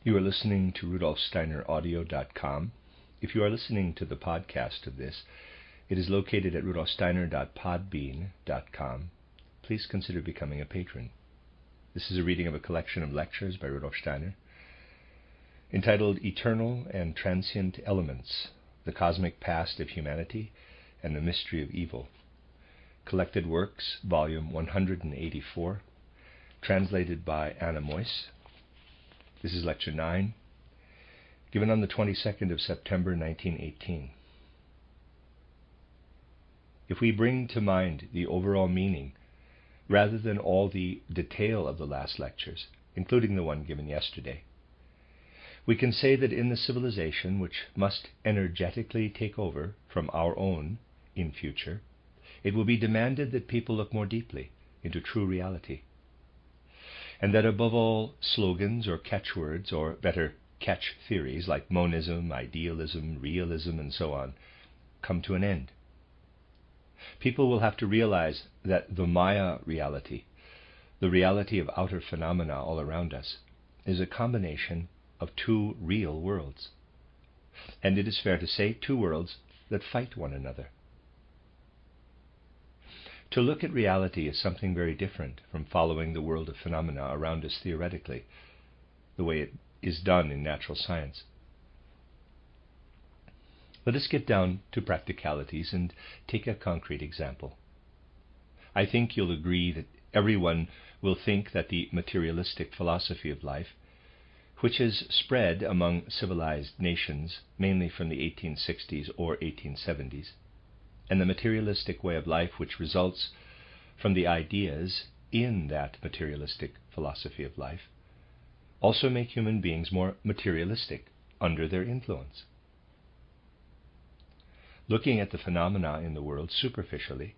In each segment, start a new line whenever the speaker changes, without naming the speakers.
You are listening to RudolfSteinerAudio.com. If you are listening to the podcast of this, it is located at RudolfSteiner.podbean.com. Please consider becoming a patron. This is a reading of a collection of lectures by Rudolf Steiner entitled Eternal and Transient Elements, the Cosmic Past of Humanity and the Mystery of Evil. Collected Works, Volume 184, translated by Anna Meuss. This is Lecture 9, given on the 22nd of September 1918. If we bring to mind the overall meaning, rather than all the detail of the last lectures, including the one given yesterday, we can say that in the civilization which must energetically take over from our own in future, it will be demanded that people look more deeply into true reality, and that above all slogans or catchwords, or better, catch theories like monism, idealism, realism, and so on, come to an end. People will have to realize that the Maya reality, the reality of outer phenomena all around us, is a combination of two real worlds. And it is fair to say two worlds that fight one another. To look at reality is something very different from following the world of phenomena around us theoretically, the way it is done in natural science. Let us get down to practicalities and take a concrete example. I think you'll agree that everyone will think that the materialistic philosophy of life, which has spread among civilized nations mainly from the 1860s or 1870s, and the materialistic way of life which results from the ideas in that materialistic philosophy of life, also make human beings more materialistic under their influence. Looking at the phenomena in the world superficially,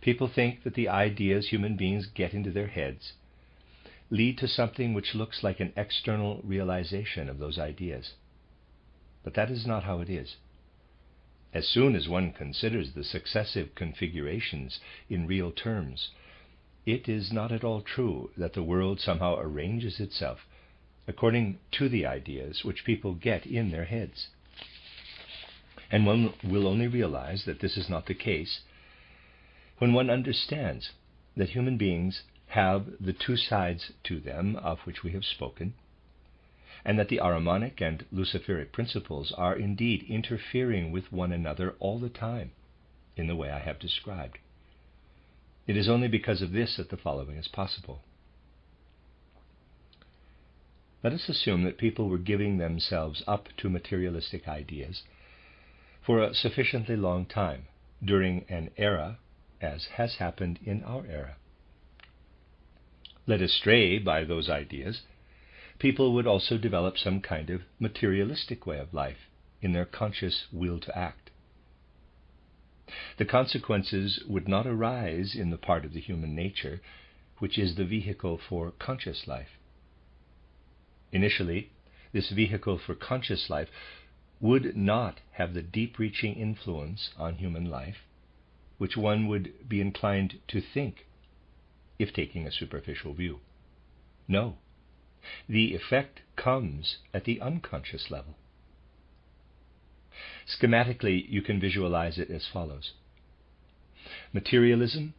people think that the ideas human beings get into their heads lead to something which looks like an external realization of those ideas. But that is not how it is. As soon as one considers the successive configurations in real terms, it is not at all true that the world somehow arranges itself according to the ideas which people get in their heads. And one will only realize that this is not the case when one understands that human beings have the two sides to them of which we have spoken, and that the Ahrimanic and Luciferic principles are indeed interfering with one another all the time in the way I have described. It is only because of this that the following is possible. Let us assume that people were giving themselves up to materialistic ideas for a sufficiently long time during an era, as has happened in our era. Led astray by those ideas, people would also develop some kind of materialistic way of life in their conscious will to act. The consequences would not arise in the part of the human nature which is the vehicle for conscious life. Initially, this vehicle for conscious life would not have the deep-reaching influence on human life which one would be inclined to think if taking a superficial view. No. The effect comes at the unconscious level. Schematically, you can visualize it as follows. Materialism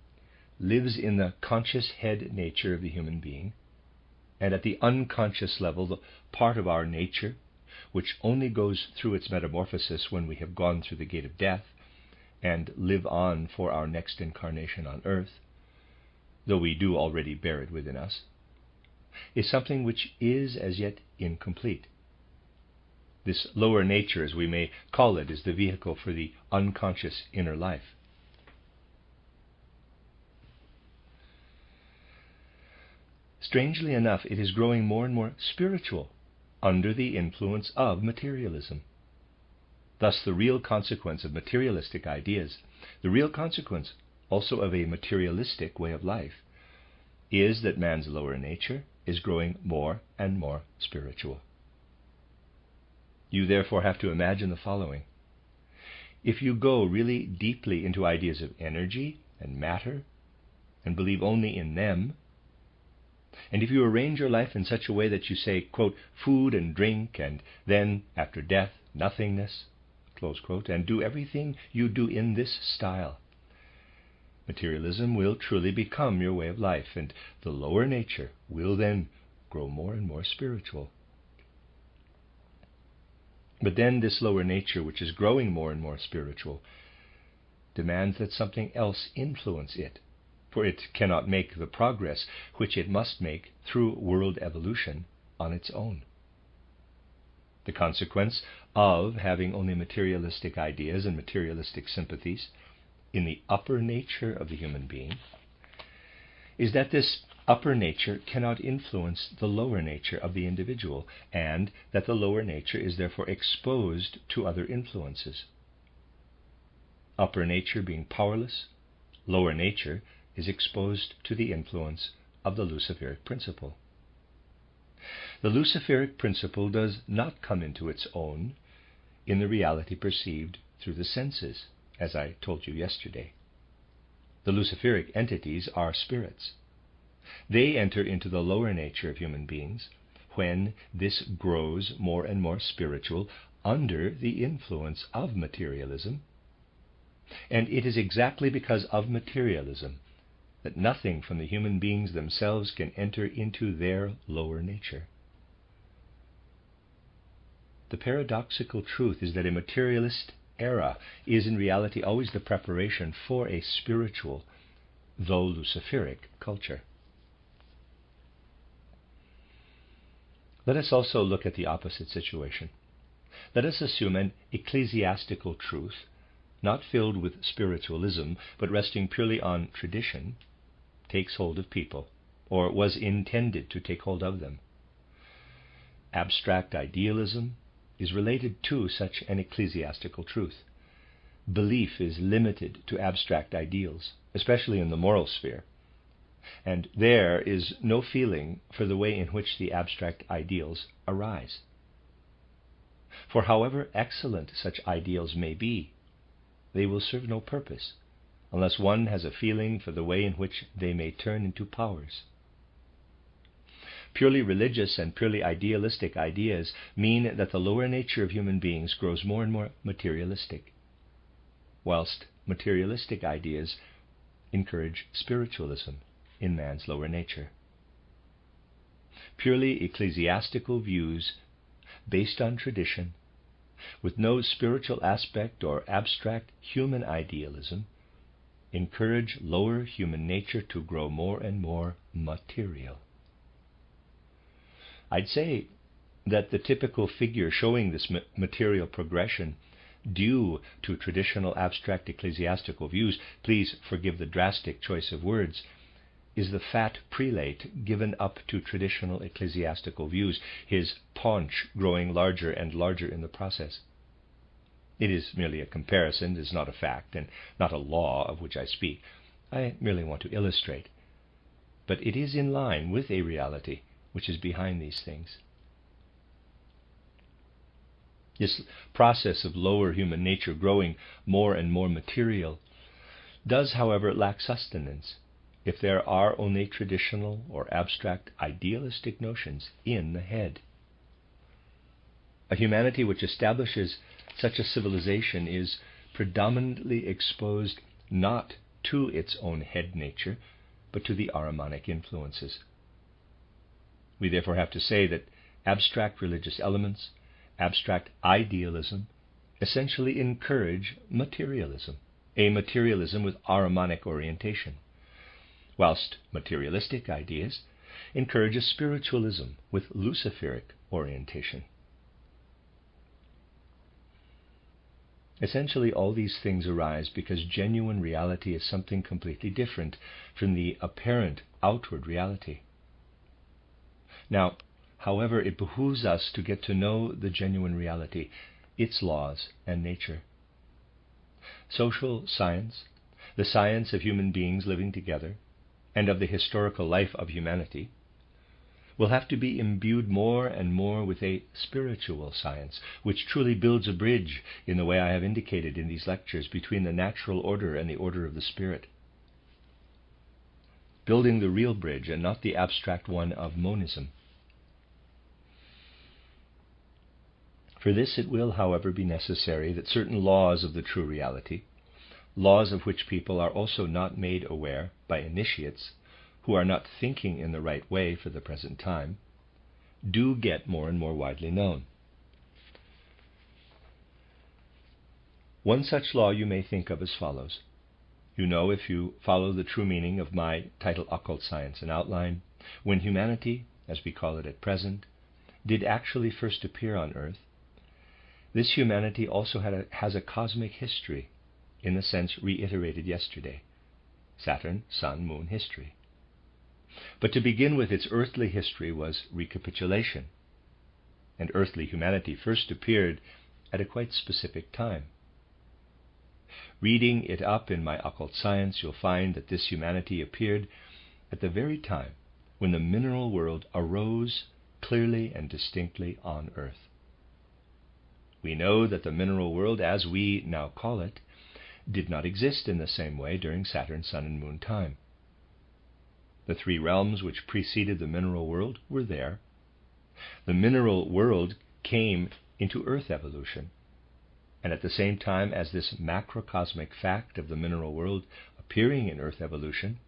lives in the conscious head nature of the human being, and at the unconscious level, the part of our nature which only goes through its metamorphosis when we have gone through the gate of death and live on for our next incarnation on earth, though we do already bear it within us, is something which is as yet incomplete. This lower nature, as we may call it, is the vehicle for the unconscious inner life. Strangely enough, it is growing more and more spiritual under the influence of materialism. Thus, the real consequence of materialistic ideas, the real consequence also of a materialistic way of life, is that man's lower nature is growing more and more spiritual. You therefore have to imagine the following. If you go really deeply into ideas of energy and matter and believe only in them, And if you arrange your life in such a way that you say, quote, food and drink, and then, after death, nothingness, close quote, and do everything you do in this style, materialism will truly become your way of life, and the lower nature will then grow more and more spiritual. But then this lower nature, which is growing more and more spiritual, demands that something else influence it, for it cannot make the progress which it must make through world evolution on its own. The consequence of having only materialistic ideas and materialistic sympathies in the upper nature of the human being is that this upper nature cannot influence the lower nature of the individual, and that the lower nature is therefore exposed to other influences. Upper nature being powerless, lower nature is exposed to the influence of the Luciferic principle. The Luciferic principle does not come into its own in the reality perceived through the senses, as I told you yesterday. The Luciferic entities are spirits. They enter into the lower nature of human beings when this grows more and more spiritual under the influence of materialism. And it is exactly because of materialism that nothing from the human beings themselves can enter into their lower nature. The paradoxical truth is that a materialist era is in reality always the preparation for a spiritual, though Luciferic, culture. Let us also look at the opposite situation. Let us assume an ecclesiastical truth, not filled with spiritualism, but resting purely on tradition, takes hold of people, or was intended to take hold of them. Abstract idealism is related to such an ecclesiastical truth. Belief is limited to abstract ideals, especially in the moral sphere, and there is no feeling for the way in which the abstract ideals arise. For however excellent such ideals may be, they will serve no purpose unless one has a feeling for the way in which they may turn into powers. Purely religious and purely idealistic ideas mean that the lower nature of human beings grows more and more materialistic, whilst materialistic ideas encourage spiritualism in man's lower nature. Purely ecclesiastical views based on tradition, with no spiritual aspect or abstract human idealism, encourage lower human nature to grow more and more material. I'd say that the typical figure showing this material progression due to traditional abstract ecclesiastical views, please forgive the drastic choice of words, is the fat prelate given up to traditional ecclesiastical views, his paunch growing larger and larger in the process. It is merely a comparison, it is not a fact, and not a law of which I speak. I merely want to illustrate. But it is in line with a reality which is behind these things. This process of lower human nature growing more and more material does, however, lack sustenance if there are only traditional or abstract idealistic notions in the head. A humanity which establishes such a civilization is predominantly exposed not to its own head nature, but to the Ahrimanic influences. We therefore have to say that abstract religious elements, abstract idealism, essentially encourage materialism, a materialism with Ahrimanic orientation, whilst materialistic ideas encourage a spiritualism with Luciferic orientation. Essentially, all these things arise because genuine reality is something completely different from the apparent outward reality. Now, however, it behooves us to get to know the genuine reality, its laws and nature. Social science, the science of human beings living together, and of the historical life of humanity, will have to be imbued more and more with a spiritual science, which truly builds a bridge, in the way I have indicated in these lectures, between the natural order and the order of the spirit. building the real bridge and not the abstract one of monism. For this it will, however, be necessary that certain laws of the true reality, laws of which people are also not made aware by initiates who are not thinking in the right way for the present time, do get more and more widely known. One such law you may think of as follows. You know, if you follow the true meaning of my title, Occult Science and Outline, when humanity, as we call it at present, did actually first appear on Earth, this humanity also has a cosmic history, in the sense reiterated yesterday, Saturn, Sun, Moon history. But to begin with, its earthly history was recapitulation, and earthly humanity first appeared at a quite specific time. Reading it up in my Occult Science, you'll find that this humanity appeared at the very time when the mineral world arose clearly and distinctly on Earth. We know that the mineral world, as we now call it, did not exist in the same way during Saturn, Sun, and Moon time. The three realms which preceded the mineral world were there. The mineral world came into Earth evolution, and at the same time as this macrocosmic fact of the mineral world appearing in Earth evolution,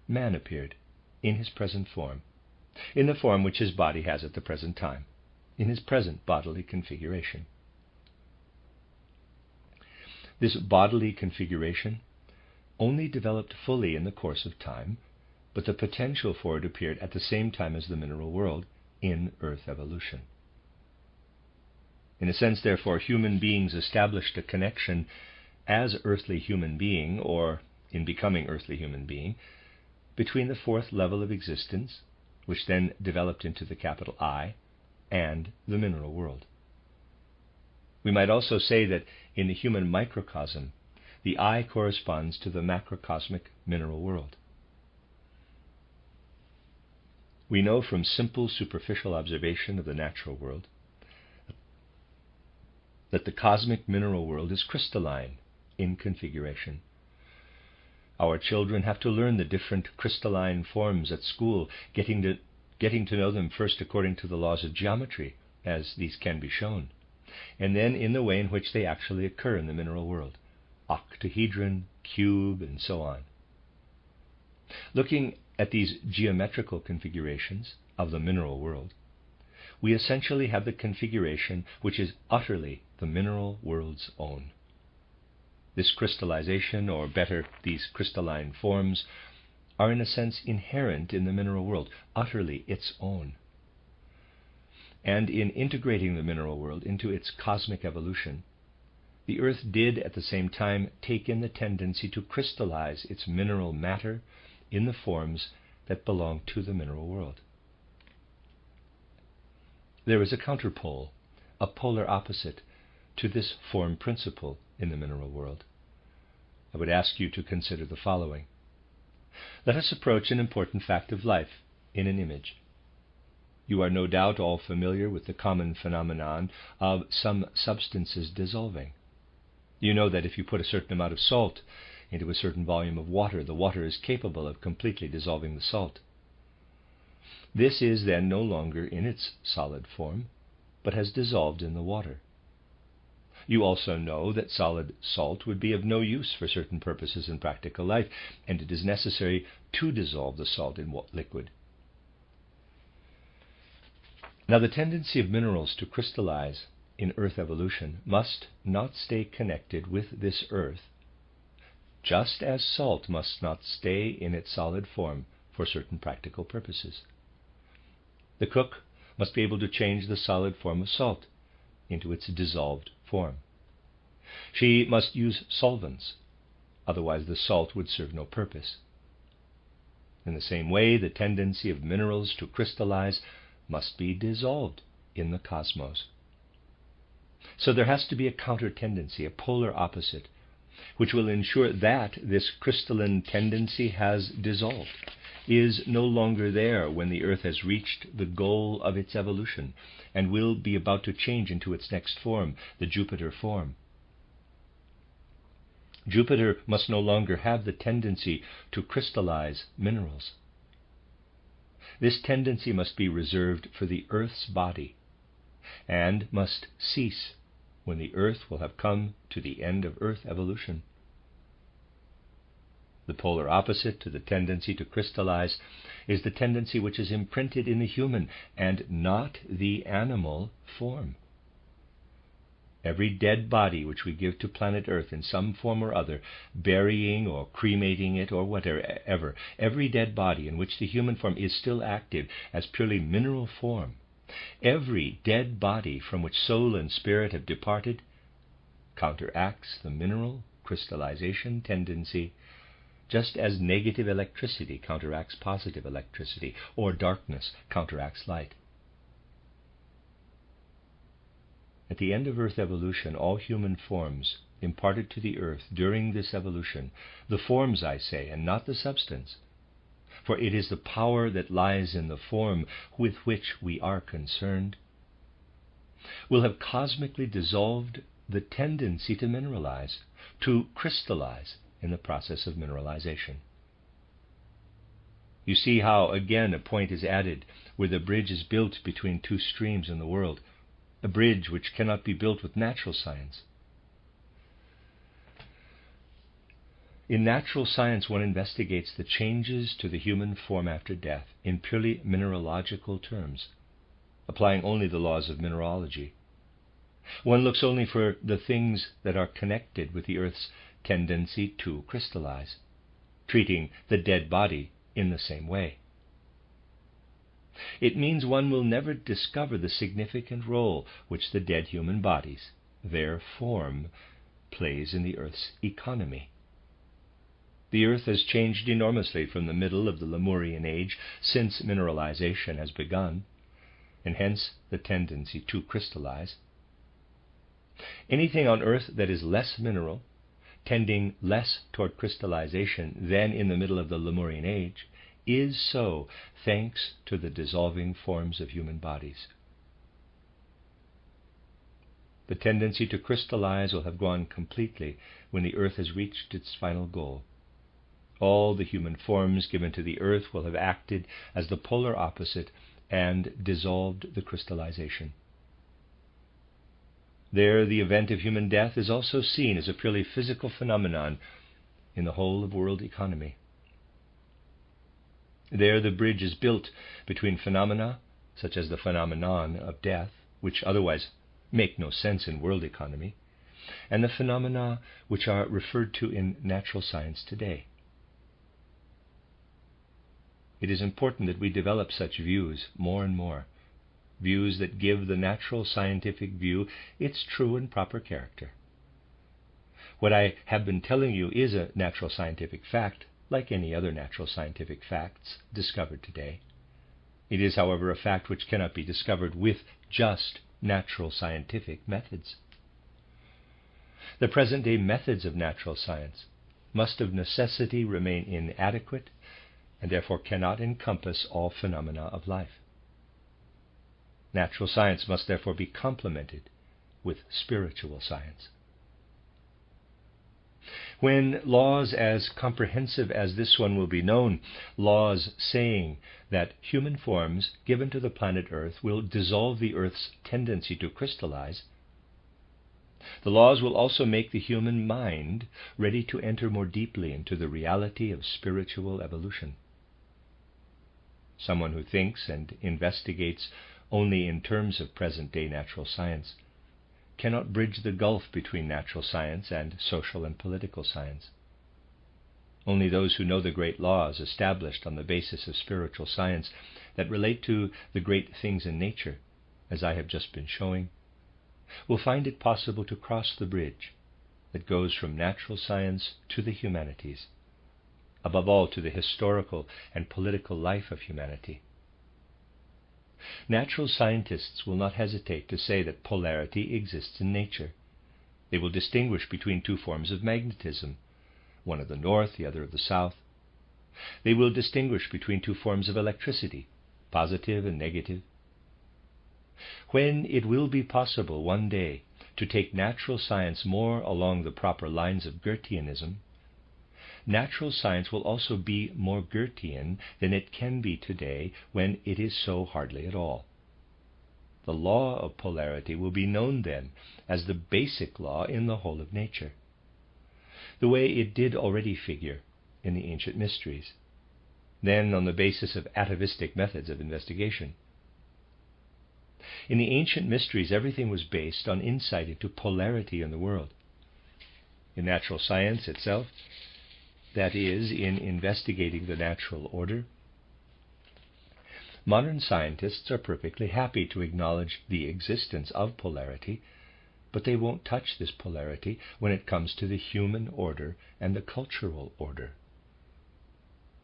man appeared in his present form, in the form which his body has at the present time, in his present bodily configuration. This bodily configuration only developed fully in the course of time, but the potential for it appeared at the same time as the mineral world in Earth evolution. In a sense, therefore, human beings established a connection as earthly human being, or in becoming earthly human being, between the fourth level of existence, which then developed into the capital I, and the mineral world. We might also say that in the human microcosm, the I corresponds to the macrocosmic mineral world. We know from simple superficial observation of the natural world that the cosmic mineral world is crystalline in configuration. Our children have to learn the different crystalline forms at school, getting to know them first according to the laws of geometry, as these can be shown, and then in the way in which they actually occur in the mineral world, octahedron, cube, and so on. Looking at these geometrical configurations of the mineral world, we essentially have the configuration which is utterly the mineral world's own. This crystallization, or better, these crystalline forms, are in a sense inherent in the mineral world, utterly its own. And in integrating the mineral world into its cosmic evolution, the Earth did at the same time take in the tendency to crystallize its mineral matter in the forms that belong to the mineral world. There is a counterpole, a polar opposite, to this form principle in the mineral world. I would ask you to consider the following. Let us approach an important fact of life in an image. You are no doubt all familiar with the common phenomenon of some substances dissolving. You know that if you put a certain amount of salt into a certain volume of water, the water is capable of completely dissolving the salt. This is then no longer in its solid form, but has dissolved in the water. You also know that solid salt would be of no use for certain purposes in practical life, and it is necessary to dissolve the salt in liquid. Now, the tendency of minerals to crystallize in Earth evolution must not stay connected with this Earth, just as salt must not stay in its solid form for certain practical purposes. The cook must be able to change the solid form of salt into its dissolved form. She must use solvents, otherwise the salt would serve no purpose. In the same way, the tendency of minerals to crystallize must be dissolved in the cosmos. So there has to be a counter tendency, a polar opposite, which will ensure that this crystalline tendency has dissolved, is no longer there when the Earth has reached the goal of its evolution and will be about to change into its next form, the Jupiter form. Jupiter must no longer have the tendency to crystallize minerals. This tendency must be reserved for the Earth's body, and must cease when the Earth will have come to the end of Earth evolution. The polar opposite to the tendency to crystallize is the tendency which is imprinted in the human and not the animal form. Every dead body which we give to planet Earth in some form or other, burying or cremating it or whatever, every dead body in which the human form is still active as purely mineral form, every dead body from which soul and spirit have departed, counteracts the mineral crystallization tendency, just as negative electricity counteracts positive electricity, or darkness counteracts light. At the end of Earth evolution, all human forms imparted to the Earth during this evolution, the forms, I say, and not the substance, for it is the power that lies in the form with which we are concerned, will have cosmically dissolved the tendency to mineralize, to crystallize in the process of mineralization. You see how, again, a point is added where the bridge is built between two streams in the world, a bridge which cannot be built with natural science. In natural science, one investigates the changes to the human form after death in purely mineralogical terms, applying only the laws of mineralogy. One looks only for the things that are connected with the Earth's tendency to crystallize, treating the dead body in the same way. It means one will never discover the significant role which the dead human bodies, their form, plays in the Earth's economy. The Earth has changed enormously from the middle of the Lemurian age since mineralization has begun, and hence the tendency to crystallize. Anything on Earth that is less mineral, tending less toward crystallization than in the middle of the Lemurian age, is so thanks to the dissolving forms of human bodies. The tendency to crystallize will have gone completely when the Earth has reached its final goal. All the human forms given to the Earth will have acted as the polar opposite and dissolved the crystallization. There, the event of human death is also seen as a purely physical phenomenon in the whole of world economy. There, the bridge is built between phenomena, such as the phenomenon of death, which otherwise make no sense in world economy, and the phenomena which are referred to in natural science today. It is important that we develop such views more and more, views that give the natural scientific view its true and proper character. What I have been telling you is a natural scientific fact, like any other natural scientific facts discovered today. It is, however, a fact which cannot be discovered with just natural scientific methods. The present-day methods of natural science must of necessity remain inadequate and therefore cannot encompass all phenomena of life. Natural science must therefore be complemented with spiritual science. When laws as comprehensive as this one will be known, laws saying that human forms given to the planet Earth will dissolve the Earth's tendency to crystallize, the laws will also make the human mind ready to enter more deeply into the reality of spiritual evolution. Someone who thinks and investigates only in terms of present-day natural science cannot bridge the gulf between natural science and social and political science. Only those who know the great laws established on the basis of spiritual science that relate to the great things in nature, as I have just been showing, will find it possible to cross the bridge that goes from natural science to the humanities, above all to the historical and political life of humanity. Natural scientists will not hesitate to say that polarity exists in nature. They will distinguish between two forms of magnetism, one of the north, the other of the south. They will distinguish between two forms of electricity, positive and negative. When it will be possible one day to take natural science more along the proper lines of Goetheanism, natural science will also be more Goethean than it can be today, when it is so hardly at all. The law of polarity will be known then as the basic law in the whole of nature, the way it did already figure in the ancient mysteries, then on the basis of atavistic methods of investigation. In the ancient mysteries, everything was based on insight into polarity in the world. In natural science itself, that is, in investigating the natural order, modern scientists are perfectly happy to acknowledge the existence of polarity, but they won't touch this polarity when it comes to the human order and the cultural order.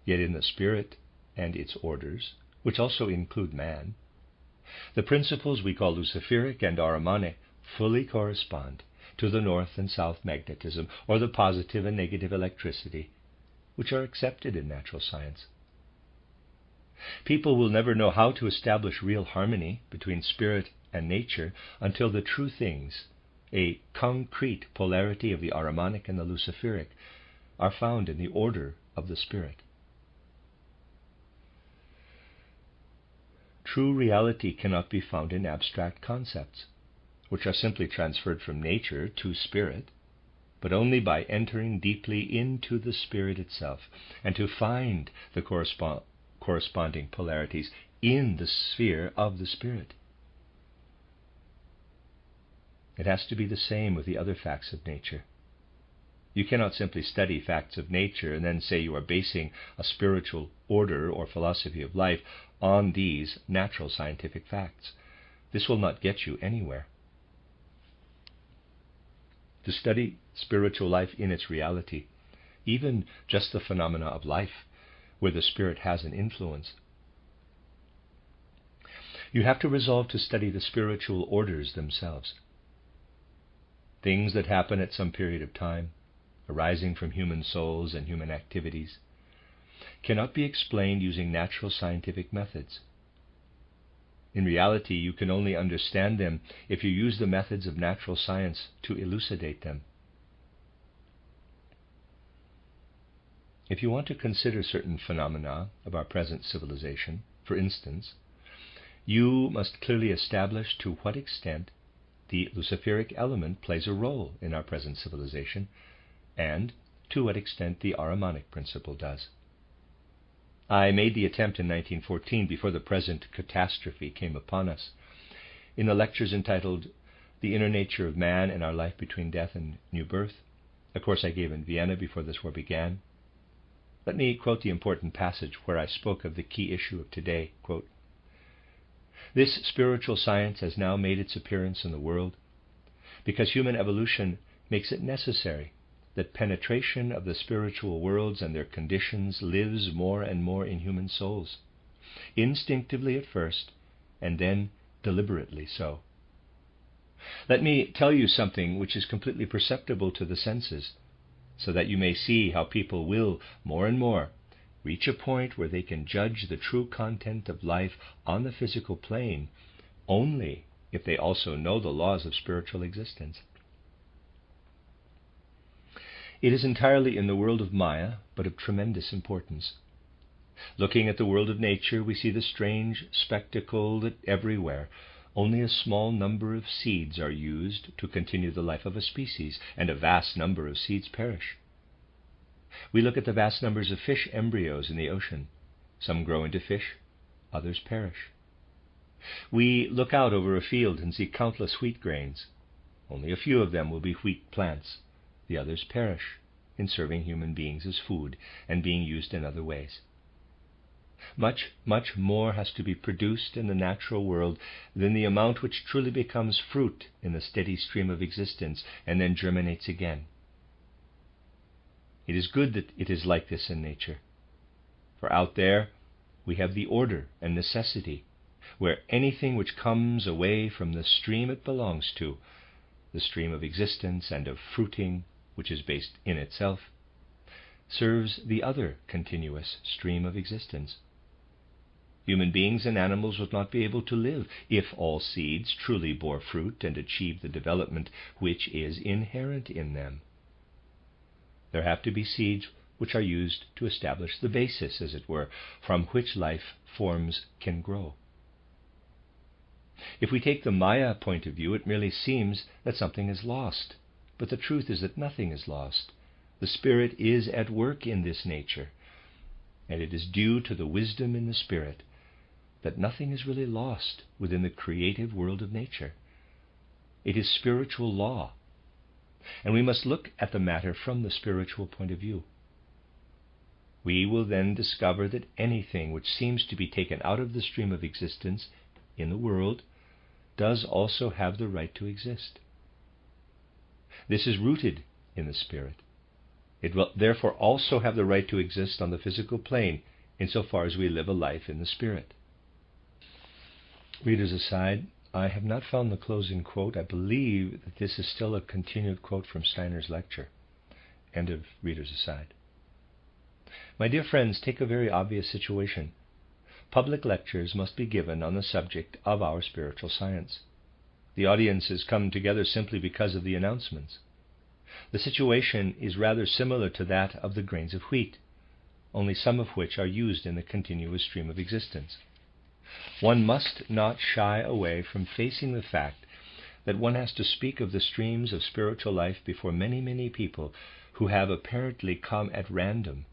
Yet in the spirit and its orders, which also include man, the principles we call Luciferic and Ahrimanic fully correspond to the north and south magnetism, or the positive and negative electricity, which are accepted in natural science. People will never know how to establish real harmony between spirit and nature until the true things, a concrete polarity of the Ahrimanic and the Luciferic, are found in the order of the spirit. True reality cannot be found in abstract concepts, which are simply transferred from nature to spirit, but only by entering deeply into the spirit itself, and to find the corresponding polarities in the sphere of the spirit. It has to be the same with the other facts of nature. You cannot simply study facts of nature and then say you are basing a spiritual order or philosophy of life on these natural scientific facts. This will not get you anywhere. To study spiritual life in its reality, even just the phenomena of life, where the spirit has an influence, you have to resolve to study the spiritual orders themselves. Things that happen at some period of time, arising from human souls and human activities, cannot be explained using natural scientific methods. In reality, you can only understand them if you use the methods of natural science to elucidate them. If you want to consider certain phenomena of our present civilization, for instance, you must clearly establish to what extent the Luciferic element plays a role in our present civilization, and to what extent the Ahrimanic principle does. I made the attempt in 1914, before the present catastrophe came upon us, in the lectures entitled The Inner Nature of Man and Our Life Between Death and New Birth, a course I gave in Vienna before this war began. Let me quote the important passage where I spoke of the key issue of today. Quote, "This spiritual science has now made its appearance in the world because human evolution makes it necessary that penetration of the spiritual worlds and their conditions lives more and more in human souls, instinctively at first, and then deliberately so. Let me tell you something which is completely perceptible to the senses, so that you may see how people will, more and more, reach a point where they can judge the true content of life on the physical plane only if they also know the laws of spiritual existence. It is entirely in the world of Maya, but of tremendous importance. Looking at the world of nature, we see the strange spectacle that everywhere only a small number of seeds are used to continue the life of a species, and a vast number of seeds perish. We look at the vast numbers of fish embryos in the ocean. Some grow into fish, others perish. We look out over a field and see countless wheat grains. Only a few of them will be wheat plants. The others perish in serving human beings as food and being used in other ways. Much, much more has to be produced in the natural world than the amount which truly becomes fruit in the steady stream of existence and then germinates again. It is good that it is like this in nature, for out there we have the order and necessity, where anything which comes away from the stream it belongs to, the stream of existence and of fruiting, which is based in itself, serves the other continuous stream of existence. Human beings and animals would not be able to live if all seeds truly bore fruit and achieved the development which is inherent in them. There have to be seeds which are used to establish the basis, as it were, from which life forms can grow. If we take the Maya point of view, it merely seems that something is lost. But the truth is that nothing is lost. The Spirit is at work in this nature, and it is due to the wisdom in the Spirit that nothing is really lost within the creative world of nature. It is spiritual law, and we must look at the matter from the spiritual point of view. We will then discover that anything which seems to be taken out of the stream of existence in the world does also have the right to exist. This is rooted in the Spirit. It will therefore also have the right to exist on the physical plane insofar as we live a life in the Spirit. Readers aside, I have not found the closing quote. I believe that this is still a continued quote from Steiner's lecture. End of readers aside. My dear friends, take a very obvious situation. Public lectures must be given on the subject of our spiritual science. The audiences come together simply because of the announcements. The situation is rather similar to that of the grains of wheat, only some of which are used in the continuous stream of existence. One must not shy away from facing the fact that one has to speak of the streams of spiritual life before many, many people who have apparently come at random,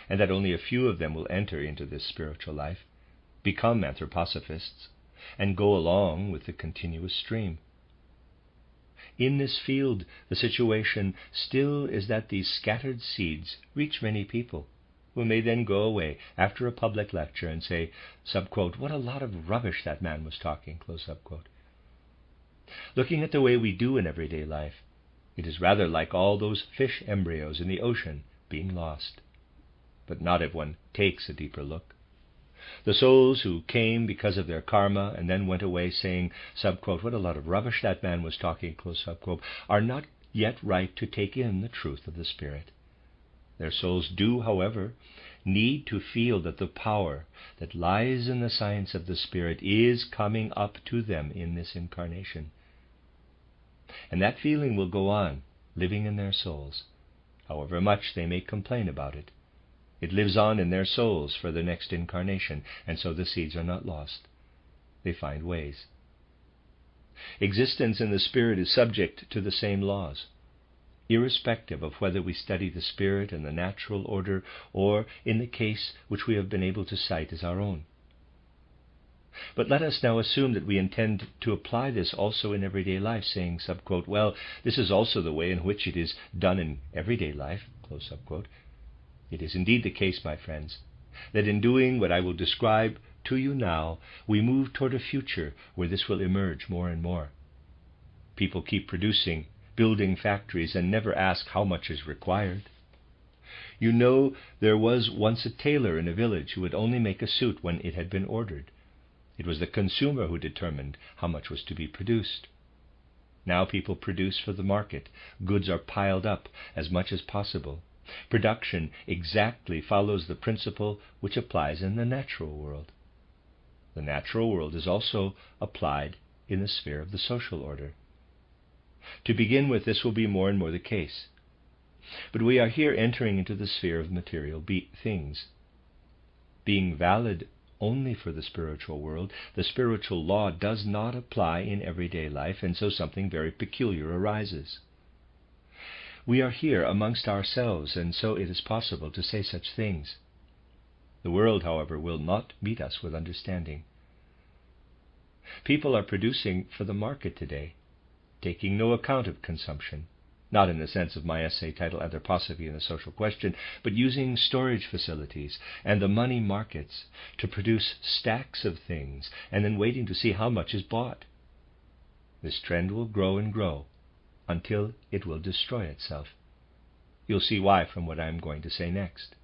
and that only a few of them will enter into this spiritual life, become anthroposophists, and go along with the continuous stream. In this field, the situation still is that these scattered seeds reach many people, who may then go away after a public lecture and say, subquote, "What a lot of rubbish that man was talking," close subquote. Looking at the way we do in everyday life, it is rather like all those fish embryos in the ocean being lost. But not if one takes a deeper look. The souls who came because of their karma and then went away saying, subquote, "What a lot of rubbish that man was talking," close subquote, are not yet right to take in the truth of the Spirit. Their souls do, however, need to feel that the power that lies in the science of the Spirit is coming up to them in this incarnation. And that feeling will go on, living in their souls, however much they may complain about it. It lives on in their souls for the next incarnation, and so the seeds are not lost. They find ways. Existence in the Spirit is subject to the same laws, irrespective of whether we study the Spirit in the natural order or in the case which we have been able to cite as our own. But let us now assume that we intend to apply this also in everyday life, saying, subquote, "Well, this is also the way in which it is done in everyday life," close subquote. It is indeed the case, my friends, that in doing what I will describe to you now, we move toward a future where this will emerge more and more. People keep producing, building factories, and never ask how much is required. You know, there was once a tailor in a village who would only make a suit when it had been ordered. It was the consumer who determined how much was to be produced. Now people produce for the market. Goods are piled up as much as possible. Production exactly follows the principle which applies in the natural world. The natural world is also applied in the sphere of the social order. To begin with, this will be more and more the case. But we are here entering into the sphere of material things. Being valid only for the spiritual world, the spiritual law does not apply in everyday life, and so something very peculiar arises. We are here amongst ourselves, and so it is possible to say such things. The world, however, will not meet us with understanding. People are producing for the market today, taking no account of consumption, not in the sense of my essay titled Anthroposophy and the Social Question, but using storage facilities and the money markets to produce stacks of things and then waiting to see how much is bought. This trend will grow and grow until it will destroy itself. You'll see why from what I am going to say next.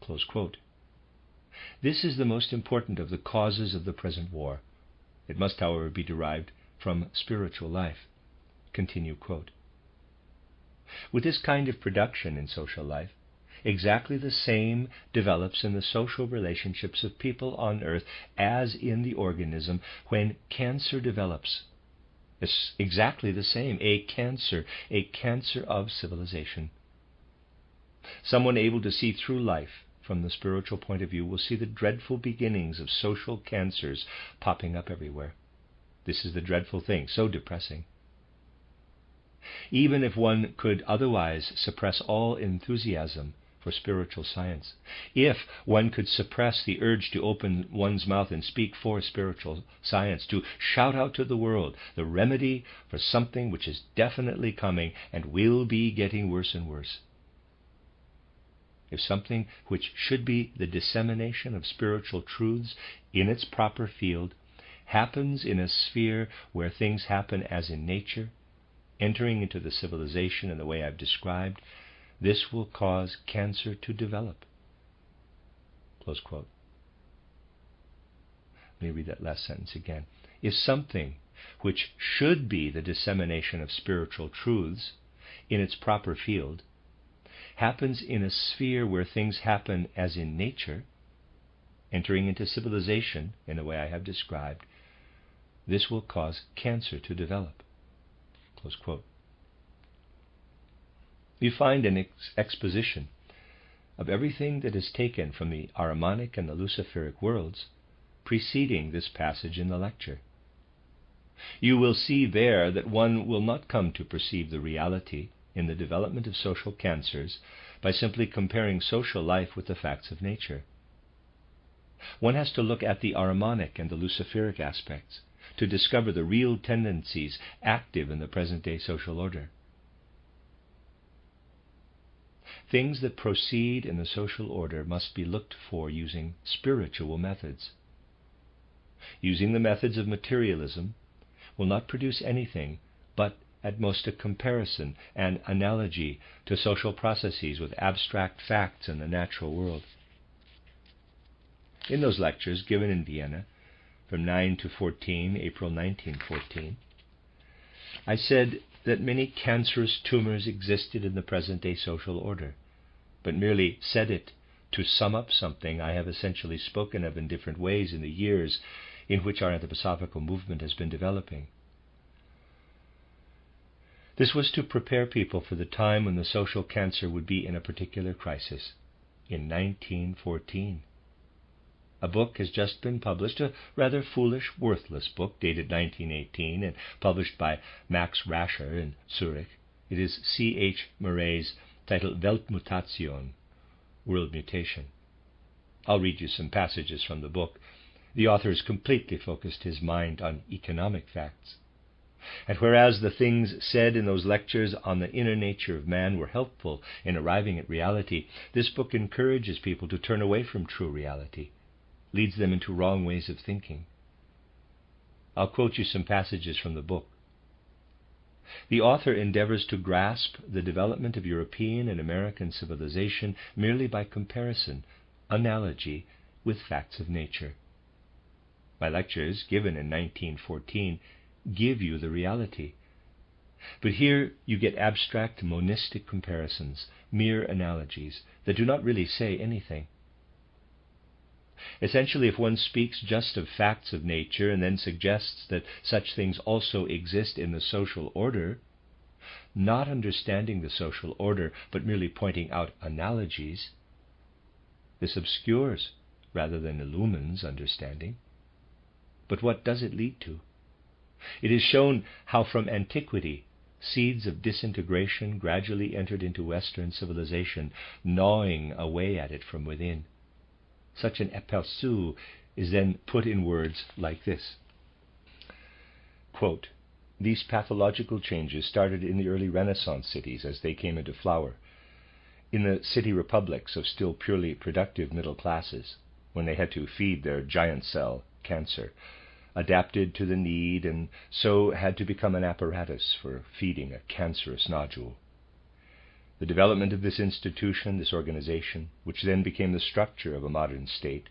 Close quote. This is the most important of the causes of the present war. It must, however, be derived from spiritual life. Continue quote. With this kind of production in social life, exactly the same develops in the social relationships of people on earth as in the organism when cancer develops. It's exactly the same, a cancer of civilization. Someone able to see through life from the spiritual point of view will see the dreadful beginnings of social cancers popping up everywhere. This is the dreadful thing, so depressing. Even if one could otherwise suppress all enthusiasm for spiritual science, if one could suppress the urge to open one's mouth and speak for spiritual science, to shout out to the world the remedy for something which is definitely coming and will be getting worse and worse, if something which should be the dissemination of spiritual truths in its proper field happens in a sphere where things happen as in nature, entering into the civilization in the way I've described, this will cause cancer to develop. Close quote. Let me read that last sentence again. If something which should be the dissemination of spiritual truths in its proper field happens in a sphere where things happen as in nature, entering into civilization in the way I have described, this will cause cancer to develop. Close quote. You find an exposition of everything that is taken from the Ahrimanic and the Luciferic worlds preceding this passage in the lecture. You will see there that one will not come to perceive the reality in the development of social cancers by simply comparing social life with the facts of nature. One has to look at the Ahrimanic and the Luciferic aspects to discover the real tendencies active in the present-day social order. Things that proceed in the social order must be looked for using spiritual methods. Using the methods of materialism will not produce anything but at most a comparison and analogy to social processes with abstract facts in the natural world. In those lectures given in Vienna from 9 to 14, April 1914, I said that many cancerous tumors existed in the present-day social order, but merely said it to sum up something I have essentially spoken of in different ways in the years in which our anthroposophical movement has been developing. This was to prepare people for the time when the social cancer would be in a particular crisis, in 1914. A book has just been published, a rather foolish, worthless book, dated 1918 and published by Max Rascher in Zurich. It is C.H. Murray's, titled Weltmutation, World Mutation. I'll read you some passages from the book. The author has completely focused his mind on economic facts. And whereas the things said in those lectures on the inner nature of man were helpful in arriving at reality, this book encourages people to turn away from true reality, leads them into wrong ways of thinking. I'll quote you some passages from the book. The author endeavors to grasp the development of European and American civilization merely by comparison, analogy, with facts of nature. My lectures, given in 1914, give you the reality. But here you get abstract monistic comparisons, mere analogies, that do not really say anything. Essentially, if one speaks just of facts of nature and then suggests that such things also exist in the social order, not understanding the social order but merely pointing out analogies, this obscures rather than illumines understanding. But what does it lead to? It is shown how from antiquity seeds of disintegration gradually entered into Western civilization, gnawing away at it from within. Such an aperçu is then put in words like this. Quote, these pathological changes started in the early Renaissance cities as they came into flower, in the city republics of still purely productive middle classes, when they had to feed their giant cell, cancer, adapted to the need and so had to become an apparatus for feeding a cancerous nodule. The development of this institution, this organization, which then became the structure of a modern state,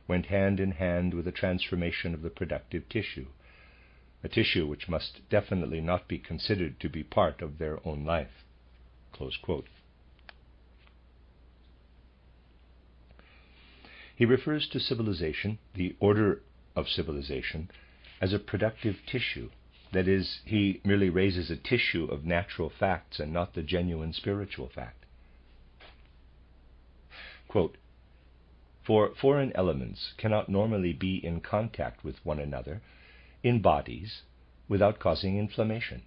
went hand in hand with the transformation of the productive tissue, a tissue which must definitely not be considered to be part of their own life. Close quote. He refers to civilization, the order of civilization, as a productive tissue. That is, he merely raises a tissue of natural facts and not the genuine spiritual fact. Quote, "For foreign elements cannot normally be in contact with one another in bodies without causing inflammation,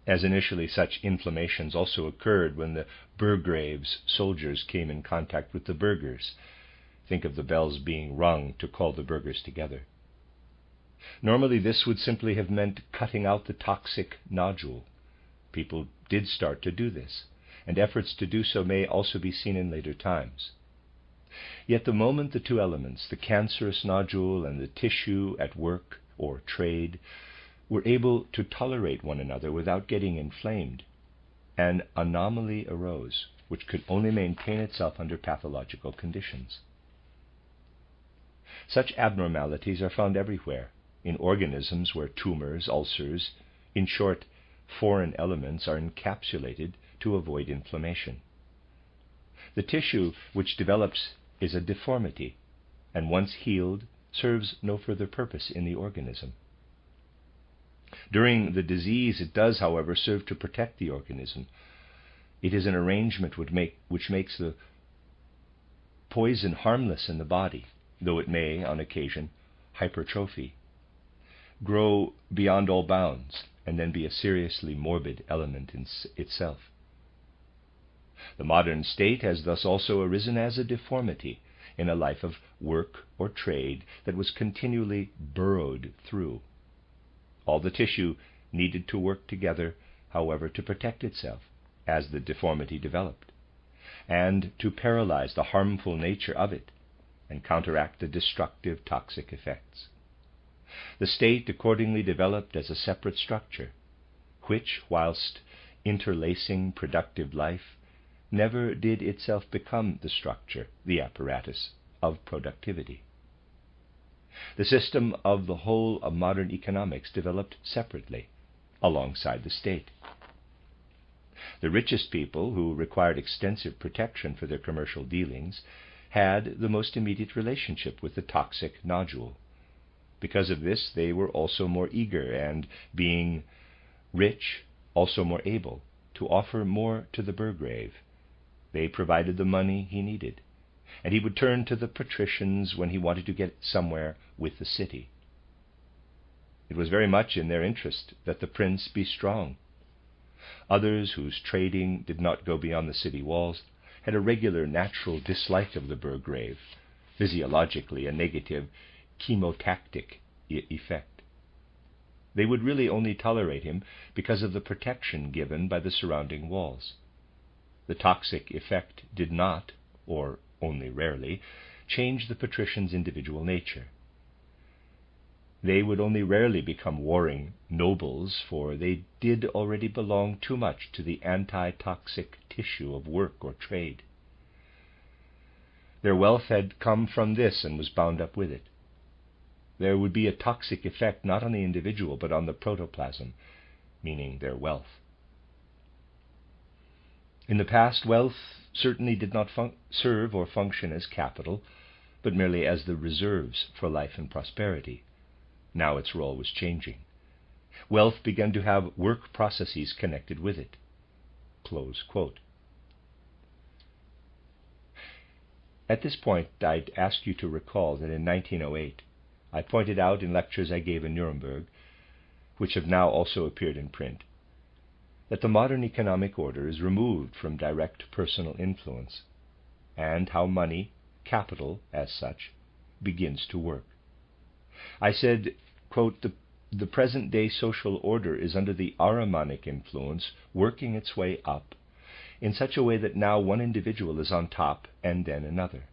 as initially such inflammations also occurred when the Burgrave's soldiers came in contact with the burghers. Think of the bells being rung to call the burghers together. Normally this would simply have meant cutting out the toxic nodule. People did start to do this, and efforts to do so may also be seen in later times. Yet the moment the two elements, the cancerous nodule and the tissue at work or trade, were able to tolerate one another without getting inflamed, an anomaly arose which could only maintain itself under pathological conditions. Such abnormalities are found everywhere, in organisms where tumors, ulcers, in short, foreign elements are encapsulated to avoid inflammation. The tissue which develops is a deformity, and once healed, serves no further purpose in the organism. During the disease it does, however, serve to protect the organism. It is an arrangement which makes the poison harmless in the body, though it may, on occasion, hypertrophy, grow beyond all bounds, and then be a seriously morbid element in itself. The modern state has thus also arisen as a deformity in a life of work or trade that was continually burrowed through. All the tissue needed to work together, however, to protect itself as the deformity developed, and to paralyze the harmful nature of it and counteract the destructive toxic effects. The state accordingly developed as a separate structure, which, whilst interlacing productive life, never did itself become the structure, the apparatus of productivity. The system of the whole of modern economics developed separately, alongside the state. The richest people, who required extensive protection for their commercial dealings, had the most immediate relationship with the toxic nodule. Because of this, they were also more eager and, being rich, also more able to offer more to the burgrave. They provided the money he needed, and he would turn to the patricians when he wanted to get somewhere with the city. It was very much in their interest that the prince be strong. Others, whose trading did not go beyond the city walls, had a regular natural dislike of the burgrave, physiologically a negative chemotactic effect. They would really only tolerate him because of the protection given by the surrounding walls. The toxic effect did not, or only rarely, change the patrician's individual nature. They would only rarely become warring nobles, for they did already belong too much to the anti-toxic tissue of work or trade. Their wealth had come from this and was bound up with it. There would be a toxic effect not on the individual but on the protoplasm, meaning their wealth. In the past, wealth certainly did not serve or function as capital, but merely as the reserves for life and prosperity. Now its role was changing. Wealth began to have work processes connected with it." Close quote. At this point, I'd ask you to recall that in 1908, I pointed out in lectures I gave in Nuremberg, which have now also appeared in print, that the modern economic order is removed from direct personal influence, and how money, capital as such, begins to work. I said, quote, the present-day social order is under the Ahrimanic influence working its way up, in such a way that now one individual is on top and then another.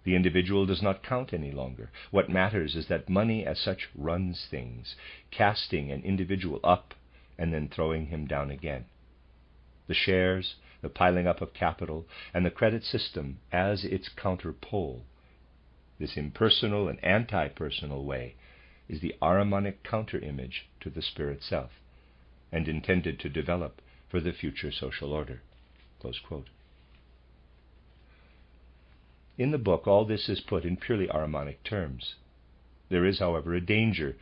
The individual does not count any longer. What matters is that money as such runs things, casting an individual up and then throwing him down again. The shares, the piling up of capital, and the credit system as its counterpole. This impersonal and anti-personal way is the Ahrimanic counter-image to the spirit self, and intended to develop for the future social order. Close quote. In the book, all this is put in purely Ahrimanic terms. There is, however, a danger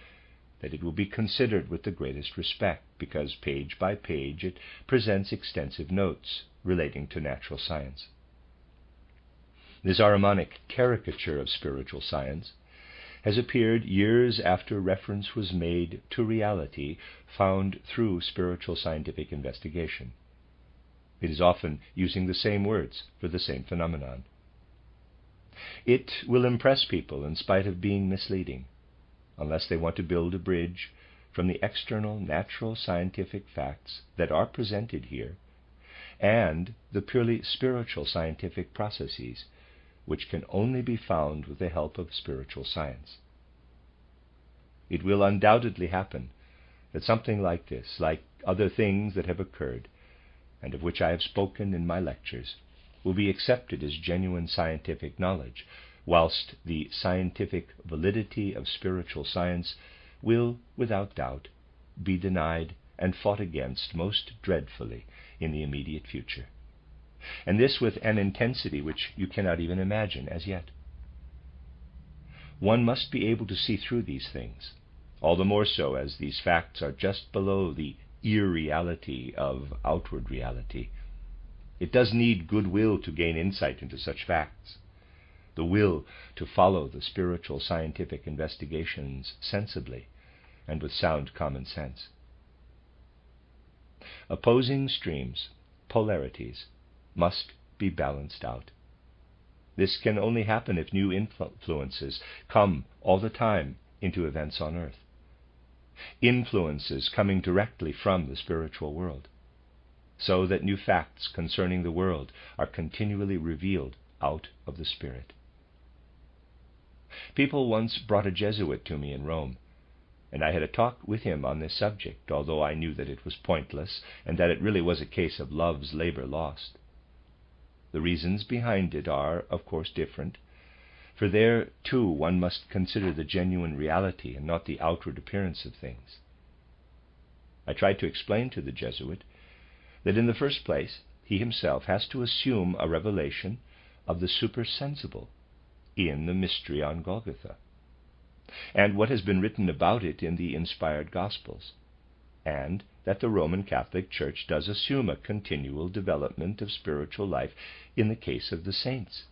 that it will be considered with the greatest respect, because page by page it presents extensive notes relating to natural science. This Ahrimanic caricature of spiritual science has appeared years after reference was made to reality found through spiritual scientific investigation. It is often using the same words for the same phenomenon. It will impress people in spite of being misleading, unless they want to build a bridge from the external natural scientific facts that are presented here and the purely spiritual scientific processes which can only be found with the help of spiritual science. It will undoubtedly happen that something like this, like other things that have occurred, and of which I have spoken in my lectures, will be accepted as genuine scientific knowledge, whilst the scientific validity of spiritual science will, without doubt, be denied and fought against most dreadfully in the immediate future, and this with an intensity which you cannot even imagine as yet. One must be able to see through these things, all the more so as these facts are just below the irreality of outward reality. It does need good will to gain insight into such facts, the will to follow the spiritual scientific investigations sensibly and with sound common sense. Opposing streams, polarities, must be balanced out. This can only happen if new influences come all the time into events on earth. Influences coming directly from the spiritual world, so that new facts concerning the world are continually revealed out of the Spirit. People once brought a Jesuit to me in Rome, and I had a talk with him on this subject, although I knew that it was pointless and that it really was a case of love's labor lost. The reasons behind it are, of course, different, for there, too, one must consider the genuine reality and not the outward appearance of things. I tried to explain to the Jesuit that in the first place he himself has to assume a revelation of the supersensible in the mystery on Golgotha, and what has been written about it in the inspired Gospels, and that the Roman Catholic Church does assume a continual development of spiritual life in the case of the saints.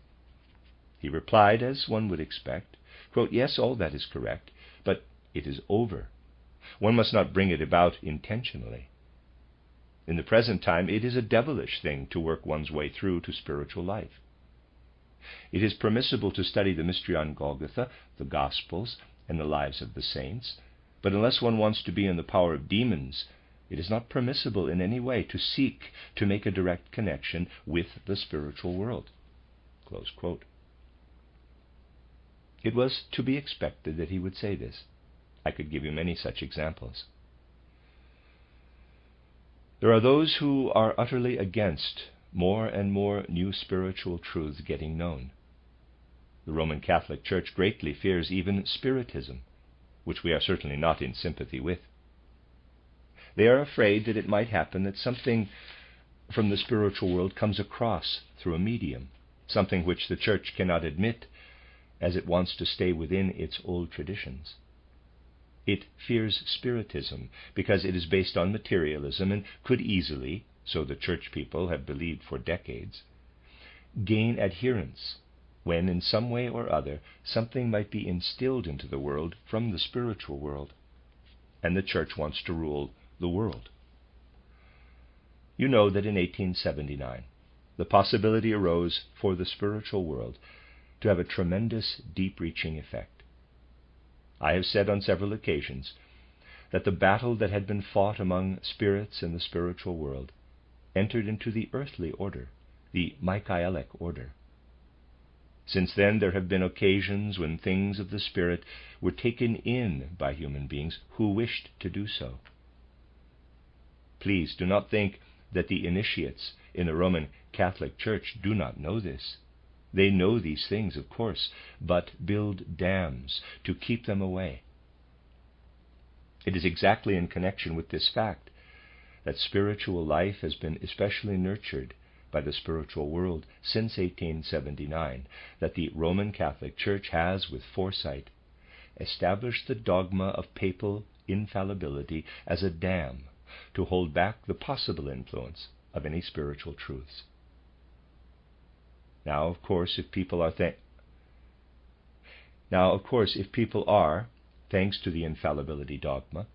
He replied, as one would expect, quote, "Yes, all that is correct, but it is over. One must not bring it about intentionally. In the present time, it is a devilish thing to work one's way through to spiritual life. It is permissible to study the mystery on Golgotha, the Gospels, and the lives of the saints, but unless one wants to be in the power of demons, it is not permissible in any way to seek to make a direct connection with the spiritual world." Close quote. It was to be expected that he would say this. I could give you many such examples. There are those who are utterly against more and more new spiritual truths getting known. The Roman Catholic Church greatly fears even Spiritism, which we are certainly not in sympathy with. They are afraid that it might happen that something from the spiritual world comes across through a medium, something which the Church cannot admit as it wants to stay within its old traditions. It fears Spiritism because it is based on materialism and could easily, so the Church people have believed for decades, gain adherents when in some way or other something might be instilled into the world from the spiritual world, and the Church wants to rule the world. You know that in 1879 the possibility arose for the spiritual world to have a tremendous, deep-reaching effect. I have said on several occasions that the battle that had been fought among spirits in the spiritual world entered into the earthly order, the Michaelic order. Since then there have been occasions when things of the spirit were taken in by human beings who wished to do so. Please do not think that the initiates in the Roman Catholic Church do not know this. They know these things, of course, but build dams to keep them away. It is exactly in connection with this fact that spiritual life has been especially nurtured by the spiritual world since 1879 that the Roman Catholic Church has, with foresight, established the dogma of papal infallibility as a dam to hold back the possible influence of any spiritual truths. Now, of course, if people are, thanks to the infallibility dogma,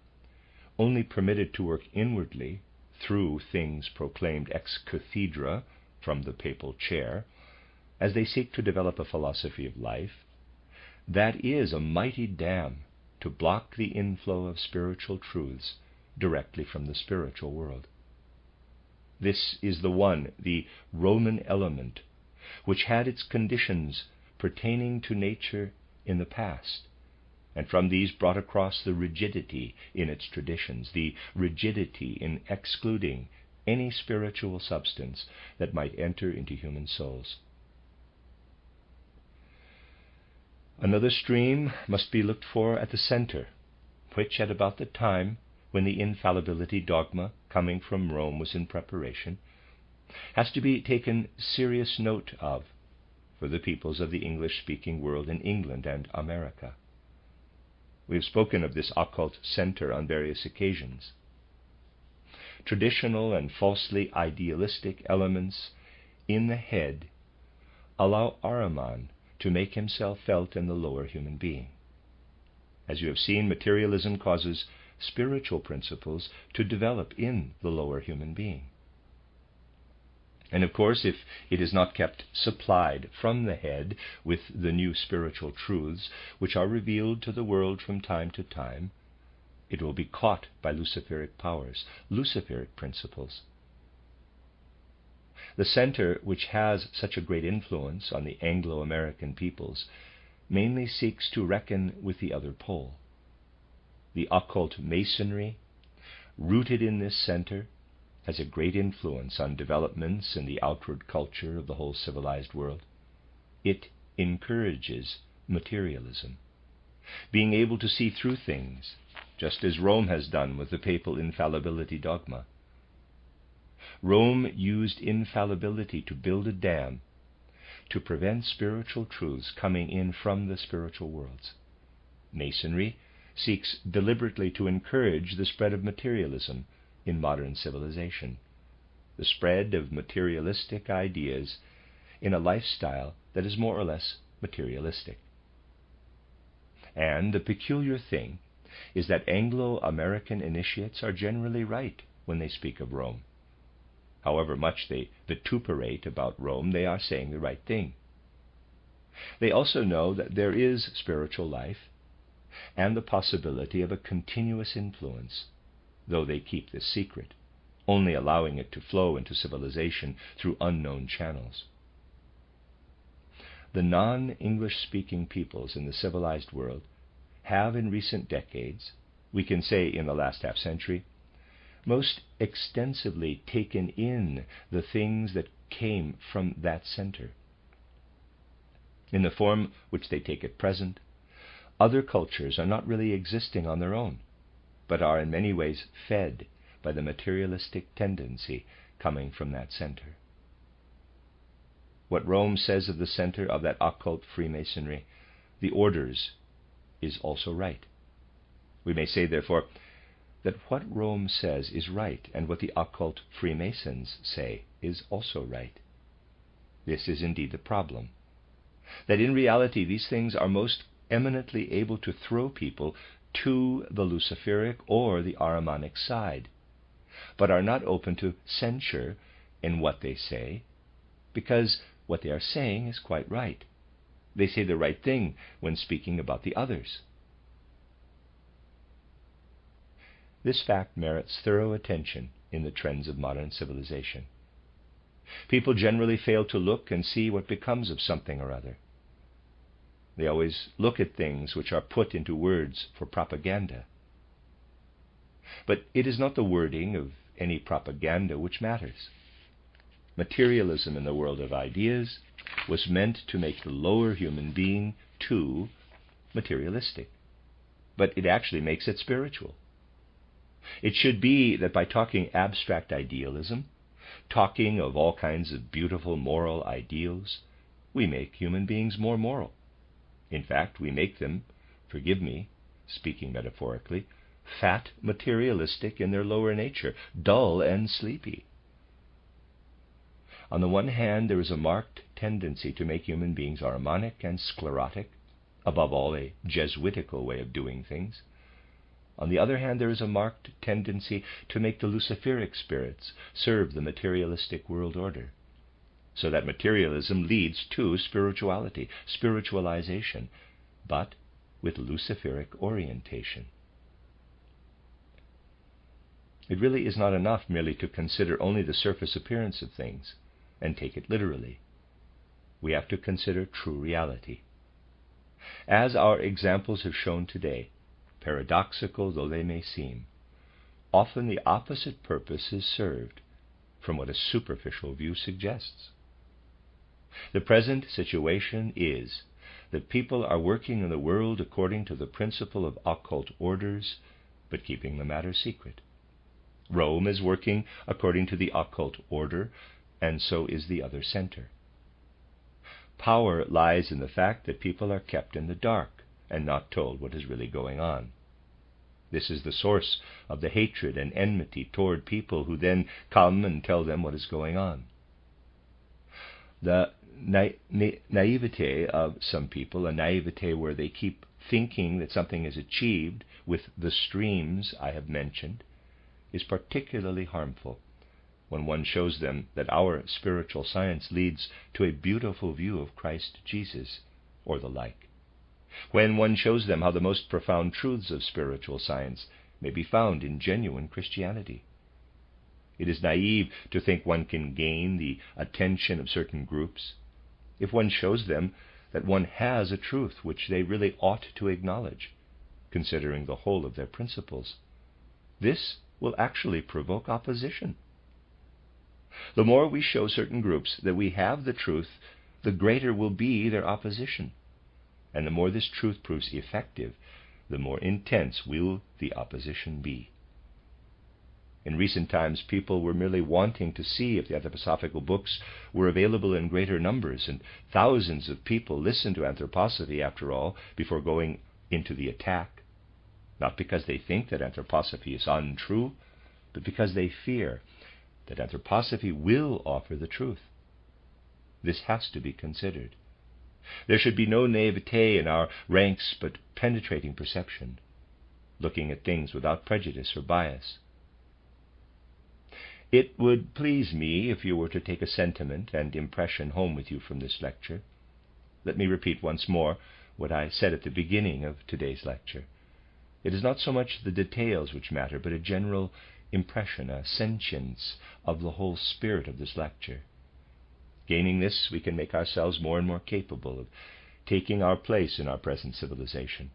only permitted to work inwardly through things proclaimed ex cathedra from the papal chair, as they seek to develop a philosophy of life, that is a mighty dam to block the inflow of spiritual truths directly from the spiritual world. This is the Roman element, which had its conditions pertaining to nature in the past, and from these brought across the rigidity in its traditions, the rigidity in excluding any spiritual substance that might enter into human souls. Another stream must be looked for at the center, which at about the time when the infallibility dogma coming from Rome was in preparation, has to be taken serious note of for the peoples of the English-speaking world in England and America. We have spoken of this occult center on various occasions. Traditional and falsely idealistic elements in the head allow Ahriman to make himself felt in the lower human being. As you have seen, materialism causes spiritual principles to develop in the lower human being. And of course, if it is not kept supplied from the head with the new spiritual truths which are revealed to the world from time to time, it will be caught by Luciferic powers, Luciferic principles. The center, which has such a great influence on the Anglo-American peoples, mainly seeks to reckon with the other pole. The occult masonry, rooted in this center, has a great influence on developments in the outward culture of the whole civilized world. It encourages materialism, being able to see through things, just as Rome has done with the papal infallibility dogma. Rome used infallibility to build a dam to prevent spiritual truths coming in from the spiritual worlds. Masonry seeks deliberately to encourage the spread of materialism in modern civilization, the spread of materialistic ideas in a lifestyle that is more or less materialistic. And the peculiar thing is that Anglo-American initiates are generally right when they speak of Rome. However much they vituperate about Rome, they are saying the right thing. They also know that there is spiritual life and the possibility of a continuous influence, though they keep this secret, only allowing it to flow into civilization through unknown channels. The non-English-speaking peoples in the civilized world have in recent decades, we can say in the last half-century, most extensively taken in the things that came from that center. In the form which they take at present, other cultures are not really existing on their own, but are in many ways fed by the materialistic tendency coming from that center. What Rome says of the center of that occult Freemasonry, the orders, is also right. We may say, therefore, that what Rome says is right, and what the occult Freemasons say is also right. This is indeed the problem, that in reality these things are most eminently able to throw people to the Luciferic or the Ahrimanic side, but are not open to censure in what they say, because what they are saying is quite right. They say the right thing when speaking about the others. This fact merits thorough attention in the trends of modern civilization. People generally fail to look and see what becomes of something or other. They always look at things which are put into words for propaganda. But it is not the wording of any propaganda which matters. Materialism in the world of ideas was meant to make the lower human being too materialistic, but it actually makes it spiritual. It should be that by talking abstract idealism, talking of all kinds of beautiful moral ideals, we make human beings more moral. In fact, we make them, forgive me, speaking metaphorically, fat, materialistic in their lower nature, dull and sleepy. On the one hand, there is a marked tendency to make human beings Ahrimanic and sclerotic, above all a Jesuitical way of doing things. On the other hand, there is a marked tendency to make the Luciferic spirits serve the materialistic world order, so that materialism leads to spirituality, spiritualization, but with Luciferic orientation. It really is not enough merely to consider only the surface appearance of things and take it literally. We have to consider true reality. As our examples have shown today, paradoxical though they may seem, often the opposite purpose is served from what a superficial view suggests. The present situation is that people are working in the world according to the principle of occult orders, but keeping the matter secret. Rome is working according to the occult order, and so is the other center. Power lies in the fact that people are kept in the dark and not told what is really going on. This is the source of the hatred and enmity toward people who then come and tell them what is going on. The naivete of some people, a naivete where they keep thinking that something is achieved with the streams I have mentioned, is particularly harmful when one shows them that our spiritual science leads to a beautiful view of Christ Jesus, or the like. When one shows them how the most profound truths of spiritual science may be found in genuine Christianity. It is naive to think one can gain the attention of certain groups if one shows them that one has a truth which they really ought to acknowledge, considering the whole of their principles. This will actually provoke opposition. The more we show certain groups that we have the truth, the greater will be their opposition. And the more this truth proves effective, the more intense will the opposition be. In recent times, people were merely wanting to see if the anthroposophical books were available in greater numbers, and thousands of people listened to Anthroposophy, after all, before going into the attack, not because they think that Anthroposophy is untrue, but because they fear that Anthroposophy will offer the truth. This has to be considered. There should be no naivete in our ranks, but penetrating perception, looking at things without prejudice or bias. It would please me if you were to take a sentiment and impression home with you from this lecture. Let me repeat once more what I said at the beginning of today's lecture. It is not so much the details which matter, but a general impression, a sentience of the whole spirit of this lecture. Gaining this, we can make ourselves more and more capable of taking our place in our present civilization,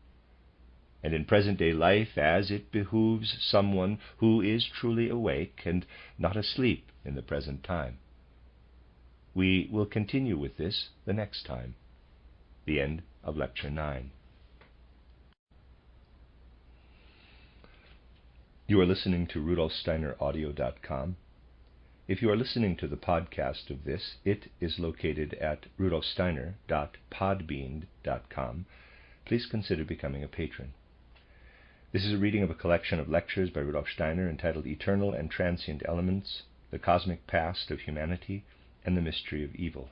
and in present-day life as it behooves someone who is truly awake and not asleep in the present time. We will continue with this the next time, the end of Lecture 9. You are listening to RudolfSteinerAudio.com. If you are listening to the podcast of this, it is located at RudolfSteiner.podbean.com. Please consider becoming a patron. This is a reading of a collection of lectures by Rudolf Steiner entitled Eternal and Transient Elements, The Cosmic Past of Humanity, and the Mystery of Evil.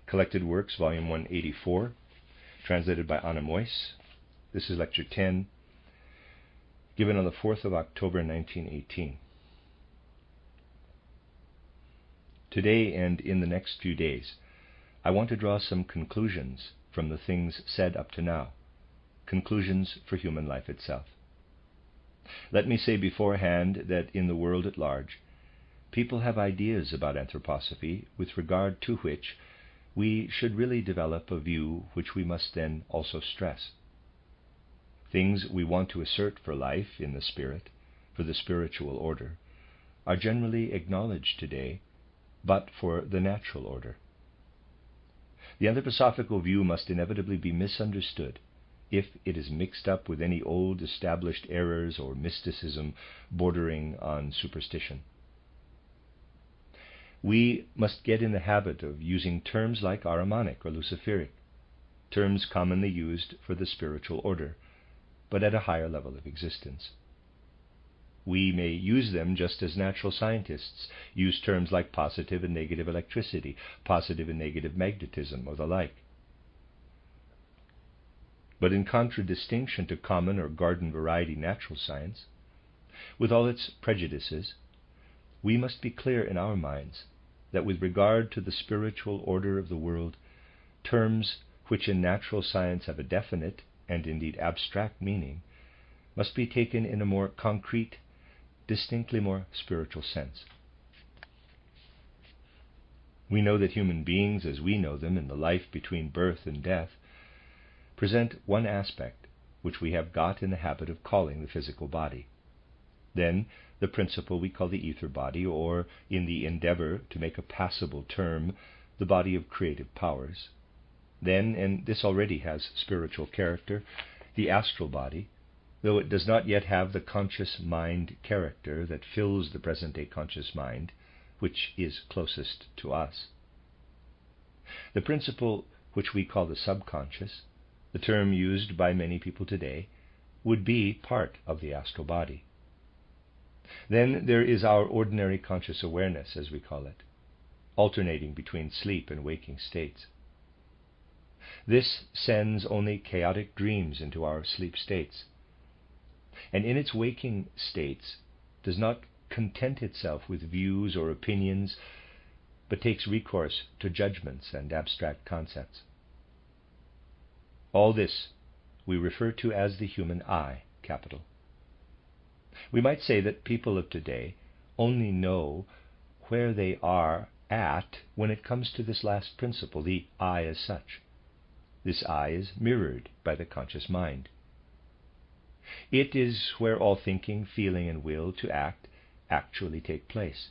Collected Works, Volume 184, translated by Anna Meuss. This is Lecture 10, given on the 4th of October 1918. Today and in the next few days, I want to draw some conclusions from the things said up to now, conclusions for human life itself. Let me say beforehand that in the world at large, people have ideas about anthroposophy with regard to which we should really develop a view which we must then also stress. Things we want to assert for life in the spirit, for the spiritual order, are generally acknowledged today, but for the natural order. The anthroposophical view must inevitably be misunderstood if it is mixed up with any old established errors or mysticism bordering on superstition. we must get in the habit of using terms like Ahrimanic or Luciferic, terms commonly used for the spiritual order, but at a higher level of existence. We may use them just as natural scientists use terms like positive and negative electricity, positive and negative magnetism, or the like. But in contradistinction to common or garden variety natural science, with all its prejudices, we must be clear in our minds that with regard to the spiritual order of the world, terms which in natural science have a definite and indeed abstract meaning must be taken in a more concrete, distinctly more spiritual sense. We know that human beings, as we know them in the life between birth and death, present one aspect which we have got in the habit of calling the physical body. Then the principle we call the ether body, or, in the endeavor to make a passable term, the body of creative powers. Then, and this already has spiritual character, the astral body, though it does not yet have the conscious mind character that fills the present-day conscious mind, which is closest to us. The principle which we call the subconscious, the term used by many people today, would be part of the astral body. Then there is our ordinary conscious awareness, as we call it, alternating between sleep and waking states. This sends only chaotic dreams into our sleep states, and in its waking states does not content itself with views or opinions, but takes recourse to judgments and abstract concepts. All this we refer to as the human I, capital. We might say that people of today only know where they are at when it comes to this last principle, the I as such. This I is mirrored by the conscious mind. It is where all thinking, feeling, and will to act actually take place.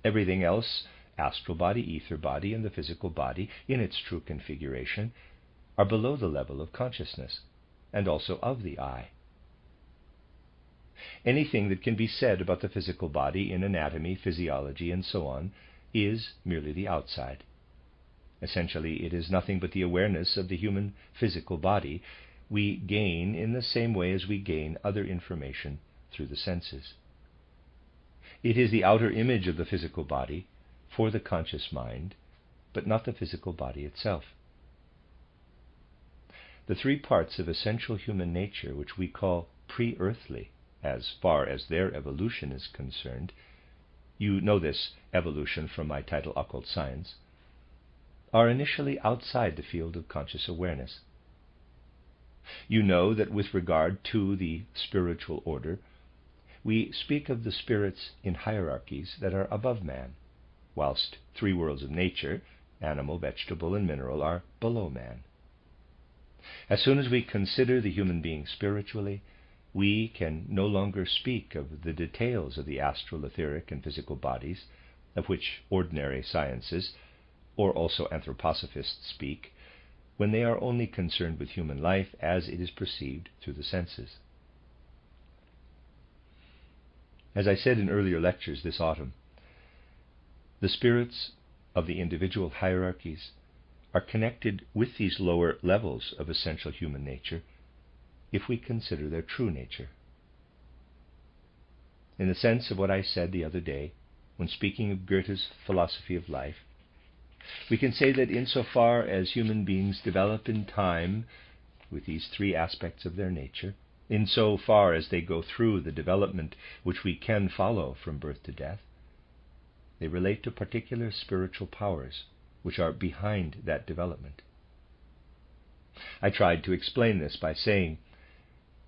Everything else, astral body, ether body, and the physical body, in its true configuration, are below the level of consciousness, and also of the I. Anything that can be said about the physical body in anatomy, physiology, and so on, is merely the outside. Essentially, it is nothing but the awareness of the human physical body we gain in the same way as we gain other information through the senses. It is the outer image of the physical body for the conscious mind, but not the physical body itself. The three parts of essential human nature, which we call pre-earthly, as far as their evolution is concerned, you know this evolution from my title Occult Science, are initially outside the field of conscious awareness. You know that with regard to the spiritual order, we speak of the spirits in hierarchies that are above man, whilst three worlds of nature, animal, vegetable, and mineral, are below man. As soon as we consider the human being spiritually, we can no longer speak of the details of the astral, etheric, and physical bodies, of which ordinary sciences, or also anthroposophists, speak, when they are only concerned with human life as it is perceived through the senses. As I said in earlier lectures this autumn, the spirits of the individual hierarchies are connected with these lower levels of essential human nature if we consider their true nature. In the sense of what I said the other day when speaking of Goethe's philosophy of life, we can say that insofar as human beings develop in time with these three aspects of their nature, insofar as they go through the development which we can follow from birth to death, they relate to particular spiritual powers which are behind that development. I tried to explain this by saying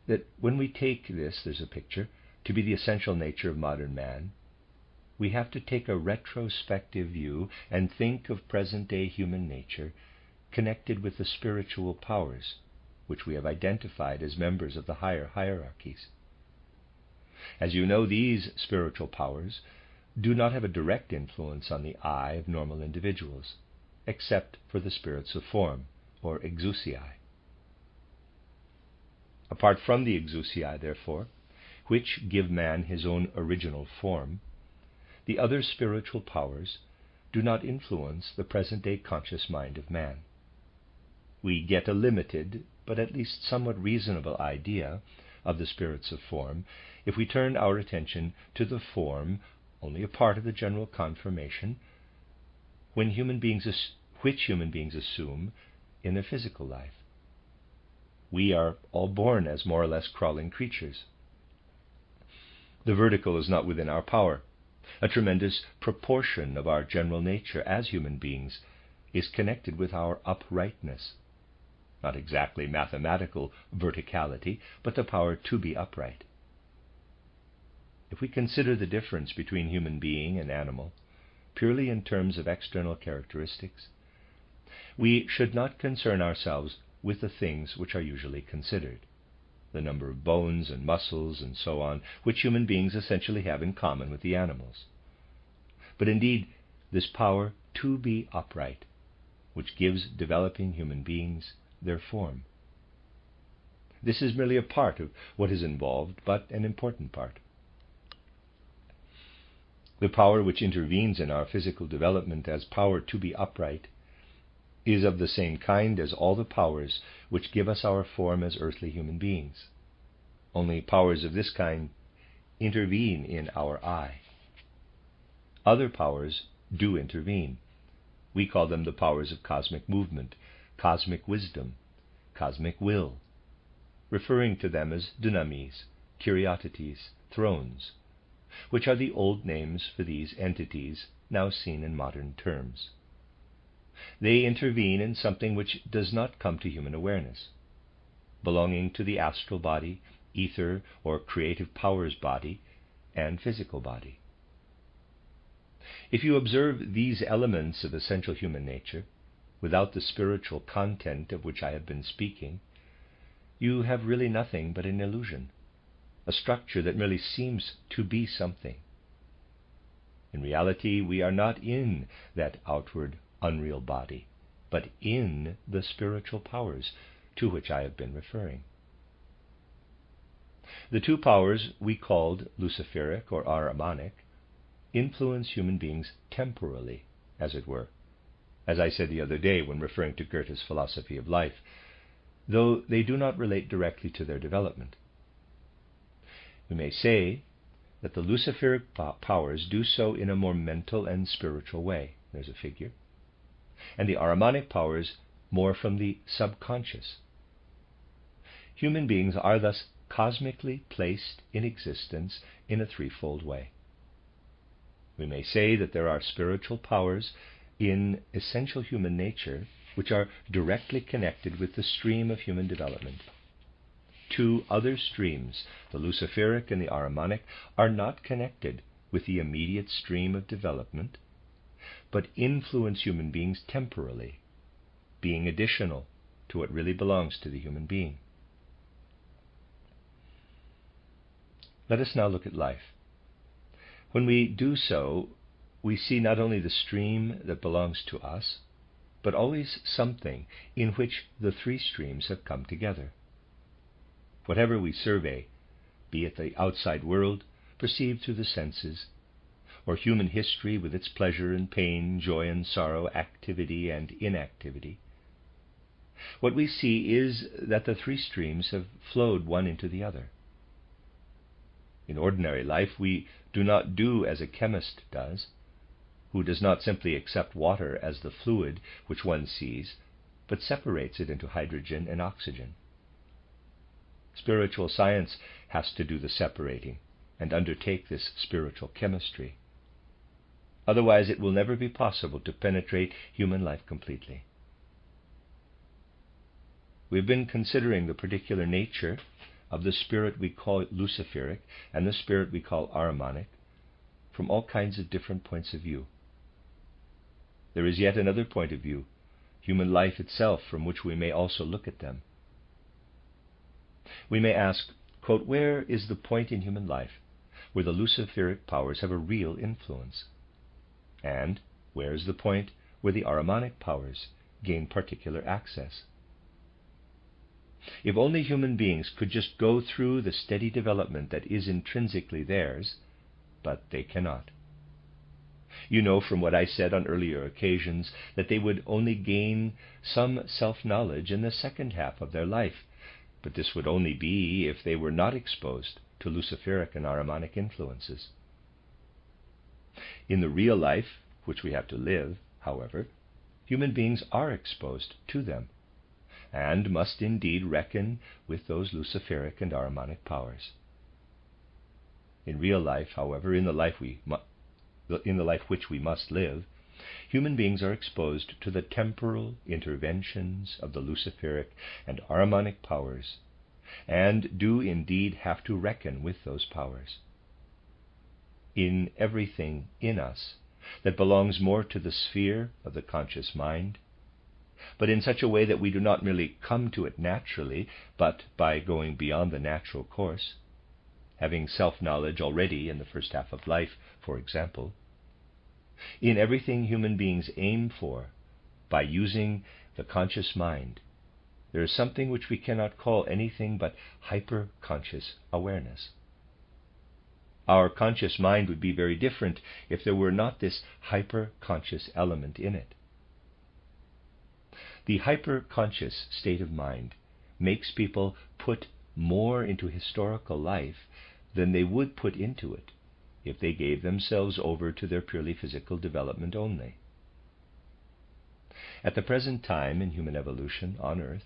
that when we take this, there's a picture, to be the essential nature of modern man, we have to take a retrospective view and think of present-day human nature connected with the spiritual powers which we have identified as members of the higher hierarchies. As you know, these spiritual powers do not have a direct influence on the I of normal individuals, except for the spirits of form, or exousiae. Apart from the exousiae, therefore, which give man his own original form, the other spiritual powers do not influence the present-day conscious mind of man. We get a limited, but at least somewhat reasonable idea of the spirits of form if we turn our attention to the form, only a part of the general conformation, which human beings assume in their physical life. We are all born as more or less crawling creatures. The vertical is not within our power. A tremendous proportion of our general nature as human beings is connected with our uprightness. Not exactly mathematical verticality, but the power to be upright. If we consider the difference between human being and animal, purely in terms of external characteristics, we should not concern ourselves with the things which are usually considered, the number of bones and muscles and so on, which human beings essentially have in common with the animals. But indeed, this power to be upright, which gives developing human beings their form. This is merely a part of what is involved, but an important part. The power which intervenes in our physical development as power to be upright is of the same kind as all the powers which give us our form as earthly human beings. Only powers of this kind intervene in our I. Other powers do intervene. We call them the powers of cosmic movement, cosmic wisdom, cosmic will, referring to them as dynamis, kuriotetes, thrones, which are the old names for these entities now seen in modern terms. They intervene in something which does not come to human awareness, belonging to the astral body, ether or creative powers body, and physical body. If you observe these elements of essential human nature, without the spiritual content of which I have been speaking, you have really nothing but an illusion, a structure that merely seems to be something. In reality, we are not in that outward, unreal body, but in the spiritual powers to which I have been referring. The two powers we called Luciferic or Ahrimanic influence human beings temporally, as it were, as I said the other day when referring to Goethe's philosophy of life, though they do not relate directly to their development. We may say that the Luciferic powers do so in a more mental and spiritual way. There's a figure. And the Ahrimanic powers more from the subconscious. Human beings are thus cosmically placed in existence in a threefold way. We may say that there are spiritual powers in essential human nature which are directly connected with the stream of human development. Two other streams, the Luciferic and the Ahrimanic, are not connected with the immediate stream of development, but influence human beings temporally, being additional to what really belongs to the human being. Let us now look at life. When we do so, we see not only the stream that belongs to us, but always something in which the three streams have come together. Whatever we survey, be it the outside world perceived through the senses, or human history with its pleasure and pain, joy and sorrow, activity and inactivity, what we see is that the three streams have flowed one into the other. In ordinary life, we do not do as a chemist does, who does not simply accept water as the fluid which one sees, but separates it into hydrogen and oxygen. Spiritual science has to do the separating and undertake this spiritual chemistry. Otherwise, it will never be possible to penetrate human life completely. We've been considering the particular nature of the spirit we call Luciferic and the spirit we call Ahrimanic from all kinds of different points of view. There is yet another point of view, human life itself, from which we may also look at them. We may ask, quote, where is the point in human life where the Luciferic powers have a real influence? And where is the point where the Ahrimanic powers gain particular access? If only human beings could just go through the steady development that is intrinsically theirs, but they cannot. You know from what I said on earlier occasions that they would only gain some self-knowledge in the second half of their life, but this would only be if they were not exposed to Luciferic and Ahrimanic influences. In the real life, which we have to live, however, human beings are exposed to them, and must indeed reckon with those Luciferic and Ahrimanic powers. In real life, however, in the life which we must live, human beings are exposed to the temporal interventions of the Luciferic and Ahrimanic powers, and do indeed have to reckon with those powers. In everything in us that belongs more to the sphere of the conscious mind, but in such a way that we do not merely come to it naturally, but by going beyond the natural course, having self-knowledge already in the first half of life, for example. In everything human beings aim for, by using the conscious mind, there is something which we cannot call anything but hyper-conscious awareness. Our conscious mind would be very different if there were not this hyper-conscious element in it. The hyper-conscious state of mind makes people put more into historical life than they would put into it if they gave themselves over to their purely physical development only. At the present time in human evolution on Earth,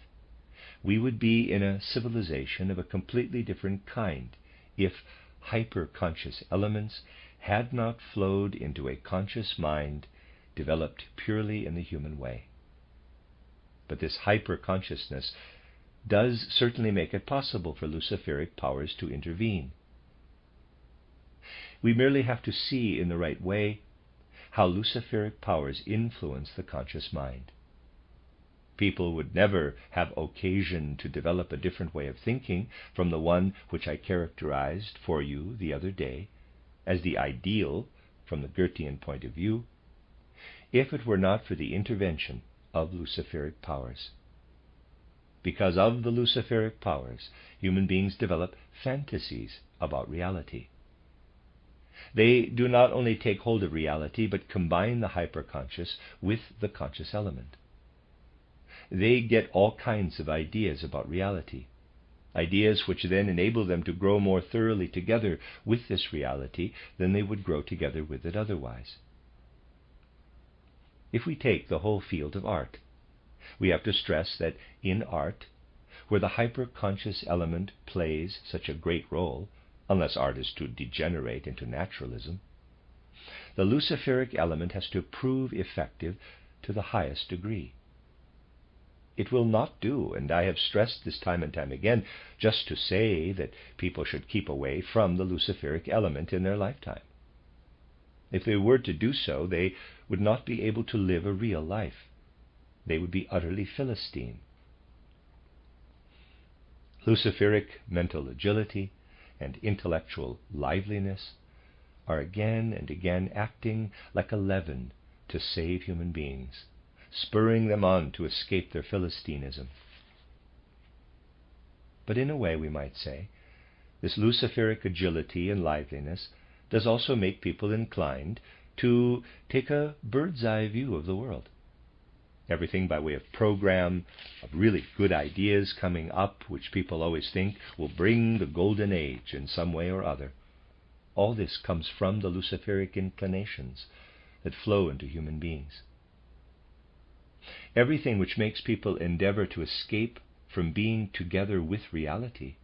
we would be in a civilization of a completely different kind if hyper-conscious elements had not flowed into a conscious mind developed purely in the human way. But this hyper-consciousness does certainly make it possible for Luciferic powers to intervene. We merely have to see in the right way how Luciferic powers influence the conscious mind. People would never have occasion to develop a different way of thinking from the one which I characterized for you the other day as the ideal from the Goethean point of view, if it were not for the intervention of Luciferic powers. Because of the Luciferic powers, human beings develop fantasies about reality. They do not only take hold of reality, but combine the hyperconscious with the conscious element. They get all kinds of ideas about reality, ideas which then enable them to grow more thoroughly together with this reality than they would grow together with it otherwise. If we take the whole field of art, we have to stress that in art, where the hyperconscious element plays such a great role, unless art is to degenerate into naturalism, the Luciferic element has to prove effective to the highest degree. It will not do, and I have stressed this time and time again, just to say that people should keep away from the Luciferic element in their lifetime. If they were to do so, they would not be able to live a real life. They would be utterly Philistine. Luciferic mental agility and intellectual liveliness are again and again acting like a leaven to save human beings, spurring them on to escape their Philistinism. But in a way, we might say, this Luciferic agility and liveliness does also make people inclined to take a bird's-eye view of the world. Everything by way of program, of really good ideas coming up, which people always think will bring the golden age in some way or other. All this comes from the Luciferic inclinations that flow into human beings. Everything which makes people endeavor to escape from being together with reality,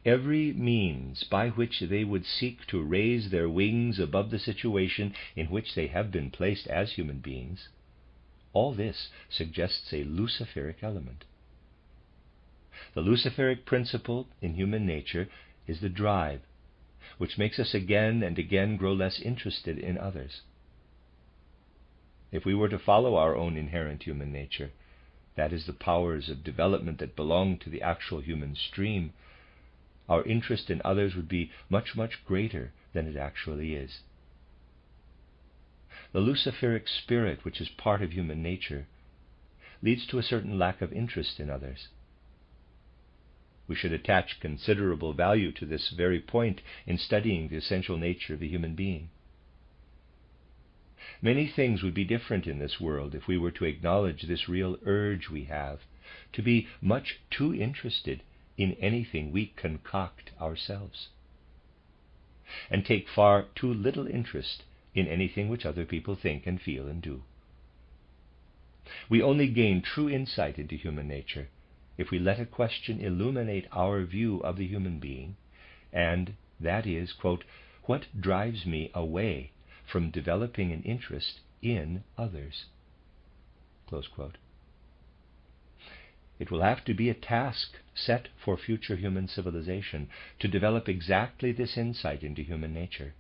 every means by which they would seek to raise their wings above the situation in which they have been placed as human beings, all this suggests a Luciferic element. The Luciferic principle in human nature is the drive, which makes us again and again grow less interested in others. If we were to follow our own inherent human nature, that is, the powers of development that belong to the actual human stream, our interest in others would be much, much greater than it actually is. The Luciferic spirit, which is part of human nature, leads to a certain lack of interest in others. We should attach considerable value to this very point in studying the essential nature of the human being. Many things would be different in this world if we were to acknowledge this real urge we have to be much too interested in anything we concoct ourselves, and take far too little interest in anything which other people think and feel and do. We only gain true insight into human nature if we let a question illuminate our view of the human being, and that is, quote, what drives me away from developing an interest in others, close quote. It will have to be a task set for future human civilization to develop exactly this insight into human nature.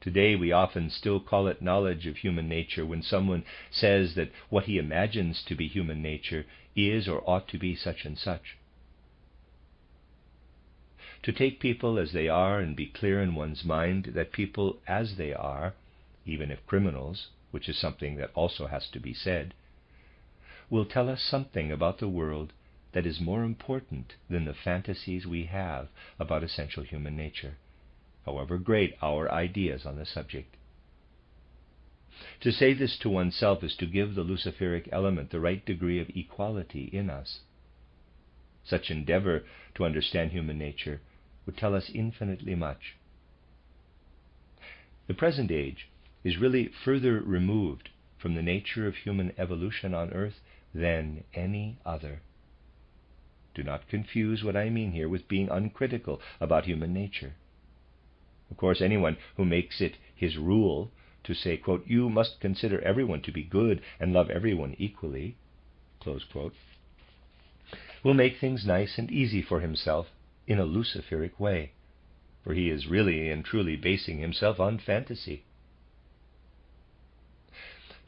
Today we often still call it knowledge of human nature when someone says that what he imagines to be human nature is or ought to be such and such. To take people as they are and be clear in one's mind that people as they are, even if criminals, which is something that also has to be said, will tell us something about the world that is more important than the fantasies we have about essential human nature, however great our ideas on the subject. To say this to oneself is to give the Luciferic element the right degree of equality in us. Such endeavor to understand human nature would tell us infinitely much. The present age is really further removed from the nature of human evolution on earth than any other. Do not confuse what I mean here with being uncritical about human nature. Of course, anyone who makes it his rule to say, quote, you must consider everyone to be good and love everyone equally, close quote, will make things nice and easy for himself in a Luciferic way, for he is really and truly basing himself on fantasy.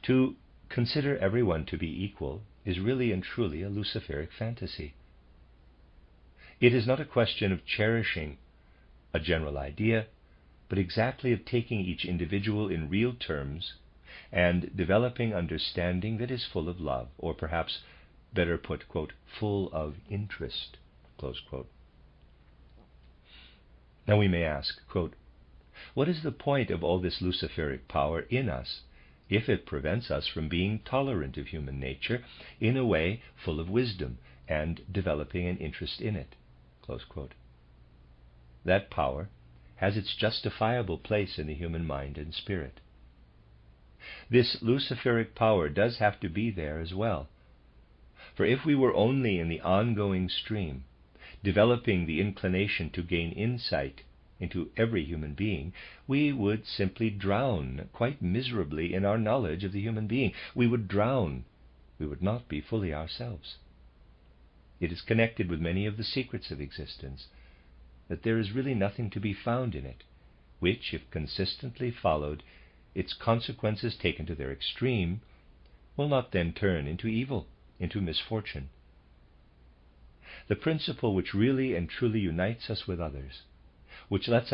To consider everyone to be equal is really and truly a Luciferic fantasy. It is not a question of cherishing a general idea, but exactly of taking each individual in real terms and developing understanding that is full of love, or perhaps better put, quote, full of interest, close quote. Now we may ask, quote, what is the point of all this Luciferic power in us if it prevents us from being tolerant of human nature in a way full of wisdom and developing an interest in it, close quote. That power has its justifiable place in the human mind and spirit. This Luciferic power does have to be there as well, for if we were only in the ongoing stream, developing the inclination to gain insight into every human being, we would simply drown quite miserably in our knowledge of the human being. We would drown. We would not be fully ourselves. It is connected with many of the secrets of existence, that there is really nothing to be found in it, which, if consistently followed, its consequences taken to their extreme, will not then turn into evil, into misfortune. The principle which really and truly unites us with others, which lets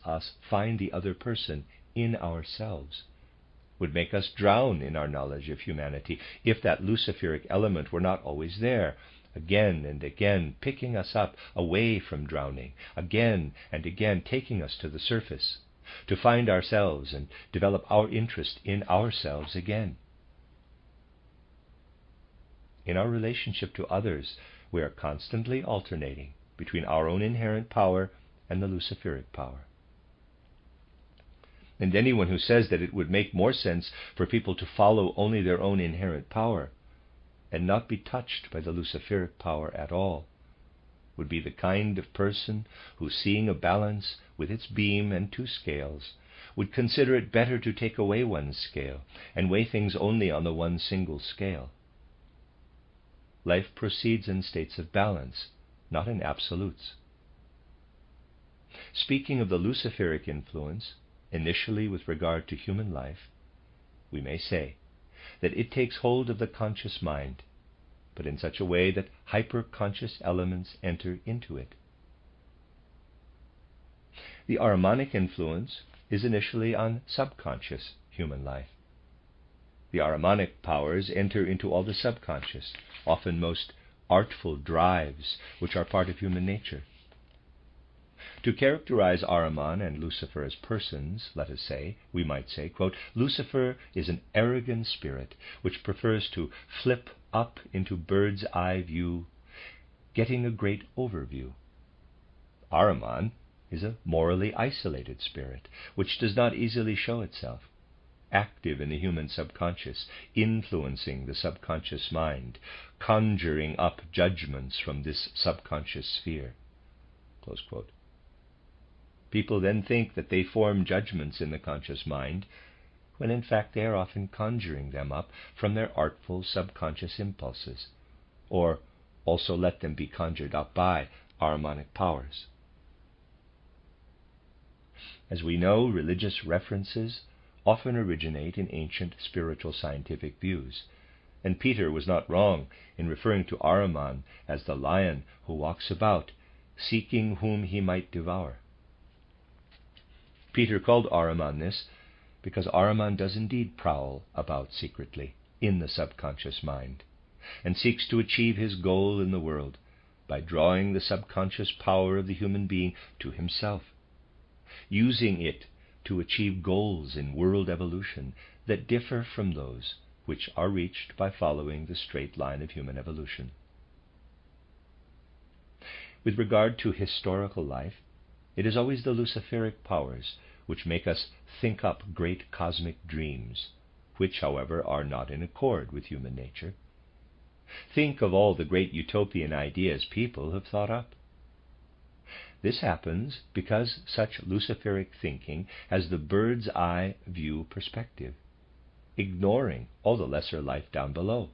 us find the other person in ourselves, would make us drown in our knowledge of humanity if that Luciferic element were not always there, again and again picking us up away from drowning, again and again taking us to the surface, to find ourselves and develop our interest in ourselves again. In our relationship to others, we are constantly alternating between our own inherent power and the Luciferic power. And anyone who says that it would make more sense for people to follow only their own inherent power and not be touched by the Luciferic power at all would be the kind of person who, seeing a balance with its beam and two scales, would consider it better to take away one scale and weigh things only on the one single scale. Life proceeds in states of balance, not in absolutes. Speaking of the Luciferic influence, initially with regard to human life, we may say that it takes hold of the conscious mind, but in such a way that hyper-conscious elements enter into it. The Ahrimanic influence is initially on subconscious human life. The Ahrimanic powers enter into all the subconscious, often most artful drives which are part of human nature. To characterize Ahriman and Lucifer as persons, let us say, we might say, quote, Lucifer is an arrogant spirit which prefers to flip up into bird's eye view, getting a great overview. Ahriman is a morally isolated spirit which does not easily show itself, active in the human subconscious, influencing the subconscious mind, conjuring up judgments from this subconscious sphere. Close quote. People then think that they form judgments in the conscious mind, when in fact they are often conjuring them up from their artful subconscious impulses, or also let them be conjured up by Ahrimanic powers. As we know, religious references often originate in ancient spiritual scientific views, and Peter was not wrong in referring to Ahriman as the lion who walks about, seeking whom he might devour. Peter called Ahriman this because Ahriman does indeed prowl about secretly in the subconscious mind, and seeks to achieve his goal in the world by drawing the subconscious power of the human being to himself, using it to achieve goals in world evolution that differ from those which are reached by following the straight line of human evolution. With regard to historical life, it is always the Luciferic powers which make us think up great cosmic dreams, which, however, are not in accord with human nature. Think of all the great utopian ideas people have thought up. This happens because such Luciferic thinking has the bird's eye view perspective, ignoring all the lesser life down below.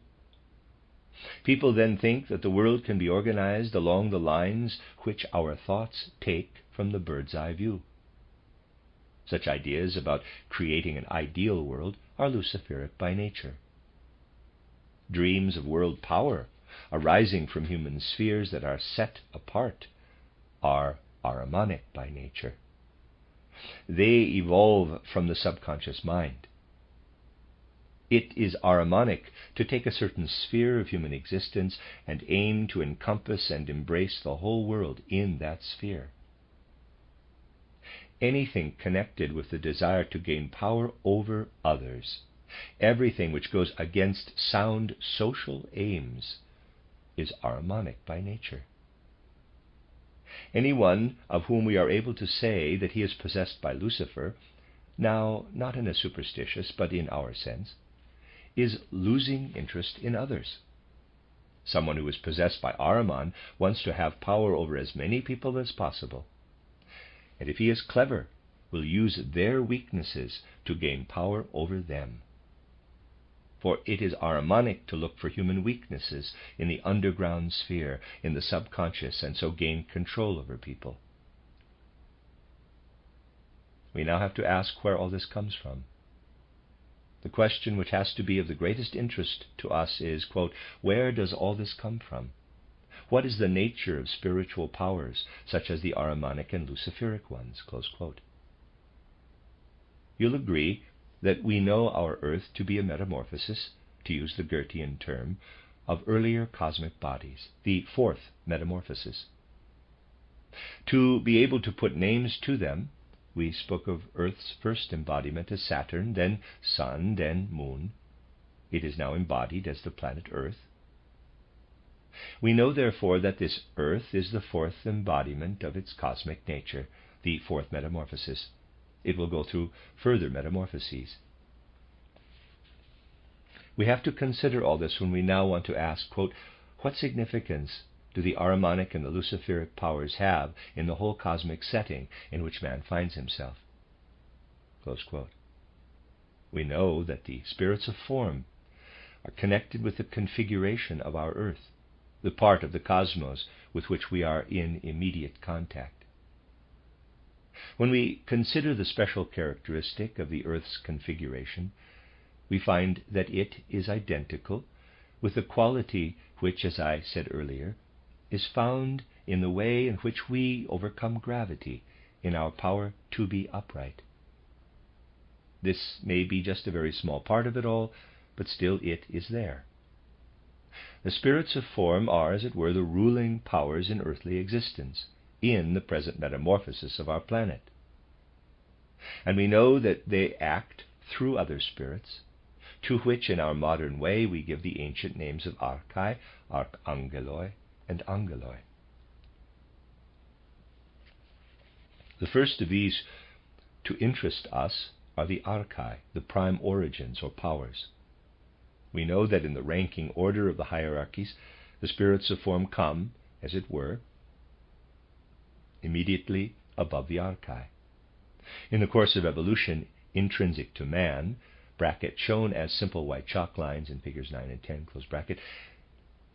People then think that the world can be organized along the lines which our thoughts take from the bird's eye view. Such ideas about creating an ideal world are Luciferic by nature. Dreams of world power arising from human spheres that are set apart are Ahrimanic by nature. They evolve from the subconscious mind. It is Ahrimanic to take a certain sphere of human existence and aim to encompass and embrace the whole world in that sphere. Anything connected with the desire to gain power over others, everything which goes against sound social aims, is Ahrimanic by nature. Anyone of whom we are able to say that he is possessed by Lucifer, now not in a superstitious but in our sense, is losing interest in others. Someone who is possessed by Ahriman wants to have power over as many people as possible, and if he is clever, will use their weaknesses to gain power over them. For it is Ahrimanic to look for human weaknesses in the underground sphere, in the subconscious, and so gain control over people. We now have to ask where all this comes from. The question which has to be of the greatest interest to us is, quote, where does all this come from? What is the nature of spiritual powers, such as the Ahrimanic and Luciferic ones? Close quote. You'll agree that we know our Earth to be a metamorphosis, to use the Goethean term, of earlier cosmic bodies, the fourth metamorphosis. To be able to put names to them, we spoke of Earth's first embodiment as Saturn, then Sun, then Moon. It is now embodied as the planet Earth. We know, therefore, that this Earth is the fourth embodiment of its cosmic nature, the fourth metamorphosis. It will go through further metamorphoses. We have to consider all this when we now want to ask, quote, what significance do the Ahrimanic and the Luciferic powers have in the whole cosmic setting in which man finds himself? Close quote. We know that the spirits of form are connected with the configuration of our Earth, the part of the cosmos with which we are in immediate contact. When we consider the special characteristic of the Earth's configuration, we find that it is identical with the quality which, as I said earlier, is found in the way in which we overcome gravity in our power to be upright. This may be just a very small part of it all, but still it is there. The spirits of form are, as it were, the ruling powers in earthly existence, in the present metamorphosis of our planet. And we know that they act through other spirits, to which in our modern way we give the ancient names of archai, archangeloi, and angeloi. The first of these to interest us are the archai, the prime origins or powers. We know that in the ranking order of the hierarchies, the spirits of form come, as it were, immediately above the archai. In the course of evolution, intrinsic to man, bracket shown as simple white chalk lines in figures 9 and 10, close bracket,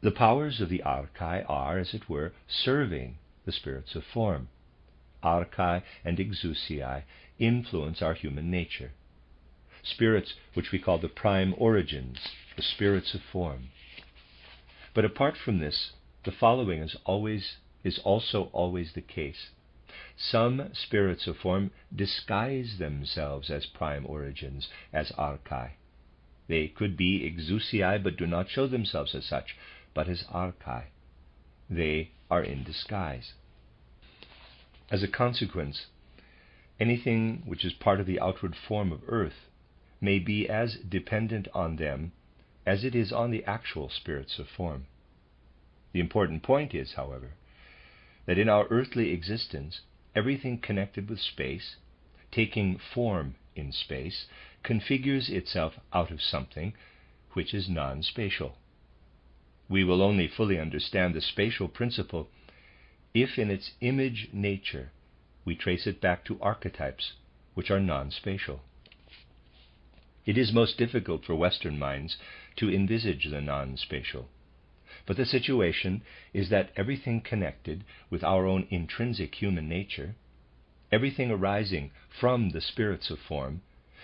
the powers of the archai are, as it were, serving the spirits of form. Archai and exousiai influence our human nature. Spirits which we call the prime origins, the spirits of form. But apart from this, the following is also always the case. Some spirits of form disguise themselves as prime origins, as archai. They could be exousiai, but do not show themselves as such, but as archai. They are in disguise. As a consequence, anything which is part of the outward form of earth may be as dependent on them as it is on the actual spirits of form. The important point is, however, that in our earthly existence, everything connected with space, taking form in space, configures itself out of something which is non-spatial. We will only fully understand the spatial principle if in its image nature we trace it back to archetypes which are non-spatial. It is most difficult for Western minds to envisage the non-spatial, but the situation is that everything connected with our own intrinsic human nature, everything arising from the spirits of form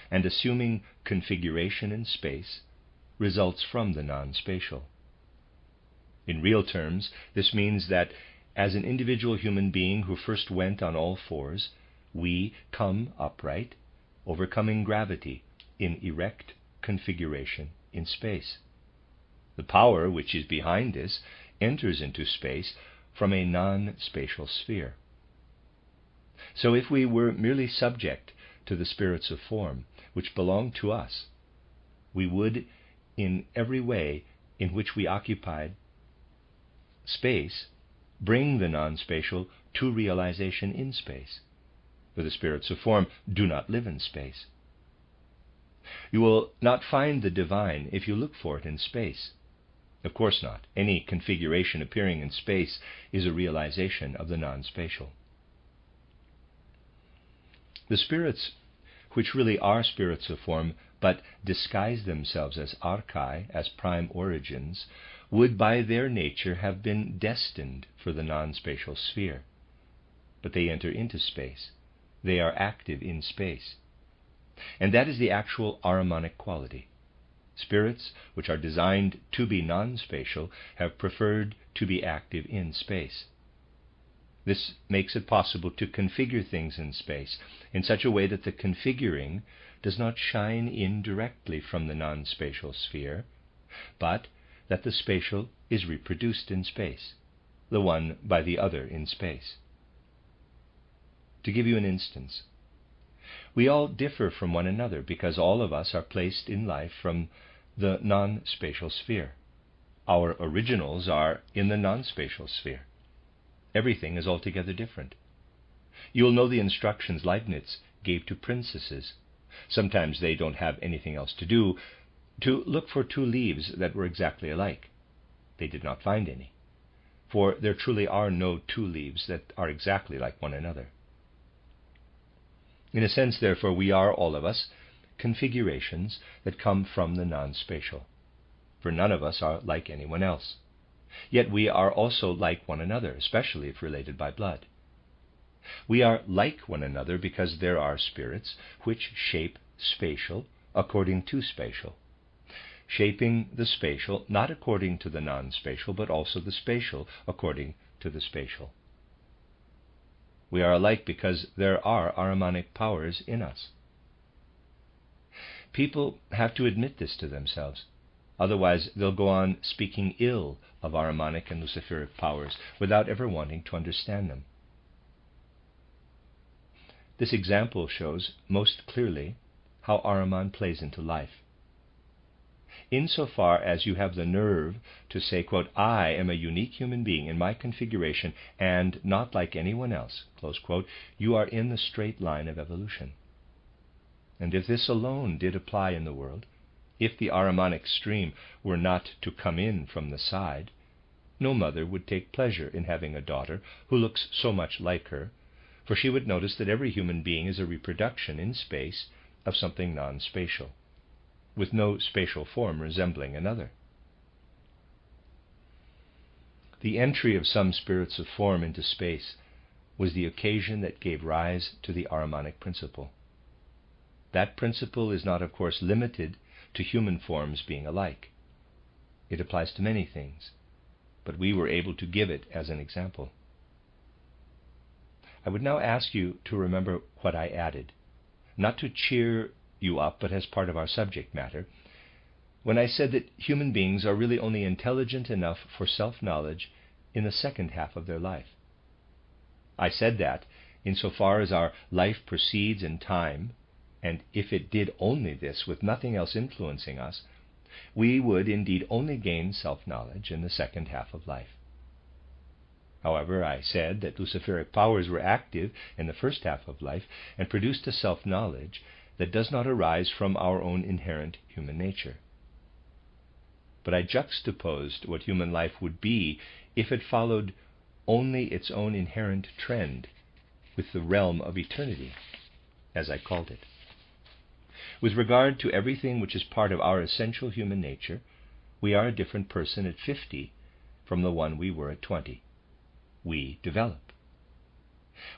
and assuming configuration in space, results from the non-spatial. In real terms, this means that as an individual human being who first went on all fours, we come upright, overcoming gravity in erect configuration in space. The power which is behind this enters into space from a non-spatial sphere. So if we were merely subject to the spirits of form which belong to us, we would, in every way in which we occupied space, bring the non-spatial to realization in space, for the spirits of form do not live in space. You will not find the divine if you look for it in space. Of course not. Any configuration appearing in space is a realization of the non-spatial. The spirits, which really are spirits of form, but disguise themselves as archai, as prime origins, would by their nature have been destined for the non-spatial sphere. But they enter into space. They are active in space. And that is the actual Ahrimanic quality. Spirits which are designed to be non-spatial have preferred to be active in space. This makes it possible to configure things in space in such a way that the configuring does not shine in directly from the non-spatial sphere, but that the spatial is reproduced in space, the one by the other in space. To give you an instance, we all differ from one another because all of us are placed in life from the non-spatial sphere. Our originals are in the non-spatial sphere. Everything is altogether different. You'll know the instructions Leibniz gave to princesses. Sometimes they don't have anything else to do, to look for two leaves that were exactly alike. They did not find any, for there truly are no two leaves that are exactly like one another. In a sense, therefore, we are, all of us, configurations that come from the non-spatial, for none of us are like anyone else. Yet we are also like one another, especially if related by blood. We are like one another because there are spirits which shape spatial according to spatial, shaping the spatial not according to the non-spatial, but also the spatial according to the spatial. We are alike because there are Ahrimanic powers in us. People have to admit this to themselves. Otherwise, they'll go on speaking ill of Ahrimanic and Luciferic powers without ever wanting to understand them. This example shows most clearly how Ahriman plays into life. Insofar as you have the nerve to say, quote, I am a unique human being in my configuration and not like anyone else, close quote, you are in the straight line of evolution. And if this alone did apply in the world, if the Ahrimanic stream were not to come in from the side, no mother would take pleasure in having a daughter who looks so much like her, for she would notice that every human being is a reproduction in space of something non-spatial, with no spatial form resembling another. The entry of some spirits of form into space was the occasion that gave rise to the Ahrimanic principle. That principle is not, of course, limited to human forms being alike. It applies to many things, but we were able to give it as an example. I would now ask you to remember what I added, not to cheer you up, but as part of our subject matter, when I said that human beings are really only intelligent enough for self-knowledge in the second half of their life. I said that, insofar as our life proceeds in time, and if it did only this, with nothing else influencing us, we would indeed only gain self-knowledge in the second half of life. However, I said that Luciferic powers were active in the first half of life and produced a self-knowledge that does not arise from our own inherent human nature. But I juxtaposed what human life would be if it followed only its own inherent trend with the realm of eternity, as I called it. With regard to everything which is part of our essential human nature, we are a different person at 50 from the one we were at 20. We develop.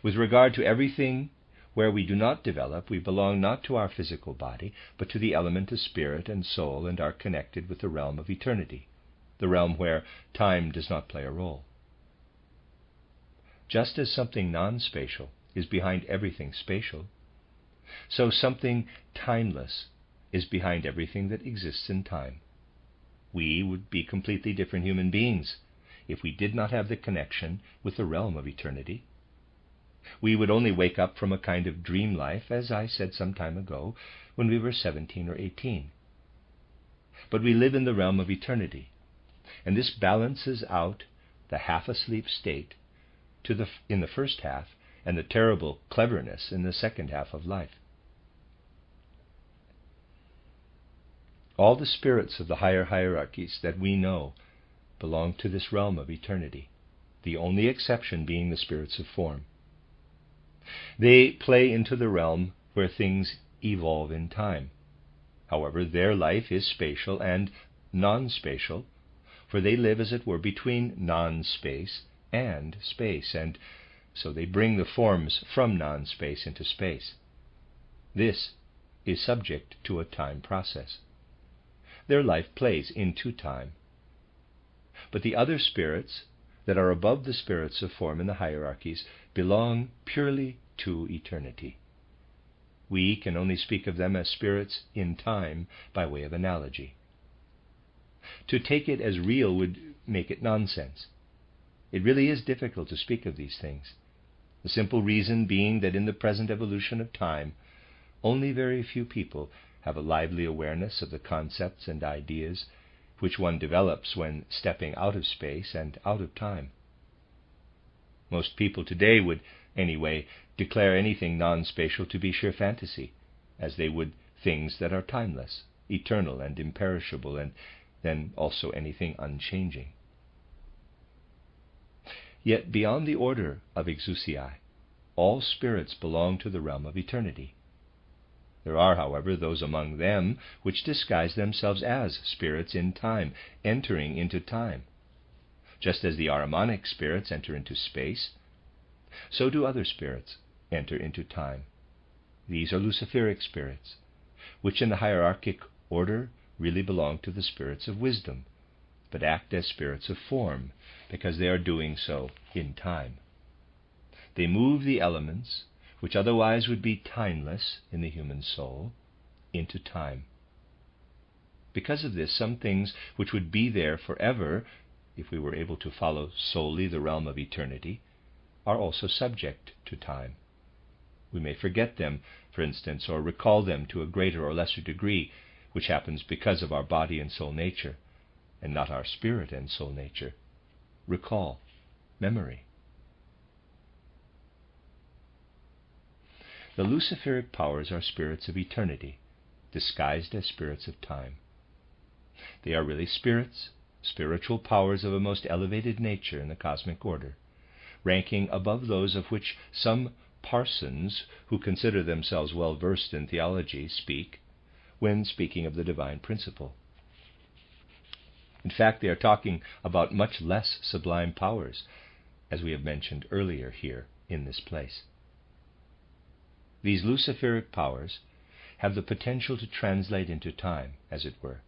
With regard to everything where we do not develop, we belong not to our physical body, but to the element of spirit and soul, and are connected with the realm of eternity, the realm where time does not play a role. Just as something non-spatial is behind everything spatial, so something timeless is behind everything that exists in time. We would be completely different human beings if we did not have the connection with the realm of eternity. We would only wake up from a kind of dream life, as I said some time ago, when we were 17 or 18. But we live in the realm of eternity, and this balances out the half-asleep state in the first half and the terrible cleverness in the second half of life. All the spirits of the higher hierarchies that we know belong to this realm of eternity, the only exception being the spirits of form. They play into the realm where things evolve in time. However, their life is spatial and non-spatial, for they live, as it were, between non-space and space, and so they bring the forms from non-space into space. This is subject to a time process. Their life plays into time. But the other spirits that are above the spirits of form in the hierarchies belong purely to eternity. We can only speak of them as spirits in time by way of analogy. To take it as real would make it nonsense. It really is difficult to speak of these things, the simple reason being that in the present evolution of time, only very few people have a lively awareness of the concepts and ideas which one develops when stepping out of space and out of time. Most people today would, anyway, declare anything non-spatial to be sheer fantasy, as they would things that are timeless, eternal and imperishable, and then also anything unchanging. Yet beyond the order of exousiae, all spirits belong to the realm of eternity. There are, however, those among them which disguise themselves as spirits in time, entering into time. Just as the Ahrimanic spirits enter into space, so do other spirits enter into time. These are Luciferic spirits, which in the hierarchic order really belong to the spirits of wisdom, but act as spirits of form, because they are doing so in time. They move the elements, which otherwise would be timeless in the human soul, into time. Because of this, some things which would be there forever, if we were able to follow solely the realm of eternity, are also subject to time. We may forget them, for instance, or recall them to a greater or lesser degree, which happens because of our body and soul nature, and not our spirit and soul nature. Recall, memory. The Luciferic powers are spirits of eternity, disguised as spirits of time. They are really spirits, spiritual powers of a most elevated nature in the cosmic order, ranking above those of which some parsons who consider themselves well versed in theology speak when speaking of the divine principle. In fact, they are talking about much less sublime powers, as we have mentioned earlier here in this place. These Luciferic powers have the potential to translate into time, as it were,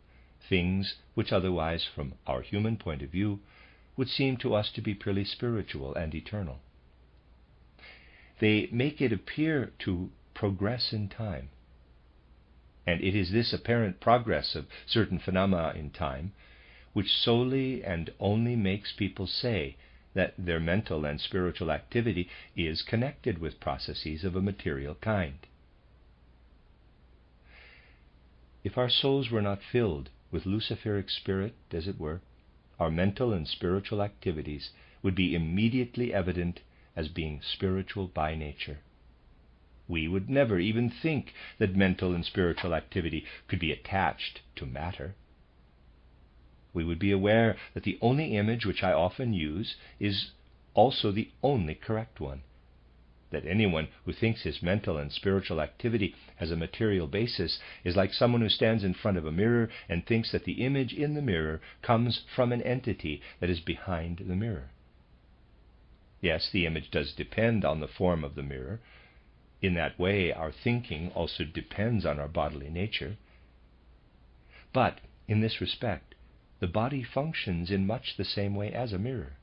things which otherwise, from our human point of view, would seem to us to be purely spiritual and eternal. They make it appear to progress in time. And it is this apparent progress of certain phenomena in time which solely and only makes people say that their mental and spiritual activity is connected with processes of a material kind. If our souls were not filled with Luciferic spirit, as it were, our mental and spiritual activities would be immediately evident as being spiritual by nature. We would never even think that mental and spiritual activity could be attached to matter. We would be aware that the only image which I often use is also the only correct one, that anyone who thinks his mental and spiritual activity has a material basis is like someone who stands in front of a mirror and thinks that the image in the mirror comes from an entity that is behind the mirror. Yes, the image does depend on the form of the mirror. In that way, our thinking also depends on our bodily nature. But, in this respect, the body functions in much the same way as a mirror.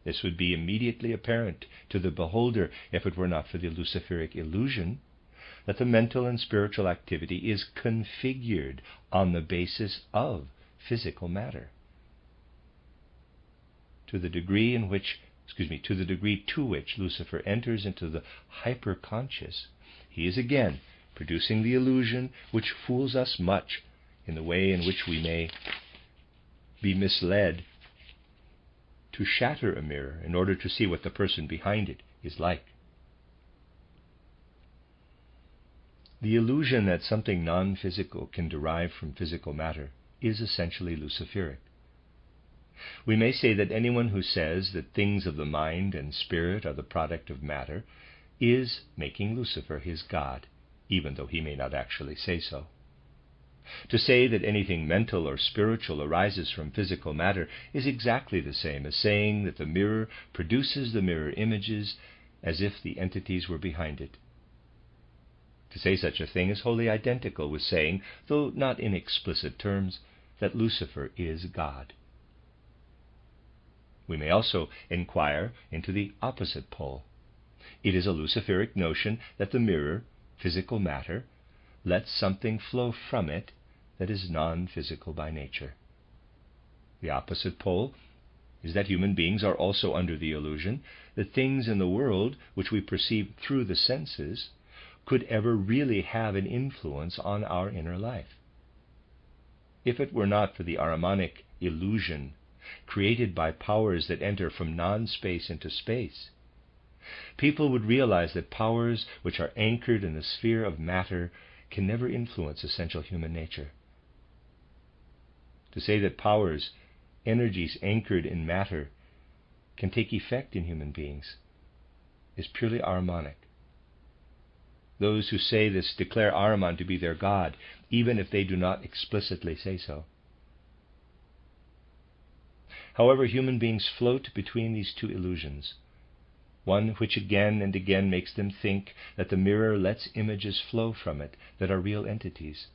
This would be immediately apparent to the beholder if it were not for the Luciferic illusion that the mental and spiritual activity is configured on the basis of physical matter. To the degree to which Lucifer enters into the hyperconscious, he is again producing the illusion which fools us much in the way in which we may be misled to shatter a mirror in order to see what the person behind it is like. The illusion that something non-physical can derive from physical matter is essentially Luciferic. We may say that anyone who says that things of the mind and spirit are the product of matter is making Lucifer his god, even though he may not actually say so. To say that anything mental or spiritual arises from physical matter is exactly the same as saying that the mirror produces the mirror images as if the entities were behind it. To say such a thing is wholly identical with saying, though not in explicit terms, that Lucifer is God. We may also inquire into the opposite pole. It is a Luciferic notion that the mirror, physical matter, lets something flow from it that is non-physical by nature. The opposite pole is that human beings are also under the illusion that things in the world which we perceive through the senses could ever really have an influence on our inner life. If it were not for the Ahrimanic illusion created by powers that enter from non-space into space, people would realize that powers which are anchored in the sphere of matter can never influence essential human nature. To say that powers, energies anchored in matter, can take effect in human beings is purely Ahrimanic. Those who say this declare Ahriman to be their god, even if they do not explicitly say so. However, human beings float between these two illusions, one which again and again makes them think that the mirror lets images flow from it that are real entities,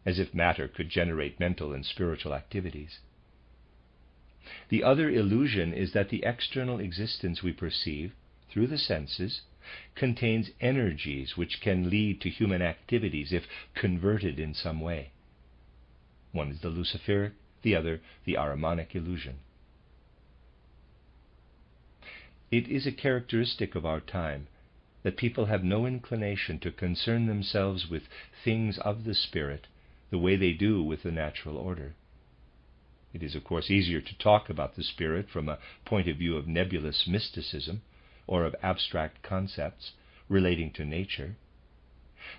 as if matter could generate mental and spiritual activities. The other illusion is that the external existence we perceive through the senses contains energies which can lead to human activities if converted in some way. One is the Luciferic, the other the Ahrimanic illusion. It is a characteristic of our time that people have no inclination to concern themselves with things of the spirit the way they do with the natural order. It is, of course, easier to talk about the spirit from a point of view of nebulous mysticism or of abstract concepts relating to nature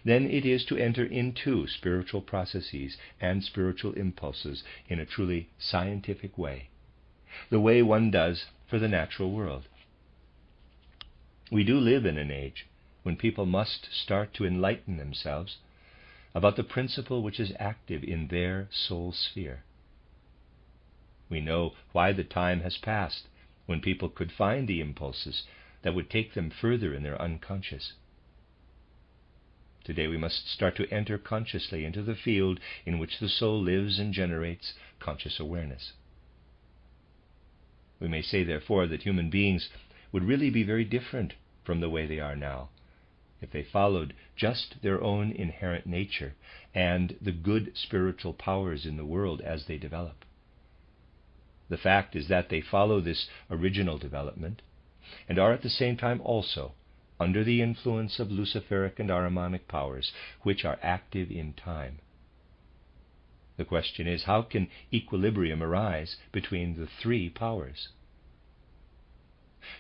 than it is to enter into spiritual processes and spiritual impulses in a truly scientific way, the way one does for the natural world. We do live in an age when people must start to enlighten themselves about the principle which is active in their soul sphere. We know why the time has passed when people could find the impulses that would take them further in their unconscious. Today we must start to enter consciously into the field in which the soul lives and generates conscious awareness. We may say, therefore, that human beings would really be very different from the way they are now if they followed just their own inherent nature and the good spiritual powers in the world as they develop. The fact is that they follow this original development and are at the same time also under the influence of Luciferic and Ahrimanic powers, which are active in time. The question is, how can equilibrium arise between the three powers?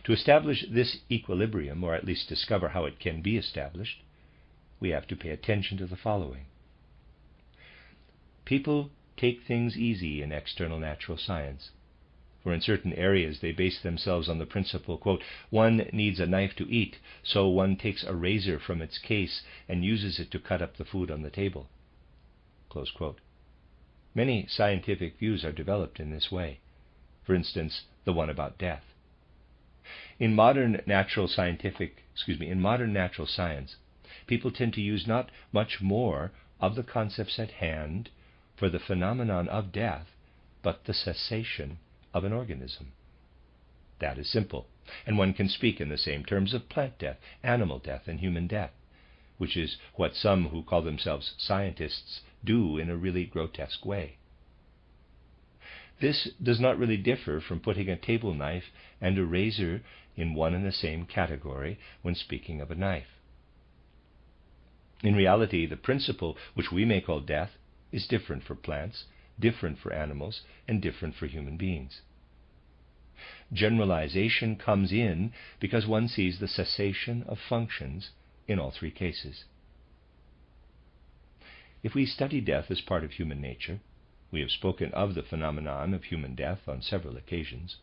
To establish this equilibrium, or at least discover how it can be established, we have to pay attention to the following. People take things easy in external natural science, for in certain areas they base themselves on the principle, quote, one needs a knife to eat, so one takes a razor from its case and uses it to cut up the food on the table, close quote. Many scientific views are developed in this way. For instance, the one about death. In modern natural science, people tend to use not much more of the concepts at hand for the phenomenon of death, but the cessation of an organism. That is simple, and one can speak in the same terms of plant death, animal death, and human death, which is what some who call themselves scientists do in a really grotesque way. This does not really differ from putting a table knife and a razor in one and the same category when speaking of a knife. In reality, the principle which we may call death is different for plants, different for animals, and different for human beings. Generalization comes in because one sees the cessation of functions in all three cases. If we study death as part of human nature, we have spoken of the phenomenon of human death on several occasions.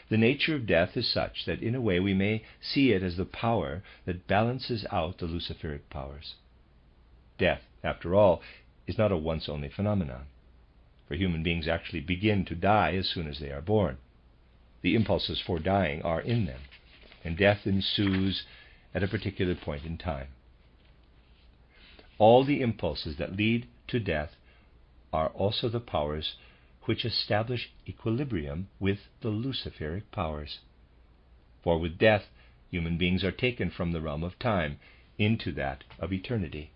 The nature of death is such that in a way we may see it as the power that balances out the Luciferic powers. Death, after all, is not a once-only phenomenon, for human beings actually begin to die as soon as they are born. The impulses for dying are in them, and death ensues at a particular point in time. All the impulses that lead to death are also the powers which establish equilibrium with the Luciferic powers. For with death, human beings are taken from the realm of time into that of eternity.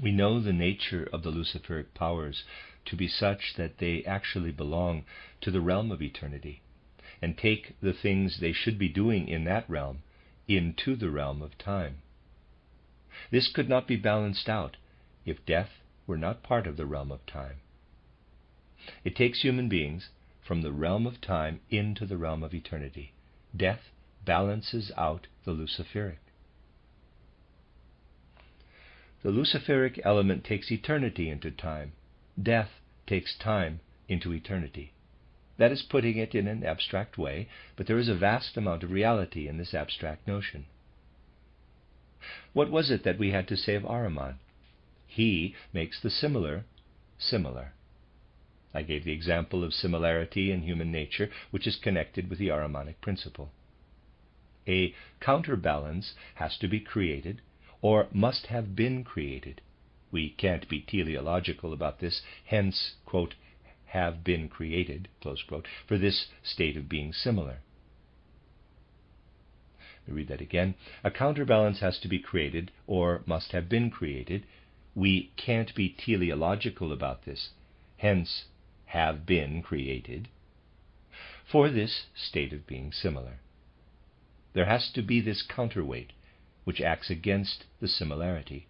We know the nature of the Luciferic powers to be such that they actually belong to the realm of eternity, and take the things they should be doing in that realm into the realm of time. This could not be balanced out if death were not part of the realm of time. It takes human beings from the realm of time into the realm of eternity. Death balances out the Luciferic. The Luciferic element takes eternity into time. Death takes time into eternity. That is putting it in an abstract way, but there is a vast amount of reality in this abstract notion. What was it that we had to say of Ahriman? He makes the similar similar. I gave the example of similarity in human nature, which is connected with the Ahrimanic principle. A counterbalance has to be created, or must have been created. We can't be teleological about this, hence, quote, have been created, close quote, for this state of being similar. Let me read that again. A counterbalance has to be created, or must have been created. We can't be teleological about this, hence, have been created, for this state of being similar. There has to be this counterweight, which acts against the similarity.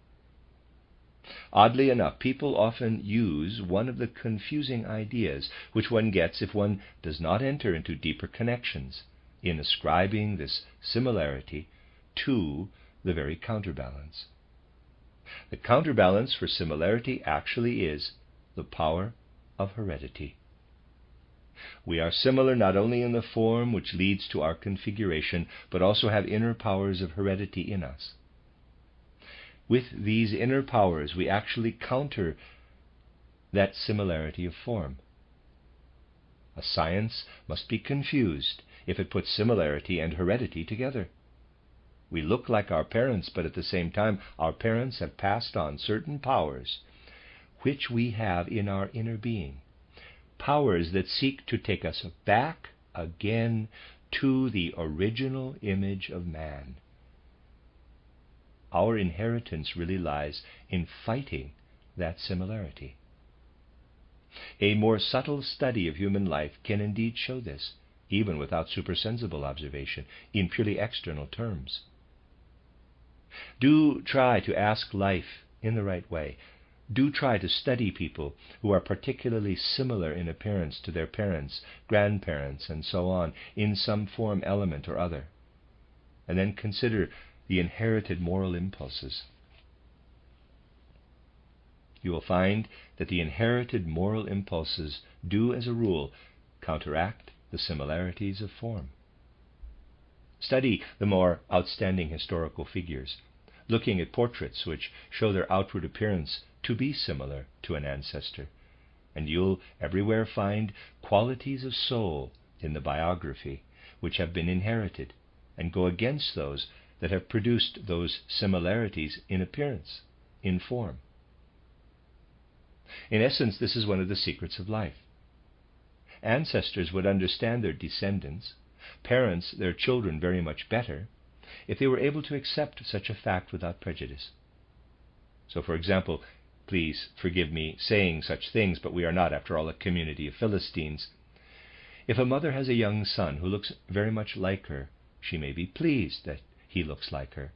Oddly enough, people often use one of the confusing ideas which one gets if one does not enter into deeper connections in ascribing this similarity to the very counterbalance. The counterbalance for similarity actually is the power of heredity. We are similar not only in the form which leads to our configuration, but also have inner powers of heredity in us. With these inner powers, we actually counter that similarity of form. A science must be confused if it puts similarity and heredity together. We look like our parents, but at the same time, our parents have passed on certain powers which we have in our inner being. Powers that seek to take us back again to the original image of man. Our inheritance really lies in fighting that similarity. A more subtle study of human life can indeed show this, even without supersensible observation, in purely external terms. Do try to ask life in the right way. Do try to study people who are particularly similar in appearance to their parents, grandparents, and so on, in some form, element, or other. And then consider the inherited moral impulses. You will find that the inherited moral impulses do, as a rule, counteract the similarities of form. Study the more outstanding historical figures, looking at portraits which show their outward appearance to be similar to an ancestor, and you'll everywhere find qualities of soul in the biography which have been inherited and go against those that have produced those similarities in appearance, in form. In essence, this is one of the secrets of life. Ancestors would understand their descendants, parents their children very much better, if they were able to accept such a fact without prejudice. So, for example, please forgive me saying such things, but we are not, after all, a community of Philistines. If a mother has a young son who looks very much like her, she may be pleased that he looks like her.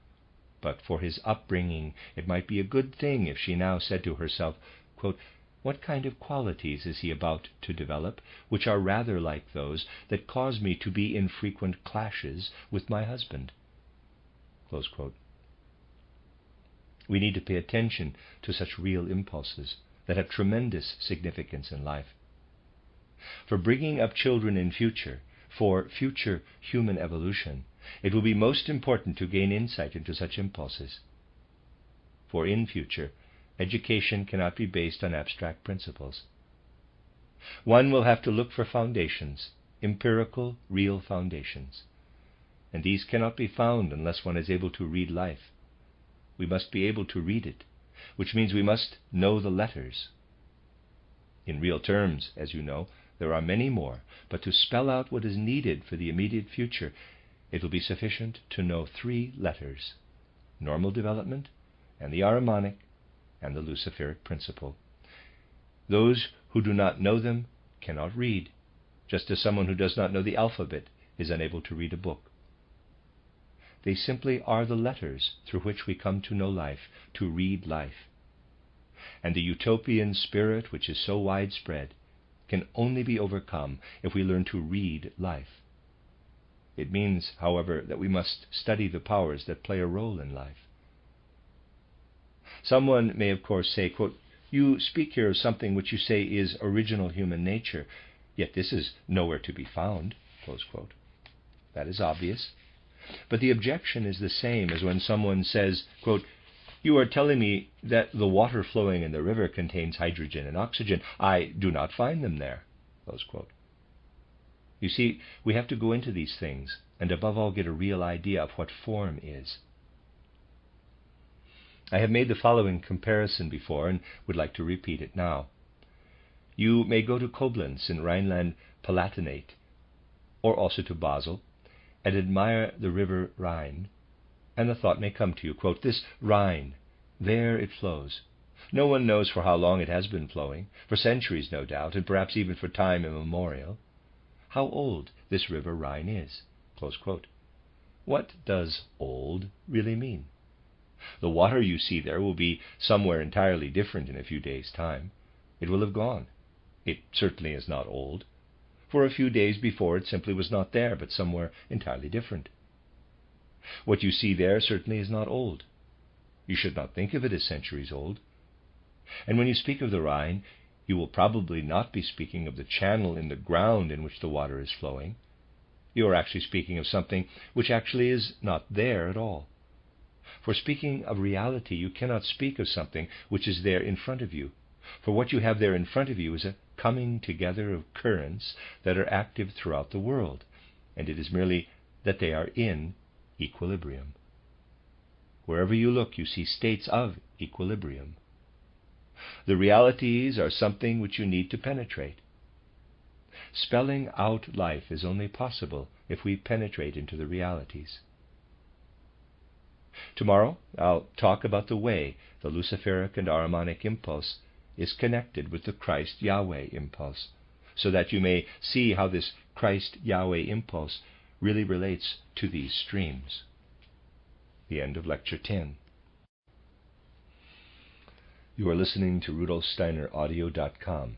But for his upbringing, it might be a good thing if she now said to herself, quote, "What kind of qualities is he about to develop, which are rather like those that cause me to be in frequent clashes with my husband?" Close quote. We need to pay attention to such real impulses that have tremendous significance in life. For bringing up children in future, for future human evolution, it will be most important to gain insight into such impulses. For in future, education cannot be based on abstract principles. One will have to look for foundations, empirical, real foundations. And these cannot be found unless one is able to read life. We must be able to read it, which means we must know the letters. In real terms, as you know, there are many more, but to spell out what is needed for the immediate future, it will be sufficient to know 3 letters: normal development, and the Ahrimanic, and the Luciferic principle. Those who do not know them cannot read, just as someone who does not know the alphabet is unable to read a book. They simply are the letters through which we come to know life, to read life. And the utopian spirit, which is so widespread, can only be overcome if we learn to read life. It means, however, that we must study the powers that play a role in life. Someone may, of course, say, quote, "You speak here of something which you say is original human nature, yet this is nowhere to be found," close quote. That is obvious. But the objection is the same as when someone says, quote, "You are telling me that the water flowing in the river contains hydrogen and oxygen. I do not find them there," close quote. You see, we have to go into these things, and above all get a real idea of what form is. I have made the following comparison before and would like to repeat it now. You may go to Koblenz in Rhineland-Palatinate, or also to Basel, and admire the river Rhine, and the thought may come to you, quote, "This Rhine, there it flows. No one knows for how long it has been flowing, for centuries no doubt, and perhaps even for time immemorial. How old this river Rhine is," close quote. What does old really mean? The water you see there will be somewhere entirely different in a few days' time. It will have gone. It certainly is not old. For a few days before it simply was not there, but somewhere entirely different. What you see there certainly is not old. You should not think of it as centuries old. And when you speak of the Rhine, you will probably not be speaking of the channel in the ground in which the water is flowing. You are actually speaking of something which actually is not there at all. For speaking of reality, you cannot speak of something which is there in front of you. For what you have there in front of you is a coming together of currents that are active throughout the world, and it is merely that they are in equilibrium. Wherever you look, you see states of equilibrium. The realities are something which you need to penetrate. Spelling out life is only possible if we penetrate into the realities. Tomorrow I'll talk about the way the Luciferic and Ahrimanic impulse is connected with the Christ Yahweh impulse, so that you may see how this Christ Yahweh impulse really relates to these streams. The end of Lecture 10. You are listening to RudolfSteinerAudio.com.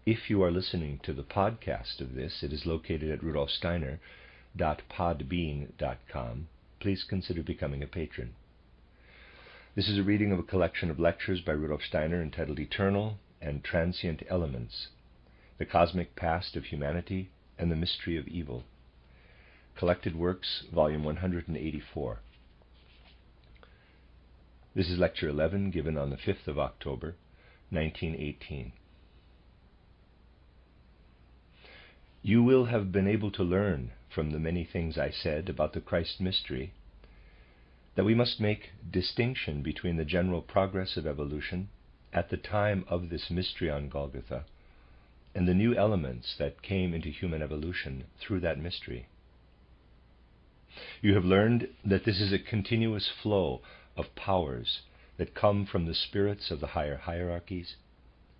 If you are listening to the podcast of this, it is located at RudolfSteiner.podbean.com. Please consider becoming a patron. This is a reading of a collection of lectures by Rudolf Steiner entitled Eternal and Transient Elements, the Cosmic Past of Humanity and the Mystery of Evil. Collected Works, Volume 184. This is Lecture 11, given on the 5th of October, 1918. You will have been able to learn from the many things I said about the Christ mystery that we must make distinction between the general progress of evolution at the time of this mystery on Golgotha and the new elements that came into human evolution through that mystery. You have learned that this is a continuous flow of powers that come from the spirits of the higher hierarchies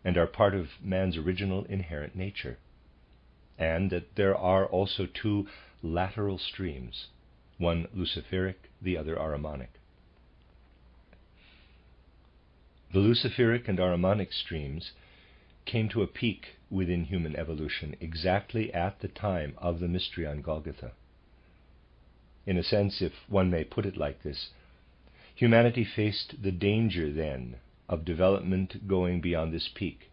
and are part of man's original inherent nature, and that there are also two lateral streams, one Luciferic, the other Ahrimanic. The Luciferic and Ahrimanic streams came to a peak within human evolution exactly at the time of the mystery on Golgotha. In a sense, if one may put it like this, humanity faced the danger then of development going beyond this peak,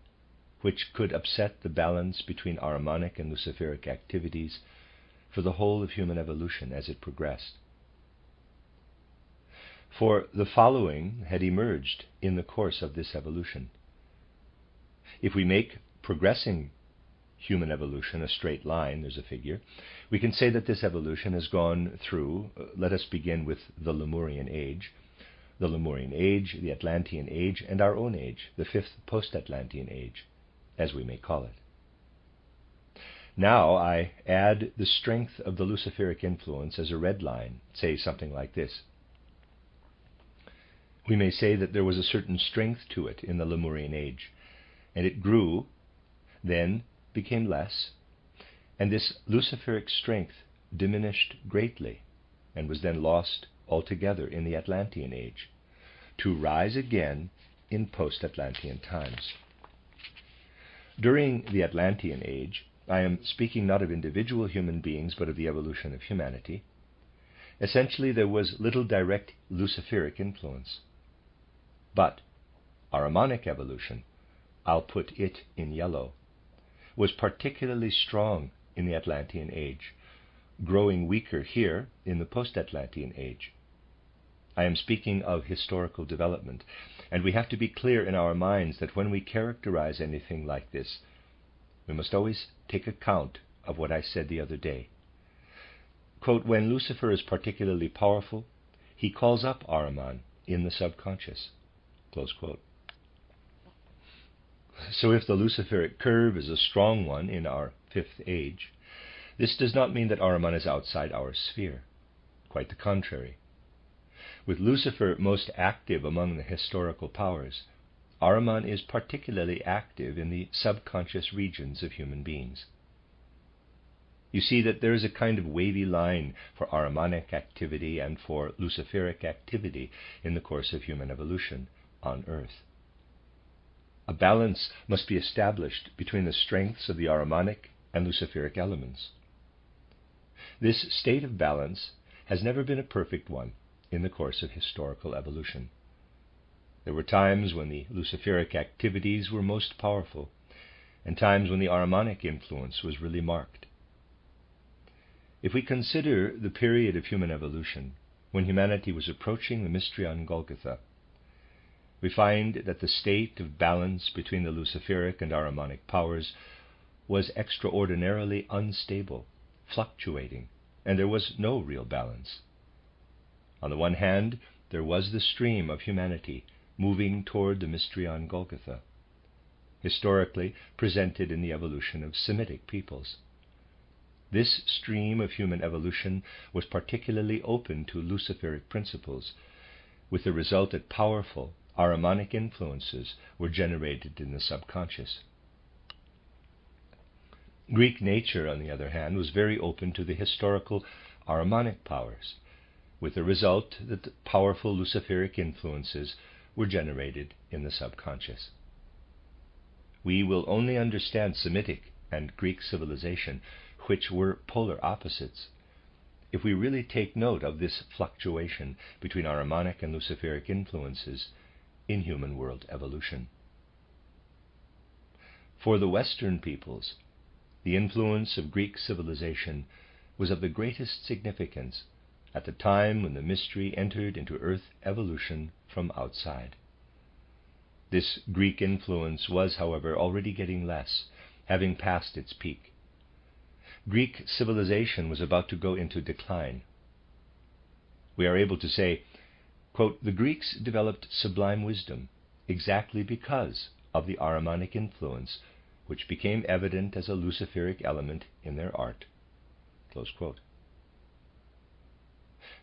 which could upset the balance between Ahrimanic and Luciferic activities for the whole of human evolution as it progressed. For the following had emerged in the course of this evolution. If we make progressing human evolution a straight line, there's a figure, we can say that this evolution has gone through, let us begin with the Lemurian age, the Atlantean age, and our own age, the fifth post-Atlantean age, as we may call it. Now I add the strength of the Luciferic influence as a red line, say something like this. We may say that there was a certain strength to it in the Lemurian age, and it grew, then became less, and this Luciferic strength diminished greatly, and was then lost altogether in the Atlantean age, to rise again in post-Atlantean times. During the Atlantean age, I am speaking not of individual human beings, but of the evolution of humanity. Essentially, there was little direct Luciferic influence. But Ahrimanic evolution, I'll put it in yellow, was particularly strong in the Atlantean age, growing weaker here in the post-Atlantean age. I am speaking of historical development, and we have to be clear in our minds that when we characterize anything like this, we must always take account of what I said the other day. Quote, when Lucifer is particularly powerful, he calls up Ahriman in the subconscious. Close quote. So if the Luciferic curve is a strong one in our fifth age, this does not mean that Ahriman is outside our sphere. Quite the contrary. With Lucifer most active among the historical powers, Ahriman is particularly active in the subconscious regions of human beings. you see that there is a kind of wavy line for Ahrimanic activity and for Luciferic activity in the course of human evolution on Earth. A balance must be established between the strengths of the Ahrimanic and Luciferic elements. This state of balance has never been a perfect one in the course of historical evolution. There were times when the Luciferic activities were most powerful, and times when the Ahrimanic influence was really marked. If we consider the period of human evolution, when humanity was approaching the mystery on Golgotha, we find that the state of balance between the Luciferic and Ahrimanic powers was extraordinarily unstable, fluctuating, and there was no real balance. On the one hand, there was the stream of humanity moving toward the mystery on Golgotha, historically presented in the evolution of Semitic peoples. This stream of human evolution was particularly open to Luciferic principles, with the result that powerful Ahrimanic influences were generated in the subconscious. Greek nature, on the other hand, was very open to the historical Ahrimanic powers, with the result that the powerful Luciferic influences were generated in the subconscious. We will only understand Semitic and Greek civilization, which were polar opposites, if we really take note of this fluctuation between Ahrimanic and Luciferic influences in human world evolution. For the Western peoples, the influence of Greek civilization was of the greatest significance at the time when the mystery entered into Earth evolution from outside. This Greek influence was, however, already getting less, having passed its peak. Greek civilization was about to go into decline. We are able to say, quote, "The Greeks developed sublime wisdom exactly because of the Ahrimanic influence, which became evident as a Luciferic element in their art." Close quote.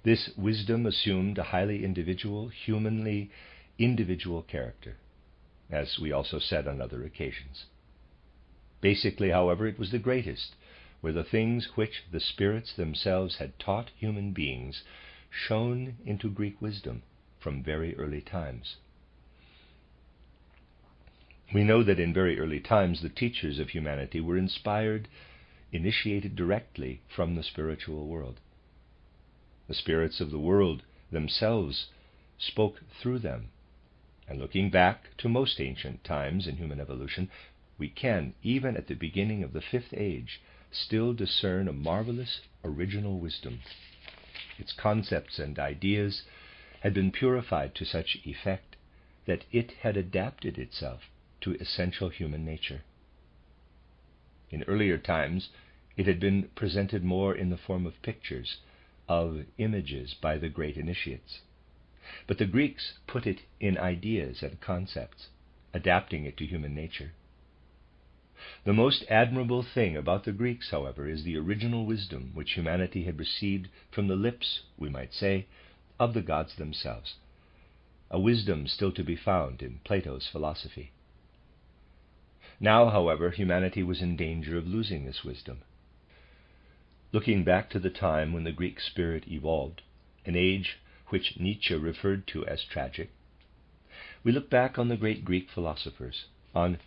This wisdom assumed a highly individual, humanly individual character, as we also said on other occasions. Basically, however, it was the greatest, where the things which the spirits themselves had taught human beings shone into Greek wisdom from very early times. We know that in very early times the teachers of humanity were initiated directly from the spiritual world. The spirits of the world themselves spoke through them, and looking back to most ancient times in human evolution, we can, even at the beginning of the Fifth Age, still discern a marvelous original wisdom. Its concepts and ideas had been purified to such effect that it had adapted itself to essential human nature. In earlier times, it had been presented more in the form of pictures, of images by the great initiates. But the Greeks put it in ideas and concepts, adapting it to human nature. The most admirable thing about the Greeks, however, is the original wisdom which humanity had received from the lips, we might say, of the gods themselves, a wisdom still to be found in Plato's philosophy. Now, however, humanity was in danger of losing this wisdom. Looking back to the time when the Greek spirit evolved, an age which Nietzsche referred to as tragic, we look back on the great Greek philosophers, on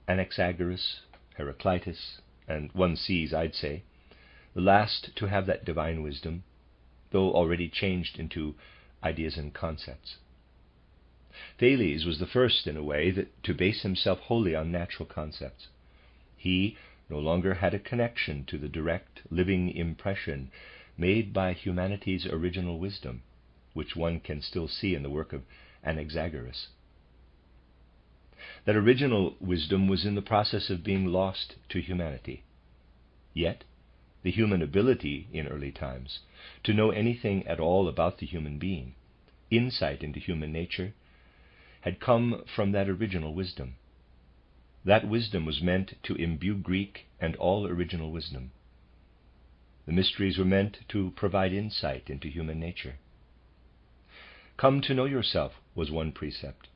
Anaxagoras, Heraclitus, and one sees, I'd say, the last to have that divine wisdom, though already changed into ideas and concepts. Thales was the first, in a way, to base himself wholly on natural concepts. He no longer had a connection to the direct, living impression made by humanity's original wisdom, which one can still see in the work of Anaxagoras. That original wisdom was in the process of being lost to humanity. Yet, the human ability in early times to know anything at all about the human being, insight into human nature, had come from that original wisdom. That wisdom was meant to imbue Greek and all original wisdom. The mysteries were meant to provide insight into human nature. Come to know yourself was one precept.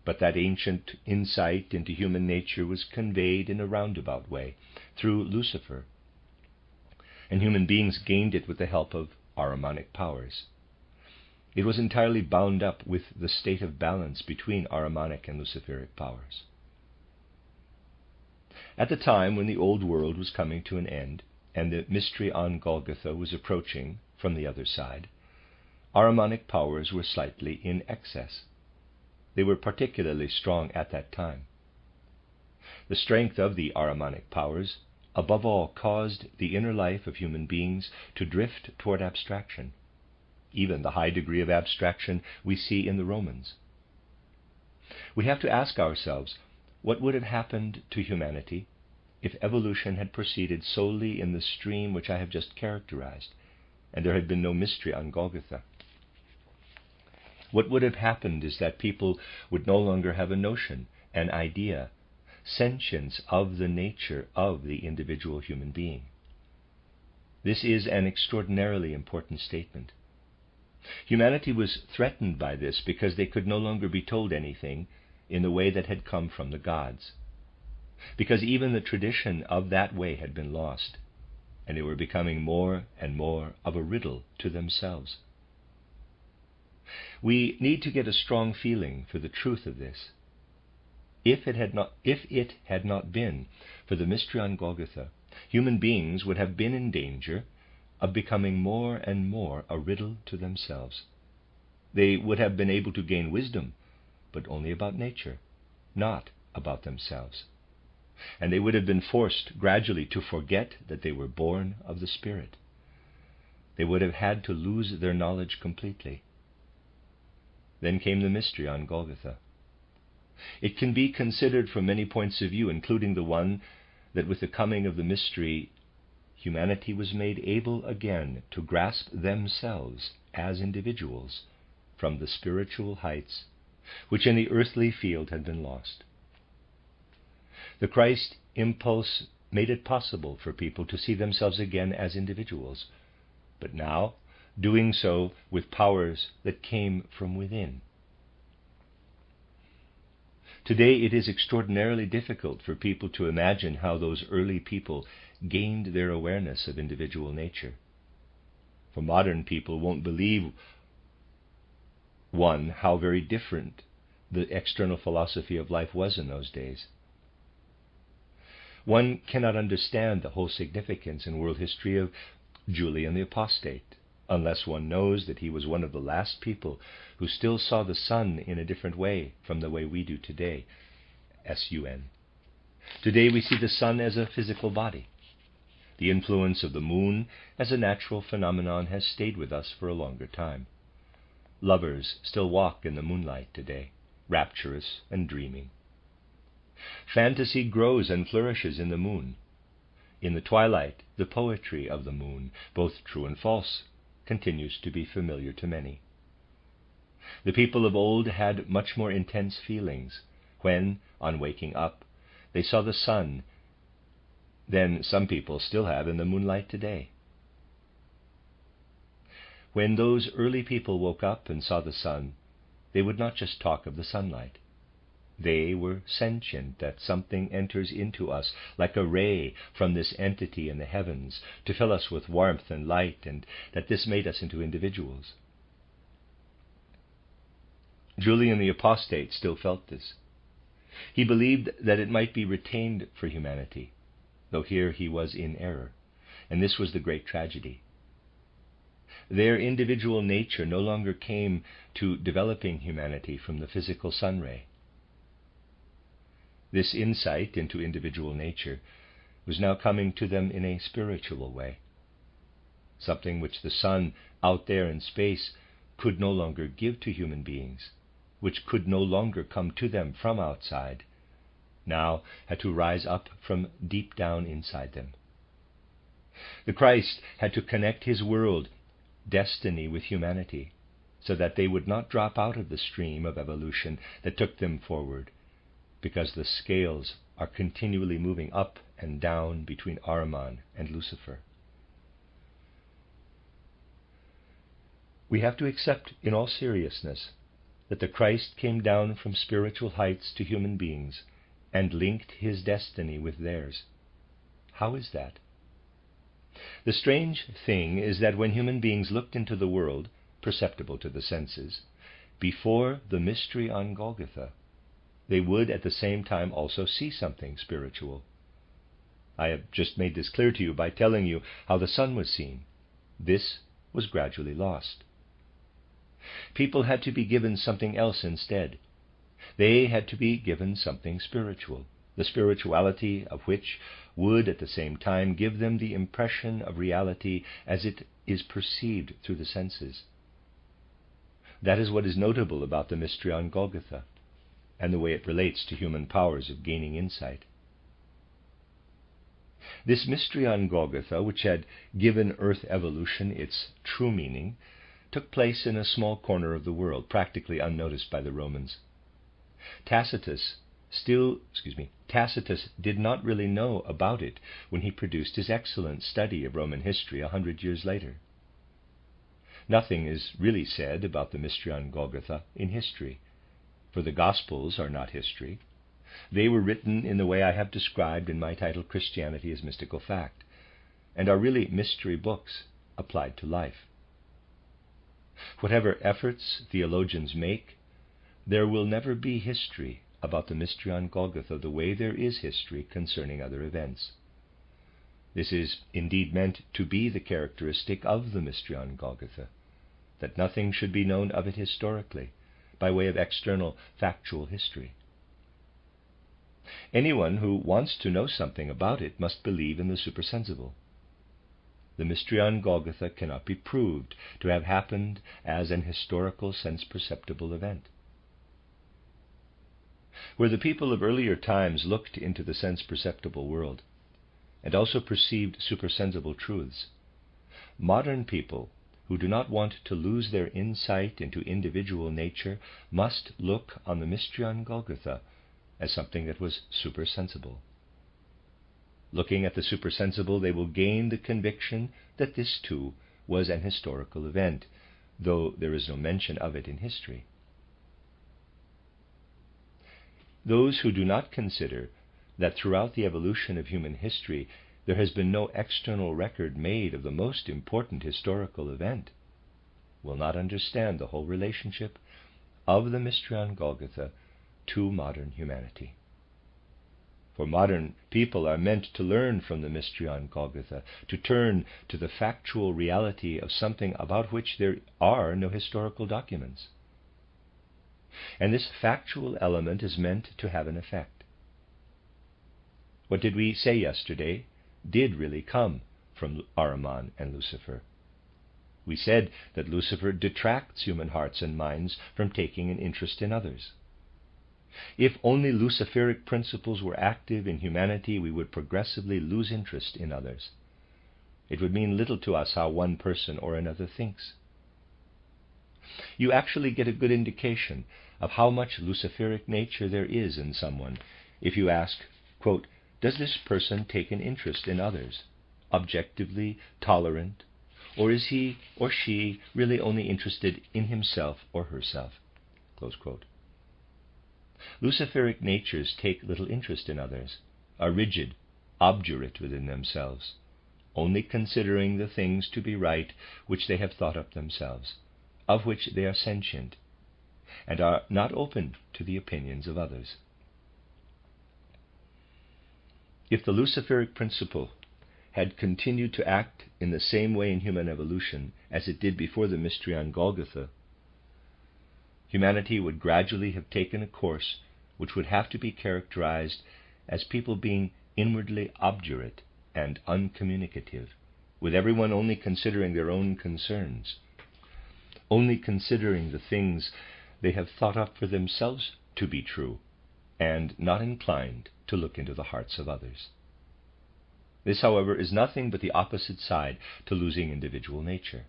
But that ancient insight into human nature was conveyed in a roundabout way through Lucifer, and human beings gained it with the help of Ahrimanic powers. It was entirely bound up with the state of balance between Ahrimanic and Luciferic powers. At the time when the old world was coming to an end, and the mystery on Golgotha was approaching from the other side, Ahrimanic powers were slightly in excess. They were particularly strong at that time. The strength of the Ahrimanic powers, above all, caused the inner life of human beings to drift toward abstraction, even the high degree of abstraction we see in the Romans. We have to ask ourselves, what would have happened to humanity if evolution had proceeded solely in the stream which I have just characterized, and there had been no mystery on Golgotha? What would have happened is that people would no longer have a notion, an idea, sentience of the nature of the individual human being. This is an extraordinarily important statement. Humanity was threatened by this because they could no longer be told anything in the way that had come from the gods, because even the tradition of that way had been lost, and they were becoming more and more of a riddle to themselves. We need to get a strong feeling for the truth of this. If it had not been for the mystery on Golgotha, human beings would have been in danger of becoming more and more a riddle to themselves. They would have been able to gain wisdom, but only about nature, not about themselves. And they would have been forced gradually to forget that they were born of the Spirit. They would have had to lose their knowledge completely. Then came the mystery on Golgotha. It can be considered from many points of view, including the one that with the coming of the mystery, humanity was made able again to grasp themselves as individuals from the spiritual heights which in the earthly field had been lost. The Christ impulse made it possible for people to see themselves again as individuals, but now doing so with powers that came from within. Today it is extraordinarily difficult for people to imagine how those early people gained their awareness of individual nature. For modern people won't believe, one, how very different the external philosophy of life was in those days. One cannot understand the whole significance in world history of Julian the Apostate, unless one knows that he was one of the last people who still saw the sun in a different way from the way we do today, S-U-N. Today we see the sun as a physical body. The influence of the moon as a natural phenomenon has stayed with us for a longer time. Lovers still walk in the moonlight today, rapturous and dreaming. Fantasy grows and flourishes in the moon. In the twilight, the poetry of the moon, both true and false, continues to be familiar to many. The people of old had much more intense feelings when, on waking up, they saw the sun than some people still have in the moonlight today. When those early people woke up and saw the sun, they would not just talk of the sunlight. They were sentient, that something enters into us like a ray from this entity in the heavens to fill us with warmth and light, and that this made us into individuals. Julian the Apostate still felt this. He believed that it might be retained for humanity, though here he was in error, and this was the great tragedy. Their individual nature no longer came to developing humanity from the physical sun ray. This insight into individual nature was now coming to them in a spiritual way, something which the sun out there in space could no longer give to human beings, which could no longer come to them from outside, now had to rise up from deep down inside them. The Christ had to connect his world destiny with humanity, so that they would not drop out of the stream of evolution that took them forward, because the scales are continually moving up and down between Ahriman and Lucifer. We have to accept in all seriousness that the Christ came down from spiritual heights to human beings and linked his destiny with theirs. How is that? The strange thing is that when human beings looked into the world, perceptible to the senses, before the mystery on Golgotha, they would at the same time also see something spiritual. I have just made this clear to you by telling you how the sun was seen. This was gradually lost. People had to be given something else instead. They had to be given something spiritual, the spirituality of which would at the same time give them the impression of reality as it is perceived through the senses. That is what is notable about the mystery on Golgotha, and the way it relates to human powers of gaining insight. This mystery on Golgotha, which had given Earth evolution its true meaning, took place in a small corner of the world, practically unnoticed by the Romans. Tacitus did not really know about it when he produced his excellent study of Roman history 100 years later. Nothing is really said about the mystery on Golgotha in history, for the Gospels are not history. They were written in the way I have described in my title, Christianity as Mystical Fact, and are really mystery books applied to life. Whatever efforts theologians make, there will never be history about the mystery on Golgotha the way there is history concerning other events. This is indeed meant to be the characteristic of the mystery on Golgotha, that nothing should be known of it historically, by way of external factual history. Anyone who wants to know something about it must believe in the supersensible. The mystery on Golgotha cannot be proved to have happened as an historical sense-perceptible event. Where the people of earlier times looked into the sense-perceptible world and also perceived supersensible truths, modern people who do not want to lose their insight into individual nature must look on the mystery on Golgotha as something that was supersensible. Looking at the supersensible, they will gain the conviction that this too was an historical event, though there is no mention of it in history. Those who do not consider that throughout the evolution of human history there has been no external record made of the most important historical event will not understand the whole relationship of the mystery on Golgotha to modern humanity. For modern people are meant to learn from the mystery on Golgotha, to turn to the factual reality of something about which there are no historical documents. And this factual element is meant to have an effect. What did we say yesterday did really come from Ahriman and Lucifer. We said that Lucifer detracts human hearts and minds from taking an interest in others. If only Luciferic principles were active in humanity, we would progressively lose interest in others. It would mean little to us how one person or another thinks. You actually get a good indication of how much Luciferic nature there is in someone if you ask, quote, does this person take an interest in others, objectively tolerant, or is he or she really only interested in himself or herself? Close quote. Luciferic natures take little interest in others, are rigid, obdurate within themselves, only considering the things to be right which they have thought up themselves, of which they are sentient, and are not open to the opinions of others. If the Luciferic principle had continued to act in the same way in human evolution as it did before the mystery on Golgotha, humanity would gradually have taken a course which would have to be characterized as people being inwardly obdurate and uncommunicative, with everyone only considering their own concerns, only considering the things they have thought up for themselves to be true, and not inclined to look into the hearts of others. This, however, is nothing but the opposite side to losing individual nature.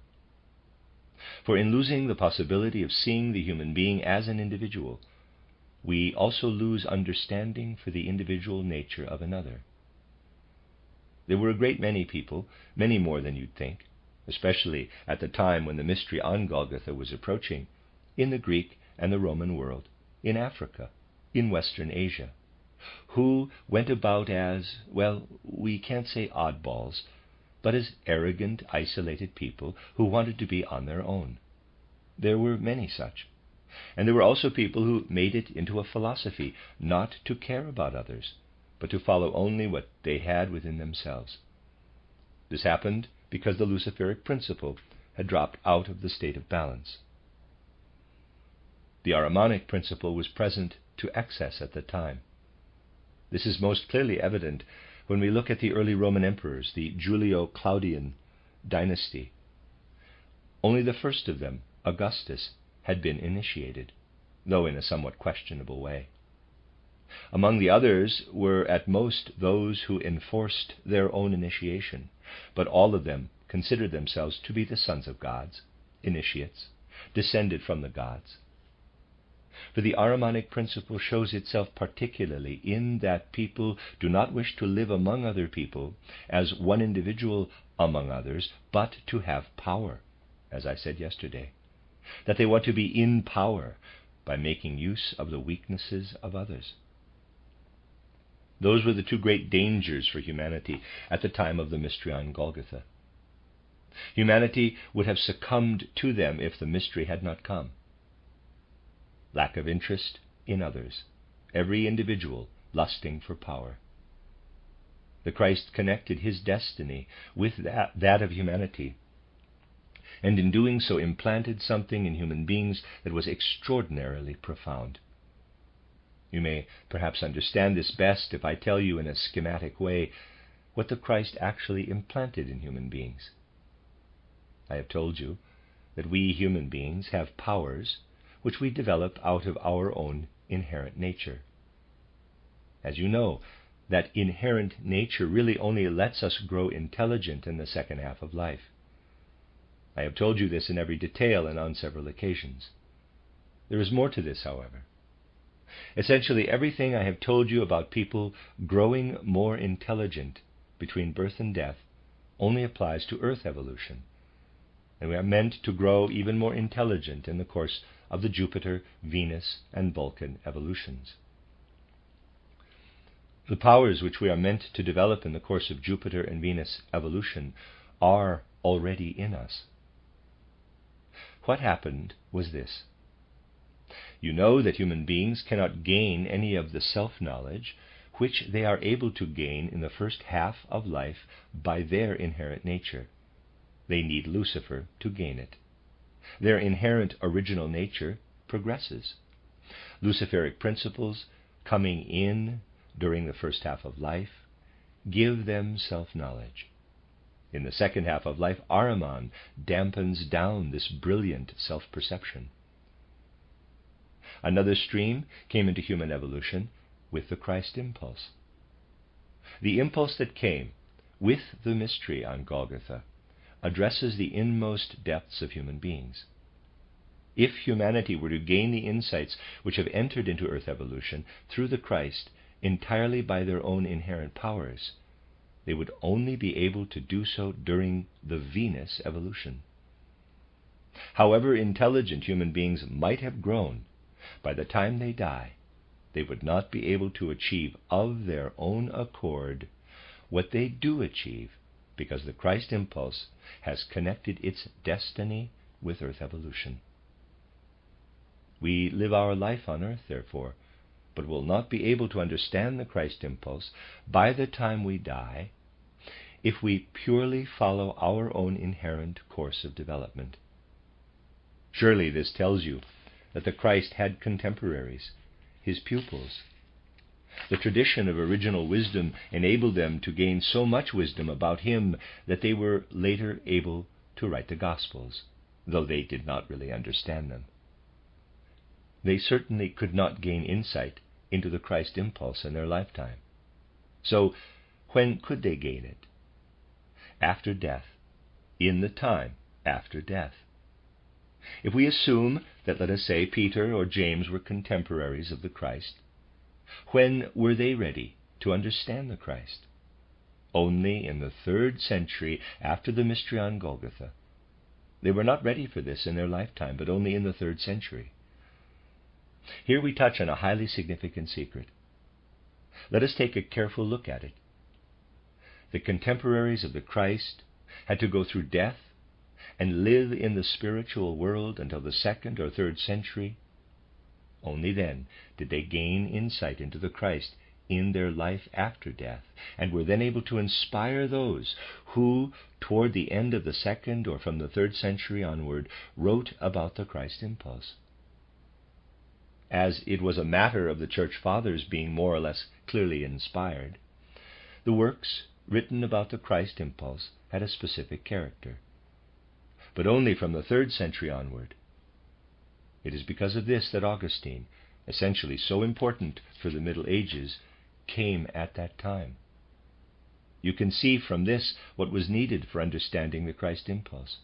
For in losing the possibility of seeing the human being as an individual, we also lose understanding for the individual nature of another. There were a great many people, many more than you'd think, especially at the time when the mystery on Golgotha was approaching, in the Greek and the Roman world, in Africa, in Western Asia, who went about as, well, we can't say oddballs, but as arrogant, isolated people who wanted to be on their own. There were many such. And there were also people who made it into a philosophy not to care about others, but to follow only what they had within themselves. This happened because the Luciferic principle had dropped out of the state of balance. The Ahrimanic principle was present to excess at the time. This is most clearly evident when we look at the early Roman emperors, the Julio-Claudian dynasty. Only the first of them, Augustus, had been initiated, though in a somewhat questionable way. Among the others were at most those who enforced their own initiation, but all of them considered themselves to be the sons of gods, initiates, descended from the gods. For the Ahrimanic principle shows itself particularly in that people do not wish to live among other people as one individual among others, but to have power, as I said yesterday, that they want to be in power by making use of the weaknesses of others. Those were the two great dangers for humanity at the time of the mystery on Golgotha. Humanity would have succumbed to them if the mystery had not come. Lack of interest in others, every individual lusting for power. The Christ connected his destiny with that of humanity, and in doing so implanted something in human beings that was extraordinarily profound. You may perhaps understand this best if I tell you in a schematic way what the Christ actually implanted in human beings. I have told you that we human beings have powers which we develop out of our own inherent nature. As you know, that inherent nature really only lets us grow intelligent in the second half of life. I have told you this in every detail and on several occasions. There is more to this, however. Essentially, everything I have told you about people growing more intelligent between birth and death only applies to Earth evolution, and we are meant to grow even more intelligent in the course of the Jupiter, Venus, and Vulcan evolutions. The powers which we are meant to develop in the course of Jupiter and Venus evolution are already in us. What happened was this. You know that human beings cannot gain any of the self-knowledge which they are able to gain in the first half of life by their inherent nature. They need Lucifer to gain it. Their inherent original nature progresses. Luciferic principles coming in during the first half of life give them self-knowledge. In the second half of life, Ahriman dampens down this brilliant self-perception. Another stream came into human evolution with the Christ impulse. The impulse that came with the mystery on Golgotha addresses the inmost depths of human beings. If humanity were to gain the insights which have entered into Earth evolution through the Christ entirely by their own inherent powers, they would only be able to do so during the Venus evolution. However intelligent human beings might have grown, by the time they die, they would not be able to achieve of their own accord what they do achieve, because the Christ impulse has connected its destiny with Earth evolution. We live our life on Earth, therefore, but will not be able to understand the Christ impulse by the time we die if we purely follow our own inherent course of development. Surely this tells you that the Christ had contemporaries, his pupils. The tradition of original wisdom enabled them to gain so much wisdom about him that they were later able to write the Gospels, though they did not really understand them. They certainly could not gain insight into the Christ impulse in their lifetime. So, when could they gain it? After death, in the time after death. If we assume that, let us say, Peter or James were contemporaries of the Christ, when were they ready to understand the Christ? Only in the 3rd century after the mystery on Golgotha. They were not ready for this in their lifetime, but only in the 3rd century. Here we touch on a highly significant secret. Let us take a careful look at it. The contemporaries of the Christ had to go through death and live in the spiritual world until the 2nd or 3rd century. Only then did they gain insight into the Christ in their life after death, and were then able to inspire those who, toward the end of the 2nd or from the 3rd century onward, wrote about the Christ impulse. As it was a matter of the Church Fathers being more or less clearly inspired, the works written about the Christ impulse had a specific character, but only from the 3rd century onward. It is because of this that Augustine, essentially so important for the Middle Ages, came at that time. You can see from this what was needed for understanding the Christ impulse.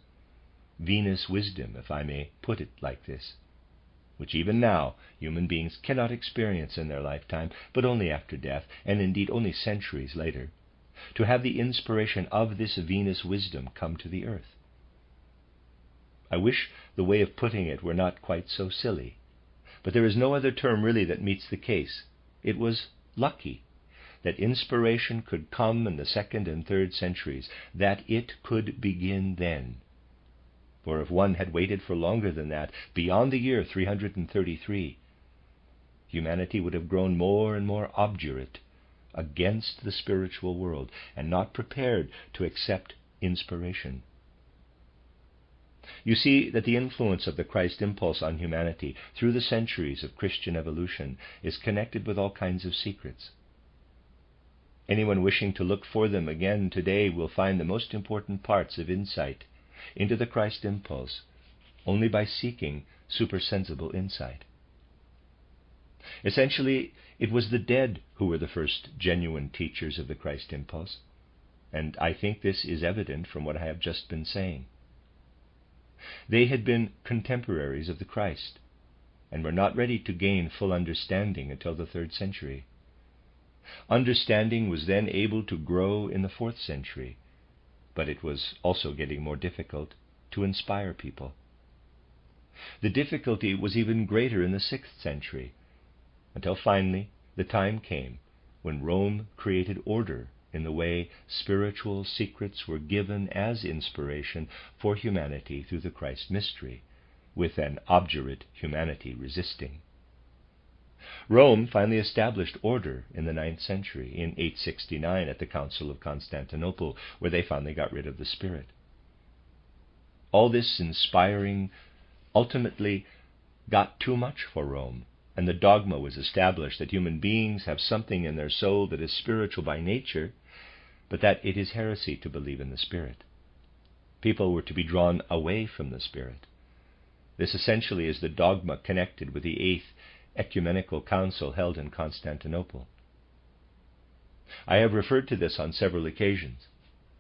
Venus wisdom, if I may put it like this, which even now human beings cannot experience in their lifetime, but only after death, and indeed only centuries later, to have the inspiration of this Venus wisdom come to the earth. I wish the way of putting it were not quite so silly, but there is no other term really that meets the case. It was lucky that inspiration could come in the 2nd and 3rd centuries, that it could begin then. For if one had waited for longer than that, beyond the year 333, humanity would have grown more and more obdurate against the spiritual world and not prepared to accept inspiration. You see that the influence of the Christ impulse on humanity through the centuries of Christian evolution is connected with all kinds of secrets. Anyone wishing to look for them again today will find the most important parts of insight into the Christ impulse only by seeking supersensible insight. Essentially, it was the dead who were the first genuine teachers of the Christ impulse, and I think this is evident from what I have just been saying. They had been contemporaries of the Christ, and were not ready to gain full understanding until the 3rd century. Understanding was then able to grow in the 4th century, but it was also getting more difficult to inspire people. The difficulty was even greater in the 6th century, until finally the time came when Rome created order in the way spiritual secrets were given as inspiration for humanity through the Christ mystery, with an obdurate humanity resisting. Rome finally established order in the 9th century, in 869 at the Council of Constantinople, where they finally got rid of the spirit. All this inspiring ultimately got too much for Rome, and the dogma was established that human beings have something in their soul that is spiritual by nature, but that it is heresy to believe in the spirit. People were to be drawn away from the spirit. This essentially is the dogma connected with the 8th Ecumenical Council held in Constantinople. I have referred to this on several occasions.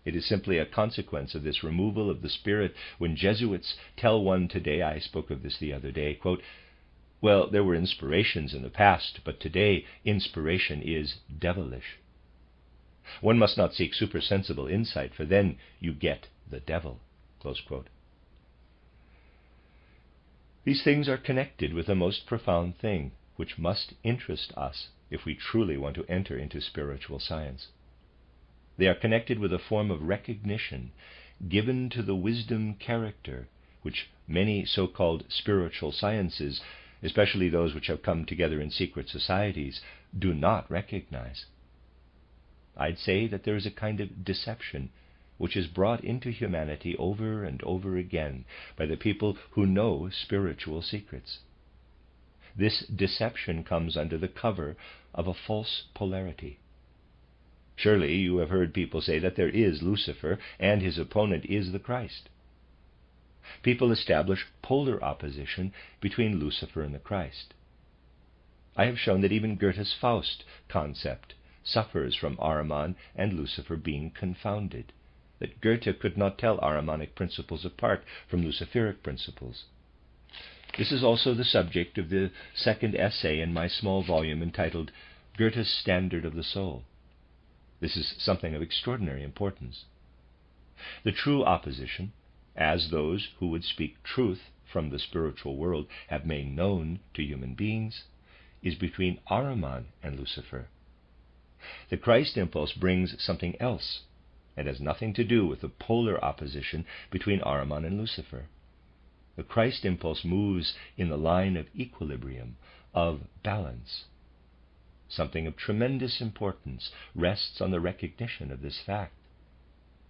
It is simply a consequence of this removal of the spirit when Jesuits tell one today, I spoke of this the other day, quote, "Well, there were inspirations in the past, but today inspiration is devilish. One must not seek supersensible insight, for then you get the devil." Close quote. These things are connected with a most profound thing, which must interest us if we truly want to enter into spiritual science. They are connected with a form of recognition given to the wisdom character, which many so-called spiritual sciences, especially those which have come together in secret societies, do not recognize. I'd say that there is a kind of deception which is brought into humanity over and over again by the people who know spiritual secrets. This deception comes under the cover of a false polarity. Surely you have heard people say that there is Lucifer and his opponent is the Christ. People establish polar opposition between Lucifer and the Christ. I have shown that even Goethe's Faust concept suffers from Ahriman and Lucifer being confounded, that Goethe could not tell Ahrimanic principles apart from Luciferic principles. This is also the subject of the second essay in my small volume entitled Goethe's Standard of the Soul. This is something of extraordinary importance. The true opposition, as those who would speak truth from the spiritual world have made known to human beings is between Ahriman and Lucifer. The Christ impulse brings something else and has nothing to do with the polar opposition between Ahriman and Lucifer. The Christ impulse moves in the line of equilibrium, of balance. Something of tremendous importance rests on the recognition of this fact.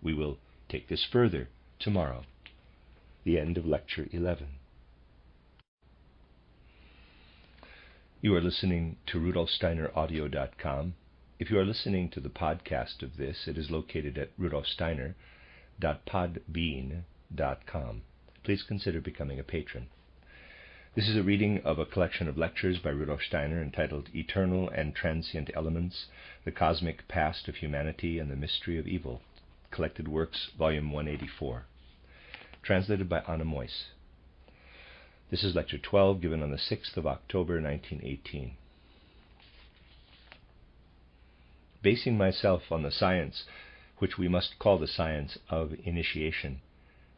We will take this further tomorrow. The end of Lecture 11. You are listening to RudolfSteinerAudio.com. If you are listening to the podcast of this, it is located at rudolfsteiner.podbean.com. Please consider becoming a patron. This is a reading of a collection of lectures by Rudolf Steiner entitled Eternal and Transient Elements, The Cosmic Past of Humanity and the Mystery of Evil, Collected Works, Volume 184, translated by Anna Meuss. This is Lecture 12, given on the 6th of October, 1918. Basing myself on the science, which we must call the science of initiation,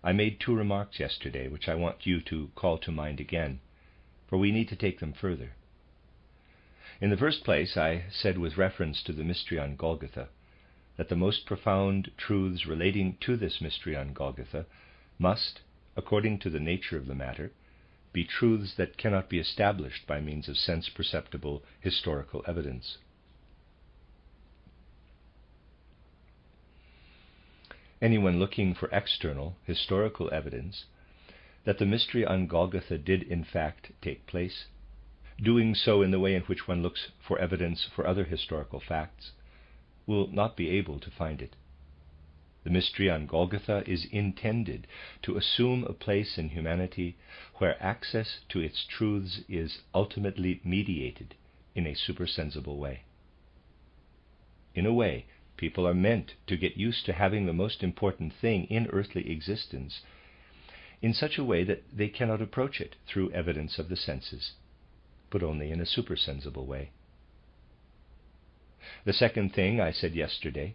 I made two remarks yesterday, which I want you to call to mind again, for we need to take them further. In the first place, I said with reference to the mystery on Golgotha, that the most profound truths relating to this mystery on Golgotha must, according to the nature of the matter, be truths that cannot be established by means of sense-perceptible historical evidence. Anyone looking for external, historical evidence that the mystery on Golgotha did in fact take place, doing so in the way in which one looks for evidence for other historical facts, will not be able to find it. The mystery on Golgotha is intended to assume a place in humanity where access to its truths is ultimately mediated in a supersensible way. In a way, people are meant to get used to having the most important thing in earthly existence in such a way that they cannot approach it through evidence of the senses, but only in a supersensible way. The second thing I said yesterday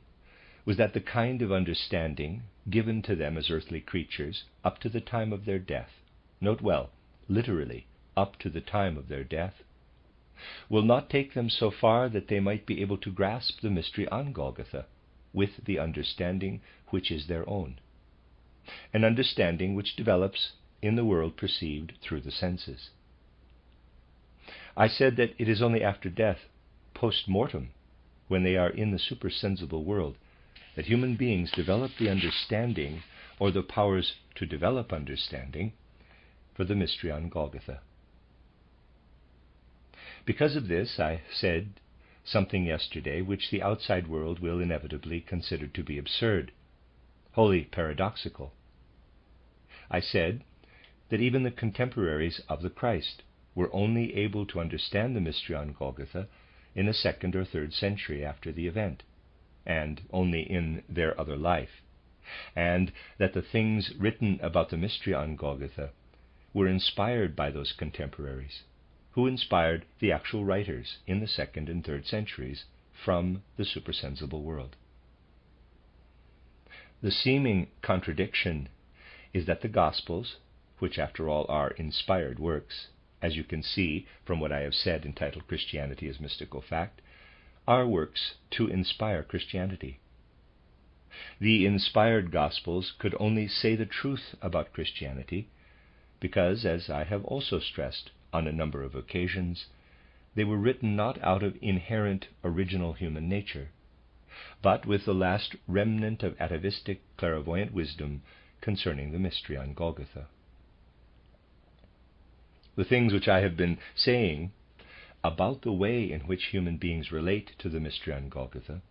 was that the kind of understanding given to them as earthly creatures up to the time of their death, note well, literally, up to the time of their death, will not take them so far that they might be able to grasp the mystery on Golgotha with the understanding which is their own, an understanding which develops in the world perceived through the senses. I said that it is only after death, post-mortem, when they are in the supersensible world, that human beings develop the understanding, or the powers to develop understanding, for the mystery on Golgotha. Because of this, I said something yesterday which the outside world will inevitably consider to be absurd, wholly paradoxical. I said that even the contemporaries of the Christ were only able to understand the mystery on Golgotha in the 2nd or 3rd century after the event, and only in their other life, and that the things written about the mystery on Golgotha were inspired by those contemporaries, who inspired the actual writers in the 2nd and 3rd centuries from the supersensible world. The seeming contradiction is that the Gospels, which after all are inspired works, as you can see from what I have said entitled Christianity as Mystical Fact, are works to inspire Christianity. The inspired Gospels could only say the truth about Christianity because, as I have also stressed on a number of occasions, they were written not out of inherent original human nature, but with the last remnant of atavistic clairvoyant wisdom concerning the mystery on Golgotha. The things which I have been saying about the way in which human beings relate to the mystery on Golgotha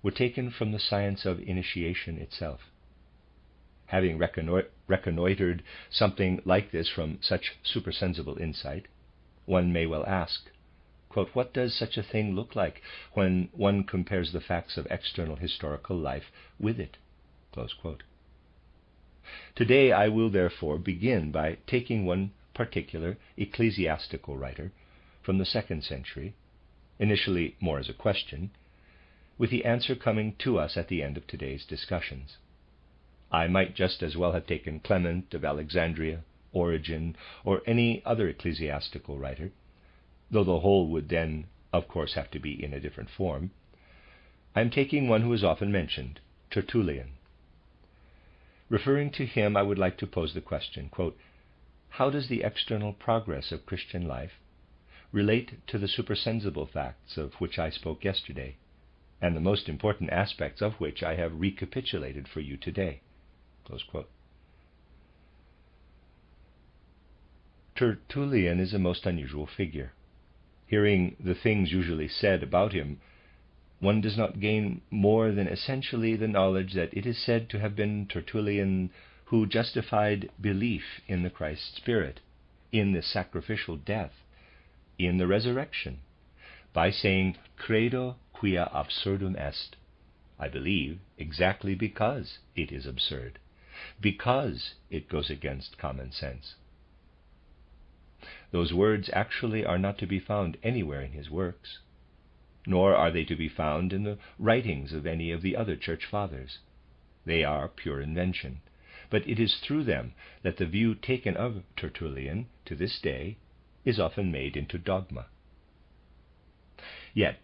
were taken from the science of initiation itself. Having reconnoitered something like this from such supersensible insight, one may well ask, quote, what does such a thing look like when one compares the facts of external historical life with it? Close quote. Today I will therefore begin by taking one particular ecclesiastical writer from the 2nd century, initially more as a question, with the answer coming to us at the end of today's discussions. I might just as well have taken Clement of Alexandria Origen, or any other ecclesiastical writer, though the whole would then, of course, have to be in a different form. I am taking one who is often mentioned, Tertullian. Referring to him, I would like to pose the question, quote, how does the external progress of Christian life relate to the supersensible facts of which I spoke yesterday, and the most important aspects of which I have recapitulated for you today? Close quote. Tertullian is a most unusual figure. Hearing the things usually said about him, one does not gain more than essentially the knowledge that it is said to have been Tertullian who justified belief in the Christ Spirit, in the sacrificial death, in the resurrection, by saying, credo quia absurdum est, I believe exactly because it is absurd, because it goes against common sense. Those words actually are not to be found anywhere in his works, nor are they to be found in the writings of any of the other church fathers. They are pure invention, but it is through them that the view taken of Tertullian to this day is often made into dogma. Yet,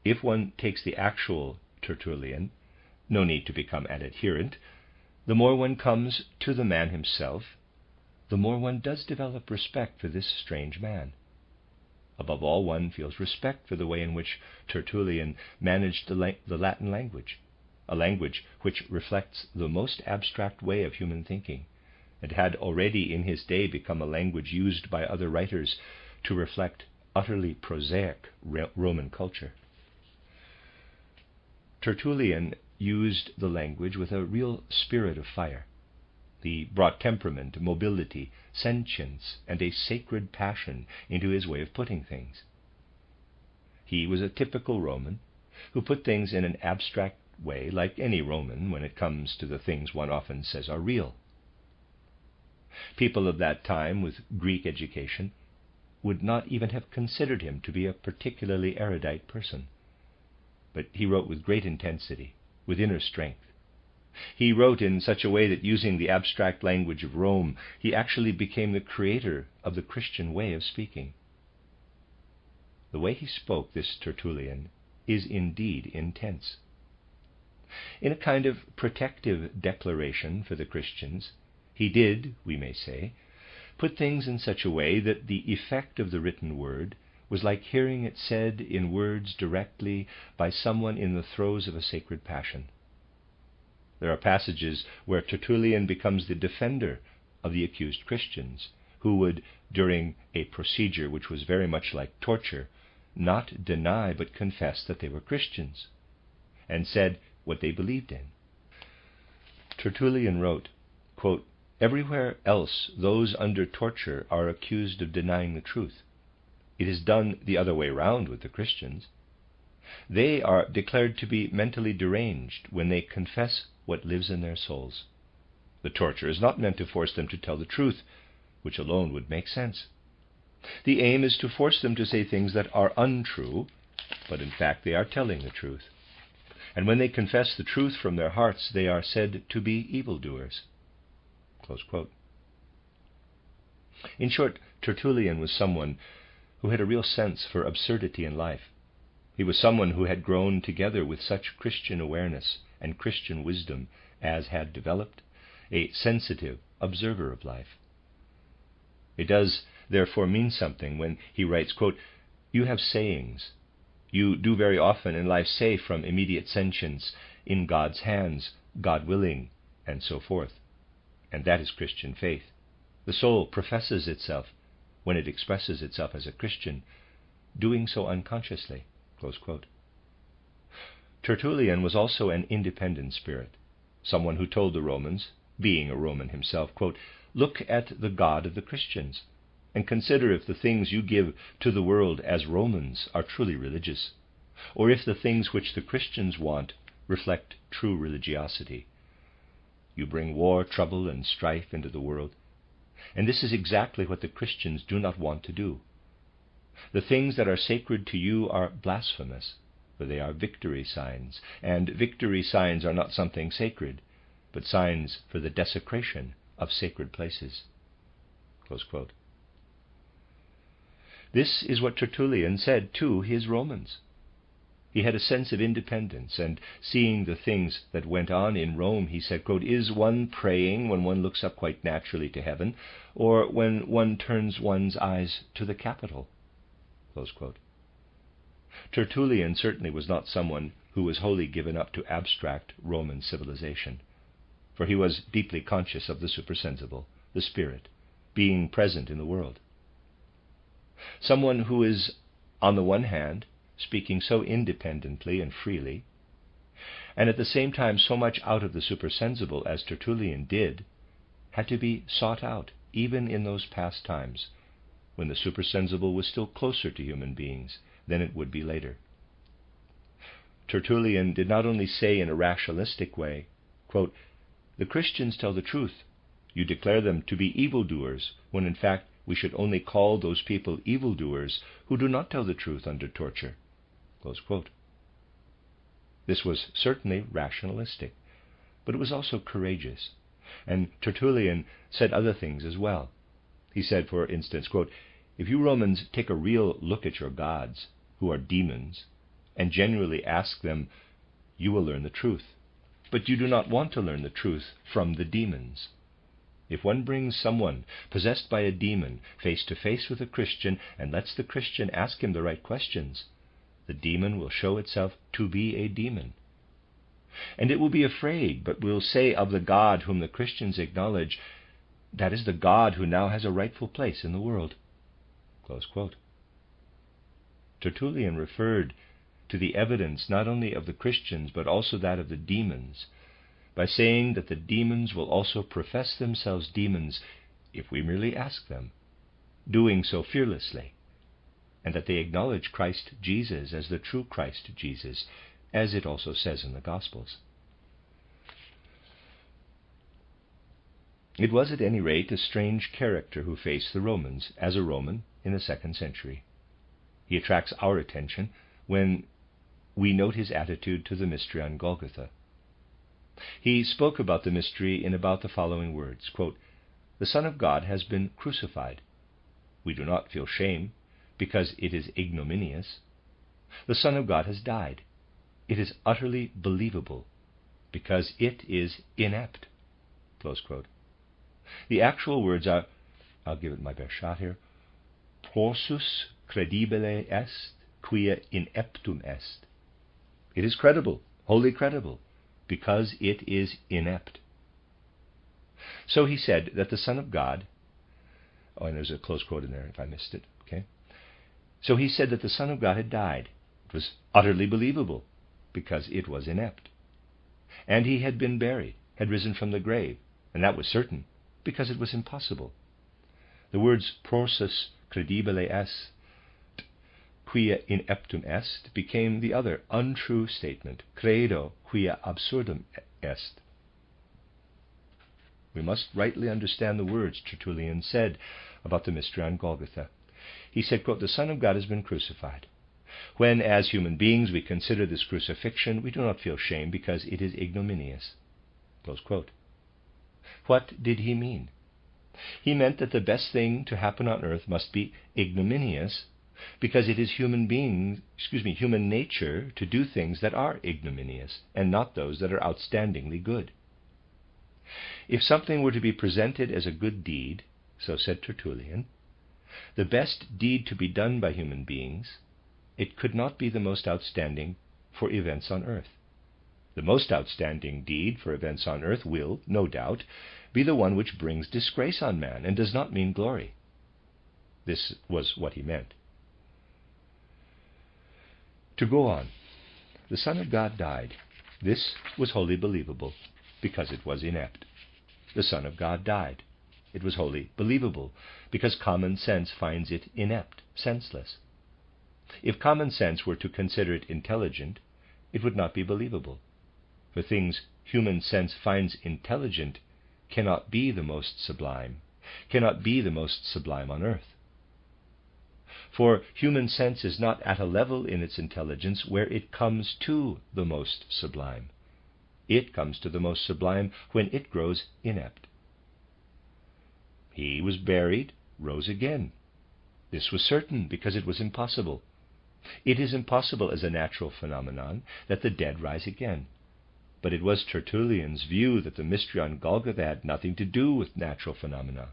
if one takes the actual Tertullian, no need to become an adherent, the more one comes to the man himself, the more one does develop respect for this strange man. Above all, one feels respect for the way in which Tertullian managed the Latin language, a language which reflects the most abstract way of human thinking, and had already in his day become a language used by other writers to reflect utterly prosaic Roman culture. Tertullian used the language with a real spirit of fire. He brought temperament, mobility, sentience, and a sacred passion into his way of putting things. He was a typical Roman who put things in an abstract way, like any Roman when it comes to the things one often says are real. People of that time with Greek education would not even have considered him to be a particularly erudite person. But he wrote with great intensity, with inner strength. He wrote in such a way that, using the abstract language of Rome, he actually became the creator of the Christian way of speaking. The way he spoke, this Tertullian, is indeed intense. In a kind of protective declaration for the Christians, he did, we may say, put things in such a way that the effect of the written word was like hearing it said in words directly by someone in the throes of a sacred passion. There are passages where Tertullian becomes the defender of the accused Christians, who would, during a procedure which was very much like torture, not deny but confess that they were Christians, and said what they believed in. Tertullian wrote, quote, everywhere else those under torture are accused of denying the truth. It is done the other way round with the Christians. They are declared to be mentally deranged when they confess what lives in their souls. The torture is not meant to force them to tell the truth, which alone would make sense. The aim is to force them to say things that are untrue, but in fact they are telling the truth. And when they confess the truth from their hearts, they are said to be evildoers. Close quote. In short, Tertullian was someone who had a real sense for absurdity in life. He was someone who had grown together with such Christian awareness and Christian wisdom as had developed a sensitive observer of life. It does therefore mean something when he writes, quote, you have sayings. You do very often in life say from immediate sentience, in God's hands, God willing, and so forth. And that is Christian faith. The soul professes itself, when it expresses itself as a Christian, doing so unconsciously. Close quote. Tertullian was also an independent spirit, someone who told the Romans, being a Roman himself, quote, look at the God of the Christians, and consider if the things you give to the world as Romans are truly religious, or if the things which the Christians want reflect true religiosity. You bring war, trouble, and strife into the world, and this is exactly what the Christians do not want to do. The things that are sacred to you are blasphemous, for they are victory signs, and victory signs are not something sacred, but signs for the desecration of sacred places. Close quote. This is what Tertullian said to his Romans. He had a sense of independence, and seeing the things that went on in Rome, he said, quote, "Is one praying when one looks up quite naturally to heaven, or when one turns one's eyes to the Capitol?" Close quote. Tertullian certainly was not someone who was wholly given up to abstract Roman civilization, for he was deeply conscious of the supersensible, the spirit, being present in the world. Someone who is, on the one hand, speaking so independently and freely, and at the same time so much out of the supersensible as Tertullian did, had to be sought out, even in those past times, when the supersensible was still closer to human beings than it would be later. Tertullian did not only say in a rationalistic way, quote, "The Christians tell the truth. You declare them to be evildoers, when in fact we should only call those people evildoers who do not tell the truth under torture." Close quote. This was certainly rationalistic, but it was also courageous, and Tertullian said other things as well. He said, for instance, quote, "If you Romans take a real look at your gods, who are demons, and genuinely ask them, you will learn the truth. But you do not want to learn the truth from the demons. If one brings someone possessed by a demon face to face with a Christian and lets the Christian ask him the right questions, the demon will show itself to be a demon. And it will be afraid, but will say of the God whom the Christians acknowledge, that is the God who now has a rightful place in the world." Close quote. Tertullian referred to the evidence not only of the Christians but also that of the demons, by saying that the demons will also profess themselves demons if we merely ask them, doing so fearlessly, and that they acknowledge Christ Jesus as the true Christ Jesus, as it also says in the Gospels. It was at any rate a strange character who faced the Romans as a Roman in the 2nd century. He attracts our attention when we note his attitude to the mystery on Golgotha. He spoke about the mystery in about the following words, quote, "The Son of God has been crucified. We do not feel shame, because it is ignominious. The Son of God has died. It is utterly believable, because it is inept." Close quote. The actual words are, I'll give it my best shot here, "Prorsus credibile est, quia ineptum est." It is credible, wholly credible, because it is inept. So he said that the Son of God, and there's a close quote in there if I missed it, okay? So he said that the Son of God had died. It was utterly believable, because it was inept. And he had been buried, had risen from the grave, and that was certain, because it was impossible. The words prorsus credibile est, quia ineptum est, became the other untrue statement, credo quia absurdum est. We must rightly understand the words Tertullian said about the mystery on Golgotha. He said, quote, "The Son of God has been crucified. When, as human beings, we consider this crucifixion, we do not feel shame because it is ignominious." Close quote. What did he mean? He meant that the best thing to happen on earth must be ignominious, because it is human nature to do things that are ignominious, and not those that are outstandingly good. If something were to be presented as a good deed, so said Tertullian, the best deed to be done by human beings, it could not be the most outstanding for events on earth. The most outstanding deed for events on earth will, no doubt, be the one which brings disgrace on man and does not mean glory. This was what he meant. To go on, the Son of God died. This was wholly believable, because it was inept. The Son of God died. It was wholly believable, because common sense finds it inept, senseless. If common sense were to consider it intelligent, it would not be believable. For things human sense finds intelligent cannot be the most sublime on earth. For human sense is not at a level in its intelligence where it comes to the most sublime. It comes to the most sublime when it grows inept. He was buried, rose again. This was certain because it was impossible. It is impossible as a natural phenomenon that the dead rise again. But it was Tertullian's view that the mystery on Golgotha had nothing to do with natural phenomena.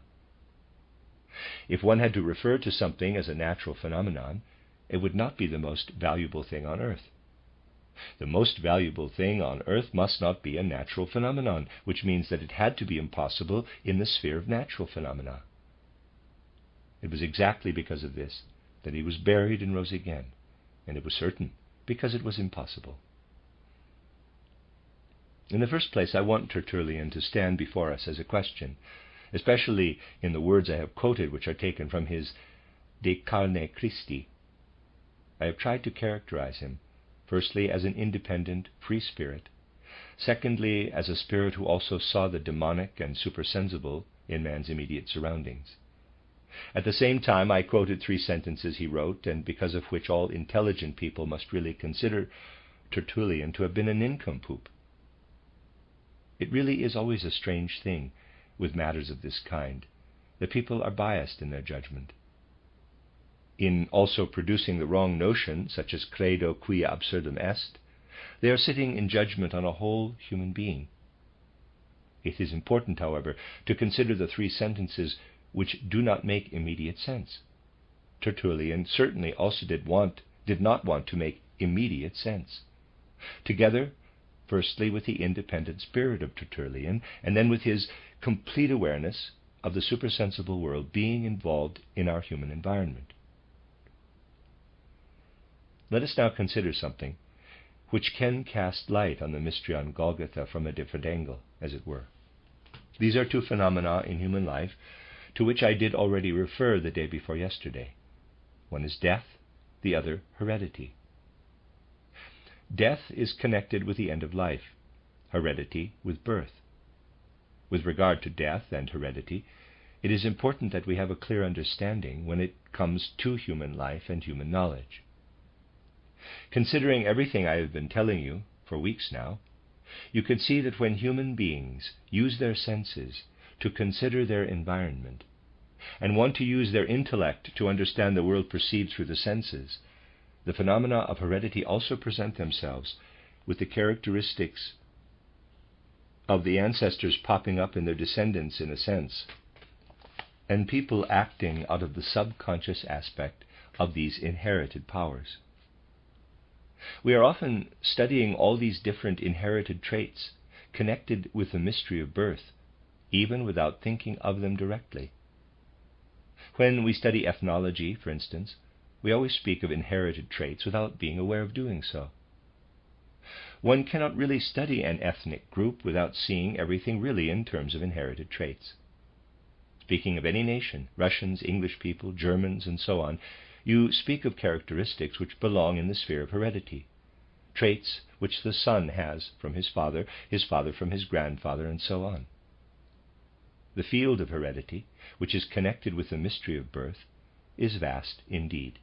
If one had to refer to something as a natural phenomenon, it would not be the most valuable thing on earth. The most valuable thing on earth must not be a natural phenomenon, which means that it had to be impossible in the sphere of natural phenomena. It was exactly because of this that he was buried and rose again, and it was certain because it was impossible. In the first place, I want Tertullian to stand before us as a question, especially in the words I have quoted, which are taken from his De Carne Christi. I have tried to characterize him, firstly, as an independent, free spirit, secondly, as a spirit who also saw the demonic and supersensible in man's immediate surroundings. At the same time, I quoted 3 sentences he wrote, and because of which all intelligent people must really consider Tertullian to have been a nincompoop. It really is always a strange thing with matters of this kind, that people are biased in their judgment. In also producing the wrong notion, such as credo quia absurdum est, they are sitting in judgment on a whole human being. It is important, however, to consider the 3 sentences which do not make immediate sense. Tertullian certainly also did not want to make immediate sense. Together, firstly with the independent spirit of Tertullian, and then with his complete awareness of the supersensible world being involved in our human environment. Let us now consider something which can cast light on the mystery on Golgotha from a different angle, as it were. These are 2 phenomena in human life to which I did already refer the day before yesterday. One is death, the other heredity. Death is connected with the end of life, heredity with birth. With regard to death and heredity, it is important that we have a clear understanding when it comes to human life and human knowledge. Considering everything I have been telling you for weeks now, you can see that when human beings use their senses to consider their environment, and want to use their intellect to understand the world perceived through the senses, the phenomena of heredity also present themselves with the characteristics of the ancestors popping up in their descendants, in a sense, and people acting out of the subconscious aspect of these inherited powers. We are often studying all these different inherited traits connected with the mystery of birth, even without thinking of them directly. When we study ethnology, for instance, we always speak of inherited traits without being aware of doing so. One cannot really study an ethnic group without seeing everything really in terms of inherited traits. Speaking of any nation, Russians, English people, Germans, and so on, you speak of characteristics which belong in the sphere of heredity, traits which the son has from his father from his grandfather, and so on. The field of heredity, which is connected with the mystery of birth, is vast indeed.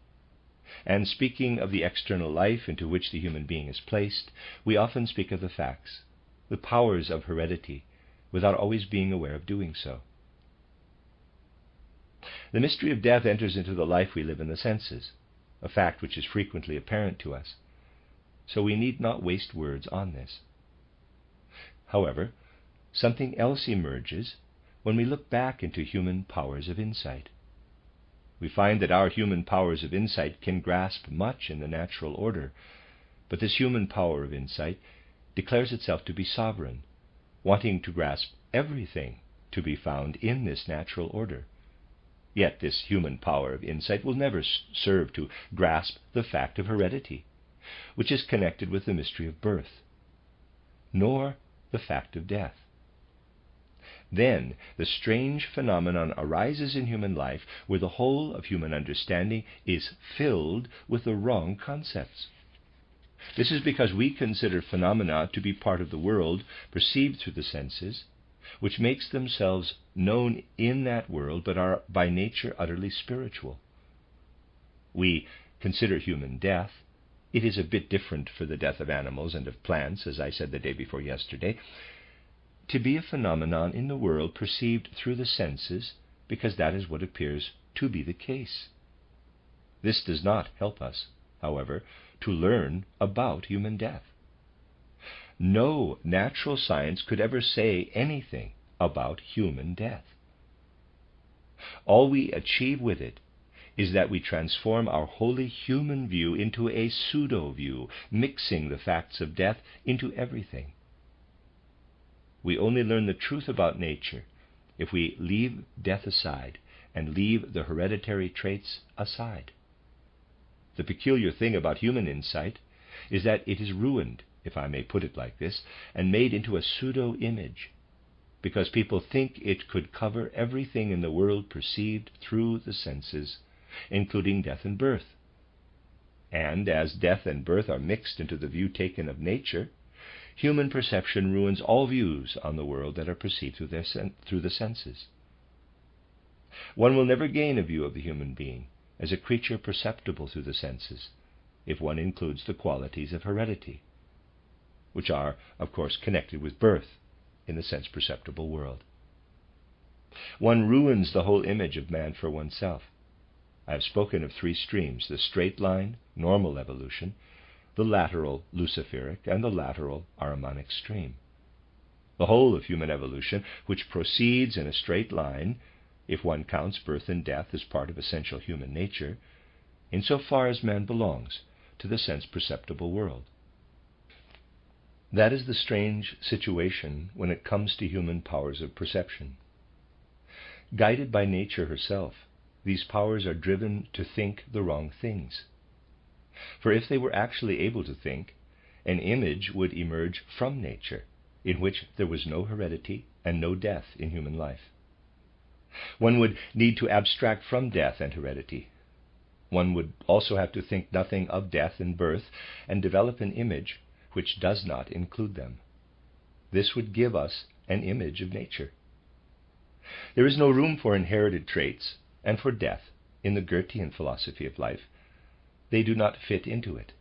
And speaking of the external life into which the human being is placed, we often speak of the facts, the powers of heredity, without always being aware of doing so. The mystery of death enters into the life we live in the senses, a fact which is frequently apparent to us, so we need not waste words on this. However, something else emerges when we look back into human powers of insight. We find that our human powers of insight can grasp much in the natural order, but this human power of insight declares itself to be sovereign, wanting to grasp everything to be found in this natural order. Yet this human power of insight will never serve to grasp the fact of heredity, which is connected with the mystery of birth, nor the fact of death. Then the strange phenomenon arises in human life where the whole of human understanding is filled with the wrong concepts. This is because we consider phenomena to be part of the world perceived through the senses, which makes themselves known in that world but are by nature utterly spiritual. We consider human death. It is a bit different for the death of animals and of plants, as I said the day before yesterday, to be a phenomenon in the world perceived through the senses because that is what appears to be the case. This does not help us, however, to learn about human death. No natural science could ever say anything about human death. All we achieve with it is that we transform our wholly human view into a pseudo-view, mixing the facts of death into everything. We only learn the truth about nature if we leave death aside and leave the hereditary traits aside. The peculiar thing about human insight is that it is ruined, if I may put it like this, and made into a pseudo-image, because people think it could cover everything in the world perceived through the senses, including death and birth. And as death and birth are mixed into the view taken of nature, human perception ruins all views on the world that are perceived through the senses. One will never gain a view of the human being as a creature perceptible through the senses if one includes the qualities of heredity, which are, of course, connected with birth in the sense-perceptible world. One ruins the whole image of man for oneself. I have spoken of three streams: the straight line, normal evolution, the lateral Luciferic, and the lateral Ahrimanic stream. The whole of human evolution, which proceeds in a straight line, if one counts birth and death as part of essential human nature, insofar as man belongs to the sense-perceptible world. That is the strange situation when it comes to human powers of perception. Guided by nature herself, these powers are driven to think the wrong things. For if they were actually able to think, an image would emerge from nature, in which there was no heredity and no death in human life. One would need to abstract from death and heredity. One would also have to think nothing of death and birth and develop an image which does not include them. This would give us an image of nature. There is no room for inherited traits and for death in the Goethean philosophy of life. They do not fit into it.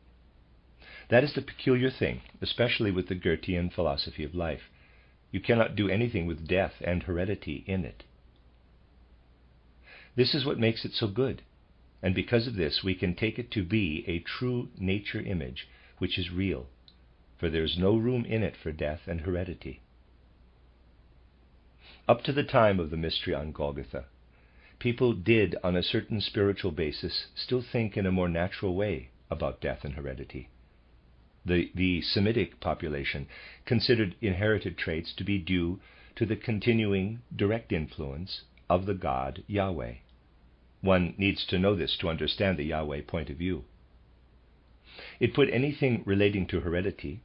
That is the peculiar thing, especially with the Goethean philosophy of life. You cannot do anything with death and heredity in it. This is what makes it so good, and because of this we can take it to be a true nature image which is real, for there is no room in it for death and heredity. Up to the time of the mystery on Golgotha, people did, on a certain spiritual basis, still think in a more natural way about death and heredity. The Semitic population considered inherited traits to be due to the continuing direct influence of the God Yahweh. One needs to know this to understand the Yahweh point of view. It put anything relating to heredity,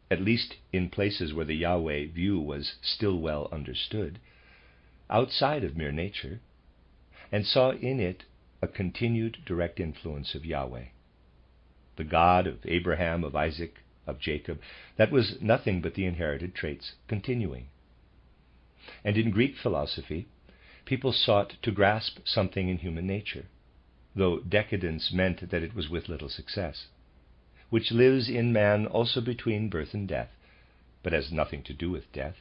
at least in places where the Yahweh view was still well understood, outside of mere nature, and saw in it a continued direct influence of Yahweh. The God of Abraham, of Isaac, of Jacob, that was nothing but the inherited traits continuing. And in Greek philosophy, people sought to grasp something in human nature, though decadence meant that it was with little success, which lives in man also between birth and death, but has nothing to do with death.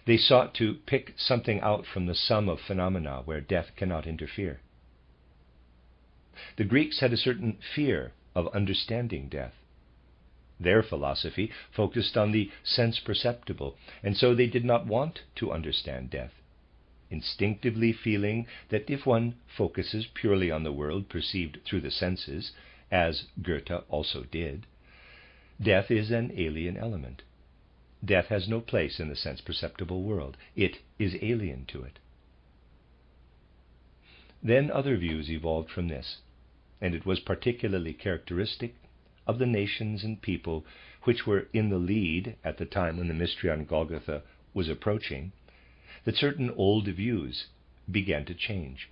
They sought to pick something out from the sum of phenomena where death cannot interfere. The Greeks had a certain fear of understanding death. Their philosophy focused on the sense-perceptible, and so they did not want to understand death, instinctively feeling that if one focuses purely on the world perceived through the senses, as Goethe also did, death is an alien element. Death has no place in the sense-perceptible world. It is alien to it. Then other views evolved from this, and it was particularly characteristic of the nations and people which were in the lead at the time when the mystery on Golgotha was approaching, that certain old views began to change.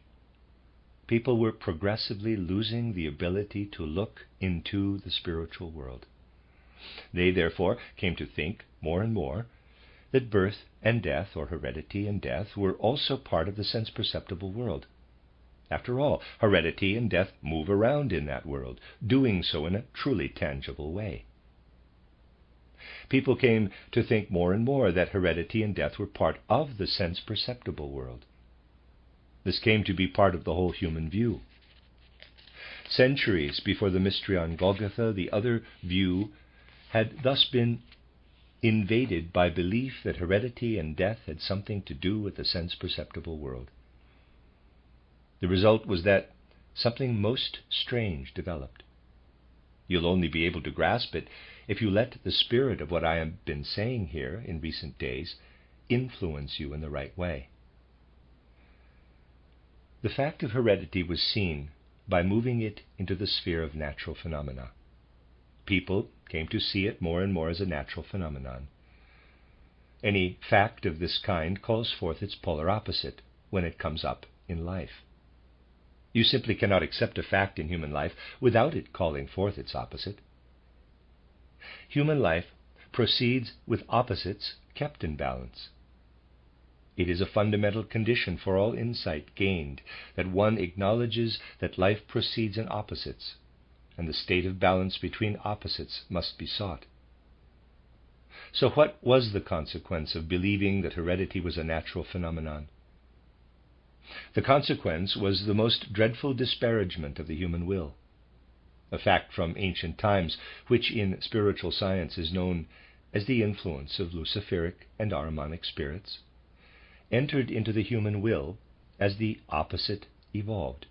People were progressively losing the ability to look into the spiritual world. They therefore came to think more and more that birth and death, or heredity and death, were also part of the sense-perceptible world. After all, heredity and death move around in that world, doing so in a truly tangible way. People came to think more and more that heredity and death were part of the sense-perceptible world. This came to be part of the whole human view. Centuries before the mystery on Golgotha, the other view had thus been invaded by belief that heredity and death had something to do with the sense-perceptible world. The result was that something most strange developed. You'll only be able to grasp it if you let the spirit of what I have been saying here in recent days influence you in the right way. The fact of heredity was seen by moving it into the sphere of natural phenomena. People came to see it more and more as a natural phenomenon. Any fact of this kind calls forth its polar opposite when it comes up in life. You simply cannot accept a fact in human life without it calling forth its opposite. Human life proceeds with opposites kept in balance. It is a fundamental condition for all insight gained that one acknowledges that life proceeds in opposites, and the state of balance between opposites must be sought. So what was the consequence of believing that heredity was a natural phenomenon? The consequence was the most dreadful disparagement of the human will, a fact from ancient times which in spiritual science is known as the influence of Luciferic and Ahrimanic spirits, entered into the human will as the opposite evolved,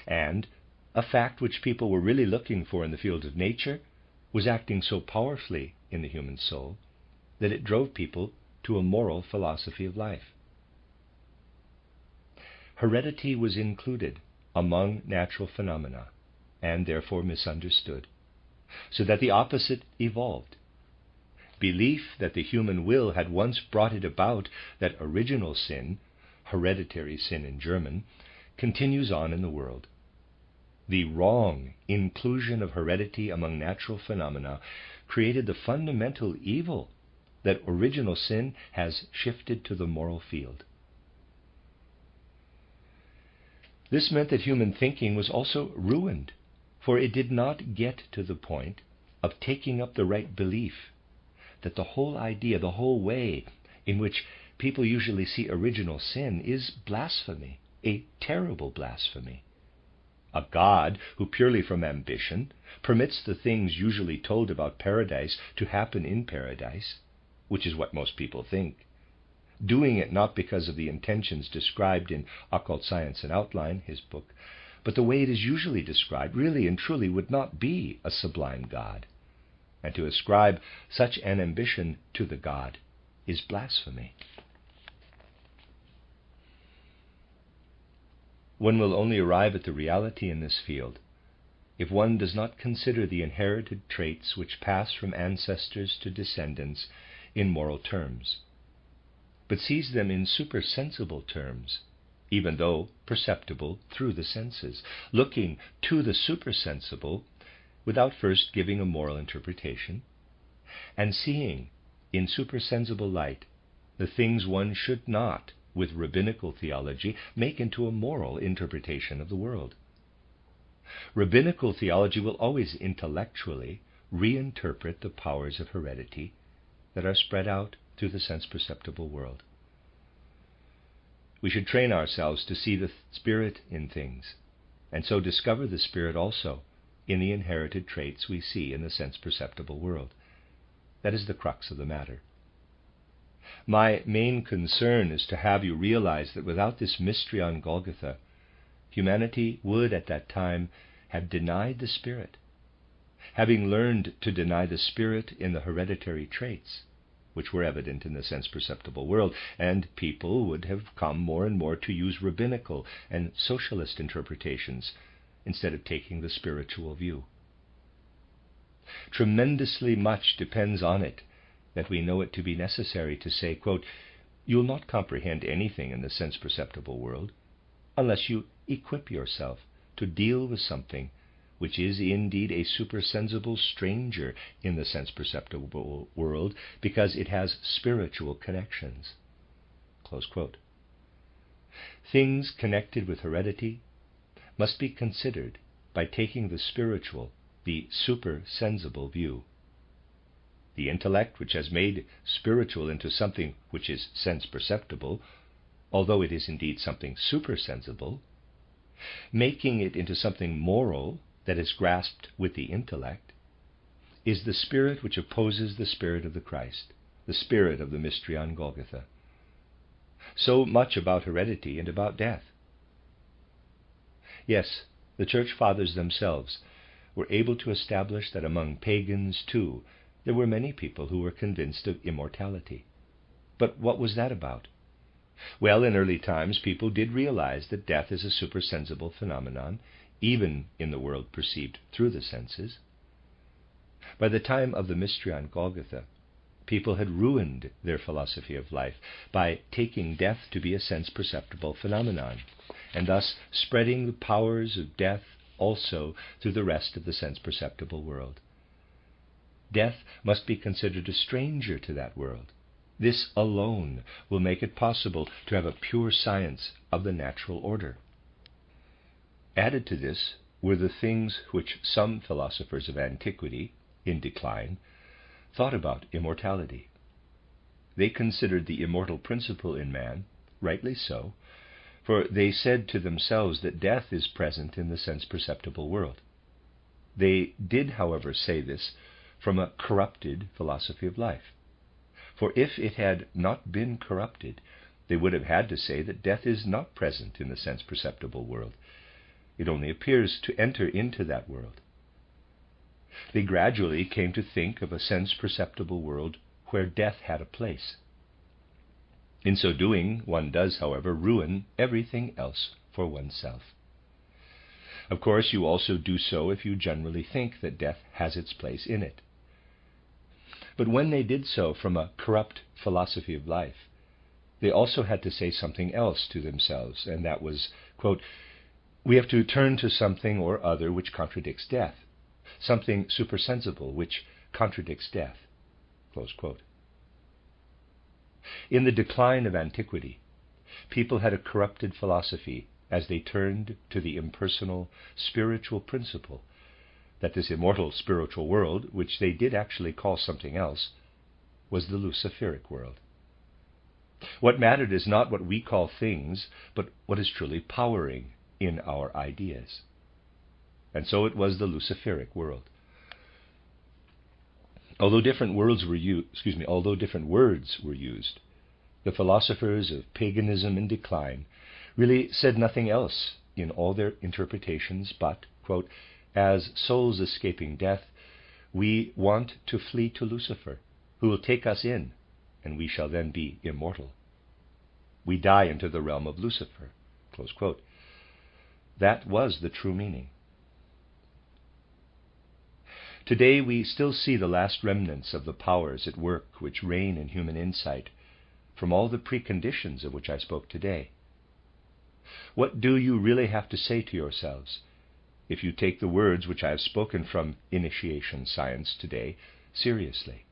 and a fact which people were really looking for in the field of nature was acting so powerfully in the human soul that it drove people to a moral philosophy of life. Heredity was included among natural phenomena and therefore misunderstood, so that the opposite evolved. Belief that the human will had once brought it about that original sin, hereditary sin in German, continues on in the world. The wrong inclusion of heredity among natural phenomena created the fundamental evil that original sin has shifted to the moral field. This meant that human thinking was also ruined, for it did not get to the point of taking up the right belief that the whole idea, the whole way in which people usually see original sin is blasphemy, a terrible blasphemy. A God who purely from ambition permits the things usually told about paradise to happen in paradise, which is what most people think, doing it not because of the intentions described in Occult Science and Outline, his book, but the way it is usually described, really and truly would not be a sublime God. And to ascribe such an ambition to the God is blasphemy. One will only arrive at the reality in this field if one does not consider the inherited traits which pass from ancestors to descendants in moral terms, but sees them in supersensible terms, even though perceptible through the senses, looking to the supersensible without first giving a moral interpretation, and seeing in supersensible light the things one should not, with rabbinical theology, make into a moral interpretation of the world. Rabbinical theology will always intellectually reinterpret the powers of heredity that are spread out through the sense-perceptible world. We should train ourselves to see the spirit in things, and so discover the spirit also in the inherited traits we see in the sense-perceptible world. That is the crux of the matter. My main concern is to have you realize that without this mystery on Golgotha, humanity would at that time have denied the spirit, having learned to deny the spirit in the hereditary traits, which were evident in the sense-perceptible world, and people would have come more and more to use rabbinical and socialist interpretations instead of taking the spiritual view. Tremendously much depends on it that we know it to be necessary to say, quote, "You'll not comprehend anything in the sense-perceptible world unless you equip yourself to deal with something which is indeed a supersensible stranger in the sense-perceptible world because it has spiritual connections." Close quote. Things connected with heredity must be considered by taking the spiritual, the supersensible view. The intellect which has made spiritual into something which is sense-perceptible although it is indeed something supersensible, making it into something moral that is grasped with the intellect, is the spirit which opposes the spirit of the Christ, the spirit of the mystery on Golgotha. So much about heredity and about death. Yes, the Church Fathers themselves were able to establish that among pagans, too, there were many people who were convinced of immortality. But what was that about? Well, in early times, people did realize that death is a supersensible phenomenon, even in the world perceived through the senses. By the time of the mystery on Golgotha, people had ruined their philosophy of life by taking death to be a sense-perceptible phenomenon, and thus spreading the powers of death also through the rest of the sense-perceptible world. Death must be considered a stranger to that world. This alone will make it possible to have a pure science of the natural order. Added to this were the things which some philosophers of antiquity, in decline, thought about immortality. They considered the immortal principle in man, rightly so, for they said to themselves that death is present in the sense-perceptible world. They did, however, say this from a corrupted philosophy of life. For if it had not been corrupted, they would have had to say that death is not present in the sense-perceptible world. It only appears to enter into that world. They gradually came to think of a sense-perceptible world where death had a place. In so doing, one does, however, ruin everything else for oneself. Of course, you also do so if you generally think that death has its place in it. But when they did so from a corrupt philosophy of life, they also had to say something else to themselves, and that was, quote, "We have to turn to something or other which contradicts death, something supersensible which contradicts death," close quote. In the decline of antiquity, people had a corrupted philosophy as they turned to the impersonal spiritual principle that this immortal spiritual world, which they did actually call something else, was the Luciferic world. What mattered is not what we call things, but what is truly powering in our ideas. And so it was the Luciferic world. Although different words were used, the philosophers of paganism in decline really said nothing else in all their interpretations but, quote, "As souls escaping death, we want to flee to Lucifer, who will take us in, and we shall then be immortal. We die into the realm of Lucifer," close quote. That was the true meaning. Today we still see the last remnants of the powers at work which reign in human insight, from all the preconditions of which I spoke today. What do you really have to say to yourselves if you take the words which I have spoken from initiation science today seriously?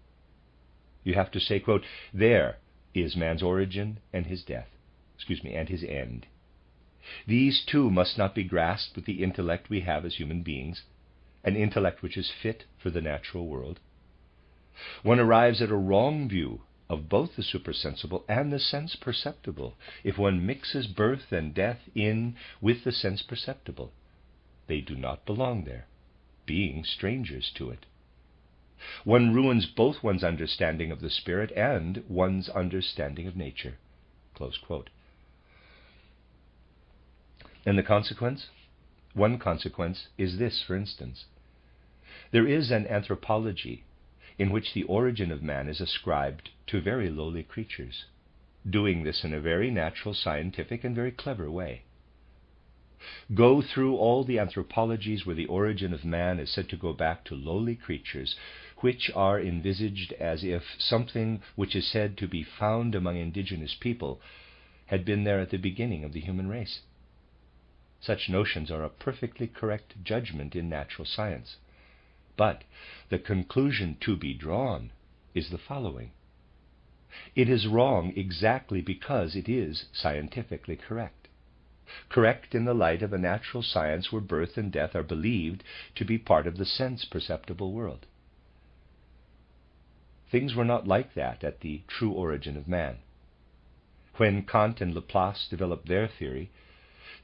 You have to say, quote, "There is man's origin and his and his end. These two must not be grasped with the intellect we have as human beings, an intellect which is fit for the natural world. One arrives at a wrong view of both the supersensible and the sense-perceptible if one mixes birth and death in with the sense-perceptible. They do not belong there, being strangers to it. One ruins both one's understanding of the spirit and one's understanding of nature," close quote. And the consequence? One consequence is this, for instance. There is an anthropology in which the origin of man is ascribed to very lowly creatures, doing this in a very natural, scientific, and very clever way. Go through all the anthropologies where the origin of man is said to go back to lowly creatures, which are envisaged as if something which is said to be found among indigenous people had been there at the beginning of the human race. Such notions are a perfectly correct judgment in natural science. But the conclusion to be drawn is the following. It is wrong exactly because it is scientifically correct. Correct in the light of a natural science where birth and death are believed to be part of the sense-perceptible world. Things were not like that at the true origin of man. When Kant and Laplace developed their theory,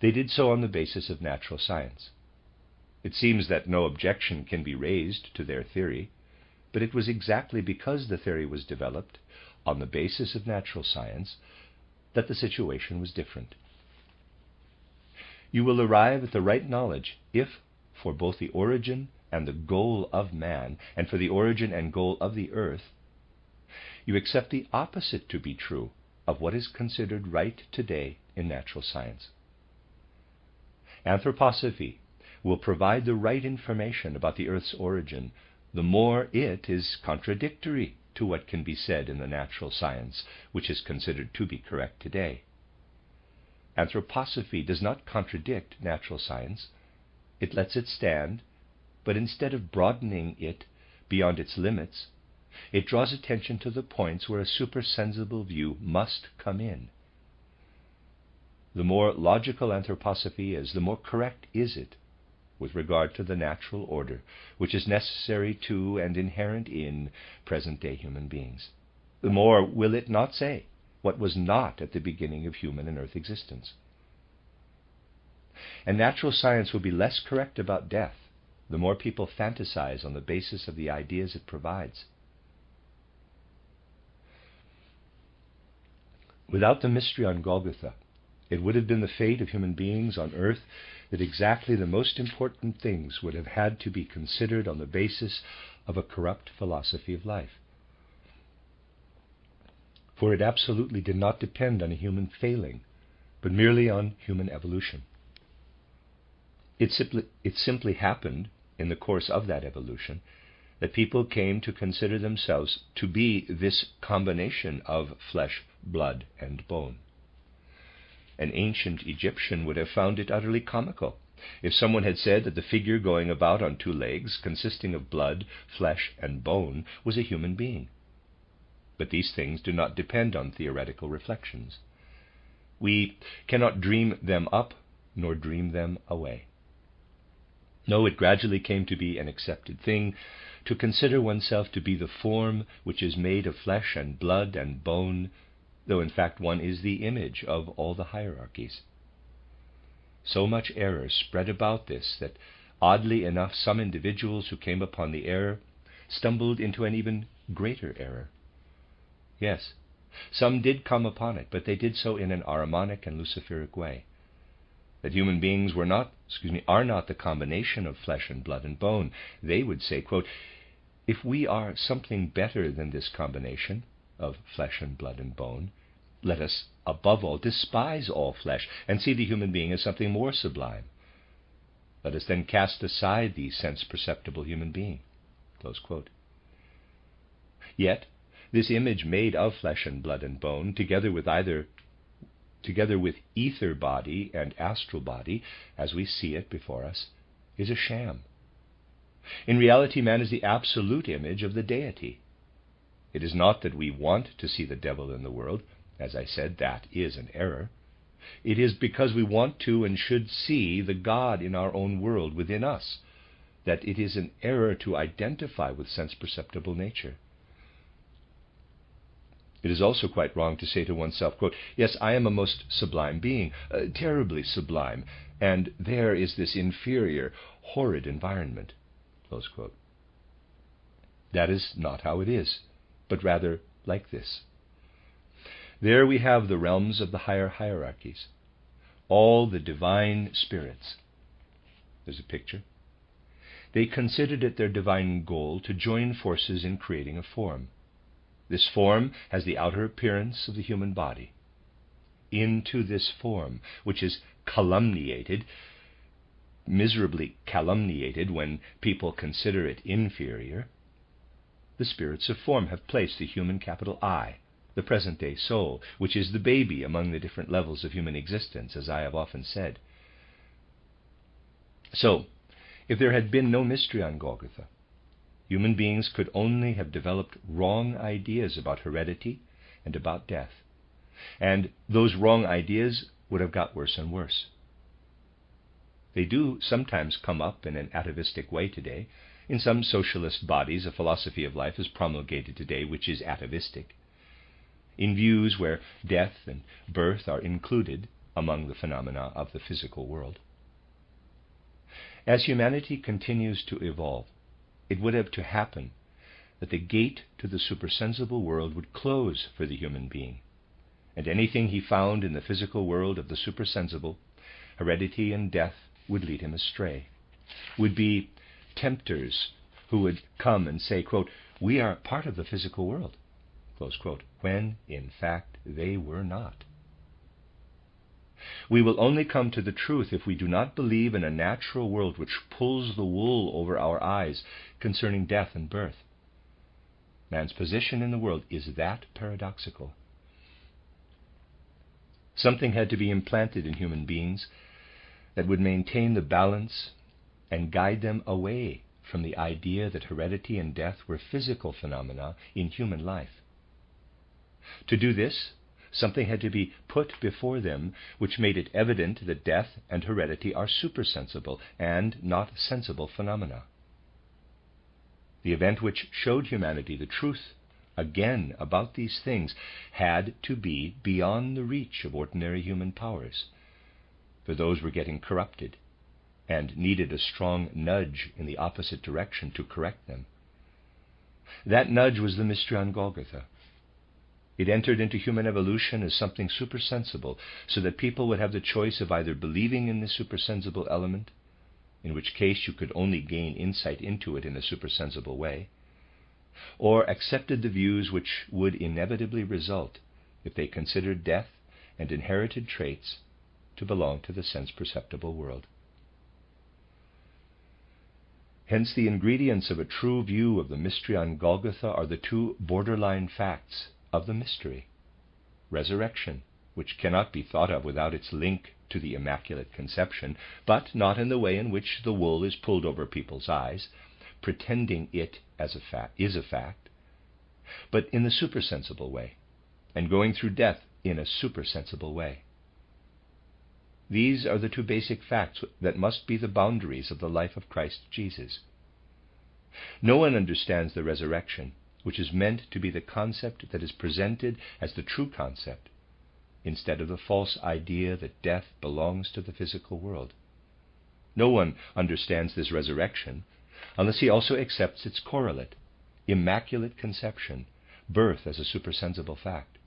they did so on the basis of natural science. It seems that no objection can be raised to their theory, but it was exactly because the theory was developed on the basis of natural science that the situation was different. You will arrive at the right knowledge if, for both the origin and the goal of man, and for the origin and goal of the earth, you accept the opposite to be true of what is considered right today in natural science. Anthroposophy will provide the right information about the earth's origin, the more it is contradictory to what can be said in the natural science, which is considered to be correct today. Anthroposophy does not contradict natural science. It lets it stand, but instead of broadening it beyond its limits, it draws attention to the points where a supersensible view must come in. The more logical anthroposophy is, the more correct is it with regard to the natural order which is necessary to and inherent in present-day human beings. The more will it not say what was not at the beginning of human and earth existence. And natural science will be less correct about death the more people fantasize on the basis of the ideas it provides. Without the mystery on Golgotha, it would have been the fate of human beings on earth that exactly the most important things would have had to be considered on the basis of a corrupt philosophy of life. For it absolutely did not depend on a human failing, but merely on human evolution. It simply happened, in the course of that evolution, that people came to consider themselves to be this combination of flesh, blood, and bone. An ancient Egyptian would have found it utterly comical if someone had said that the figure going about on two legs, consisting of blood, flesh, and bone, was a human being. But these things do not depend on theoretical reflections. We cannot dream them up, nor dream them away. No, it gradually came to be an accepted thing to consider oneself to be the form which is made of flesh and blood and bone, though in fact one is the image of all the hierarchies. So much error spread about this that, oddly enough, some individuals who came upon the error stumbled into an even greater error. Yes, some did come upon it, but they did so in an Ahrimanic and Luciferic way. That human beings are not the combination of flesh and blood and bone. They would say, quote, if we are something better than this combination of flesh and blood and bone, let us, above all, despise all flesh and see the human being as something more sublime. Let us then cast aside the sense-perceptible human being. Close quote. Yet, this image made of flesh and blood and bone, together with ether body and astral body, as we see it before us, is a sham. In reality, man is the absolute image of the deity. It is not that we want to see the devil in the world. As I said, that is an error. It is because we want to and should see the God in our own world within us, that it is an error to identify with sense-perceptible nature. It is also quite wrong to say to oneself, quote, yes, I am a most sublime being, terribly sublime, and there is this inferior, horrid environment. Close quote. That is not how it is, but rather like this. There we have the realms of the higher hierarchies, all the divine spirits. There's a picture. They considered it their divine goal to join forces in creating a form. This form has the outer appearance of the human body. Into this form, which is calumniated, miserably calumniated when people consider it inferior, the spirits of form have placed the human capital I, the present-day soul, which is the baby among the different levels of human existence, as I have often said. So, if there had been no mystery on Golgotha, human beings could only have developed wrong ideas about heredity and about death, and those wrong ideas would have got worse and worse. They do sometimes come up in an atavistic way today. In some socialist bodies, a philosophy of life is promulgated today which is atavistic. in views where death and birth are included among the phenomena of the physical world. As humanity continues to evolve, it would have to happen that the gate to the supersensible world would close for the human being, and anything he found in the physical world of the supersensible, heredity and death, would lead him astray, would be tempters who would come and say, quote, "We are part of the physical world," close quote, when, in fact, they were not. We will only come to the truth if we do not believe in a natural world which pulls the wool over our eyes concerning death and birth. Man's position in the world is that paradoxical. Something had to be implanted in human beings that would maintain the balance and guide them away from the idea that heredity and death were physical phenomena in human life. To do this, something had to be put before them which made it evident that death and heredity are supersensible and not sensible phenomena. The event which showed humanity the truth again about these things had to be beyond the reach of ordinary human powers, for those were getting corrupted and needed a strong nudge in the opposite direction to correct them. That nudge was the mystery on Golgotha. It entered into human evolution as something supersensible, so that people would have the choice of either believing in the supersensible element, in which case you could only gain insight into it in a supersensible way, or accepted the views which would inevitably result if they considered death and inherited traits to belong to the sense-perceptible world. Hence, the ingredients of a true view of the mystery on Golgotha are the two borderline facts of the mystery: resurrection, which cannot be thought of without its link to the Immaculate Conception, but not in the way in which the wool is pulled over people's eyes, pretending it is a fact, but in the supersensible way, and going through death in a supersensible way. These are the two basic facts that must be the boundaries of the life of Christ Jesus. No one understands the resurrection, which is meant to be the concept that is presented as the true concept, instead of the false idea that death belongs to the physical world. No one understands this resurrection unless he also accepts its correlate, Immaculate Conception, birth as a supersensible fact.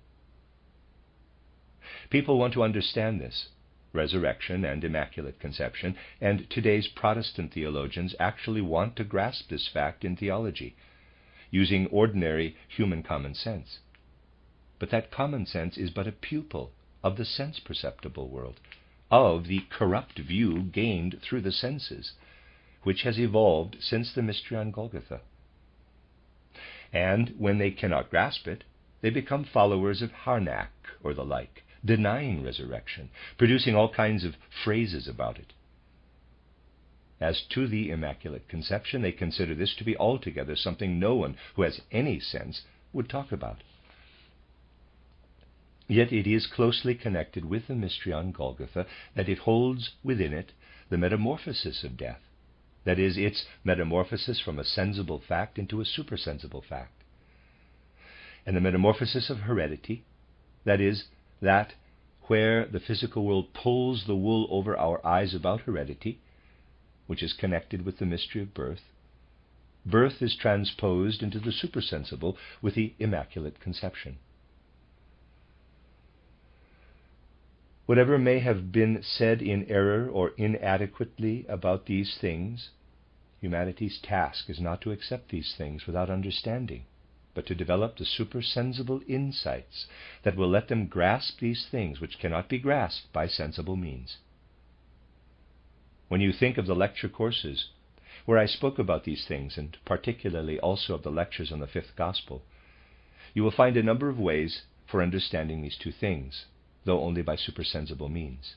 People want to understand this, resurrection and Immaculate Conception, and today's Protestant theologians actually want to grasp this fact in theology, using ordinary human common sense. But that common sense is but a pupil of the sense-perceptible world, of the corrupt view gained through the senses, which has evolved since the mystery on Golgotha. And when they cannot grasp it, they become followers of Harnack or the like, denying resurrection, producing all kinds of phrases about it. As to the Immaculate Conception, they consider this to be altogether something no one who has any sense would talk about. Yet it is closely connected with the mystery on Golgotha that it holds within it the metamorphosis of death, that is, its metamorphosis from a sensible fact into a supersensible fact, and the metamorphosis of heredity, that is, that where the physical world pulls the wool over our eyes about heredity, which is connected with the mystery of birth, birth is transposed into the supersensible with the Immaculate Conception. Whatever may have been said in error or inadequately about these things, humanity's task is not to accept these things without understanding, but to develop the supersensible insights that will let them grasp these things which cannot be grasped by sensible means. When you think of the lecture courses where I spoke about these things, and particularly also of the lectures on the Fifth Gospel, you will find a number of ways for understanding these two things, though only by supersensible means.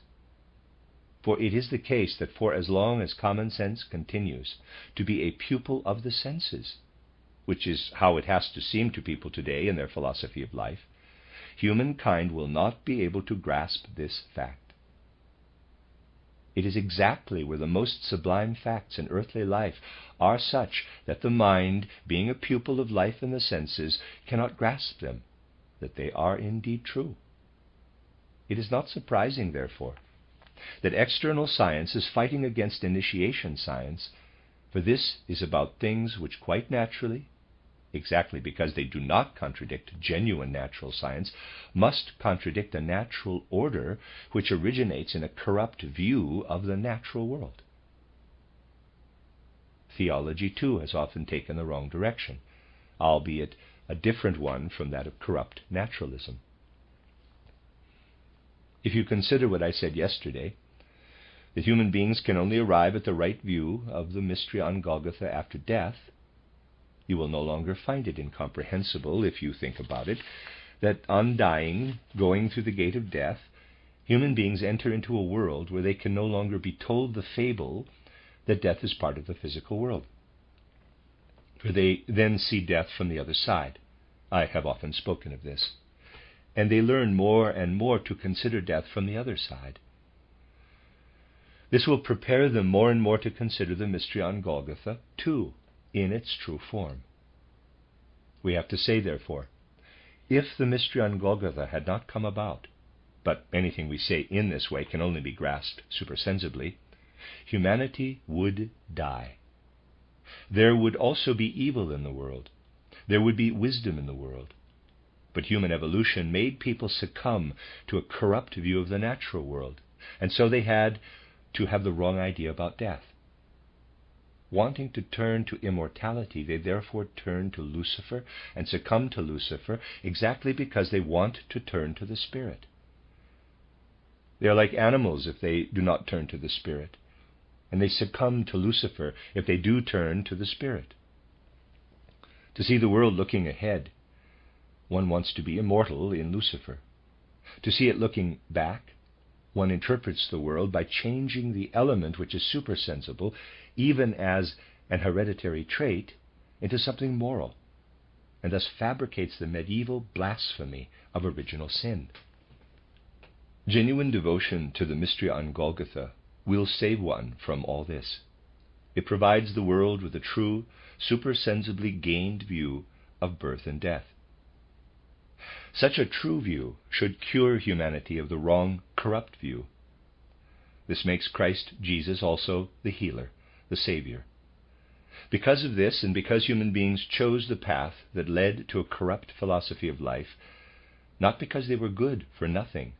For it is the case that for as long as common sense continues to be a pupil of the senses, which is how it has to seem to people today in their philosophy of life, humankind will not be able to grasp this fact. It is exactly where the most sublime facts in earthly life are such that the mind, being a pupil of life in the senses, cannot grasp them, that they are indeed true. It is not surprising, therefore, that external science is fighting against initiation science, for this is about things which quite naturally, exactly because they do not contradict genuine natural science, must contradict a natural order which originates in a corrupt view of the natural world. Theology, too, has often taken the wrong direction, albeit a different one from that of corrupt naturalism. If you consider what I said yesterday, that human beings can only arrive at the right view of the mystery on Golgotha after death, you will no longer find it incomprehensible, if you think about it, that on dying, going through the gate of death, human beings enter into a world where they can no longer be told the fable that death is part of the physical world. For they then see death from the other side. I have often spoken of this. And they learn more and more to consider death from the other side. This will prepare them more and more to consider the mystery on Golgotha, too, in its true form. We have to say, therefore, if the mystery on Golgotha had not come about, but anything we say in this way can only be grasped supersensibly, humanity would die. There would also be evil in the world. There would be wisdom in the world. But human evolution made people succumb to a corrupt view of the natural world, and so they had to have the wrong idea about death. Wanting to turn to immortality, they therefore turn to Lucifer and succumb to Lucifer exactly because they want to turn to the Spirit. They are like animals if they do not turn to the Spirit, and they succumb to Lucifer if they do turn to the Spirit. To see the world looking ahead, one wants to be immortal in Lucifer. To see it looking back, one interprets the world by changing the element which is supersensible, even as an hereditary trait, into something moral, and thus fabricates the medieval blasphemy of original sin. Genuine devotion to the mystery on Golgotha will save one from all this. It provides the world with a true, supersensibly gained view of birth and death. Such a true view should cure humanity of the wrong, corrupt view. This makes Christ Jesus also the healer, the Savior. Because of this, and because human beings chose the path that led to a corrupt philosophy of life, not because they were good for nothing,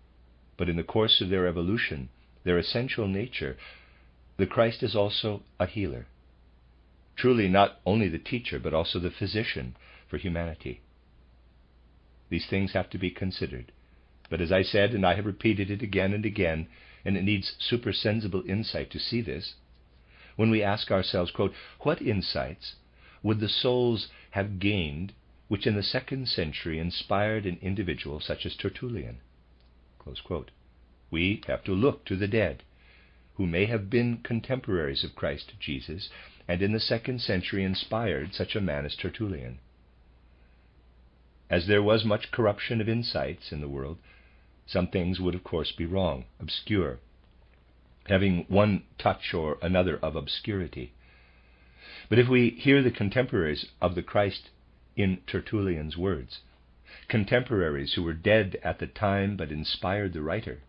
but in the course of their evolution, their essential nature, the Christ is also a healer. Truly not only the teacher, but also the physician for humanity. These things have to be considered. But as I said, and I have repeated it again and again, and it needs supersensible insight to see this, when we ask ourselves, quote, what insights would the souls have gained which in the 2nd century inspired an individual such as Tertullian? Close quote. We have to look to the dead, who may have been contemporaries of Christ Jesus, and in the 2nd century inspired such a man as Tertullian. As there was much corruption of insights in the world, some things would of course be wrong, obscure, having one touch or another of obscurity. But if we hear the contemporaries of the Christ in Tertullian's words, contemporaries who were dead at the time but inspired the writer,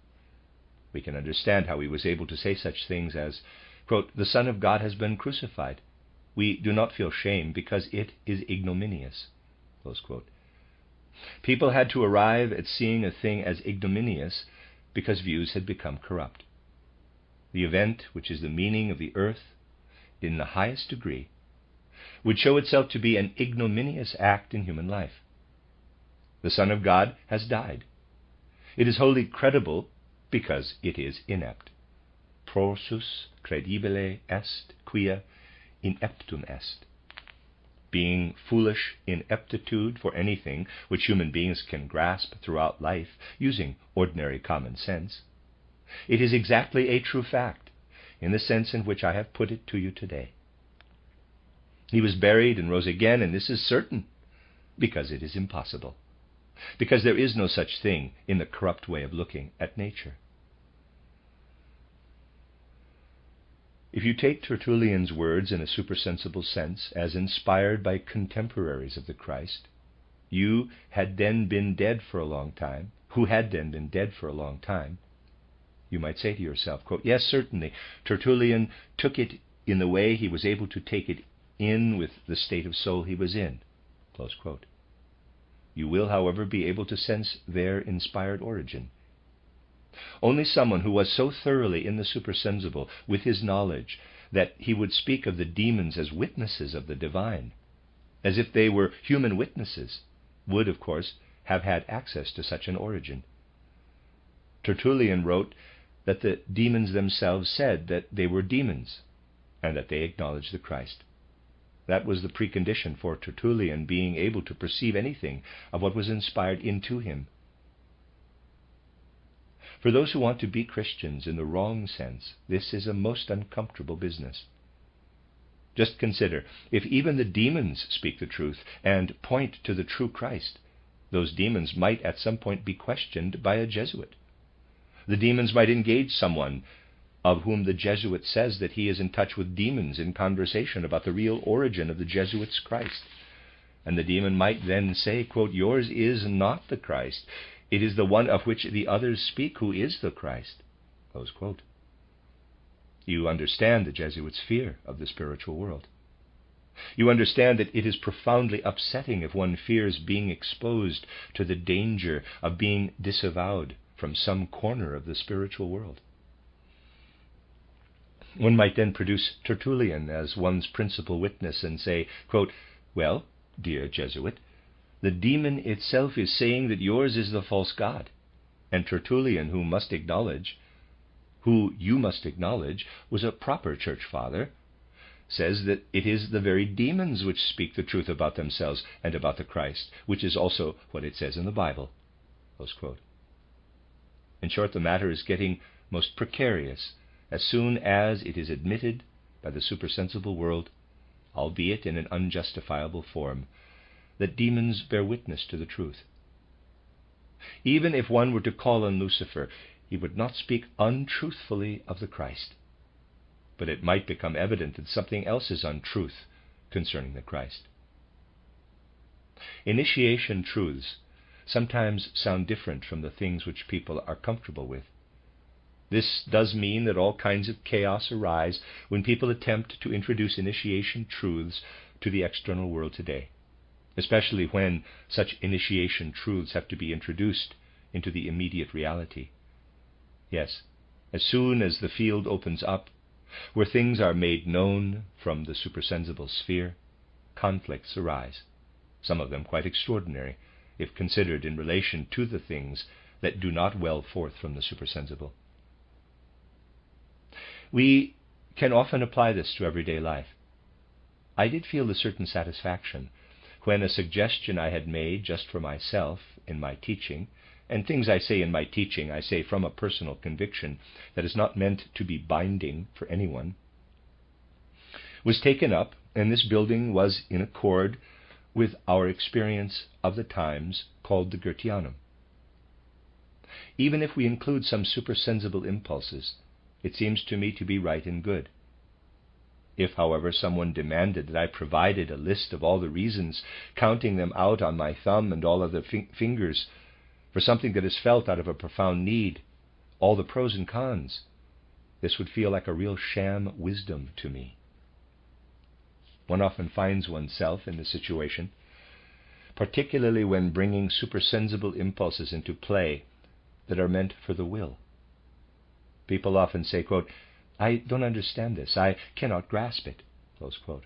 we can understand how he was able to say such things as, quote, the Son of God has been crucified. We do not feel shame because it is ignominious. Close quote. People had to arrive at seeing a thing as ignominious because views had become corrupt. The event, which is the meaning of the earth in the highest degree, would show itself to be an ignominious act in human life. The Son of God has died. It is wholly credible because it is inept. Prorsus credibile est quia ineptum est. Being foolish ineptitude for anything which human beings can grasp throughout life using ordinary common sense, it is exactly a true fact in the sense in which I have put it to you today. He was buried and rose again, and this is certain because it is impossible, because there is no such thing in the corrupt way of looking at nature. If you take Tertullian's words in a supersensible sense as inspired by contemporaries of the Christ, you had then been dead for a long time, who had then been dead for a long time, you might say to yourself, quote, yes, certainly, Tertullian took it in the way he was able to take it in with the state of soul he was in, close quote. You will, however, be able to sense their inspired origin. Only someone who was so thoroughly in the supersensible with his knowledge that he would speak of the demons as witnesses of the divine, as if they were human witnesses, would, of course, have had access to such an origin. Tertullian wrote that the demons themselves said that they were demons, and that they acknowledged the Christ. That was the precondition for Tertullian being able to perceive anything of what was inspired into him. For those who want to be Christians in the wrong sense, this is a most uncomfortable business. Just consider, if even the demons speak the truth and point to the true Christ, those demons might at some point be questioned by a Jesuit. The demons might engage someone of whom the Jesuit says that he is in touch with demons in conversation about the real origin of the Jesuit's Christ. And the demon might then say, quote, yours is not the Christ. It is the one of which the others speak who is the Christ. Close quote. You understand the Jesuit's fear of the spiritual world. You understand that it is profoundly upsetting if one fears being exposed to the danger of being disavowed from some corner of the spiritual world. One might then produce Tertullian as one's principal witness and say, quote, well, dear Jesuit, the demon itself is saying that yours is the false god, and Tertullian, who you must acknowledge was a proper church father, says that it is the very demons which speak the truth about themselves and about the Christ, which is also what it says in the Bible. Close quote. In short, the matter is getting most precarious as soon as it is admitted by the supersensible world, albeit in an unjustifiable form, that demons bear witness to the truth. Even if one were to call on Lucifer, he would not speak untruthfully of the Christ. But it might become evident that something else is untruth concerning the Christ. Initiation truths sometimes sound different from the things which people are comfortable with. This does mean that all kinds of chaos arise when people attempt to introduce initiation truths to the external world today, especially when such initiation truths have to be introduced into the immediate reality. Yes, as soon as the field opens up, where things are made known from the supersensible sphere, conflicts arise, some of them quite extraordinary, if considered in relation to the things that do not well forth from the supersensible. We can often apply this to everyday life. I did feel a certain satisfaction when a suggestion I had made just for myself in my teaching, and things I say in my teaching I say from a personal conviction that is not meant to be binding for anyone, was taken up, and this building was in accord with our experience of the times called the Goetheanum. Even if we include some supersensible impulses, it seems to me to be right and good. If, however, someone demanded that I provided a list of all the reasons, counting them out on my thumb and all other fingers, for something that is felt out of a profound need, all the pros and cons, this would feel like a real sham wisdom to me. One often finds oneself in this situation, particularly when bringing supersensible impulses into play that are meant for the will. People often say, quote, I don't understand this. I cannot grasp it. Close quote.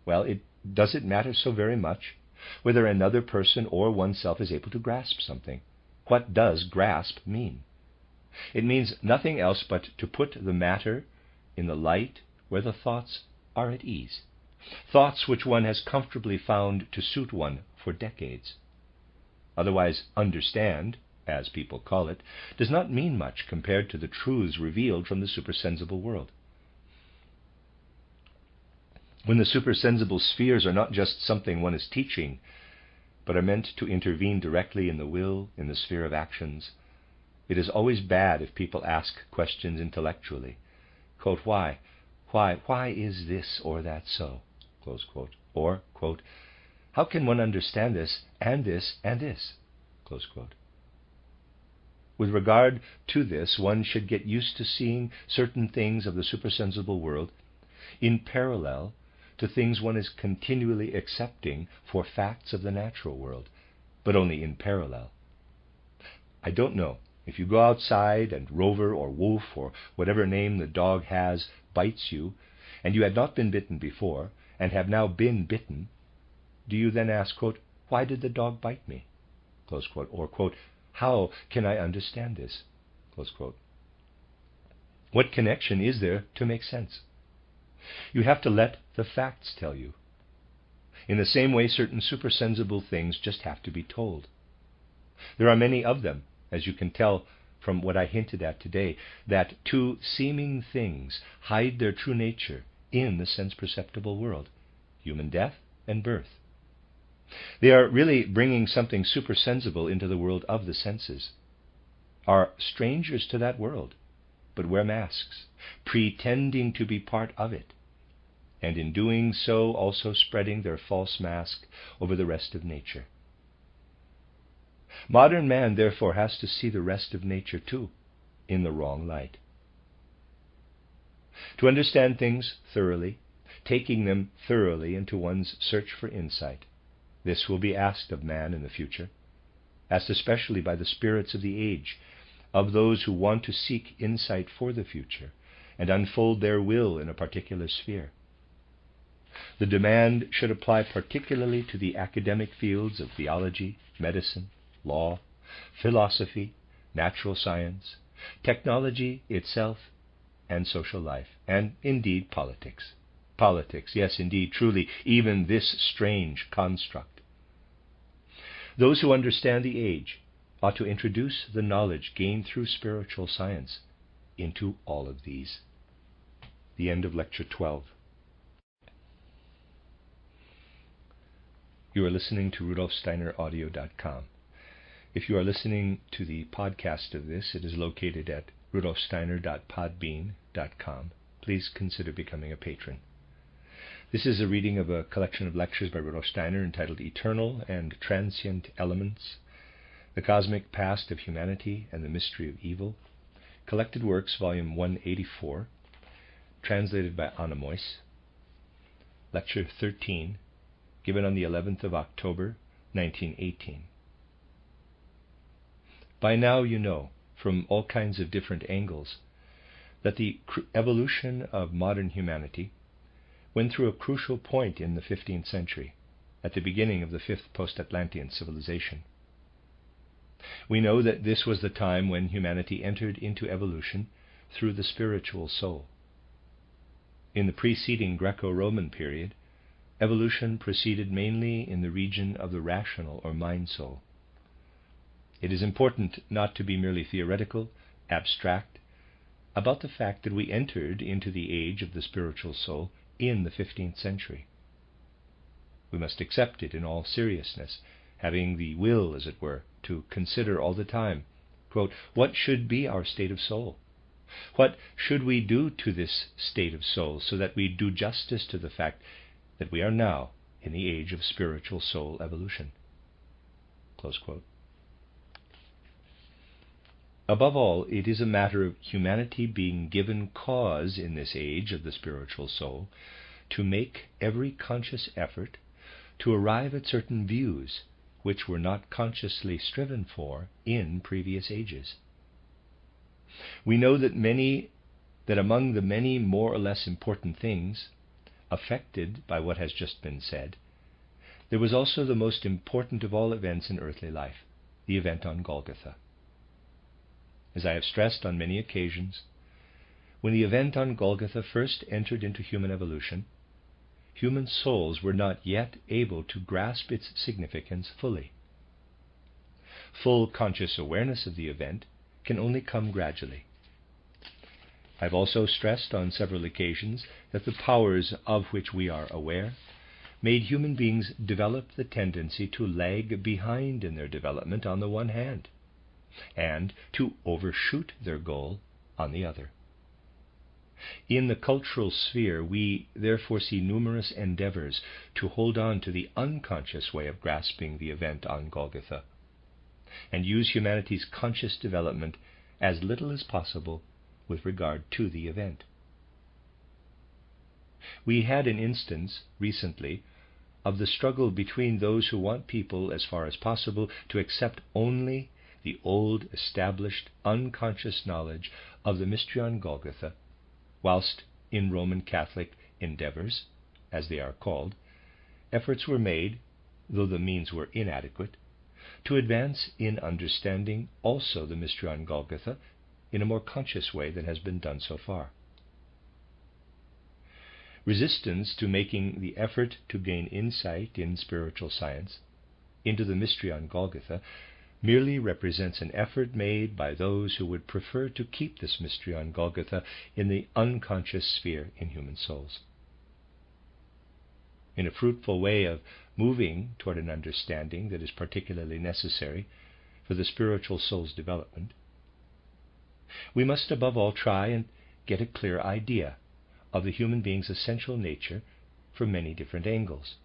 Well, does it matter so very much whether another person or oneself is able to grasp something? What does grasp mean? It means nothing else but to put the matter in the light where the thoughts are at ease. Thoughts which one has comfortably found to suit one for decades. Otherwise, understand, as people call it, does not mean much compared to the truths revealed from the supersensible world. When the supersensible spheres are not just something one is teaching, but are meant to intervene directly in the will, in the sphere of actions, it is always bad if people ask questions intellectually. Quote, why is this or that so? Close quote. Or, quote, How can one understand this and this and this? Close quote. With regard to this, one should get used to seeing certain things of the supersensible world in parallel to things one is continually accepting for facts of the natural world, but only in parallel. I don't know. If you go outside and Rover or Wolf or whatever name the dog has bites you, and you had not been bitten before, and have now been bitten, do you then ask, quote, why did the dog bite me? Close quote. Or, quote, how can I understand this? Close quote. What connection is there to make sense? You have to let the facts tell you. In the same way, certain supersensible things just have to be told. There are many of them, as you can tell from what I hinted at today, that two seeming things hide their true nature in the sense-perceptible world, human death and birth. They are really bringing something supersensible into the world of the senses, are strangers to that world, but wear masks, pretending to be part of it, and in doing so also spreading their false mask over the rest of nature. Modern man, therefore, has to see the rest of nature, too, in the wrong light. To understand things thoroughly, taking them thoroughly into one's search for insight, this will be asked of man in the future, asked especially by the spirits of the age, of those who want to seek insight for the future and unfold their will in a particular sphere. The demand should apply particularly to the academic fields of theology, medicine, law, philosophy, natural science, technology itself, and social life, and indeed politics. Politics, yes, indeed, truly, even this strange construct. Those who understand the age ought to introduce the knowledge gained through spiritual science into all of these. The end of Lecture 12. You are listening to RudolfSteinerAudio.com. If you are listening to the podcast of this, it is located at RudolfSteiner.podbean.com. Please consider becoming a patron. This is a reading of a collection of lectures by Rudolf Steiner entitled Eternal and Transient Elements, The Cosmic Past of Humanity and the Mystery of Evil, Collected Works, Volume 184, translated by Anna Meuss. Lecture 13, given on the 11th of October, 1918. By now you know, from all kinds of different angles, that the evolution of modern humanity went through a crucial point in the 15th century, at the beginning of the fifth post-Atlantean civilization. We know that this was the time when humanity entered into evolution through the spiritual soul. In the preceding Greco-Roman period, evolution proceeded mainly in the region of the rational or mind soul. It is important not to be merely theoretical, abstract, about the fact that we entered into the age of the spiritual soul in the 15th century. We must accept it in all seriousness, having the will, as it were, to consider all the time, quote, what should be our state of soul? What should we do to this state of soul so that we do justice to the fact that we are now in the age of spiritual soul evolution? Close quote. Above all, it is a matter of humanity being given cause in this age of the spiritual soul to make every conscious effort to arrive at certain views which were not consciously striven for in previous ages. We know that among the many more or less important things affected by what has just been said, there was also the most important of all events in earthly life, the event on Golgotha. As I have stressed on many occasions, when the event on Golgotha first entered into human evolution, human souls were not yet able to grasp its significance fully. Full conscious awareness of the event can only come gradually. I have also stressed on several occasions that the powers of which we are aware made human beings develop the tendency to lag behind in their development on the one hand, and to overshoot their goal on the other. In the cultural sphere, we therefore see numerous endeavors to hold on to the unconscious way of grasping the event on Golgotha, and use humanity's conscious development as little as possible with regard to the event. We had an instance recently of the struggle between those who want people, as far as possible, to accept only the old, established, unconscious knowledge of the mystery on Golgotha, whilst in Roman Catholic endeavors, as they are called, efforts were made, though the means were inadequate, to advance in understanding also the mystery on Golgotha in a more conscious way than has been done so far. Resistance to making the effort to gain insight in spiritual science into the mystery on Golgotha merely represents an effort made by those who would prefer to keep this mystery on Golgotha in the unconscious sphere in human souls. In a fruitful way of moving toward an understanding that is particularly necessary for the spiritual soul's development, we must above all try and get a clear idea of the human being's essential nature from many different angles.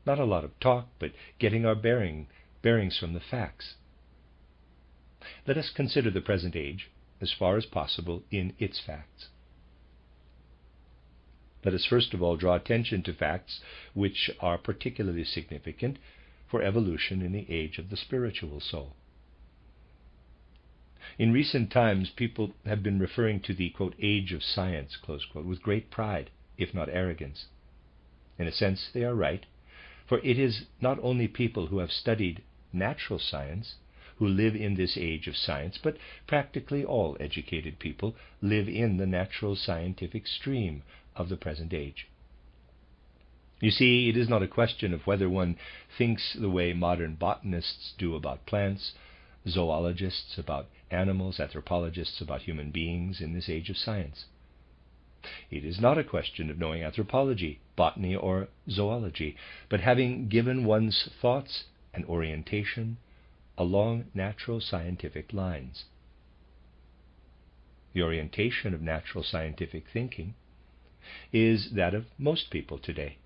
Not a lot of talk, but getting our bearings from the facts. Let us consider the present age, as far as possible, in its facts. Let us first of all draw attention to facts which are particularly significant for evolution in the age of the spiritual soul. In recent times, people have been referring to the, quote, age of science, close quote, with great pride, if not arrogance. In a sense, they are right, for it is not only people who have studied natural science who live in this age of science, but practically all educated people live in the natural scientific stream of the present age. You see, it is not a question of whether one thinks the way modern botanists do about plants, zoologists about animals, anthropologists about human beings in this age of science. It is not a question of knowing anthropology, botany, or zoology, but having given one's thoughts an orientation along natural scientific lines. The orientation of natural scientific thinking is that of most people today,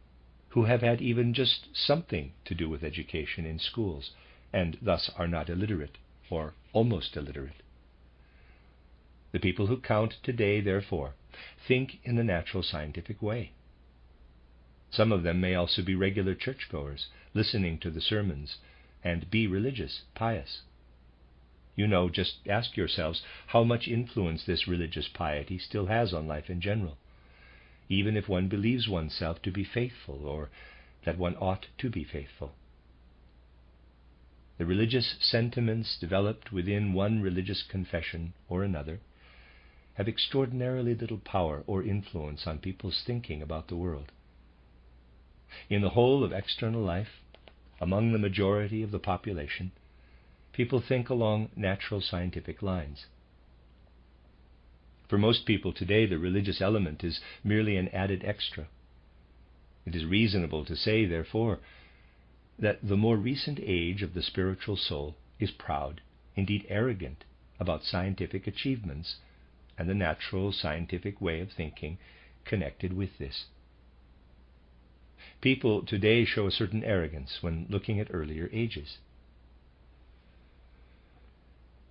who have had even just something to do with education in schools, and thus are not illiterate, or almost illiterate. The people who count today, therefore, think in the natural scientific way. Some of them may also be regular churchgoers, listening to the sermons, and be religious, pious. You know, just ask yourselves how much influence this religious piety still has on life in general, even if one believes oneself to be faithful, or that one ought to be faithful. The religious sentiments developed within one religious confession or another have extraordinarily little power or influence on people's thinking about the world. In the whole of external life, among the majority of the population, people think along natural scientific lines. For most people today, the religious element is merely an added extra. It is reasonable to say, therefore, that the more recent age of the spiritual soul is proud, indeed arrogant, about scientific achievements and the natural scientific way of thinking connected with this. People today show a certain arrogance when looking at earlier ages.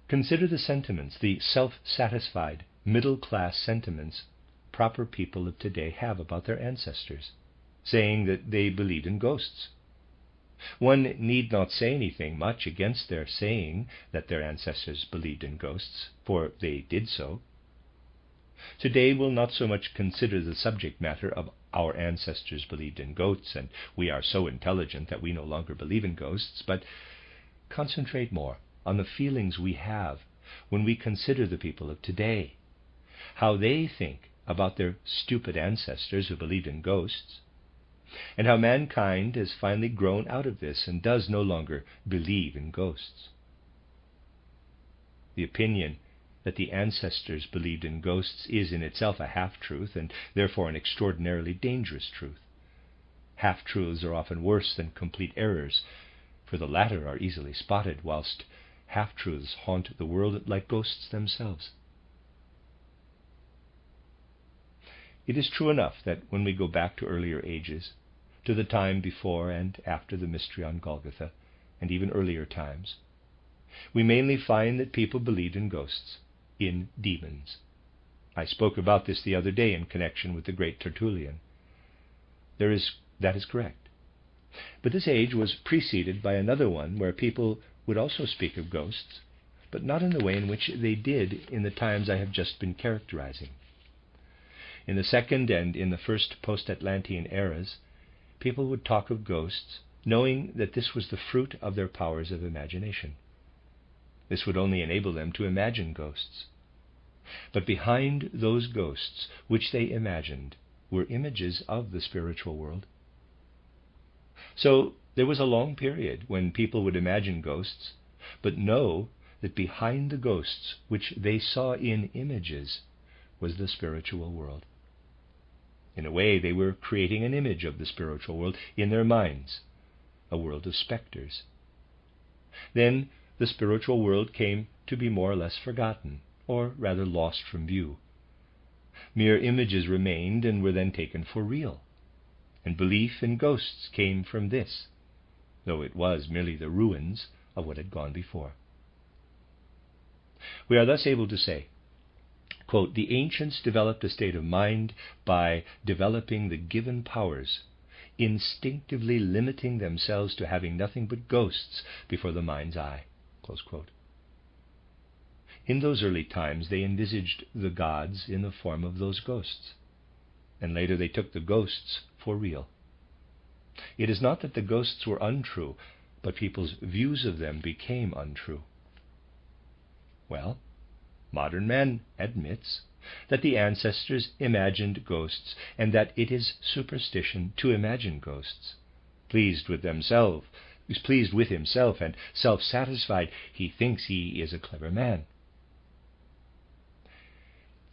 Consider the sentiments, the self-satisfied, middle-class sentiments proper people of today have about their ancestors, saying that they believed in ghosts. One need not say anything much against their saying that their ancestors believed in ghosts, for they did so. Today we'll not so much consider the subject matter of our ancestors believed in ghosts, and we are so intelligent that we no longer believe in ghosts, but concentrate more on the feelings we have when we consider the people of today, how they think about their stupid ancestors who believed in ghosts, and how mankind has finally grown out of this and does no longer believe in ghosts. The opinion that the ancestors believed in ghosts is in itself a half-truth, and therefore an extraordinarily dangerous truth. Half-truths are often worse than complete errors, for the latter are easily spotted, whilst half-truths haunt the world like ghosts themselves. It is true enough that when we go back to earlier ages, to the time before and after the mystery on Golgotha, and even earlier times, we mainly find that people believed in ghosts, in demons. I spoke about this the other day in connection with the great Tertullian. That is correct. But this age was preceded by another one where people would also speak of ghosts, but not in the way in which they did in the times I have just been characterizing. In the second and in the first post-Atlantean eras, people would talk of ghosts, knowing that this was the fruit of their powers of imagination. This would only enable them to imagine ghosts. But behind those ghosts which they imagined were images of the spiritual world. So there was a long period when people would imagine ghosts, but know that behind the ghosts which they saw in images was the spiritual world. In a way, they were creating an image of the spiritual world in their minds, a world of specters. Then the spiritual world came to be more or less forgotten, or rather lost from view. Mere images remained and were then taken for real, and belief in ghosts came from this, though it was merely the ruins of what had gone before. We are thus able to say, quote, "The ancients developed a state of mind by developing the given powers, instinctively limiting themselves to having nothing but ghosts before the mind's eye." Close quote. In those early times they envisaged the gods in the form of those ghosts, and later they took the ghosts for real. It is not that the ghosts were untrue, but people's views of them became untrue. Well, modern man admits that the ancestors imagined ghosts, and that it is superstition to imagine ghosts. Pleased with himself and self-satisfied, he thinks he is a clever man.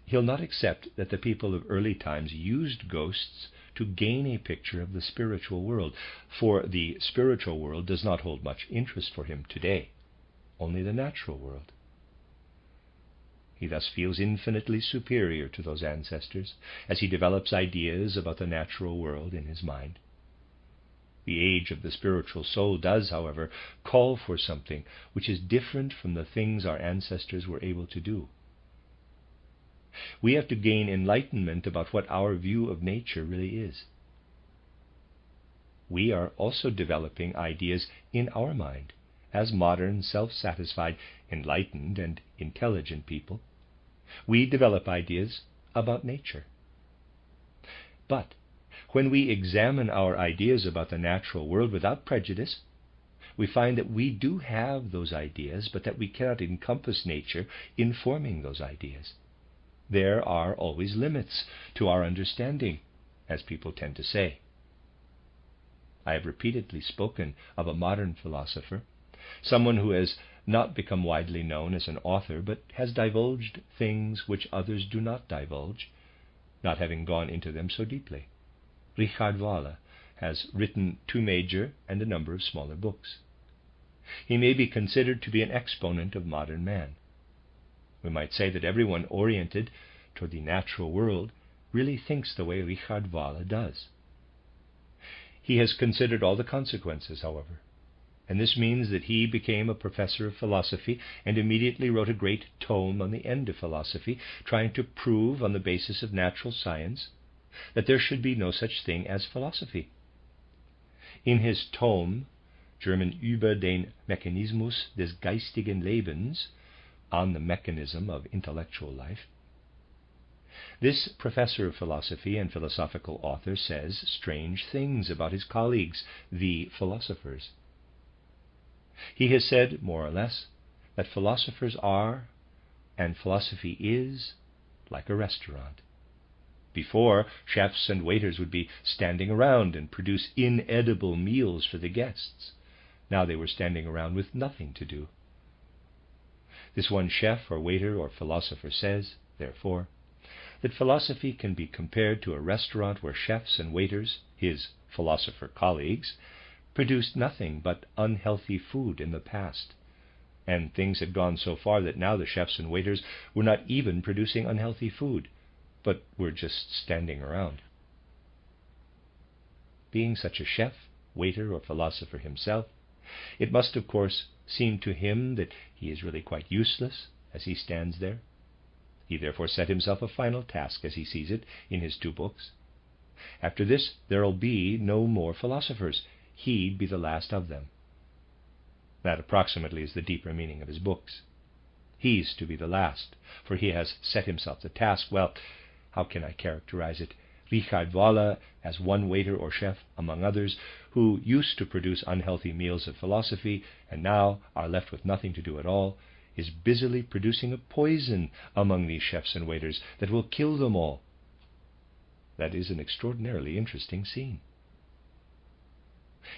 He'll not accept that the people of early times used ghosts to gain a picture of the spiritual world, for the spiritual world does not hold much interest for him today, only the natural world. He thus feels infinitely superior to those ancestors as he develops ideas about the natural world in his mind. The age of the spiritual soul does, however, call for something which is different from the things our ancestors were able to do. We have to gain enlightenment about what our view of nature really is. We are also developing ideas in our mind as modern, self-satisfied, enlightened, and intelligent people. We develop ideas about nature. But when we examine our ideas about the natural world without prejudice, we find that we do have those ideas, but that we cannot encompass nature in forming those ideas. There are always limits to our understanding, as people tend to say. I have repeatedly spoken of a modern philosopher, someone who has not become widely known as an author, but has divulged things which others do not divulge, not having gone into them so deeply. Richard Wahler has written 2 major and a number of smaller books. He may be considered to be an exponent of modern man. We might say that everyone oriented toward the natural world really thinks the way Richard Wahler does. He has considered all the consequences, however, and this means that he became a professor of philosophy and immediately wrote a great tome on the end of philosophy, trying to prove on the basis of natural science that there should be no such thing as philosophy. In his tome, German über den Mechanismus des geistigen Lebens, on the mechanism of intellectual life, this professor of philosophy and philosophical author says strange things about his colleagues, the philosophers. He has said, more or less, that philosophers are, and philosophy is, like a restaurant. Before, chefs and waiters would be standing around and produce inedible meals for the guests. Now they were standing around with nothing to do. This one chef or waiter or philosopher says, therefore, that philosophy can be compared to a restaurant where chefs and waiters, his philosopher colleagues, produced nothing but unhealthy food in the past, and things had gone so far that now the chefs and waiters were not even producing unhealthy food, but were just standing around. Being such a chef, waiter, or philosopher himself, it must, of course, seem to him that he is really quite useless as he stands there. He therefore set himself a final task, as he sees it in his 2 books. After this, there'll be no more philosophers. He'd be the last of them. That approximately is the deeper meaning of his books. He's to be the last, for he has set himself the task, well, how can I characterize it? Richard Wahler, as one waiter or chef among others, who used to produce unhealthy meals of philosophy, and now are left with nothing to do at all, is busily producing a poison among these chefs and waiters that will kill them all. That is an extraordinarily interesting scene.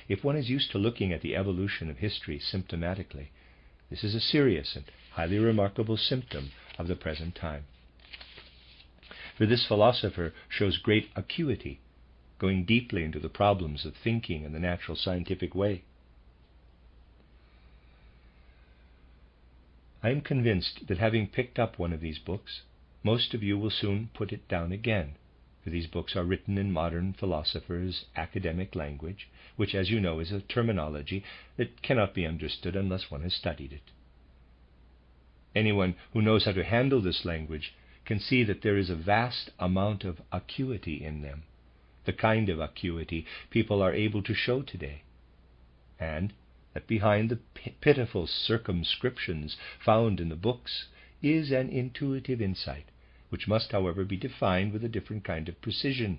If one is used to looking at the evolution of history symptomatically, this is a serious and highly remarkable symptom of the present time. For this philosopher shows great acuity, going deeply into the problems of thinking in the natural scientific way. I am convinced that having picked up one of these books, most of you will soon put it down again, for these books are written in modern philosophers' academic language, which, as you know, is a terminology that cannot be understood unless one has studied it. Anyone who knows how to handle this language can see that there is a vast amount of acuity in them, the kind of acuity people are able to show today, and that behind the pitiful circumscriptions found in the books is an intuitive insight, which must, however, be defined with a different kind of precision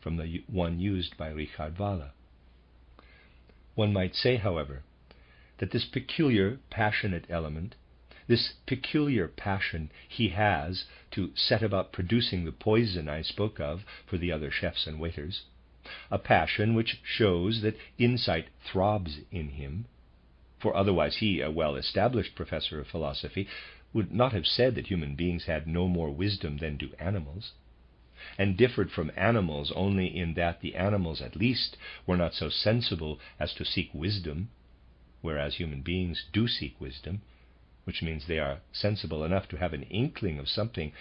from the one used by Richard Wahler. One might say, however, that this peculiar passionate element, this peculiar passion he has to set about producing the poison I spoke of for the other chefs and waiters, a passion which shows that insight throbs in him, for otherwise he, a well-established professor of philosophy, would not have said that human beings had no more wisdom than do animals, and differed from animals only in that the animals at least were not so sensible as to seek wisdom, whereas human beings do seek wisdom, which means they are sensible enough to have an inkling of something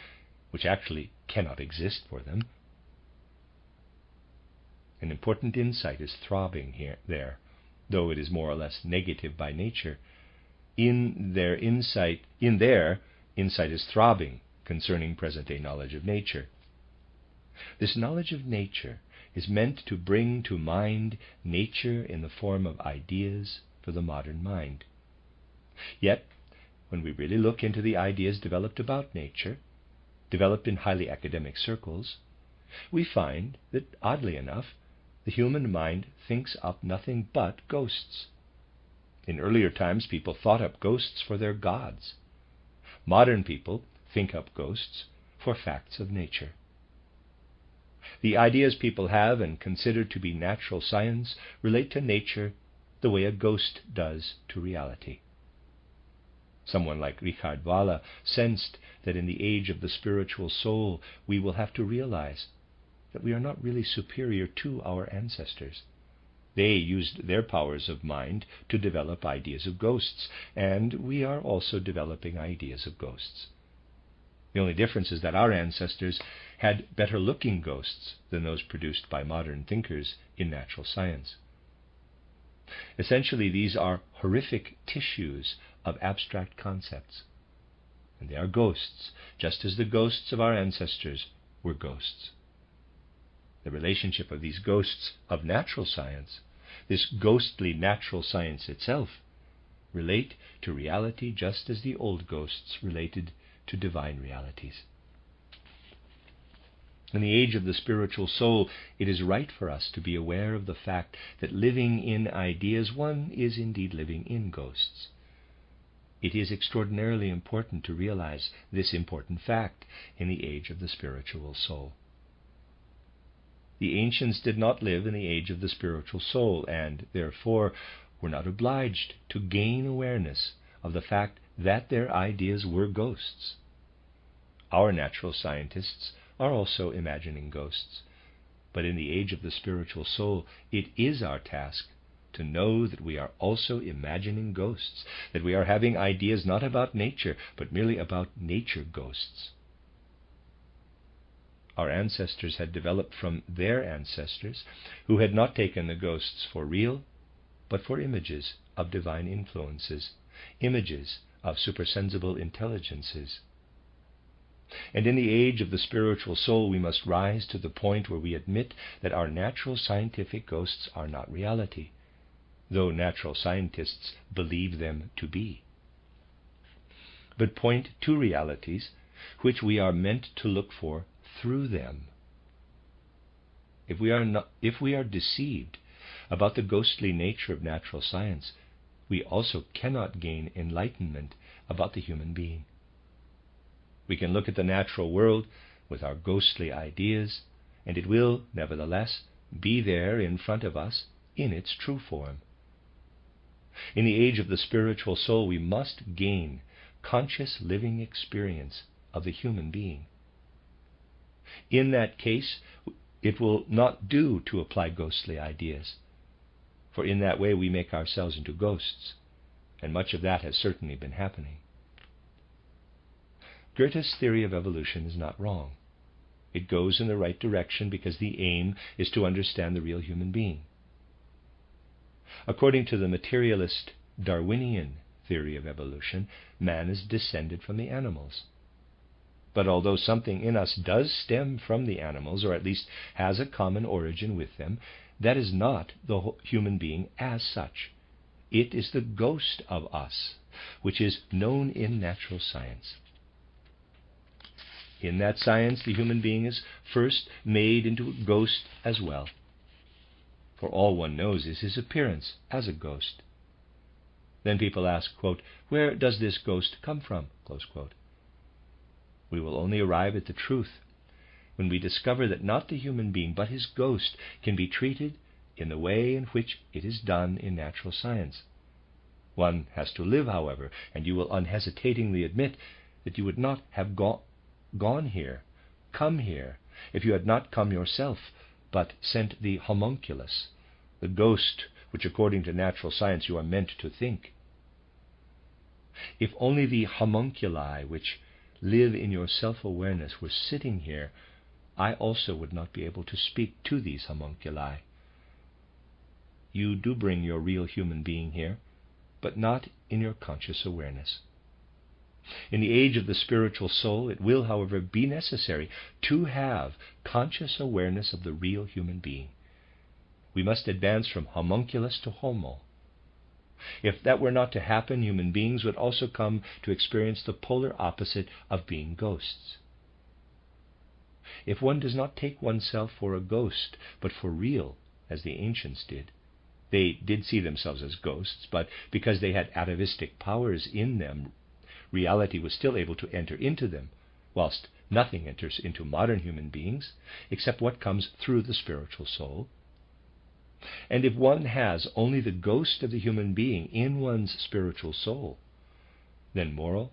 which actually cannot exist for them. An important insight is throbbing there, though it is more or less negative by nature. Their insight is throbbing concerning present-day knowledge of nature. This knowledge of nature is meant to bring to mind nature in the form of ideas for the modern mind. Yet, when we really look into the ideas developed about nature, developed in highly academic circles, we find that, oddly enough, the human mind thinks up nothing but ghosts. In earlier times, people thought up ghosts for their gods. Modern people think up ghosts for facts of nature. The ideas people have and consider to be natural science relate to nature the way a ghost does to reality. Someone like Richard Wahler sensed that in the age of the spiritual soul we will have to realize that we are not really superior to our ancestors. They used their powers of mind to develop ideas of ghosts, and we are also developing ideas of ghosts. The only difference is that our ancestors had better-looking ghosts than those produced by modern thinkers in natural science. Essentially, these are horrific tissues of abstract concepts, and they are ghosts, just as the ghosts of our ancestors were ghosts. The relationship of these ghosts of natural science, this ghostly natural science itself, relate to reality just as the old ghosts related to divine realities. In the age of the spiritual soul, it is right for us to be aware of the fact that living in ideas, one is indeed living in ghosts. It is extraordinarily important to realize this important fact in the age of the spiritual soul. The ancients did not live in the age of the spiritual soul, and therefore were not obliged to gain awareness of the fact that their ideas were ghosts. Our natural scientists are also imagining ghosts, but in the age of the spiritual soul, it is our task to know that we are also imagining ghosts, that we are having ideas not about nature, but merely about nature ghosts. our ancestors had developed from their ancestors, who had not taken the ghosts for real, but for images of divine influences, images of supersensible intelligences. And in the age of the spiritual soul, we must rise to the point where we admit that our natural scientific ghosts are not reality, though natural scientists believe them to be, but point to realities which we are meant to look for through them. If we are deceived about the ghostly nature of natural science, we also cannot gain enlightenment about the human being. We can look at the natural world with our ghostly ideas, and it will, nevertheless, be there in front of us in its true form. In the age of the spiritual soul, we must gain conscious living experience of the human being. In that case, it will not do to apply ghostly ideas, for in that way we make ourselves into ghosts, and much of that has certainly been happening. Goethe's theory of evolution is not wrong. It goes in the right direction because the aim is to understand the real human being. According to the materialist Darwinian theory of evolution, man is descended from the animals. But although something in us does stem from the animals, or at least has a common origin with them, that is not the human being as such. It is the ghost of us, which is known in natural science. In that science, the human being is first made into a ghost as well, for all one knows is his appearance as a ghost. Then people ask, quote, "Where does this ghost come from?" Close quote. We will only arrive at the truth when we discover that not the human being, but his ghost, can be treated in the way in which it is done in natural science. One has to live, however, and you will unhesitatingly admit that you would not have come here, if you had not come yourself, but sent the homunculus, the ghost which according to natural science you are meant to think. If only the homunculi which live in your self-awareness were sitting here, I also would not be able to speak to these homunculi. You do bring your real human being here, but not in your conscious awareness. In the age of the spiritual soul, it will, however, be necessary to have conscious awareness of the real human being. We must advance from homunculus to homo. If that were not to happen, human beings would also come to experience the polar opposite of being ghosts. If one does not take oneself for a ghost, but for real, as the ancients did, they did see themselves as ghosts, but because they had atavistic powers in them, reality was still able to enter into them, whilst nothing enters into modern human beings except what comes through the spiritual soul. And if one has only the ghost of the human being in one's spiritual soul, then moral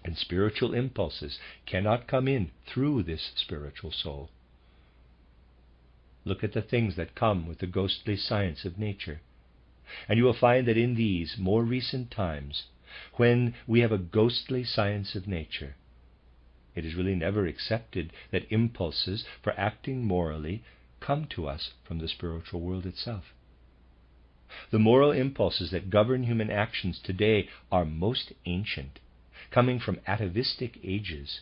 and spiritual impulses cannot come in through this spiritual soul. Look at the things that come with the ghostly science of nature, and you will find that in these more recent times, when we have a ghostly science of nature, it is really never accepted that impulses for acting morally come to us from the spiritual world itself. The moral impulses that govern human actions today are most ancient, coming from atavistic ages.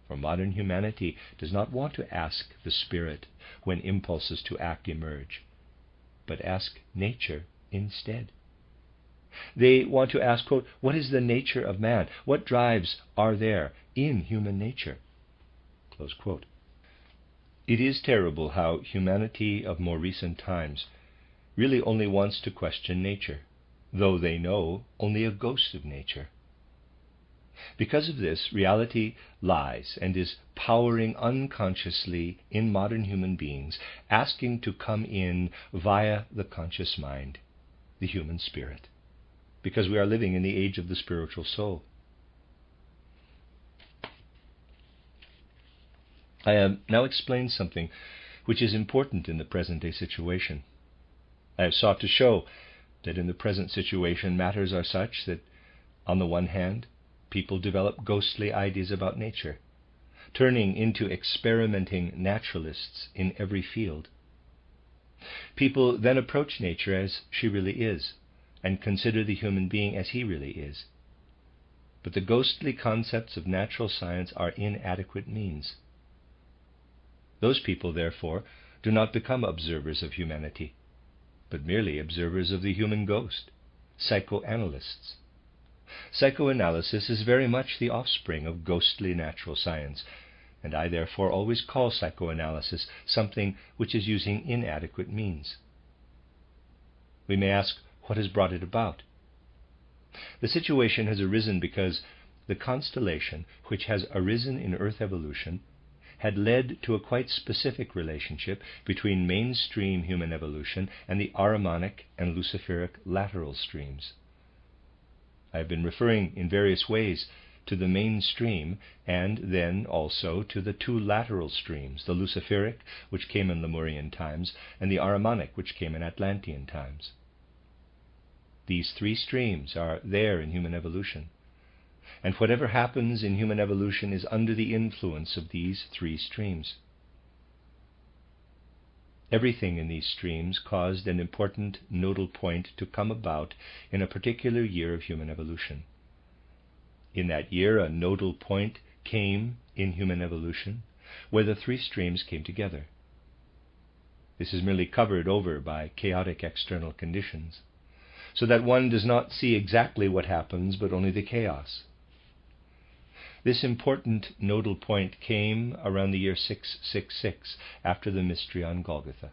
For modern humanity does not want to ask the spirit when impulses to act emerge, but ask nature instead. They want to ask, quote, "What is the nature of man? What drives are there in human nature?" Close quote. It is terrible how humanity of more recent times really only wants to question nature, though they know only a ghost of nature. Because of this, reality lies and is powering unconsciously in modern human beings, asking to come in via the conscious mind, the human spirit, because we are living in the age of the spiritual soul. I have now explained something which is important in the present-day situation. I have sought to show that in the present situation matters are such that, on the one hand, people develop ghostly ideas about nature, turning into experimenting naturalists in every field. People then approach nature as she really is, and consider the human being as he really is. But the ghostly concepts of natural science are inadequate means. Those people, therefore, do not become observers of humanity, but merely observers of the human ghost, psychoanalysts. Psychoanalysis is very much the offspring of ghostly natural science, and I therefore always call psychoanalysis something which is using inadequate means. We may ask, what has brought it about? The situation has arisen because the constellation which has arisen in Earth evolution had led to a quite specific relationship between mainstream human evolution and the Ahrimanic and Luciferic lateral streams. I have been referring in various ways to the mainstream and then also to the two lateral streams, the Luciferic, which came in Lemurian times, and the Ahrimanic, which came in Atlantean times. These three streams are there in human evolution, and whatever happens in human evolution is under the influence of these three streams. Everything in these streams caused an important nodal point to come about in a particular year of human evolution. In that year, a nodal point came in human evolution where the three streams came together. This is merely covered over by chaotic external conditions, so that one does not see exactly what happens, but only the chaos. This important nodal point came around the year 666, after the mystery on Golgotha.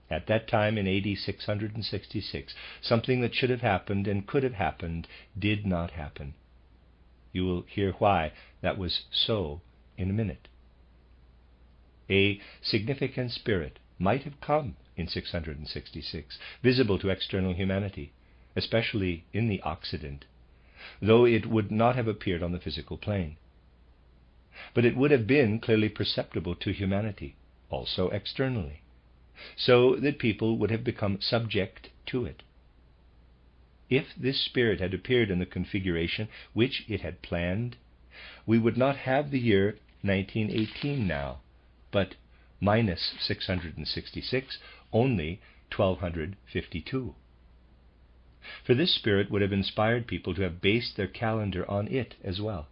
At that time, in AD 666, something that should have happened and could have happened did not happen. You will hear why that was so in a minute. A significant spirit might have come in 666, visible to external humanity, especially in the Occident, though it would not have appeared on the physical plane. But it would have been clearly perceptible to humanity, also externally, so that people would have become subject to it. If this spirit had appeared in the configuration which it had planned, we would not have the year 1918 now, but minus 666, only 1252. For this spirit would have inspired people to have based their calendar on it as well.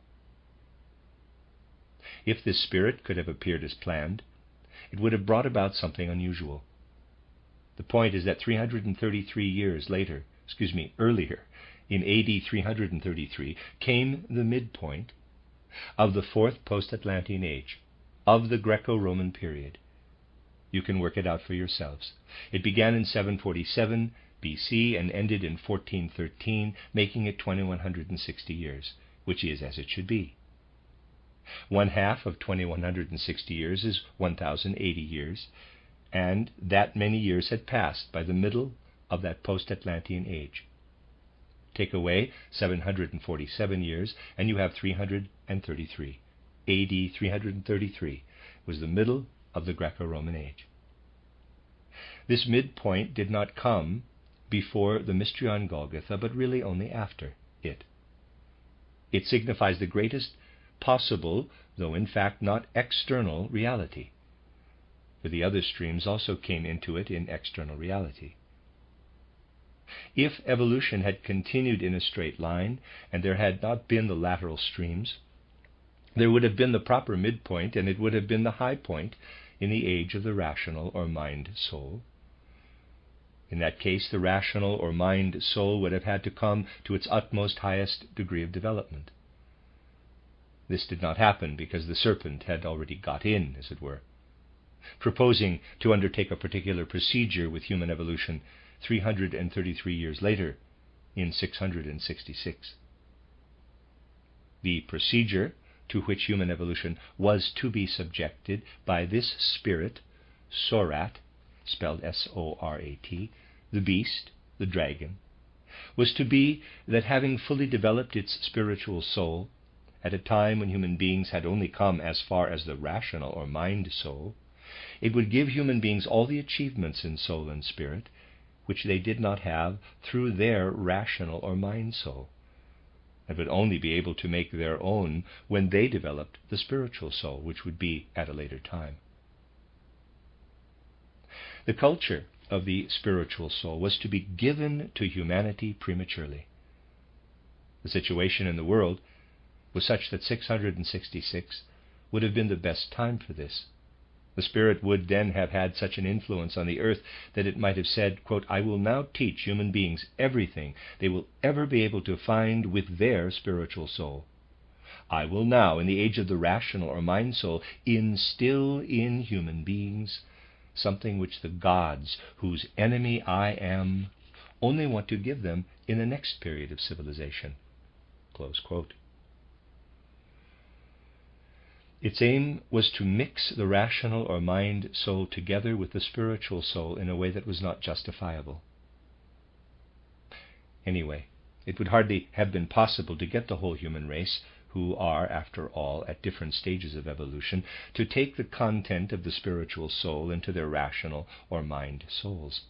If this spirit could have appeared as planned, it would have brought about something unusual. The point is that 333 years earlier, in AD 333, came the midpoint of the fourth post-Atlantean age, of the Greco-Roman period. You can work it out for yourselves. It began in 747 BC and ended in 1413, making it 2160 years, which is as it should be. 1/2 of 2160 years is 1080 years, and that many years had passed by the middle of that post-Atlantean age. Take away 747 years, and you have 333. AD 333 was the middle of the Greco-Roman age. This midpoint did not come before the mystery on Golgotha, but really only after it. It signifies the greatest possible, though in fact not external, reality, for the other streams also came into it in external reality. If evolution had continued in a straight line, and there had not been the lateral streams, there would have been the proper midpoint, and it would have been the high point in the age of the rational or mind soul. In that case, the rational or mind soul would have had to come to its utmost highest degree of development. This did not happen because the serpent had already got in, as it were, proposing to undertake a particular procedure with human evolution 333 years later, in 666. The procedure to which human evolution was to be subjected by this spirit, Sorat, spelled S-O-R-A-T, the beast, the dragon, was to be that, having fully developed its spiritual soul, at a time when human beings had only come as far as the rational or mind soul, it would give human beings all the achievements in soul and spirit which they did not have through their rational or mind soul, and would only be able to make their own when they developed the spiritual soul, which would be at a later time. The culture of the spiritual soul was to be given to humanity prematurely. The situation in the world was such that 666 would have been the best time for this. The Spirit would then have had such an influence on the earth that it might have said, quote, "I will now teach human beings everything they will ever be able to find with their spiritual soul. I will now, in the age of the rational or mind soul, instill in human beings something which the gods, whose enemy I am, only want to give them in the next period of civilization." Close quote. Its aim was to mix the rational or mind soul together with the spiritual soul in a way that was not justifiable. Anyway, it would hardly have been possible to get the whole human race, who are, after all, at different stages of evolution, to take the content of the spiritual soul into their rational or mind souls.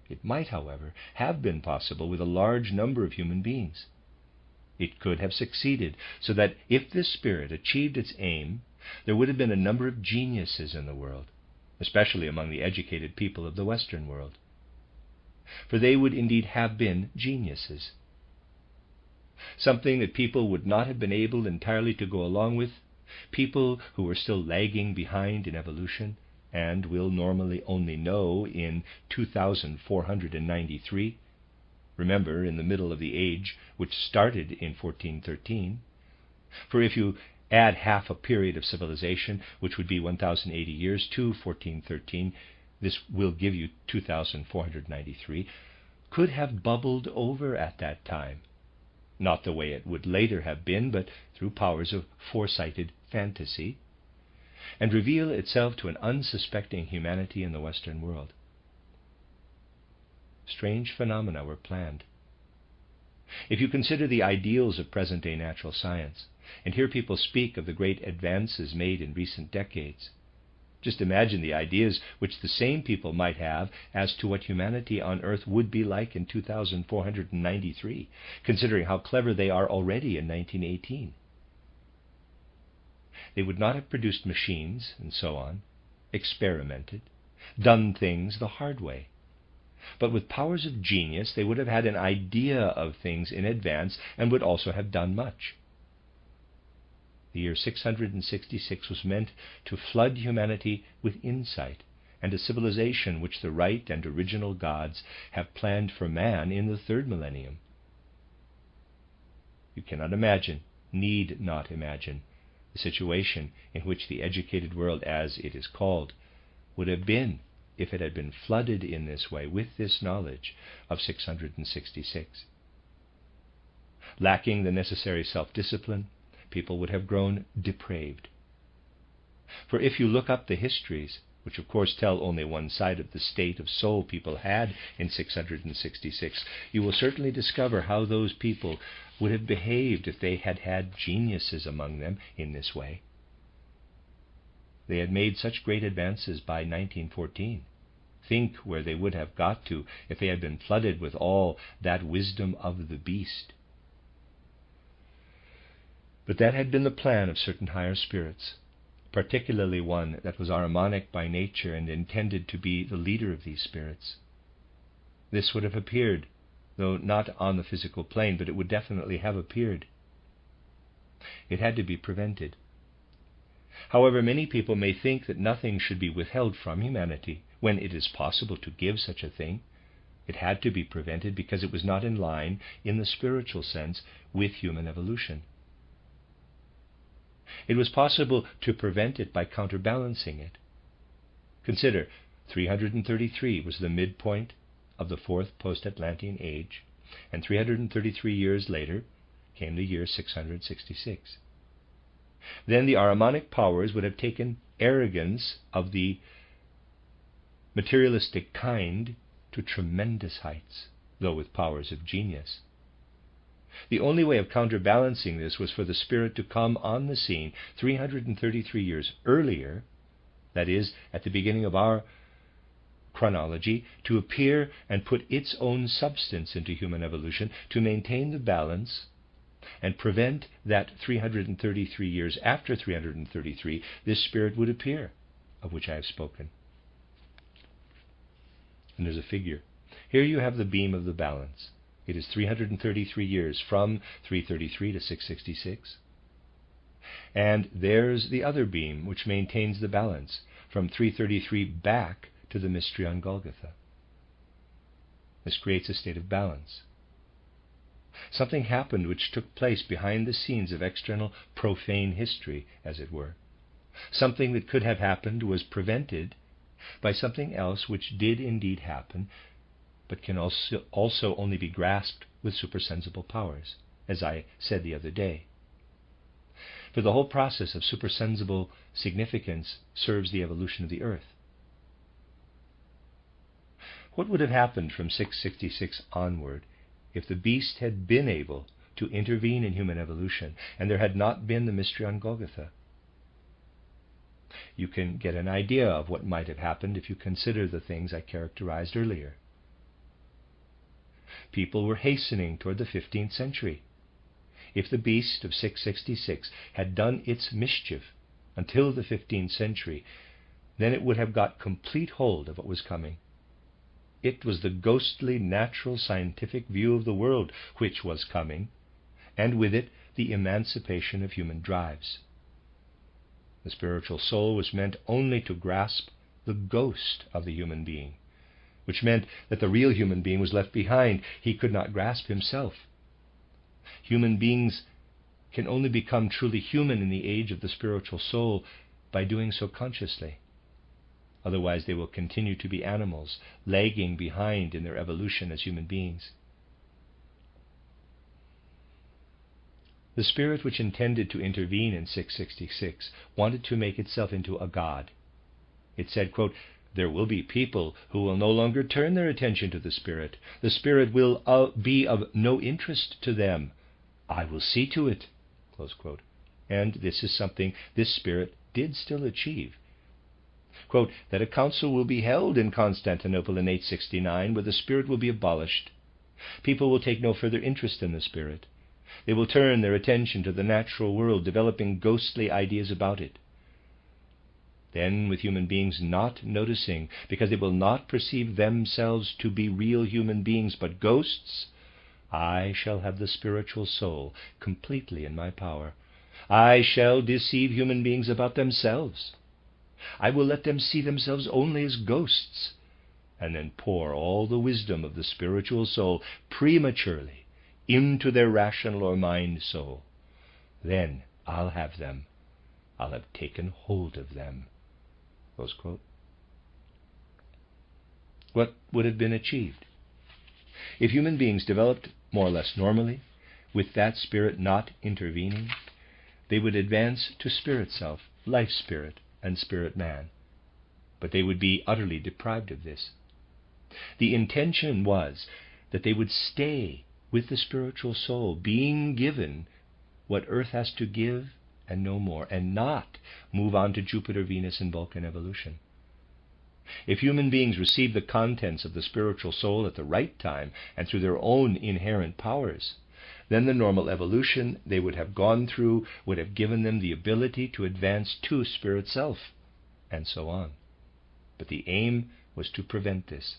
It might, however, have been possible with a large number of human beings. It could have succeeded, so that if this spirit achieved its aim, there would have been a number of geniuses in the world, especially among the educated people of the Western world. For they would indeed have been geniuses. Something that people would not have been able entirely to go along with, people who were still lagging behind in evolution, and will normally only know in 2493, remember, in the middle of the age, which started in 1413. For if you add half a period of civilization, which would be 1080 years, to 1413, this will give you 2493, could have bubbled over at that time. Not the way it would later have been, but through powers of foresighted fantasy, and reveal itself to an unsuspecting humanity in the Western world. Strange phenomena were planned. If you consider the ideals of present-day natural science, and hear people speak of the great advances made in recent decades, just imagine the ideas which the same people might have as to what humanity on Earth would be like in 2493, considering how clever they are already in 1918. They would not have produced machines and so on, experimented, done things the hard way. But with powers of genius, they would have had an idea of things in advance and would also have done much. The year 666 was meant to flood humanity with insight and a civilization which the right and original gods have planned for man in the third millennium. You cannot imagine, need not imagine, the situation in which the educated world, as it is called, would have been if it had been flooded in this way with this knowledge of 666. Lacking the necessary self-discipline, people would have grown depraved. For if you look up the histories, which of course tell only one side of the state of soul people had in 666, you will certainly discover how those people would have behaved if they had had geniuses among them in this way. They had made such great advances by 1914. Think where they would have got to if they had been flooded with all that wisdom of the beast. But that had been the plan of certain higher spirits, particularly one that was Ahrimanic by nature and intended to be the leader of these spirits. This would have appeared, though not on the physical plane, but it would definitely have appeared. It had to be prevented. However, many people may think that nothing should be withheld from humanity when it is possible to give such a thing. It had to be prevented because it was not in line, in the spiritual sense, with human evolution. It was possible to prevent it by counterbalancing it. Consider, 333 was the midpoint of the fourth post-Atlantean age, and 333 years later came the year 666. Then the Ahrimanic powers would have taken arrogance of the materialistic kind to tremendous heights, though with powers of genius. The only way of counterbalancing this was for the Spirit to come on the scene 333 years earlier, that is, at the beginning of our chronology, to appear and put its own substance into human evolution to maintain the balance, and prevent that 333 years after 333, this spirit would appear, of which I have spoken. And there's a figure. Here you have the beam of the balance. It is 333 years from 333 to 666. And there's the other beam which maintains the balance from 333 back to the mystery on Golgotha. This creates a state of balance. Something happened which took place behind the scenes of external profane history, as it were. Something that could have happened was prevented by something else which did indeed happen, but can also only be grasped with supersensible powers, as I said the other day. For the whole process of supersensible significance serves the evolution of the earth. What would have happened from 666 onward if the beast had been able to intervene in human evolution and there had not been the mystery on Golgotha? You can get an idea of what might have happened if you consider the things I characterized earlier. People were hastening toward the 15th century. If the beast of 666 had done its mischief until the 15th century, then it would have got complete hold of what was coming. It was the ghostly, natural, scientific view of the world which was coming, and with it the emancipation of human drives. The spiritual soul was meant only to grasp the ghost of the human being, which meant that the real human being was left behind. He could not grasp himself. Human beings can only become truly human in the age of the spiritual soul by doing so consciously. Otherwise they will continue to be animals, lagging behind in their evolution as human beings. The spirit which intended to intervene in 666 wanted to make itself into a god. It said, quote, "There will be people who will no longer turn their attention to the spirit. The spirit will be of no interest to them. I will see to it." Close quote. And this is something this spirit did still achieve. Quote, "That a council will be held in Constantinople in 869 where the spirit will be abolished. People will take no further interest in the spirit. They will turn their attention to the natural world, developing ghostly ideas about it. Then, with human beings not noticing, because they will not perceive themselves to be real human beings but ghosts, I shall have the spiritual soul completely in my power. I shall deceive human beings about themselves. I will let them see themselves only as ghosts, and then pour all the wisdom of the spiritual soul prematurely into their rational or mind soul. Then I'll have them. I'll have taken hold of them." Close quote. What would have been achieved? If human beings developed more or less normally, with that spirit not intervening, they would advance to spirit self, life spirit, and spirit man. But they would be utterly deprived of this. The intention was that they would stay with the spiritual soul, being given what earth has to give and no more, and not move on to Jupiter, Venus, and Vulcan evolution. If human beings received the contents of the spiritual soul at the right time and through their own inherent powers, then the normal evolution they would have gone through would have given them the ability to advance to spirit self, and so on. But the aim was to prevent this.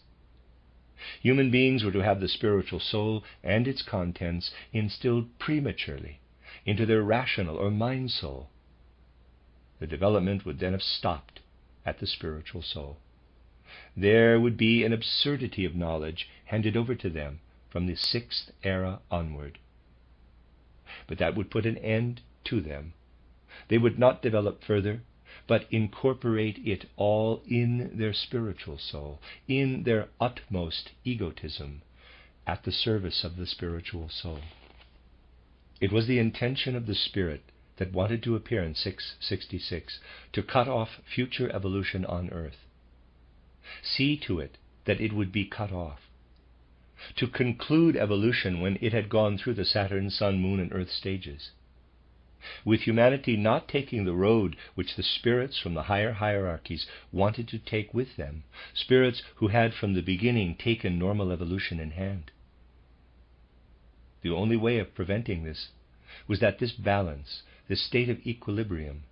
Human beings were to have the spiritual soul and its contents instilled prematurely into their rational or mind soul. The development would then have stopped at the spiritual soul. There would be an absurdity of knowledge handed over to them from the 6th era onward. But that would put an end to them. They would not develop further, but incorporate it all in their spiritual soul, in their utmost egotism, at the service of the spiritual soul. It was the intention of the spirit that wanted to appear in 666 to cut off future evolution on earth. See to it that it would be cut off. To conclude evolution when it had gone through the Saturn, Sun, Moon, and Earth stages. With humanity not taking the road which the spirits from the higher hierarchies wanted to take with them, spirits who had from the beginning taken normal evolution in hand. The only way of preventing this was that this balance, this state of equilibrium,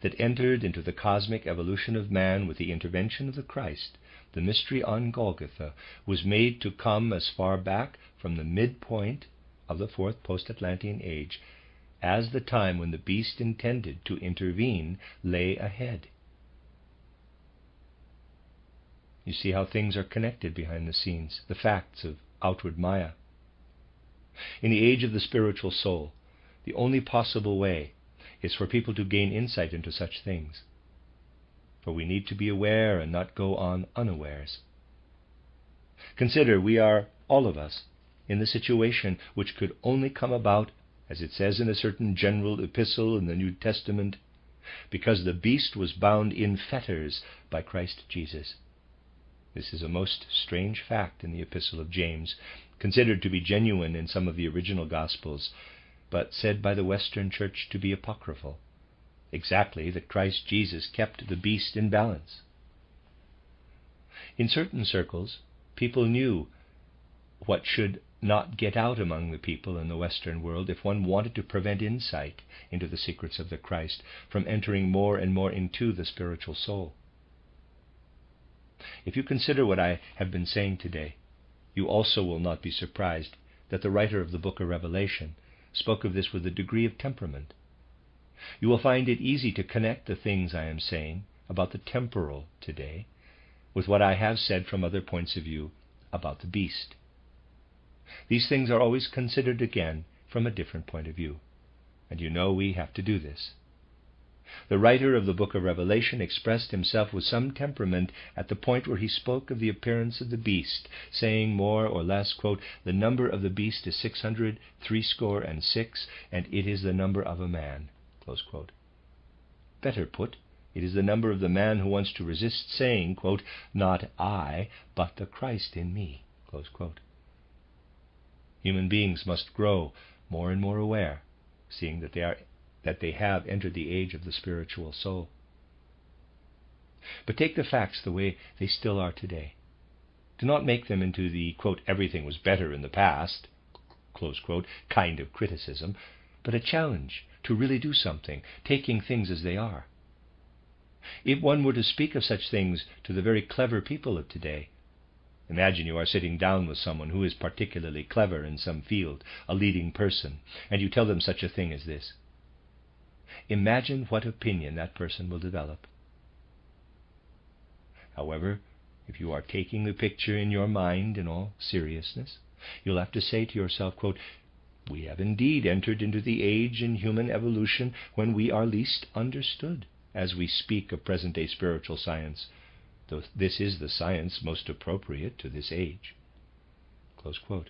that entered into the cosmic evolution of man with the intervention of the Christ, the mystery on Golgotha, was made to come as far back from the midpoint of the fourth post-Atlantean age as the time when the beast intended to intervene lay ahead. You see how things are connected behind the scenes, the facts of outward Maya. In the age of the spiritual soul, the only possible way is for people to gain insight into such things. For we need to be aware and not go on unawares. Consider, we are, all of us, in the situation which could only come about, as it says in a certain general epistle in the New Testament, because the beast was bound in fetters by Christ Jesus. This is a most strange fact in the epistle of James, considered to be genuine in some of the original Gospels, but said by the Western Church to be apocryphal. Exactly, that Christ Jesus kept the beast in balance. In certain circles, people knew what should not get out among the people in the Western world if one wanted to prevent insight into the secrets of the Christ from entering more and more into the spiritual soul. If you consider what I have been saying today, you also will not be surprised that the writer of the book of Revelation spoke of this with a degree of temperament. You will find it easy to connect the things I am saying about the temporal today with what I have said from other points of view about the beast. These things are always considered again from a different point of view, and you know we have to do this. The writer of the book of Revelation expressed himself with some temperament at the point where he spoke of the appearance of the beast, saying more or less, quote, "The number of the beast is 666, and it is the number of a man." Close quote. Better put, it is the number of the man who wants to resist saying, quote, "Not I, but the Christ in me." Close quote. Human beings must grow more and more aware, seeing that they have entered the age of the spiritual soul. But take the facts the way they still are today. Do not make them into the, quote, "everything was better in the past," close quote, kind of criticism, but a challenge to really do something, taking things as they are. If one were to speak of such things to the very clever people of today, imagine you are sitting down with someone who is particularly clever in some field, a leading person, and you tell them such a thing as this. Imagine what opinion that person will develop. However, if you are taking the picture in your mind in all seriousness, you'll have to say to yourself, quote, "We have indeed entered into the age in human evolution when we are least understood, as we speak of present-day spiritual science, though this is the science most appropriate to this age." Close quote.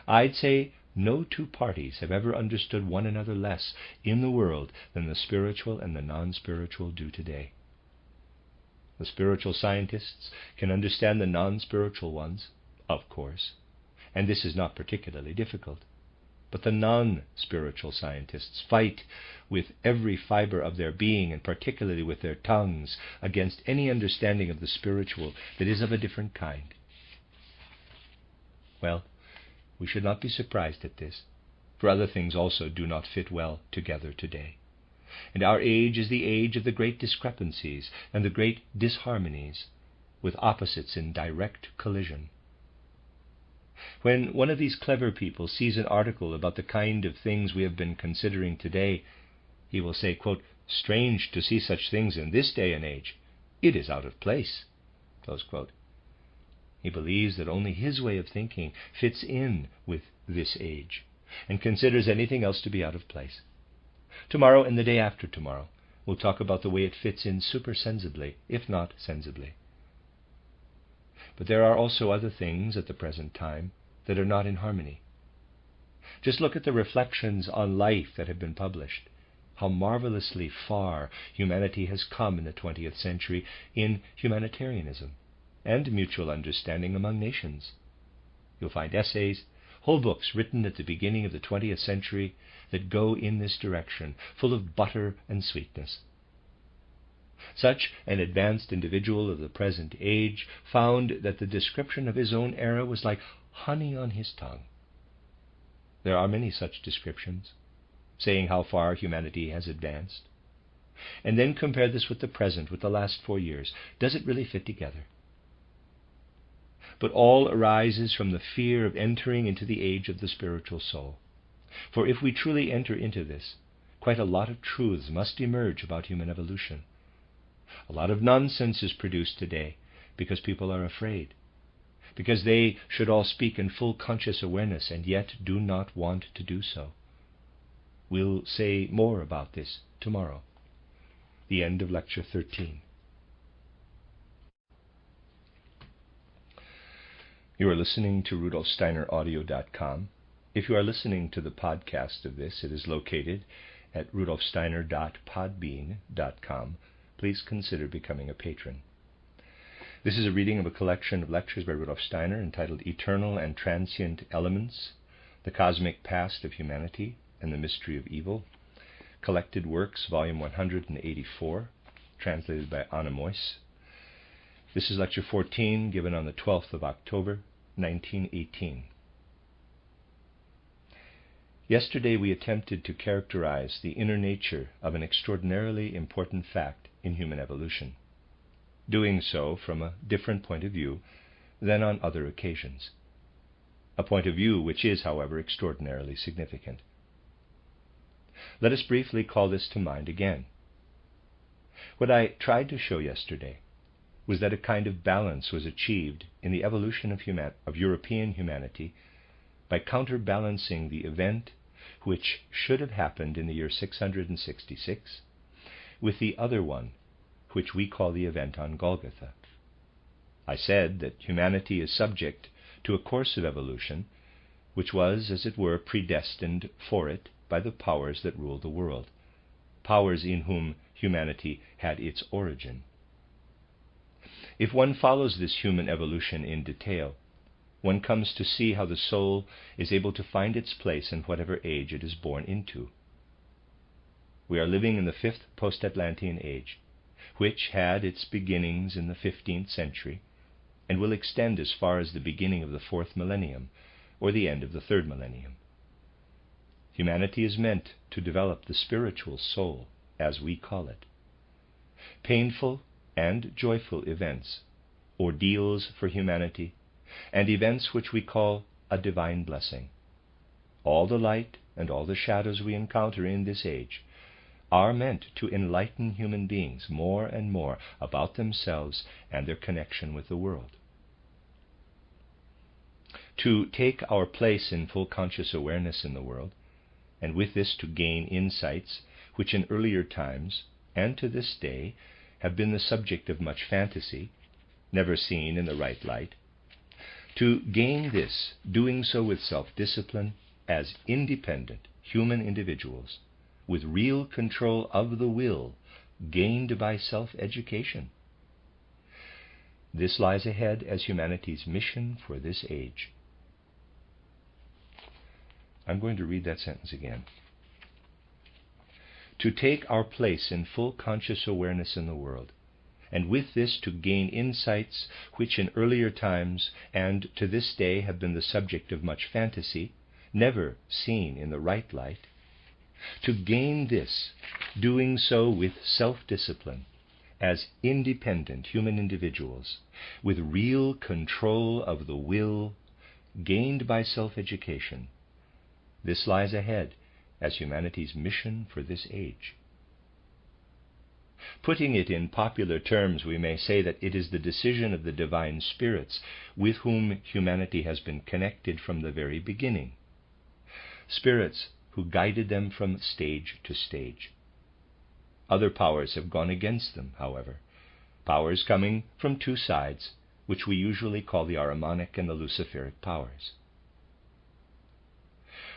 I'd say no two parties have ever understood one another less in the world than the spiritual and the non-spiritual do today. The spiritual scientists can understand the non-spiritual ones, of course, and this is not particularly difficult. But the non-spiritual scientists fight with every fiber of their being, and particularly with their tongues, against any understanding of the spiritual that is of a different kind. Well, we should not be surprised at this, for other things also do not fit well together today. And our age is the age of the great discrepancies and the great disharmonies, with opposites in direct collision. When one of these clever people sees an article about the kind of things we have been considering today, he will say, quote, "Strange to see such things in this day and age. It is out of place." Close quote. He believes that only his way of thinking fits in with this age, and considers anything else to be out of place. Tomorrow and the day after tomorrow, we'll talk about the way it fits in supersensibly, if not sensibly. But there are also other things at the present time that are not in harmony. Just look at the reflections on life that have been published. How marvelously far humanity has come in the 20th century in humanitarianism and mutual understanding among nations. You'll find essays, whole books written at the beginning of the 20th century that go in this direction, full of butter and sweetness. Such an advanced individual of the present age found that the description of his own era was like honey on his tongue. There are many such descriptions, saying how far humanity has advanced. And then compare this with the present, with the last 4 years. Does it really fit together? But all arises from the fear of entering into the age of the spiritual soul. For if we truly enter into this, quite a lot of truths must emerge about human evolution. A lot of nonsense is produced today because people are afraid, because they should all speak in full conscious awareness and yet do not want to do so. We'll say more about this tomorrow. The end of Lecture 13. You are listening to RudolfSteinerAudio.com. If you are listening to the podcast of this, it is located at RudolfSteiner.podbean.com. Please consider becoming a patron. This is a reading of a collection of lectures by Rudolf Steiner entitled Eternal and Transient Elements, The Cosmic Past of Humanity and the Mystery of Evil. Collected Works, Volume 184, translated by Anna Meuss. This is Lecture 14, given on the 12th of October, 1918. Yesterday we attempted to characterize the inner nature of an extraordinarily important fact in human evolution, doing so from a different point of view than on other occasions, a point of view which is, however, extraordinarily significant. Let us briefly call this to mind again. What I tried to show yesterday was that a kind of balance was achieved in the evolution of European humanity by counterbalancing the event which should have happened in the year 666 with the other one, which we call the event on Golgotha. I said that humanity is subject to a course of evolution which was, as it were, predestined for it by the powers that rule the world, powers in whom humanity had its origin. If one follows this human evolution in detail, one comes to see how the soul is able to find its place in whatever age it is born into. We are living in the 5th post-Atlantean age, which had its beginnings in the 15th century and will extend as far as the beginning of the 4th millennium or the end of the 3rd millennium. Humanity is meant to develop the spiritual soul, as we call it. Painful and joyful events, ordeals for humanity, and events which we call a divine blessing. All the light and all the shadows we encounter in this age are meant to enlighten human beings more and more about themselves and their connection with the world. To take our place in full conscious awareness in the world, and with this to gain insights which in earlier times and to this day have been the subject of much fantasy, never seen in the right light, to gain this, doing so with self-discipline as independent human individuals, with real control of the will gained by self-education. This lies ahead as humanity's mission for this age. I'm going to read that sentence again. To take our place in full conscious awareness in the world, and with this to gain insights which in earlier times and to this day have been the subject of much fantasy, never seen in the right light, to gain this, doing so with self-discipline, as independent human individuals, with real control of the will, gained by self-education. This lies ahead as humanity's mission for this age. Putting it in popular terms, we may say that it is the decision of the divine spirits with whom humanity has been connected from the very beginning. Spirits who guided them from stage to stage. Other powers have gone against them, however, powers coming from two sides, which we usually call the Ahrimanic and the Luciferic powers.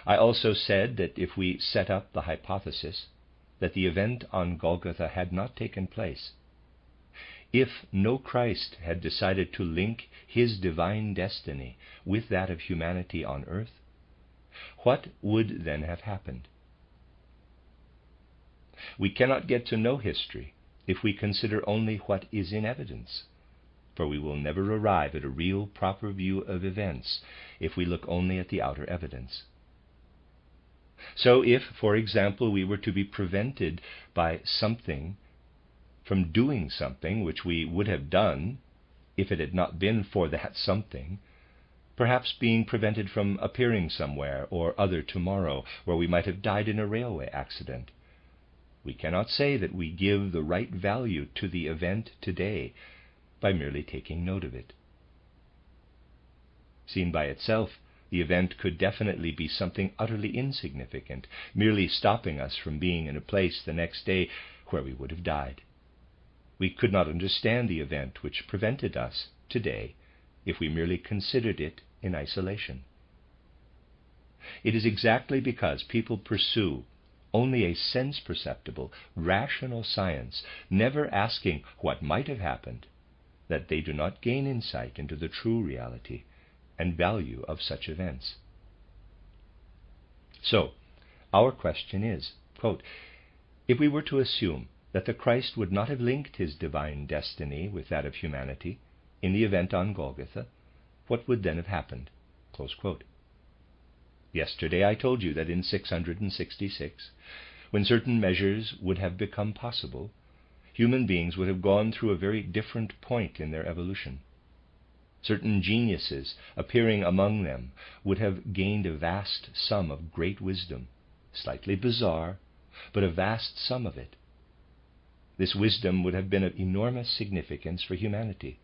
I also said that if we set up the hypothesis that the event on Golgotha had not taken place, if no Christ had decided to link his divine destiny with that of humanity on earth, what would then have happened? We cannot get to know history if we consider only what is in evidence, for we will never arrive at a real proper view of events if we look only at the outer evidence. So if, for example, we were to be prevented by something from doing something which we would have done if it had not been for that something, perhaps being prevented from appearing somewhere or other tomorrow where we might have died in a railway accident, we cannot say that we give the right value to the event today by merely taking note of it. Seen by itself, the event could definitely be something utterly insignificant, merely stopping us from being in a place the next day where we would have died. We could not understand the event which prevented us today if we merely considered it in isolation. It is exactly because people pursue only a sense-perceptible, rational science, never asking what might have happened, that they do not gain insight into the true reality and value of such events. So, our question is, quote, if we were to assume that the Christ would not have linked his divine destiny with that of humanity in the event on Golgotha, what would then have happened? Close quote. Yesterday I told you that in 666, when certain measures would have become possible, human beings would have gone through a very different point in their evolution. Certain geniuses appearing among them would have gained a vast sum of great wisdom, slightly bizarre, but a vast sum of it. This wisdom would have been of enormous significance for humanity,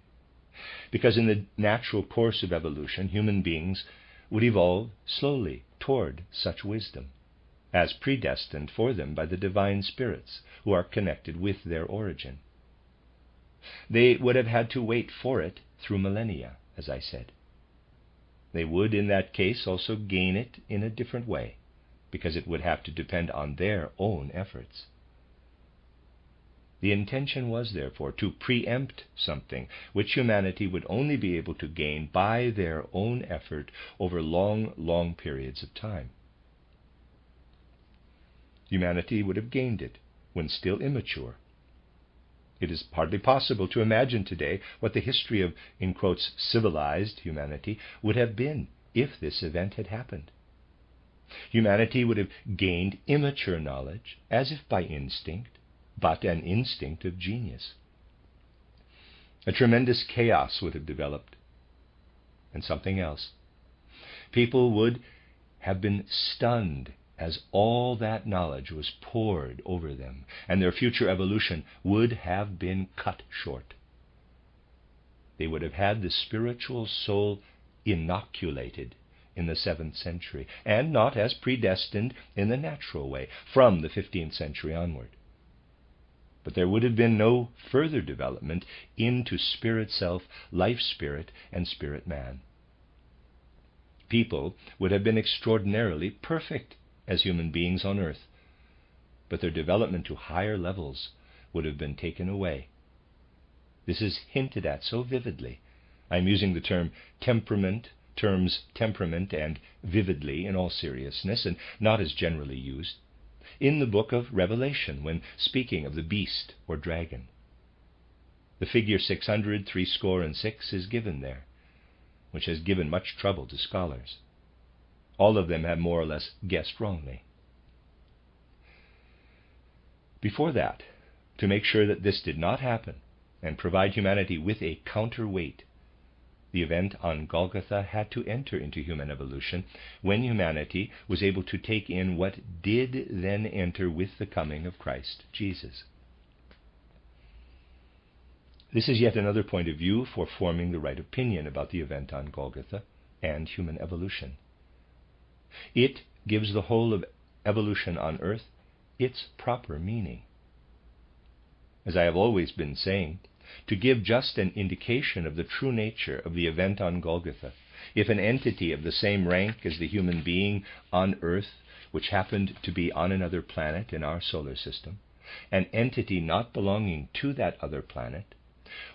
because in the natural course of evolution, human beings would evolve slowly toward such wisdom, as predestined for them by the divine spirits who are connected with their origin. They would have had to wait for it through millennia, as I said. They would, in that case, also gain it in a different way, because it would have to depend on their own efforts. The intention was, therefore, to preempt something which humanity would only be able to gain by their own effort over long, long periods of time. Humanity would have gained it when still immature. It is hardly possible to imagine today what the history of, in quotes, civilized humanity would have been if this event had happened. Humanity would have gained immature knowledge, as if by instinct, but an instinct of genius. A tremendous chaos would have developed, and something else. People would have been stunned as all that knowledge was poured over them, and their future evolution would have been cut short. They would have had the spiritual soul inoculated in the 7th century, and not as predestined in the natural way from the 15th century onward. But there would have been no further development into spirit self, life spirit, and spirit man. People would have been extraordinarily perfect as human beings on earth, but their development to higher levels would have been taken away. This is hinted at so vividly. I'm using the terms temperament and vividly in all seriousness, and not as generally used, in the book of Revelation when speaking of the beast or dragon. The figure 666 is given there, which has given much trouble to scholars. All of them have more or less guessed wrongly. Before that, to make sure that this did not happen and provide humanity with a counterweight, the event on Golgotha had to enter into human evolution when humanity was able to take in what did then enter with the coming of Christ Jesus. This is yet another point of view for forming the right opinion about the event on Golgotha and human evolution. It gives the whole of evolution on earth its proper meaning. As I have always been saying, to give just an indication of the true nature of the event on Golgotha, if an entity of the same rank as the human being on earth, which happened to be on another planet in our solar system, an entity not belonging to that other planet,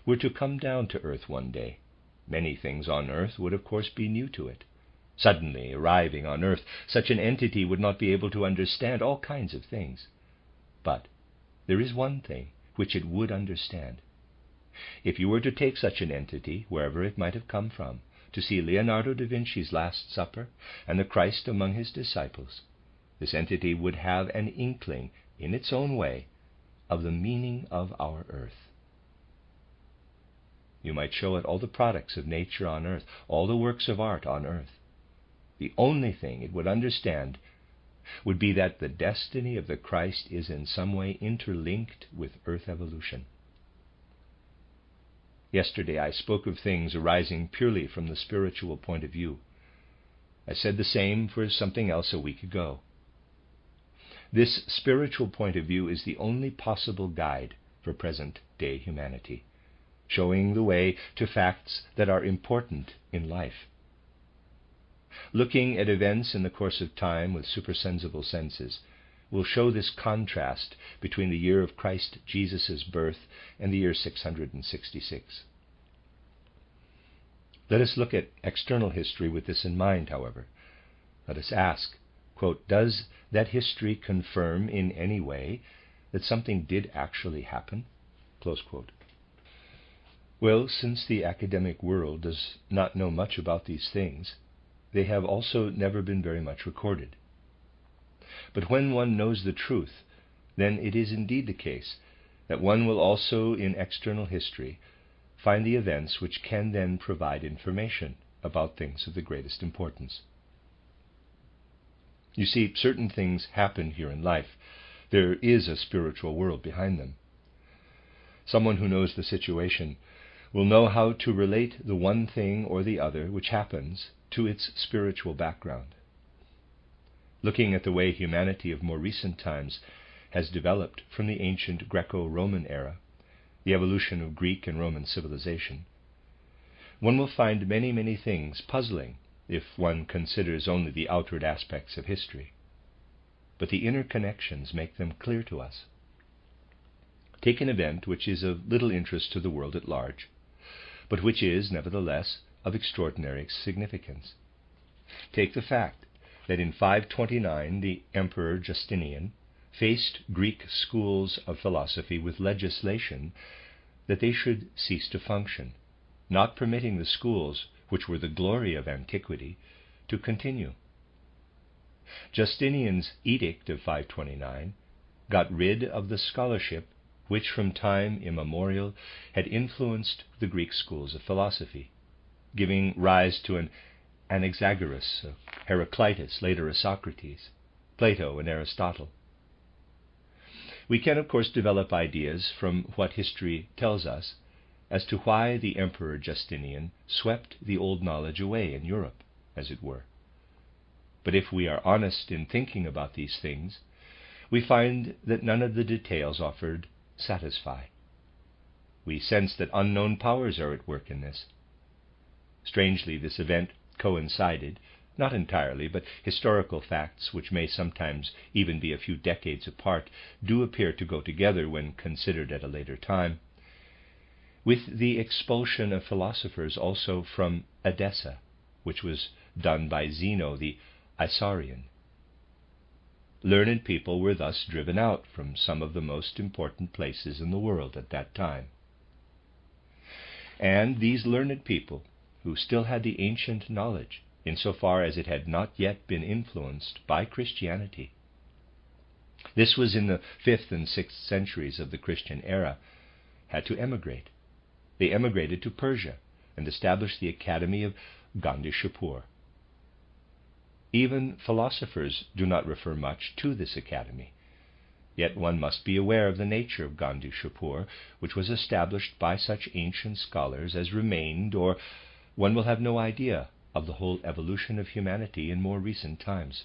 were to come down to earth one day, many things on earth would of course be new to it. Suddenly arriving on earth, such an entity would not be able to understand all kinds of things. But there is one thing which it would understand. If you were to take such an entity, wherever it might have come from, to see Leonardo da Vinci's Last Supper and the Christ among his disciples, this entity would have an inkling, in its own way, of the meaning of our earth. You might show it all the products of nature on earth, all the works of art on earth. The only thing it would understand would be that the destiny of the Christ is in some way interlinked with earth evolution. Yesterday I spoke of things arising purely from the spiritual point of view. I said the same for something else a week ago. This spiritual point of view is the only possible guide for present-day humanity, showing the way to facts that are important in life. Looking at events in the course of time with supersensible senses will show this contrast between the year of Christ Jesus' birth and the year 666. Let us look at external history with this in mind, however. Let us ask, quote, does that history confirm in any way that something did actually happen? Close quote. Well, since the academic world does not know much about these things, they have also never been very much recorded. But when one knows the truth, then it is indeed the case that one will also in external history find the events which can then provide information about things of the greatest importance. You see, certain things happen here in life. There is a spiritual world behind them. Someone who knows the situation will know how to relate the one thing or the other which happens to its spiritual background. Looking at the way humanity of more recent times has developed from the ancient Greco-Roman era, the evolution of Greek and Roman civilization, one will find many, many things puzzling if one considers only the outward aspects of history. But the inner connections make them clear to us. Take an event which is of little interest to the world at large, but which is, nevertheless, of extraordinary significance. Take the fact that in 529 the Emperor Justinian faced Greek schools of philosophy with legislation that they should cease to function, not permitting the schools, which were the glory of antiquity, to continue. Justinian's edict of 529 got rid of the scholarship which from time immemorial had influenced the Greek schools of philosophy, giving rise to an Anaxagoras, Heraclitus, later a Socrates, Plato and Aristotle. We can, of course, develop ideas from what history tells us as to why the Emperor Justinian swept the old knowledge away in Europe, as it were. But if we are honest in thinking about these things, we find that none of the details offered satisfy. We sense that unknown powers are at work in this. Strangely, this event coincided, not entirely, but historical facts, which may sometimes even be a few decades apart, do appear to go together when considered at a later time, with the expulsion of philosophers also from Edessa, which was done by Zeno the Isaurian. Learned people were thus driven out from some of the most important places in the world at that time. And these learned people, who still had the ancient knowledge, insofar as it had not yet been influenced by Christianity. This was in the 5th and 6th centuries of the Christian era, had to emigrate. They emigrated to Persia and established the Academy of Gandishapur. Even philosophers do not refer much to this academy. Yet one must be aware of the nature of Gandishapur, which was established by such ancient scholars as remained, or one will have no idea of the whole evolution of humanity in more recent times.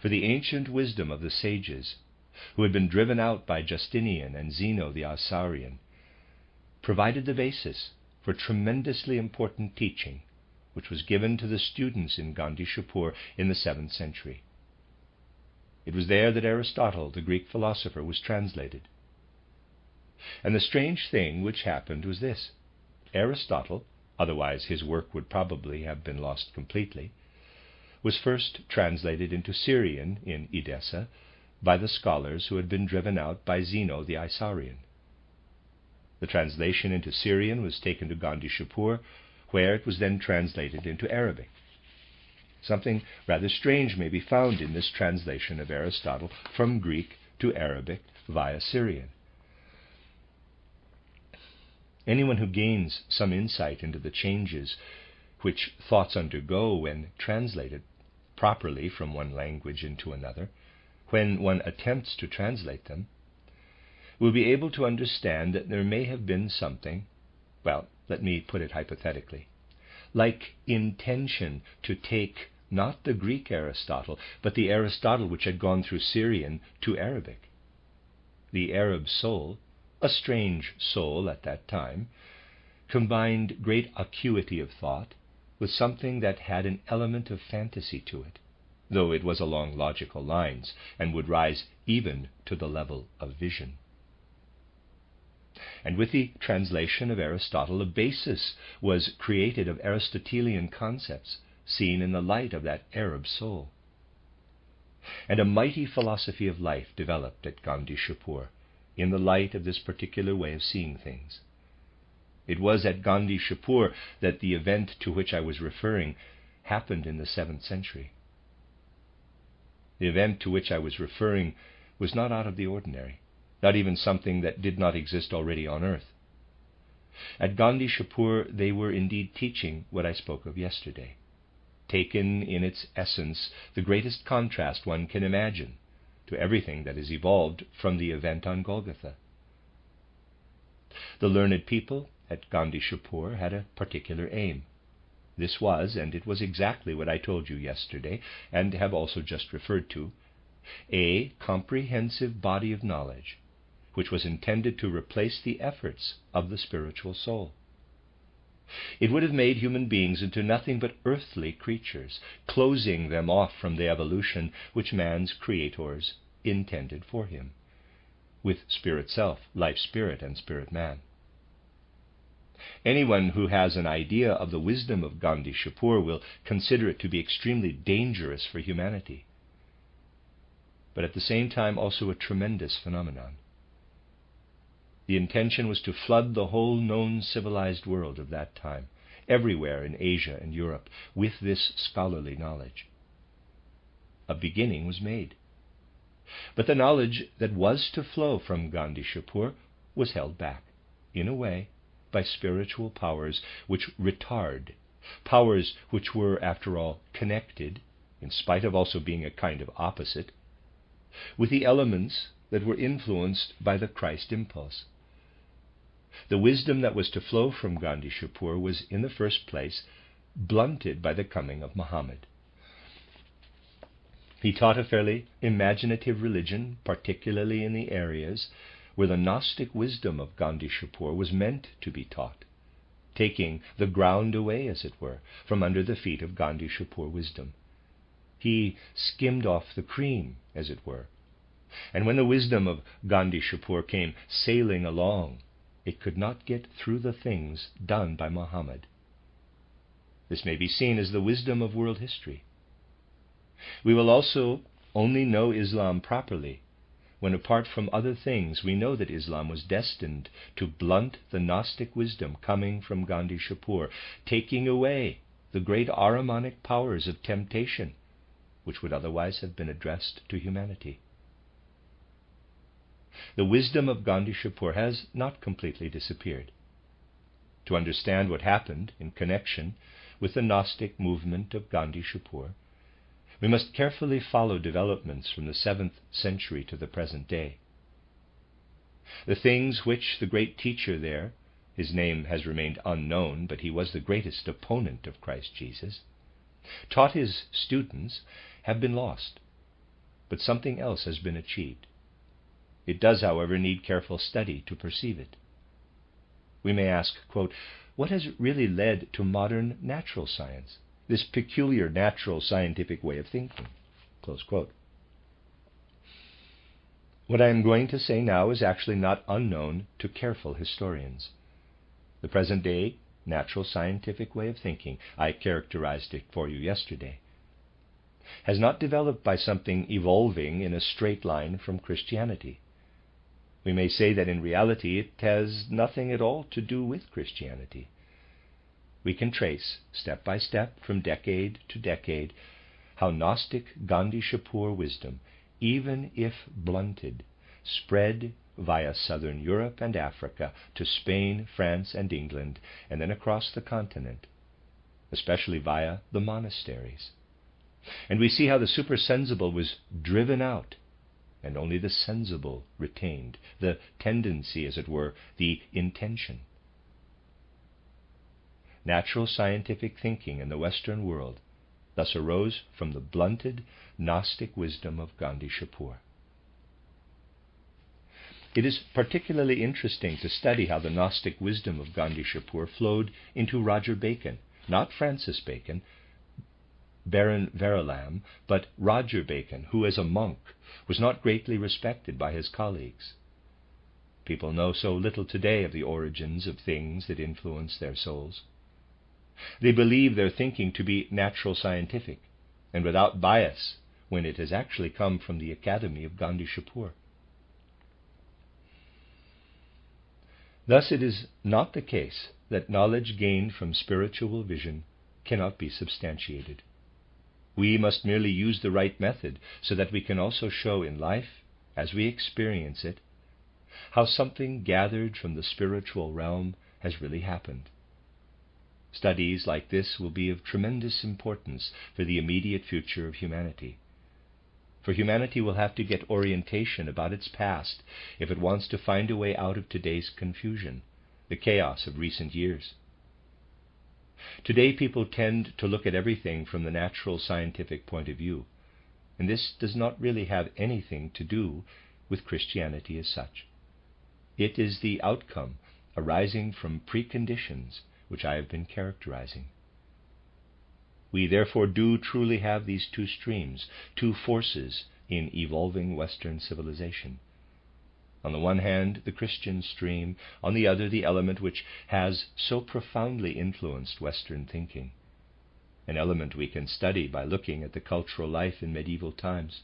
For the ancient wisdom of the sages, who had been driven out by Justinian and Zeno the Isaurian, provided the basis for tremendously important teaching, which was given to the students in Gandishapur in the 7th century. It was there that Aristotle, the Greek philosopher, was translated. And the strange thing which happened was this. Aristotle, otherwise his work would probably have been lost completely, was first translated into Syrian in Edessa by the scholars who had been driven out by Zeno the Isaurian. The translation into Syrian was taken to Gandishapur, where it was then translated into Arabic. Something rather strange may be found in this translation of Aristotle from Greek to Arabic via Syrian. Anyone who gains some insight into the changes which thoughts undergo when translated properly from one language into another, when one attempts to translate them, will be able to understand that there may have been something, well, let me put it hypothetically, like intention to take not the Greek Aristotle, but the Aristotle which had gone through Syrian to Arabic. The Arab soul, a strange soul at that time, combined great acuity of thought with something that had an element of fantasy to it, though it was along logical lines and would rise even to the level of vision. And with the translation of Aristotle, a basis was created of Aristotelian concepts seen in the light of that Arab soul. And a mighty philosophy of life developed at Gandishapur in the light of this particular way of seeing things. It was at Gandishapur that the event to which I was referring happened in the 7th century. The event to which I was referring was not out of the ordinary, not even something that did not exist already on earth. At Gandishapur they were indeed teaching what I spoke of yesterday, taken in its essence the greatest contrast one can imagine to everything that is evolved from the event on Golgotha. The learned people at Gandishapur had a particular aim. This was, and it was exactly what I told you yesterday, and have also just referred to, a comprehensive body of knowledge, which was intended to replace the efforts of the spiritual soul. It would have made human beings into nothing but earthly creatures, closing them off from the evolution which man's creators intended for him, with spirit self, life spirit, and spirit man. Anyone who has an idea of the wisdom of Gandishapur will consider it to be extremely dangerous for humanity, but at the same time also a tremendous phenomenon. The intention was to flood the whole known civilized world of that time, everywhere in Asia and Europe, with this scholarly knowledge. A beginning was made. But the knowledge that was to flow from Gandishapur was held back, in a way, by spiritual powers which retard, powers which were, after all, connected, in spite of also being a kind of opposite, with the elements that were influenced by the Christ impulse. The wisdom that was to flow from Gandishapur was, in the first place, blunted by the coming of Muhammad. He taught a fairly imaginative religion, particularly in the areas where the Gnostic wisdom of Gandishapur was meant to be taught, taking the ground away, as it were, from under the feet of Gandishapur wisdom. He skimmed off the cream, as it were, and when the wisdom of Gandishapur came sailing along, it could not get through the things done by Muhammad. This may be seen as the wisdom of world history. We will also only know Islam properly when, apart from other things, we know that Islam was destined to blunt the Gnostic wisdom coming from Gandishapur, taking away the great Ahrimanic powers of temptation, which would otherwise have been addressed to humanity. The wisdom of Gandishapur has not completely disappeared. To understand what happened in connection with the Gnostic movement of Gandishapur, we must carefully follow developments from the 7th century to the present day. The things which the great teacher there, his name has remained unknown, but he was the greatest opponent of Christ Jesus, taught his students have been lost, but something else has been achieved. It does, however, need careful study to perceive it. We may ask, quote, what has really led to modern natural science, this peculiar natural scientific way of thinking? Close quote. What I am going to say now is actually not unknown to careful historians. The present-day natural scientific way of thinking, I characterized it for you yesterday, has not developed by something evolving in a straight line from Christianity. We may say that in reality it has nothing at all to do with Christianity. we can trace, step by step, from decade to decade, how Gnostic Gandishapur wisdom, even if blunted, spread via southern Europe and Africa to Spain, France, and England, and then across the continent, especially via the monasteries. And we see how the supersensible was driven out, and only the sensible retained, the tendency, as it were, the intention. Natural scientific thinking in the Western world thus arose from the blunted Gnostic wisdom of Gandishapur. It is particularly interesting to study how the Gnostic wisdom of Gandishapur flowed into Roger Bacon, not Francis Bacon, Baron Verulam, but Roger Bacon, who as a monk was not greatly respected by his colleagues. People know so little today of the origins of things that influence their souls. They believe their thinking to be natural scientific, and without bias, when it has actually come from the academy of Gandishapur. Thus it is not the case that knowledge gained from spiritual vision cannot be substantiated. We must merely use the right method so that we can also show in life, as we experience it, how something gathered from the spiritual realm has really happened. Studies like this will be of tremendous importance for the immediate future of humanity. For humanity will have to get orientation about its past if it wants to find a way out of today's confusion, the chaos of recent years. Today people tend to look at everything from the natural scientific point of view, and this does not really have anything to do with Christianity as such. It is the outcome arising from preconditions which I have been characterizing. We therefore do truly have these two streams, two forces in evolving Western civilization. On the one hand, the Christian stream, on the other, the element which has so profoundly influenced Western thinking, an element we can study by looking at the cultural life in medieval times.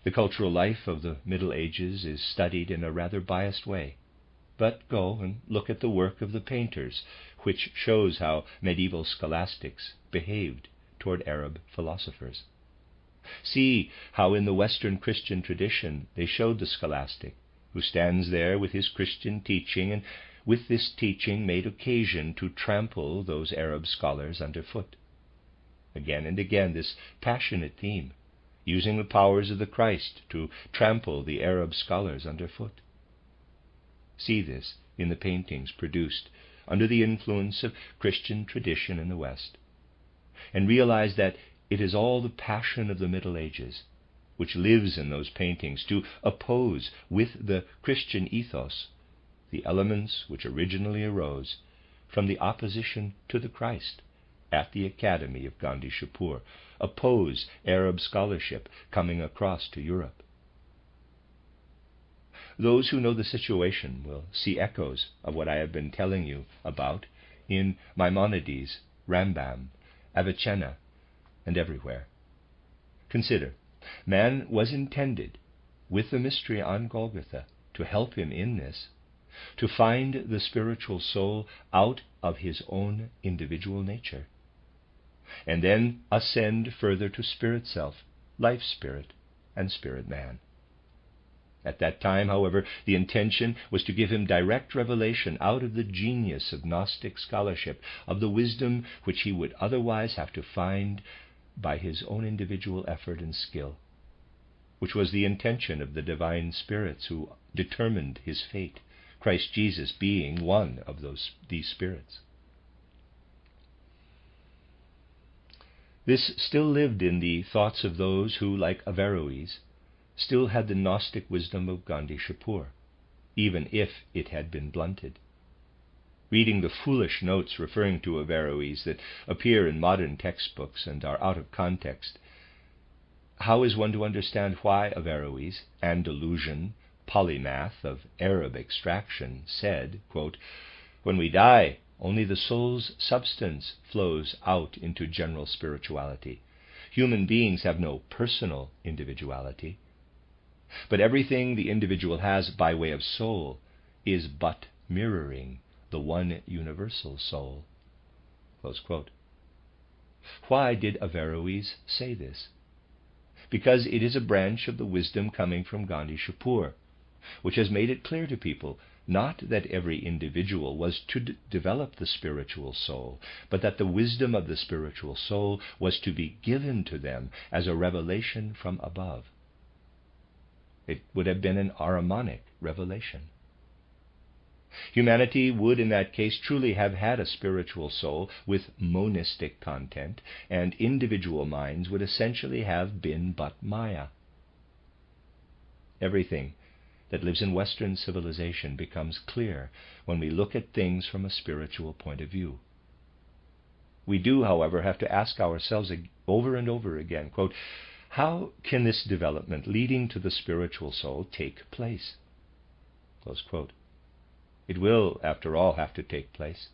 The cultural life of the Middle Ages is studied in a rather biased way. But go and look at the work of the painters, which shows how medieval scholastics behaved toward Arab philosophers. See how in the Western Christian tradition they showed the scholastic, who stands there with his Christian teaching, and with this teaching made occasion to trample those Arab scholars underfoot. Again and again this passionate theme, using the powers of the Christ to trample the Arab scholars underfoot. See this in the paintings produced under the influence of Christian tradition in the West, and realize that it is all the passion of the Middle Ages which lives in those paintings to oppose with the Christian ethos the elements which originally arose from the opposition to the Christ at the Academy of Gandishapur, oppose Arab scholarship coming across to Europe. Those who know the situation will see echoes of what I have been telling you about in Maimonides, Rambam, Avicenna, and everywhere. Consider, man was intended, with the mystery on Golgotha, to help him in this, to find the spiritual soul out of his own individual nature, and then ascend further to spirit self, life spirit, and spirit man. At that time, however, the intention was to give him direct revelation out of the genius of Gnostic scholarship, of the wisdom which he would otherwise have to find by his own individual effort and skill, which was the intention of the divine spirits who determined his fate, Christ Jesus being one of these spirits. This still lived in the thoughts of those who, like Averroes, still had the Gnostic wisdom of Gandishapur, even if it had been blunted. Reading the foolish notes referring to Averroes that appear in modern textbooks and are out of context, how is one to understand why Averroes, Andalusian, polymath of Arab extraction, said, quote, "When we die, only the soul's substance flows out into general spirituality. Human beings have no personal individuality. But everything the individual has by way of soul is but mirroring the one universal soul." Close quote. Why did Averroes say this? Because it is a branch of the wisdom coming from Gandishapur, which has made it clear to people not that every individual was to develop the spiritual soul, but that the wisdom of the spiritual soul was to be given to them as a revelation from above. It would have been an Ahrimanic revelation. Humanity would in that case truly have had a spiritual soul with monistic content, and individual minds would essentially have been but Maya. Everything that lives in Western civilization becomes clear when we look at things from a spiritual point of view. We do, however, have to ask ourselves over and over again, quote, how can this development leading to the spiritual soul take place? Close quote. It will, after all, have to take place.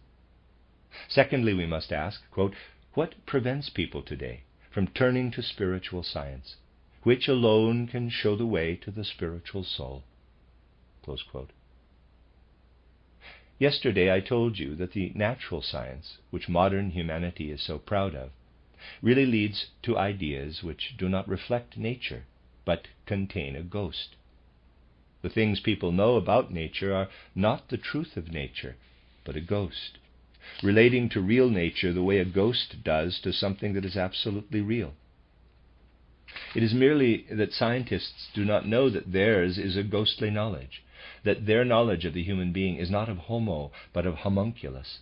Secondly, we must ask, quote, what prevents people today from turning to spiritual science, which alone can show the way to the spiritual soul? Close quote. Yesterday I told you that the natural science, which modern humanity is so proud of, really leads to ideas which do not reflect nature, but contain a ghost. The things people know about nature are not the truth of nature, but a ghost, relating to real nature the way a ghost does to something that is absolutely real. It is merely that scientists do not know that theirs is a ghostly knowledge, that their knowledge of the human being is not of homo, but of homunculus.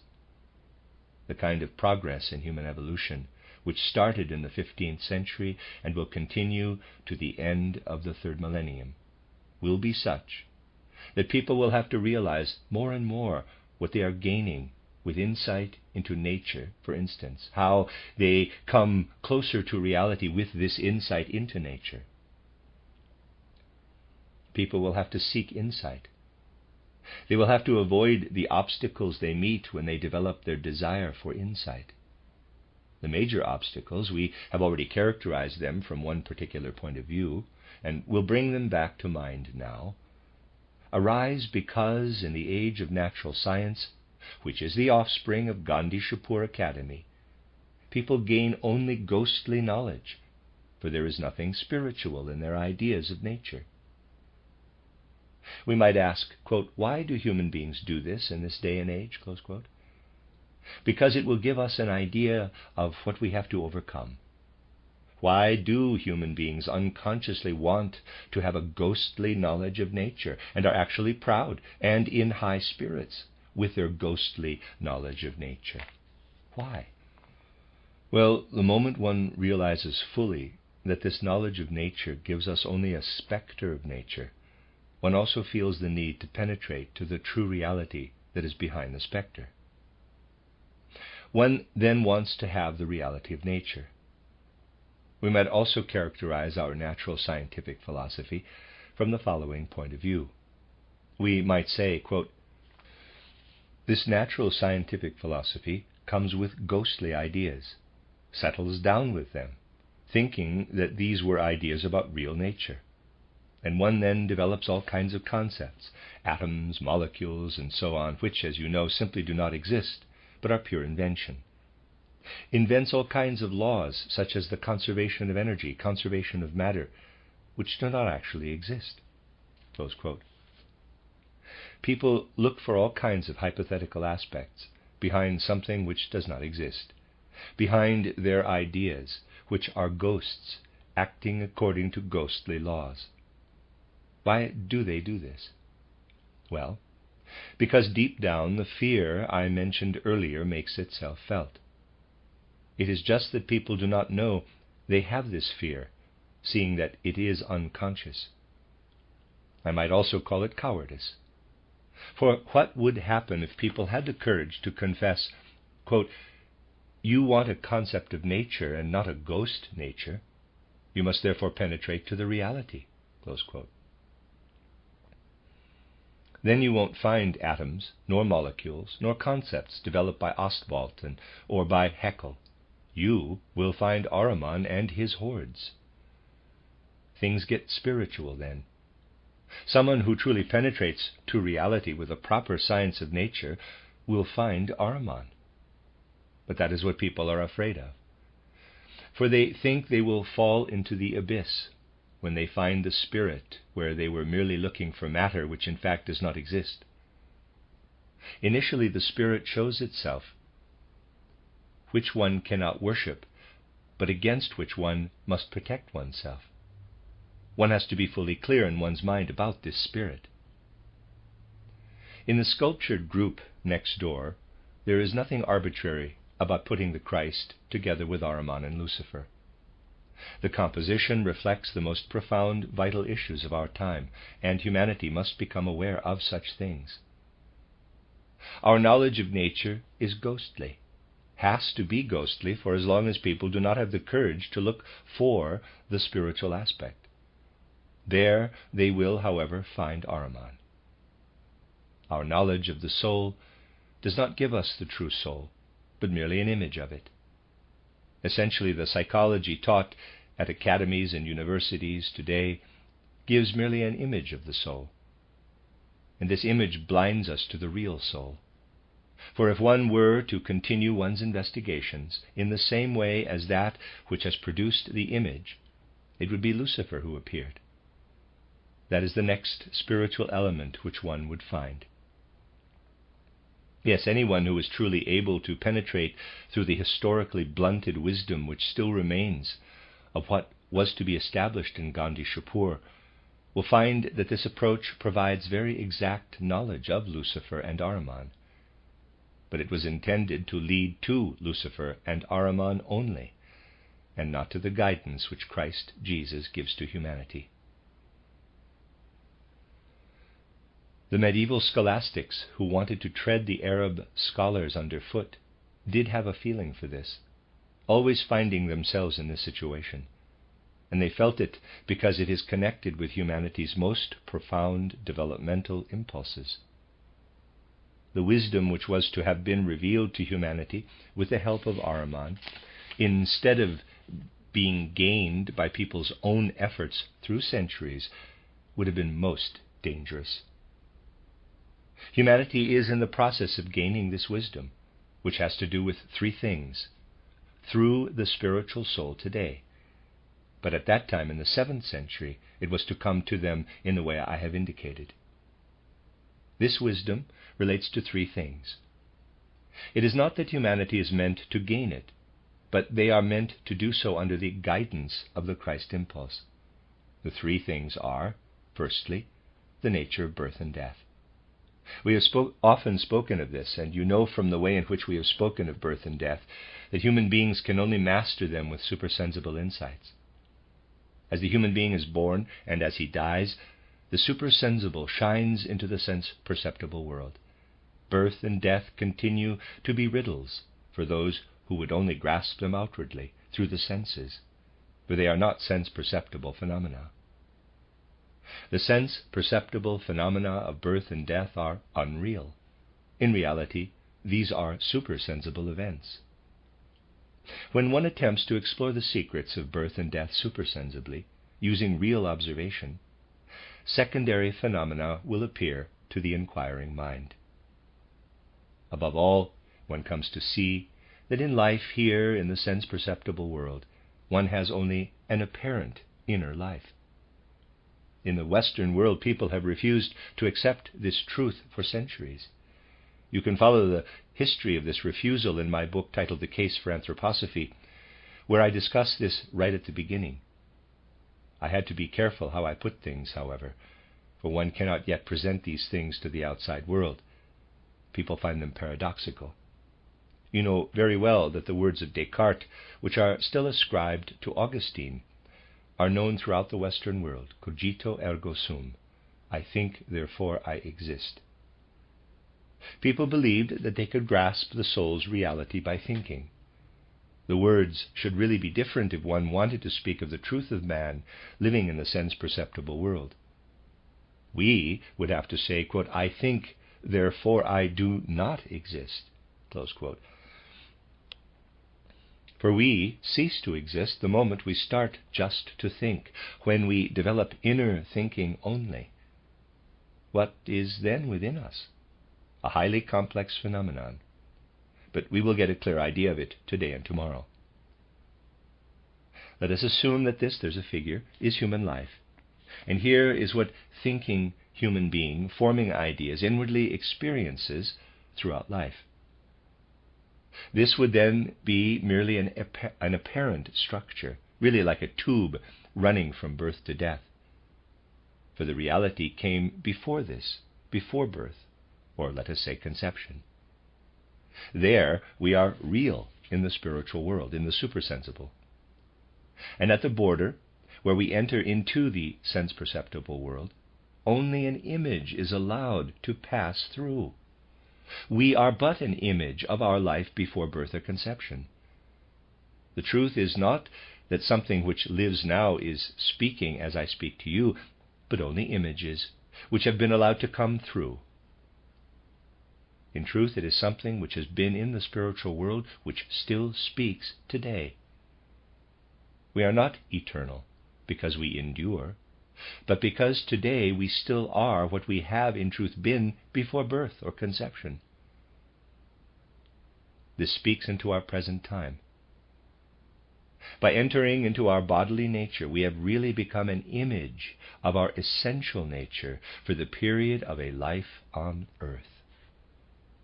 The kind of progress in human evolution which started in the 15th century and will continue to the end of the third millennium will be such that people will have to realize more and more what they are gaining with insight into nature, for instance, how they come closer to reality with this insight into nature. People will have to seek insight. They will have to avoid the obstacles they meet when they develop their desire for insight. The major obstacles, we have already characterized them from one particular point of view, and will bring them back to mind now, arise because in the age of natural science, which is the offspring of Gandishapur Academy, people gain only ghostly knowledge, for there is nothing spiritual in their ideas of nature. We might ask, quote, why do human beings do this in this day and age? Close quote. Because it will give us an idea of what we have to overcome. Why do human beings unconsciously want to have a ghostly knowledge of nature and are actually proud and in high spirits with their ghostly knowledge of nature? Why? Well, the moment one realizes fully that this knowledge of nature gives us only a specter of nature, one also feels the need to penetrate to the true reality that is behind the specter. One then wants to have the reality of nature. We might also characterize our natural scientific philosophy from the following point of view. We might say, quote, this natural scientific philosophy comes with ghostly ideas, settles down with them, thinking that these were ideas about real nature. And one then develops all kinds of concepts, atoms, molecules, and so on, which, as you know, simply do not exist, but are pure invention. Invents all kinds of laws, such as the conservation of energy, conservation of matter, which do not actually exist. Close quote. People look for all kinds of hypothetical aspects behind something which does not exist, behind their ideas, which are ghosts acting according to ghostly laws. Why do they do this? Well, because deep down the fear I mentioned earlier makes itself felt. It is just that people do not know they have this fear, seeing that it is unconscious. I might also call it cowardice. For what would happen if people had the courage to confess, quote, you want a concept of nature and not a ghost nature. You must therefore penetrate to the reality. Close quote. Then you won't find atoms, nor molecules, nor concepts developed by Ostwald or by Haeckel. You will find Ahriman and his hordes. Things get spiritual then. Someone who truly penetrates to reality with a proper science of nature will find Ahriman. But that is what people are afraid of. For they think they will fall into the abyss when they find the spirit where they were merely looking for matter which in fact does not exist. Initially the spirit shows itself, which one cannot worship, but against which one must protect oneself. One has to be fully clear in one's mind about this spirit. In the sculptured group next door, there is nothing arbitrary about putting the Christ together with Ahriman and Lucifer. The composition reflects the most profound vital issues of our time, and humanity must become aware of such things. Our knowledge of nature is ghostly, has to be ghostly for as long as people do not have the courage to look for the spiritual aspect. There they will, however, find Ahriman. Our knowledge of the soul does not give us the true soul, but merely an image of it. Essentially, the psychology taught at academies and universities today gives merely an image of the soul. And this image blinds us to the real soul. For if one were to continue one's investigations in the same way as that which has produced the image, it would be Lucifer who appeared. That is the next spiritual element which one would find. Yes, anyone who is truly able to penetrate through the historically blunted wisdom which still remains of what was to be established in Gandishapur will find that this approach provides very exact knowledge of Lucifer and Ahriman. But it was intended to lead to Lucifer and Ahriman only, and not to the guidance which Christ Jesus gives to humanity. The medieval scholastics who wanted to tread the Arab scholars underfoot did have a feeling for this, always finding themselves in this situation, and they felt it because it is connected with humanity's most profound developmental impulses. The wisdom which was to have been revealed to humanity with the help of Ahriman, instead of being gained by people's own efforts through centuries, would have been most dangerous. Humanity is in the process of gaining this wisdom, which has to do with three things, through the spiritual soul today. But at that time, in the 7th century, it was to come to them in the way I have indicated. This wisdom relates to three things. It is not that humanity is meant to gain it, but they are meant to do so under the guidance of the Christ impulse. The three things are, firstly, the nature of birth and death. We have often spoken of this, and you know from the way in which we have spoken of birth and death that human beings can only master them with supersensible insights. As the human being is born and as he dies, the supersensible shines into the sense-perceptible world. Birth and death continue to be riddles for those who would only grasp them outwardly through the senses, for they are not sense-perceptible phenomena. The sense-perceptible phenomena of birth and death are unreal. In reality, these are supersensible events. When one attempts to explore the secrets of birth and death supersensibly, using real observation, secondary phenomena will appear to the inquiring mind. Above all, one comes to see that in life here in the sense-perceptible world, one has only an apparent inner life. In the Western world, people have refused to accept this truth for centuries. You can follow the history of this refusal in my book titled The Case for Anthroposophy, where I discuss this right at the beginning. I had to be careful how I put things, however, for one cannot yet present these things to the outside world. People find them paradoxical. You know very well that the words of Descartes, which are still ascribed to Augustine, are known throughout the Western world. Cogito ergo sum. I think, therefore I exist. People believed that they could grasp the soul's reality by thinking. The words should really be different if one wanted to speak of the truth of man living in the sense-perceptible world. We would have to say, quote, I think, therefore I do not exist, close quote. For we cease to exist the moment we start just to think, when we develop inner thinking only. What is then within us? a highly complex phenomenon, but we will get a clear idea of it today and tomorrow. Let us assume that there's a figure, is human life. And here is what thinking human being, forming ideas, inwardly experiences throughout life. This would then be merely an apparent structure, really like a tube running from birth to death. For the reality came before this, before birth, or let us say conception. There we are real in the spiritual world, in the supersensible. And at the border, where we enter into the sense-perceptible world, only an image is allowed to pass through. We are but an image of our life before birth or conception. The truth is not that something which lives now is speaking as I speak to you, but only images which have been allowed to come through. In truth, it is something which has been in the spiritual world which still speaks today. We are not eternal because we endure, but because today we still are what we have in truth been before birth or conception. This speaks into our present time. By entering into our bodily nature, we have really become an image of our essential nature for the period of a life on earth.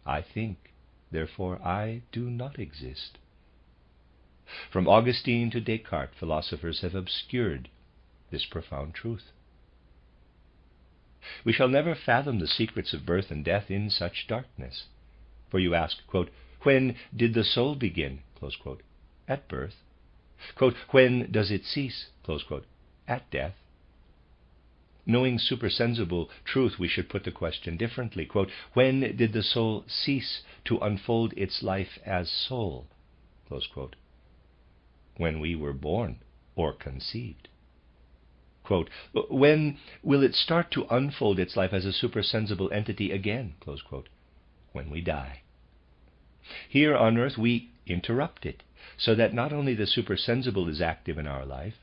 I think, therefore I do not exist. From Augustine to Descartes, philosophers have obscured this profound truth. We shall never fathom the secrets of birth and death in such darkness. For you ask, quote, when did the soul begin? Close quote. At birth. Quote, when does it cease? Close quote. At death. Knowing supersensible truth, we should put the question differently. Quote, when did the soul cease to unfold its life as soul? Close quote. When we were born or conceived. Quote, when will it start to unfold its life as a supersensible entity again? Close quote. When we die. Here on earth we interrupt it, so that not only the supersensible is active in our life,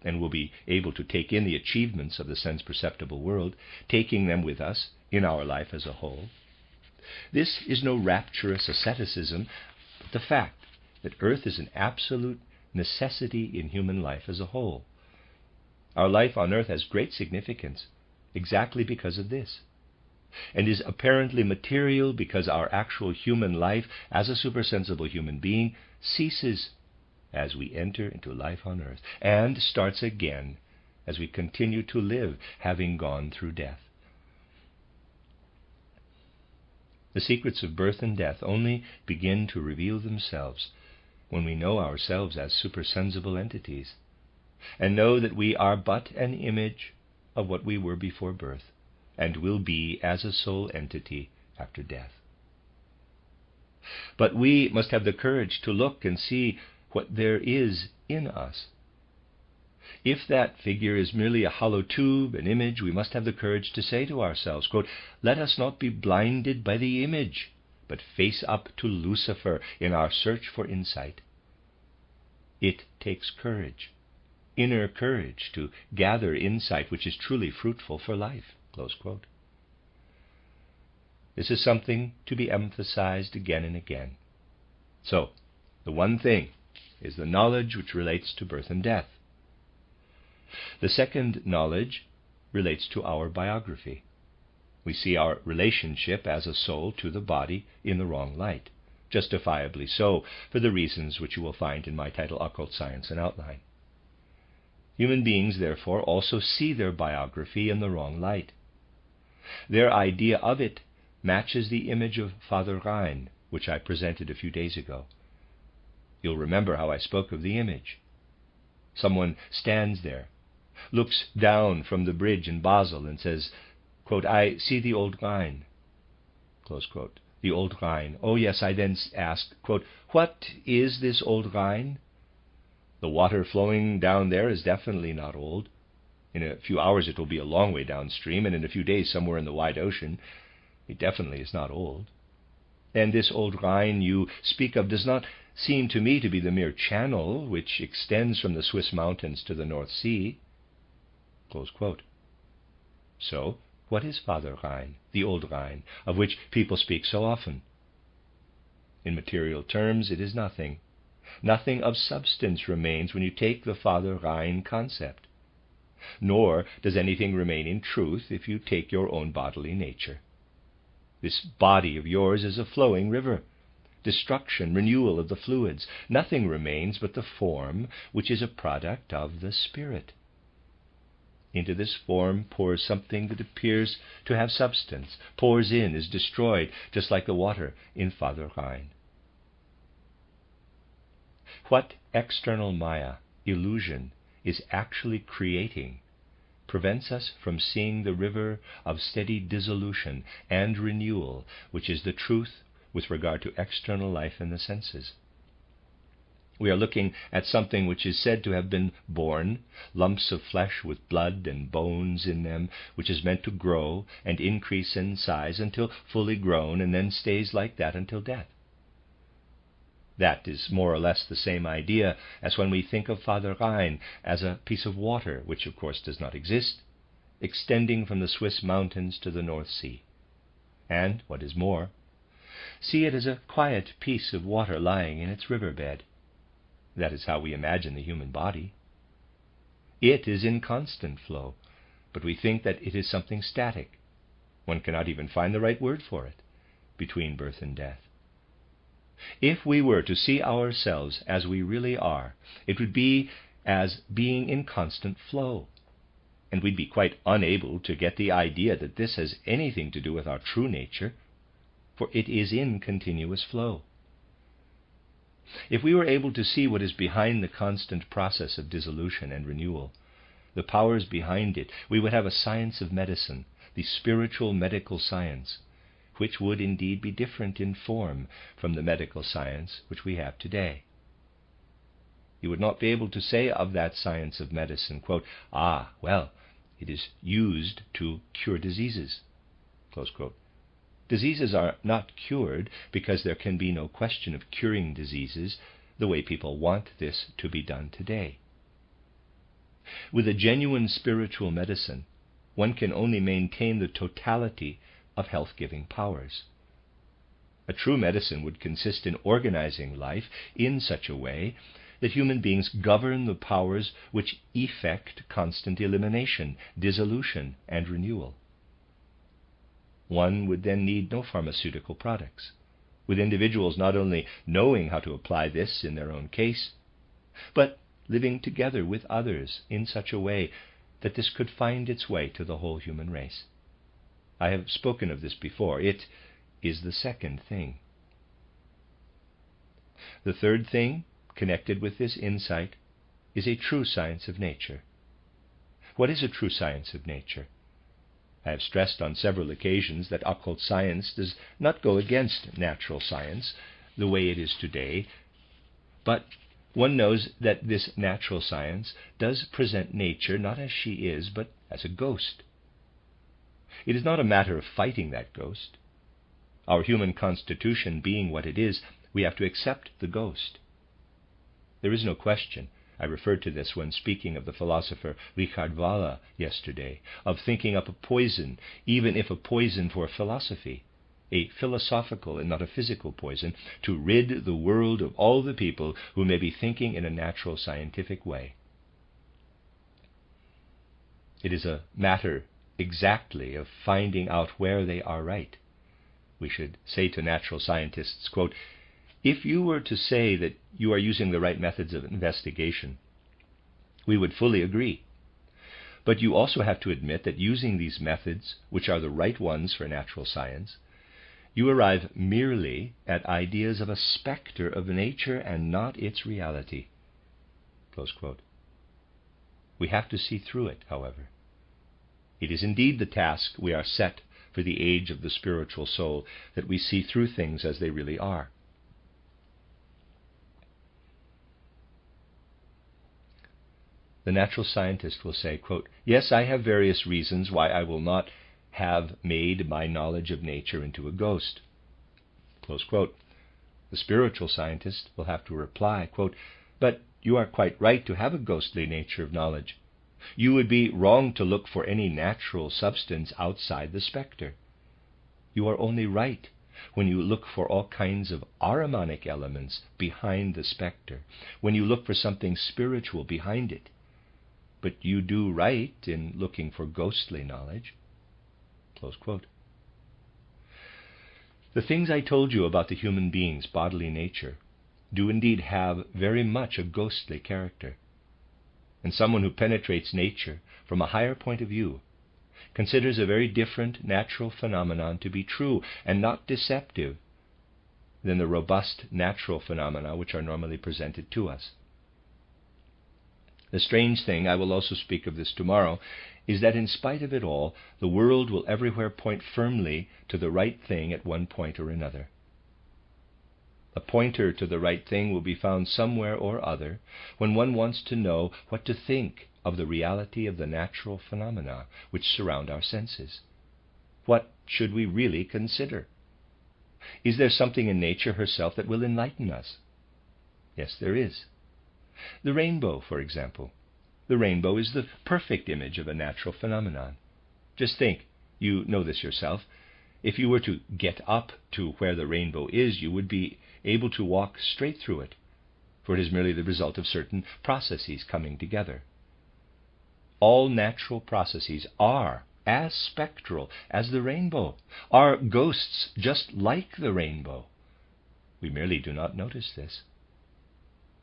and will be able to take in the achievements of the sense-perceptible world, taking them with us in our life as a whole. This is no rapturous asceticism, but the fact that earth is an absolute necessity in human life as a whole. Our life on earth has great significance exactly because of this, and is apparently material because our actual human life as a supersensible human being ceases as we enter into life on earth, and starts again as we continue to live, having gone through death. The secrets of birth and death only begin to reveal themselves when we know ourselves as supersensible entities, and know that we are but an image of what we were before birth, and will be as a soul entity after death. But we must have the courage to look and see what there is in us. If that figure is merely a hollow tube, an image, we must have the courage to say to ourselves, quote, let us not be blinded by the image, but face up to Lucifer in our search for insight. It takes courage, inner courage, to gather insight which is truly fruitful for life. Close quote. This is something to be emphasized again and again. So, the one thing is the knowledge which relates to birth and death. The second knowledge relates to our biography. We see our relationship as a soul to the body in the wrong light, justifiably so, for the reasons which you will find in my title, Occult Science and Outline. Human beings, therefore, also see their biography in the wrong light. Their idea of it matches the image of Father Rhein, which I presented a few days ago. You'll remember how I spoke of the image. Someone stands there, looks down from the bridge in Basel and says, quote, I see the old Rhine. Close quote. The old Rhine. Oh yes, I then asked, quote, what is this old Rhine? The water flowing down there is definitely not old. In a few hours it will be a long way downstream, and in a few days somewhere in the wide ocean. It definitely is not old. And this old Rhine you speak of does not seem to me to be the mere channel which extends from the Swiss mountains to the North Sea. Close quote. So, What is Father Rhein, the old Rhein, of which people speak so often? In material terms, it is nothing. Nothing of substance remains when you take the Father Rhein concept. Nor does anything remain in truth if you take your own bodily nature. This body of yours is a flowing river. Destruction, renewal of the fluids. Nothing remains but the form, which is a product of the Spirit. Into this form pours something that appears to have substance, pours in, is destroyed, just like the water in Father Rhein. What external Maya, illusion, is actually creating prevents us from seeing the river of steady dissolution and renewal, which is the truth with regard to external life in the senses. We are looking at something which is said to have been born, lumps of flesh with blood and bones in them, which is meant to grow and increase in size until fully grown, and then stays like that until death. That is more or less the same idea as when we think of Father Rhein as a piece of water, which of course does not exist, extending from the Swiss mountains to the North Sea. And, what is more, see it as a quiet piece of water lying in its riverbed. That is how we imagine the human body. It is in constant flow, but we think that it is something static. One cannot even find the right word for it, between birth and death. If we were to see ourselves as we really are, it would be as being in constant flow, and we'd be quite unable to get the idea that this has anything to do with our true nature, for it is in continuous flow. If we were able to see what is behind the constant process of dissolution and renewal, the powers behind it, we would have a science of medicine, the spiritual medical science, which would indeed be different in form from the medical science which we have today. You would not be able to say of that science of medicine, quote, well, it is used to cure diseases, close quote. Diseases are not cured because there can be no question of curing diseases the way people want this to be done today. With a genuine spiritual medicine, one can only maintain the totality of health-giving powers. A true medicine would consist in organizing life in such a way that human beings govern the powers which effect constant elimination, dissolution, and renewal. One would then need no pharmaceutical products, with individuals not only knowing how to apply this in their own case, but living together with others in such a way that this could find its way to the whole human race. I have spoken of this before. It is the second thing. The third thing, connected with this insight, is a true science of nature. What is a true science of nature? I have stressed on several occasions that occult science does not go against natural science the way it is today, but one knows that this natural science does present nature not as she is, but as a ghost. It is not a matter of fighting that ghost. Our human constitution being what it is, we have to accept the ghost. There is no question, I referred to this when speaking of the philosopher Richard Wahler yesterday, of thinking up a poison, even if a poison for philosophy, a philosophical and not a physical poison, to rid the world of all the people who may be thinking in a natural scientific way. It is a matter exactly of finding out where they are right. We should say to natural scientists, quote, if you were to say that you are using the right methods of investigation, we would fully agree. But you also have to admit that using these methods, which are the right ones for natural science, you arrive merely at ideas of a specter of nature and not its reality. Close quote. We have to see through it, however. It is indeed the task we are set for the age of the spiritual soul, that we see through things as they really are. The natural scientist will say, quote, yes, I have various reasons why I will not have made my knowledge of nature into a ghost. Close quote. The spiritual scientist will have to reply, quote, but you are quite right to have a ghostly nature of knowledge, You would be wrong to look for any natural substance outside the specter. You are only right when you look for all kinds of Ahrimanic elements behind the specter, when you look for something spiritual behind it. But you do right in looking for ghostly knowledge." Close quote. The things I told you about the human being's bodily nature do indeed have very much a ghostly character. And someone who penetrates nature from a higher point of view considers a very different natural phenomenon to be true and not deceptive than the robust natural phenomena which are normally presented to us. The strange thing, I will also speak of this tomorrow, is that in spite of it all, the world will everywhere point firmly to the right thing at one point or another. A pointer to the right thing will be found somewhere or other when one wants to know what to think of the reality of the natural phenomena which surround our senses. What should we really consider? Is there something in nature herself that will enlighten us? Yes, there is. The rainbow, for example. The rainbow is the perfect image of a natural phenomenon. Just think, you know this yourself, if you were to get up to where the rainbow is, you would be able to walk straight through it, for it is merely the result of certain processes coming together. All natural processes are as spectral as the rainbow, are ghosts just like the rainbow. We merely do not notice this.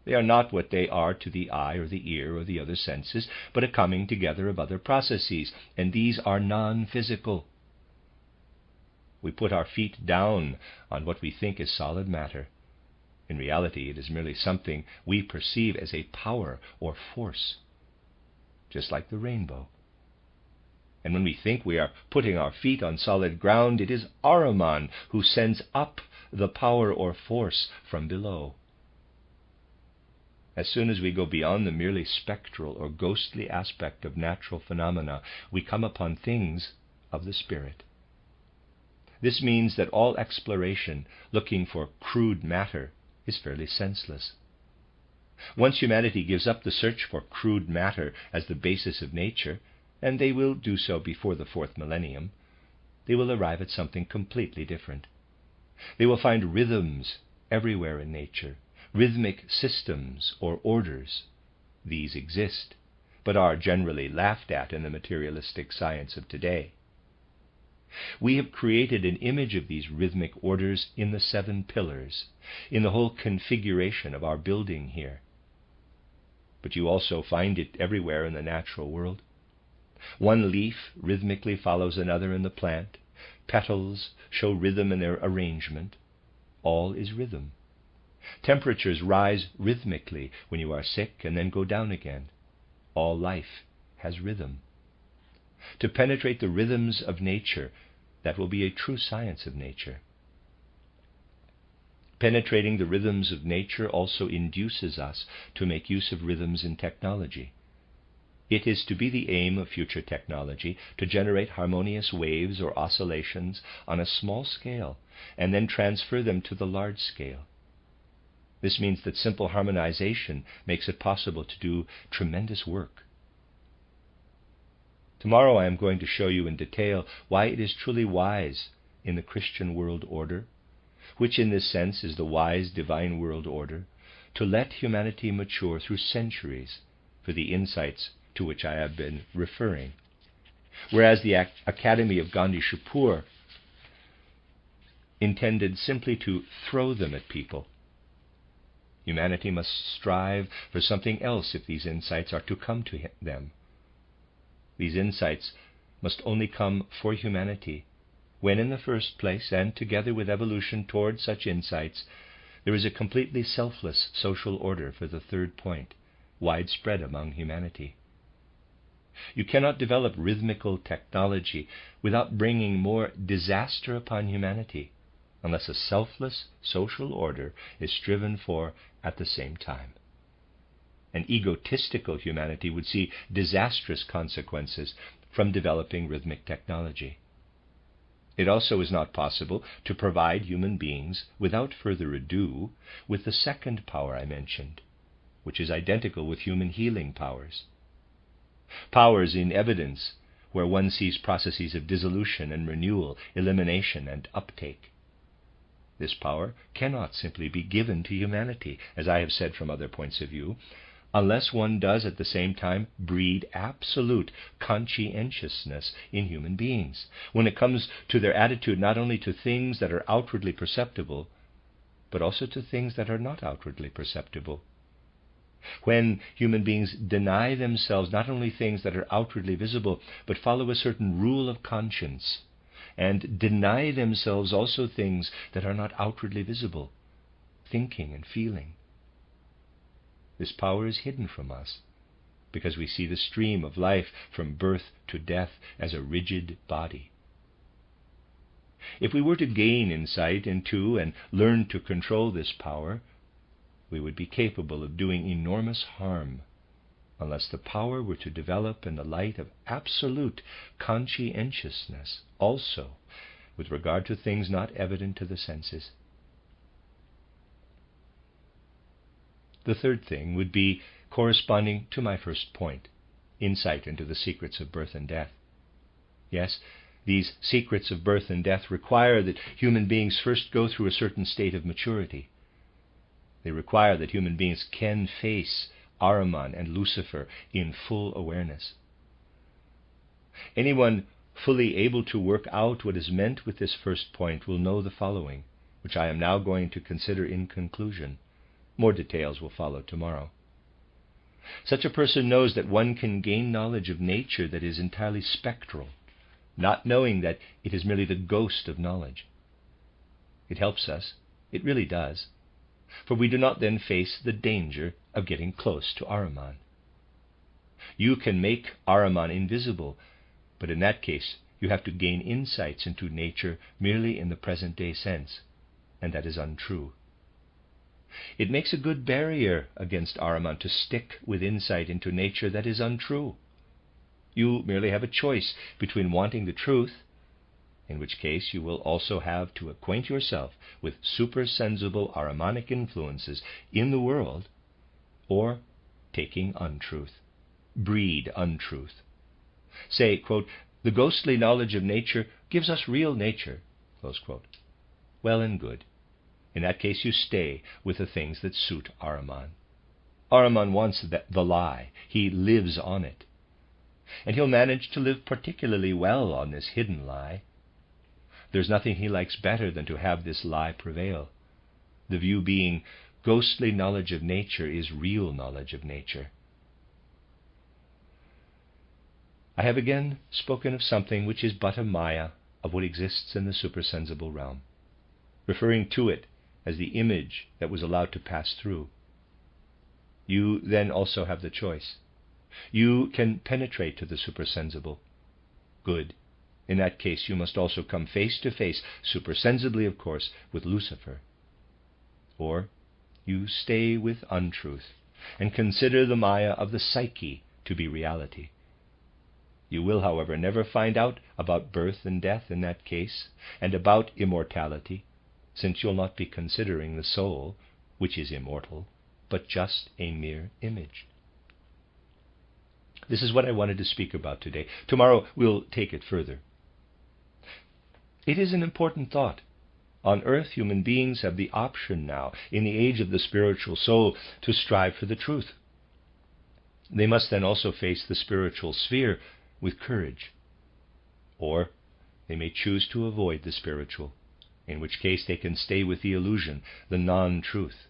They are not what they are to the eye or the ear or the other senses, but a coming together of other processes, and these are non-physical. We put our feet down on what we think is solid matter. In reality, it is merely something we perceive as a power or force, just like the rainbow. And when we think we are putting our feet on solid ground, it is Ahriman who sends up the power or force from below. As soon as we go beyond the merely spectral or ghostly aspect of natural phenomena, we come upon things of the spirit. This means that all exploration looking for crude matter is fairly senseless. Once humanity gives up the search for crude matter as the basis of nature, and they will do so before the 4th millennium, they will arrive at something completely different. They will find rhythms everywhere in nature, rhythmic systems or orders. These exist, but are generally laughed at in the materialistic science of today. We have created an image of these rhythmic orders in the 7 pillars, in the whole configuration of our building here. But you also find it everywhere in the natural world. One leaf rhythmically follows another in the plant. Petals show rhythm in their arrangement. All is rhythm. Temperatures rise rhythmically when you are sick and then go down again. All life has rhythm. To penetrate the rhythms of nature, that will be a true science of nature. Penetrating the rhythms of nature also induces us to make use of rhythms in technology. It is to be the aim of future technology to generate harmonious waves or oscillations on a small scale and then transfer them to the large scale. This means that simple harmonization makes it possible to do tremendous work. Tomorrow I am going to show you in detail why it is truly wise in the Christian world order, which in this sense is the wise divine world order, to let humanity mature through centuries for the insights to which I have been referring. Whereas the Academy of Gandishapur intended simply to throw them at people. Humanity must strive for something else if these insights are to come to them. These insights must only come for humanity when, in the first place, and together with evolution toward such insights, there is a completely selfless social order for the 3rd point, widespread among humanity. You cannot develop rhythmical technology without bringing more disaster upon humanity, unless a selfless social order is striven for at the same time. An egotistical humanity would see disastrous consequences from developing rhythmic technology. It also is not possible to provide human beings, without further ado, with the 2nd power I mentioned, which is identical with human healing powers. Powers in evidence, where one sees processes of dissolution and renewal, elimination and uptake. This power cannot simply be given to humanity, as I have said from other points of view, unless one does at the same time breed absolute conscientiousness in human beings, when it comes to their attitude not only to things that are outwardly perceptible, but also to things that are not outwardly perceptible. When human beings deny themselves not only things that are outwardly visible, but follow a certain rule of conscience, and deny themselves also things that are not outwardly visible, thinking and feeling. This power is hidden from us, because we see the stream of life from birth to death as a rigid body. If we were to gain insight into and learn to control this power, we would be capable of doing enormous harm, unless the power were to develop in the light of absolute conscientiousness also with regard to things not evident to the senses. The third thing would be corresponding to my first point, insight into the secrets of birth and death. Yes, these secrets of birth and death require that human beings first go through a certain state of maturity. They require that human beings can face Ahriman and Lucifer in full awareness. Anyone fully able to work out what is meant with this first point will know the following, which I am now going to consider in conclusion. More details will follow tomorrow. Such a person knows that one can gain knowledge of nature that is entirely spectral, not knowing that it is merely the ghost of knowledge. It helps us, it really does, for we do not then face the danger of getting close to Ahriman. You can make Ahriman invisible, but in that case you have to gain insights into nature merely in the present-day sense, and that is untrue. It makes a good barrier against Ahriman to stick with insight into nature that is untrue. You merely have a choice between wanting the truth, in which case you will also have to acquaint yourself with supersensible Ahrimanic influences in the world, or taking untruth, breed untruth. Say, quote, "The ghostly knowledge of nature gives us real nature," close quote. Well and good. In that case you stay with the things that suit Ahriman. Ahriman wants the lie. He lives on it. And he'll manage to live particularly well on this hidden lie. There's nothing he likes better than to have this lie prevail. The view being, ghostly knowledge of nature is real knowledge of nature. I have again spoken of something which is but a maya of what exists in the supersensible realm, referring to it as the image that was allowed to pass through. You then also have the choice. You can penetrate to the supersensible. Good. In that case you must also come face to face, supersensibly of course, with Lucifer. Or you stay with untruth and consider the maya of the psyche to be reality. You will, however, never find out about birth and death in that case, and about immortality, since you'll not be considering the soul, which is immortal, but just a mere image. This is what I wanted to speak about today. Tomorrow we'll take it further. It is an important thought. On earth, human beings have the option now, in the age of the spiritual soul, to strive for the truth. They must then also face the spiritual sphere with courage. Or they may choose to avoid the spiritual, in which case they can stay with the illusion, the non-truth.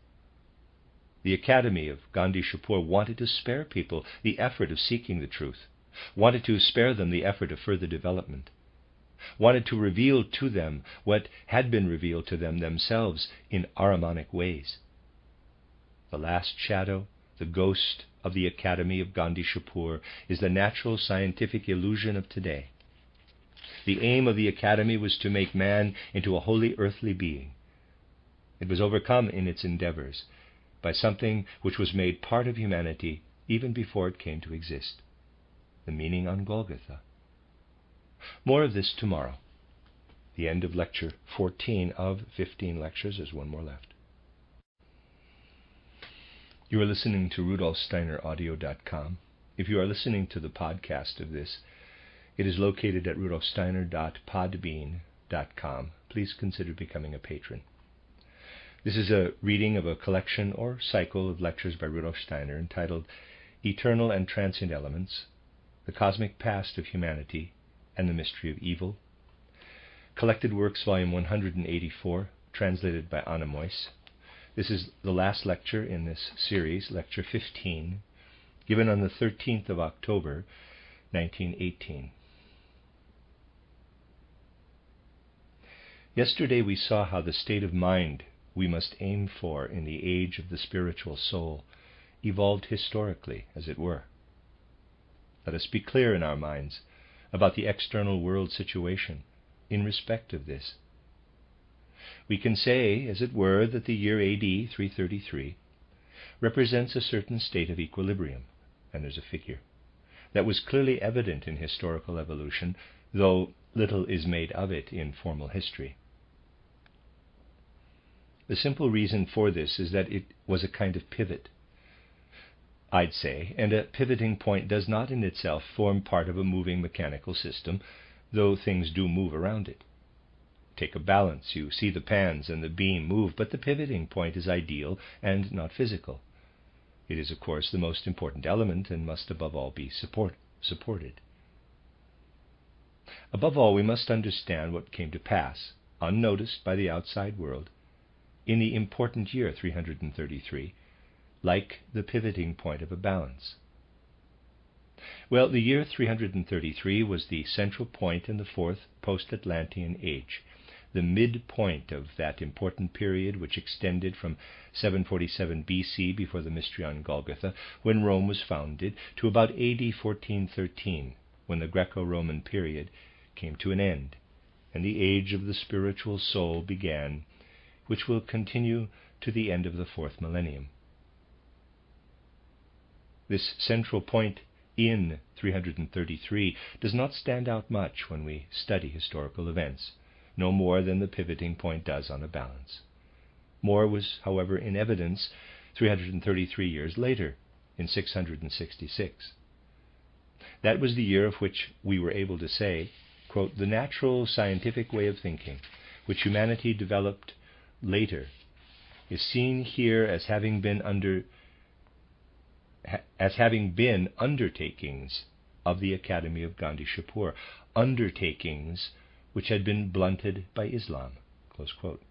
The Academy of Gandishapur wanted to spare people the effort of seeking the truth, wanted to spare them the effort of further development, wanted to reveal to them what had been revealed to them themselves in Ahrimanic ways. The last shadow, the ghost of the Academy of Gandishapur, is the natural scientific illusion of today. The aim of the Academy was to make man into a holy earthly being. It was overcome in its endeavors by something which was made part of humanity even before it came to exist, the meaning on Golgotha. More of this tomorrow. The end of lecture 14 of 15 lectures. There's one more left. You are listening to RudolfSteinerAudio.com. If you are listening to the podcast of this, it is located at rudolfsteiner.podbean.com. Please consider becoming a patron. This is a reading of a collection or cycle of lectures by Rudolf Steiner entitled Eternal and Transient Elements, The Cosmic Past of Humanity, and the Mystery of Evil. Collected Works, Volume 184, translated by Anna Meuss. This is the last lecture in this series, Lecture 15, given on the 13th of October, 1918. Yesterday we saw how the state of mind we must aim for in the age of the spiritual soul evolved historically, as it were. Let us be clear in our minds about the external world situation in respect of this. We can say, as it were, that the year AD 333 represents a certain state of equilibrium, and there's a figure, that was clearly evident in historical evolution, though little is made of it in formal history. The simple reason for this is that it was a kind of pivot, I'd say, and a pivoting point does not in itself form part of a moving mechanical system, though things do move around it. Take a balance, you see the pans and the beam move, but the pivoting point is ideal and not physical. It is, of course, the most important element and must above all be supported. Above all, we must understand what came to pass, unnoticed by the outside world, in the important year 333, like the pivoting point of a balance. Well, the year 333 was the central point in the fourth post-Atlantean age, the midpoint of that important period which extended from 747 BC, before the mystery on Golgotha, when Rome was founded, to about AD 1413, when the Greco-Roman period came to an end, and the age of the spiritual soul began, which will continue to the end of the fourth millennium. This central point in 333 does not stand out much when we study historical events, no more than the pivoting point does on a balance. More was, however, in evidence 333 years later, in 666. That was the year of which we were able to say, quote, the natural scientific way of thinking, which humanity developed later, is seen here as having been undertakings of the Academy of Gandishapur, undertakings which had been blunted by Islam. Close quote.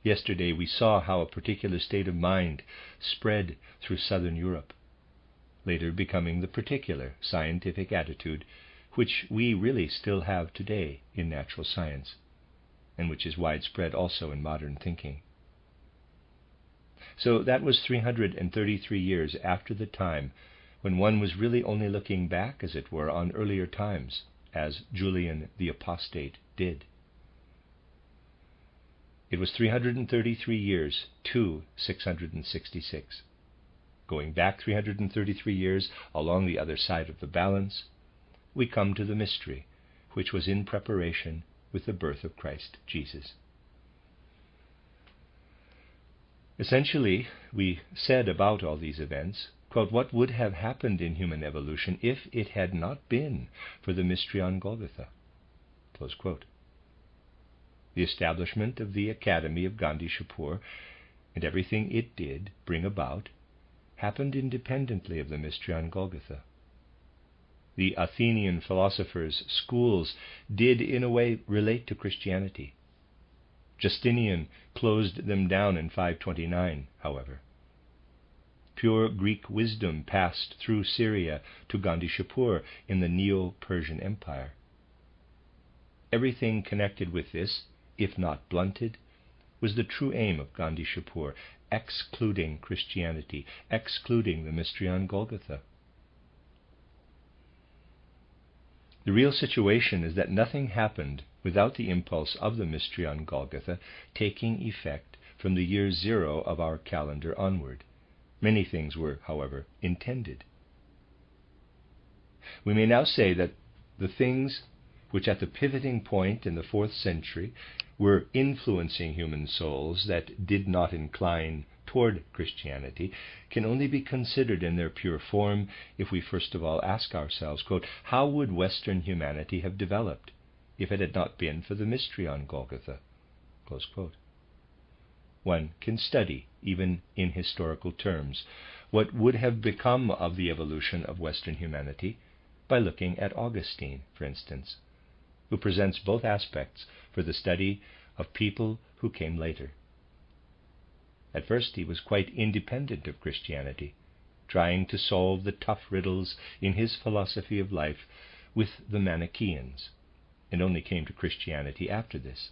Yesterday we saw how a particular state of mind spread through southern Europe, later becoming the particular scientific attitude which we really still have today in natural science, and which is widespread also in modern thinking. So that was 333 years after the time when one was really only looking back, as it were, on earlier times, as Julian the Apostate did. It was 333 years to 666. Going back 333 years along the other side of the balance, we come to the mystery, which was in preparation with the birth of Christ Jesus. Essentially, we said about all these events, quote, what would have happened in human evolution if it had not been for the mystery on Golgotha? Close quote. The establishment of the Academy of Gandishapur and everything it did bring about happened independently of the mystery on Golgotha. The Athenian philosophers' schools did in a way relate to Christianity. Justinian closed them down in 529, however. Pure Greek wisdom passed through Syria to Gandishapur in the Neo-Persian Empire. Everything connected with this, if not blunted, was the true aim of Gandishapur, excluding Christianity, excluding the mystery on Golgotha. The real situation is that nothing happened without the impulse of the mystery on Golgotha taking effect from the year 0 of our calendar onward. Many things were, however, intended. We may now say that the things which at the pivoting point in the 4th century were influencing human souls that did not incline toward Christianity can only be considered in their pure form if we first of all ask ourselves, quote, how would Western humanity have developed if it had not been for the mystery on Golgotha? Close quote. One can study, even in historical terms, what would have become of the evolution of Western humanity by looking at Augustine, for instance, who presents both aspects for the study of people who came later. At first he was quite independent of Christianity, trying to solve the tough riddles in his philosophy of life with the Manichaeans, and only came to Christianity after this.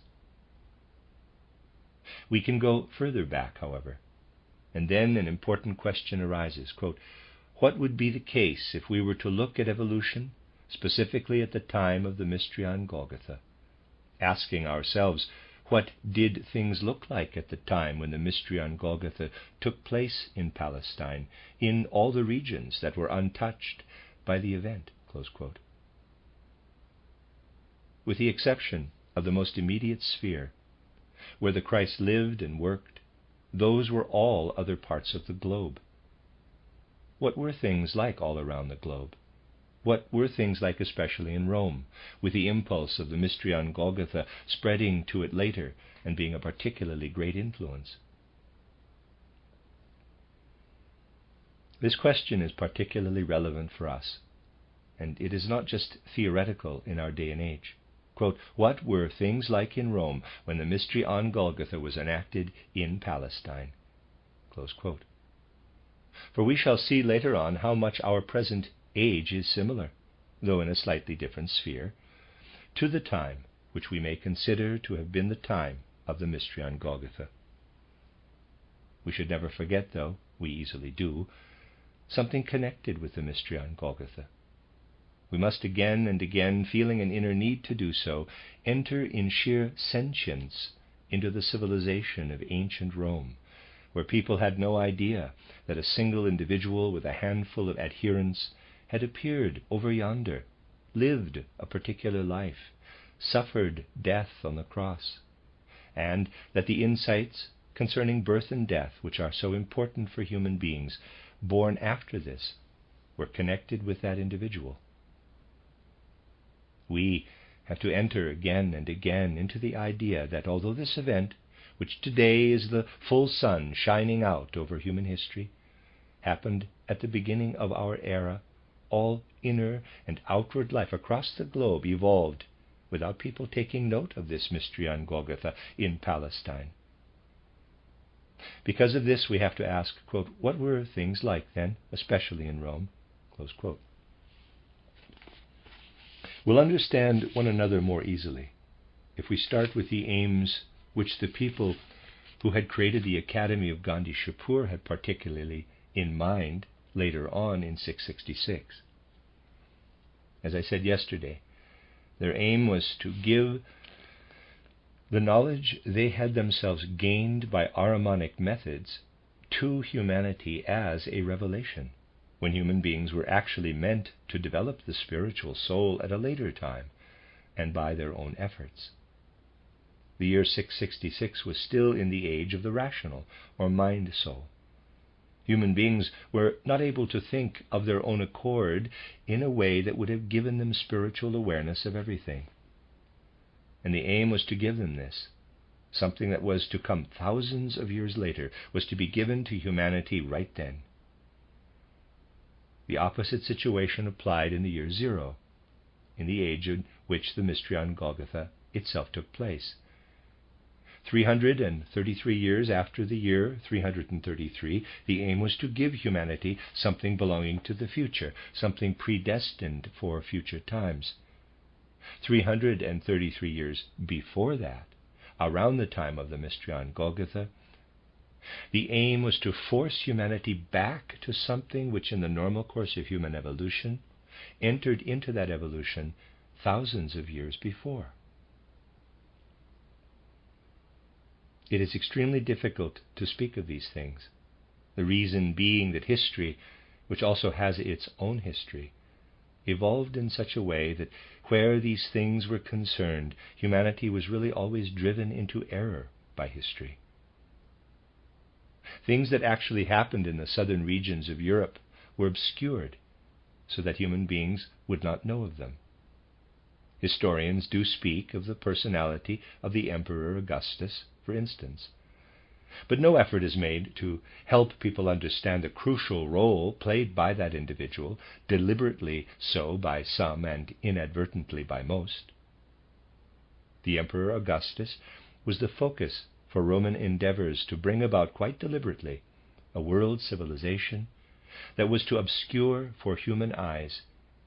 We can go further back, however, and then an important question arises, quote, what would be the case if we were to look at evolution, specifically at the time of the mystery on Golgotha, asking ourselves, what did things look like at the time when the mystery on Golgotha took place in Palestine, in all the regions that were untouched by the event? Close quote. With the exception of the most immediate sphere, where the Christ lived and worked, those were all other parts of the globe. What were things like all around the globe? What were things like especially in Rome, with the impulse of the mystery on Golgotha spreading to it later and being a particularly great influence? This question is particularly relevant for us, and it is not just theoretical in our day and age. Quote, what were things like in Rome when the mystery on Golgotha was enacted in Palestine? Close quote. For we shall see later on how much our present age is similar, though in a slightly different sphere, to the time which we may consider to have been the time of the mystery on Golgotha. We should never forget, though, we easily do, something connected with the mystery on Golgotha. We must again and again, feeling an inner need to do so, enter in sheer sentience into the civilization of ancient Rome, where people had no idea that a single individual with a handful of adherents had appeared over yonder, lived a particular life, suffered death on the cross, and that the insights concerning birth and death, which are so important for human beings, born after this, were connected with that individual. We have to enter again and again into the idea that although this event, which today is the full sun shining out over human history, happened at the beginning of our era, all inner and outward life across the globe evolved without people taking note of this mystery on Golgotha in Palestine. Because of this, we have to ask, quote, what were things like then, especially in Rome? Close quote. We'll understand one another more easily if we start with the aims which the people who had created the Academy of Gandishapur had particularly in mind later on in 666. As I said yesterday, their aim was to give the knowledge they had themselves gained by Ahrimanic methods to humanity as a revelation, when human beings were actually meant to develop the spiritual soul at a later time and by their own efforts. The year 666 was still in the age of the rational or mind soul. Human beings were not able to think of their own accord in a way that would have given them spiritual awareness of everything. And the aim was to give them this. Something that was to come thousands of years later was to be given to humanity right then. The opposite situation applied in the year 0, in the age in which the mystery on Golgotha itself took place. 333 years after the year 333, the aim was to give humanity something belonging to the future, something predestined for future times. 333 years before that, around the time of the mystery on Golgotha, the aim was to force humanity back to something which in the normal course of human evolution entered into that evolution thousands of years before. It is extremely difficult to speak of these things, the reason being that history, which also has its own history, evolved in such a way that where these things were concerned, humanity was really always driven into error by history. Things that actually happened in the southern regions of Europe were obscured so that human beings would not know of them. Historians do speak of the personality of the Emperor Augustus, for instance, but no effort is made to help people understand the crucial role played by that individual, deliberately so by some and inadvertently by most. The Emperor Augustus was the focus for Roman endeavors to bring about quite deliberately a world civilization that was to obscure for human eyes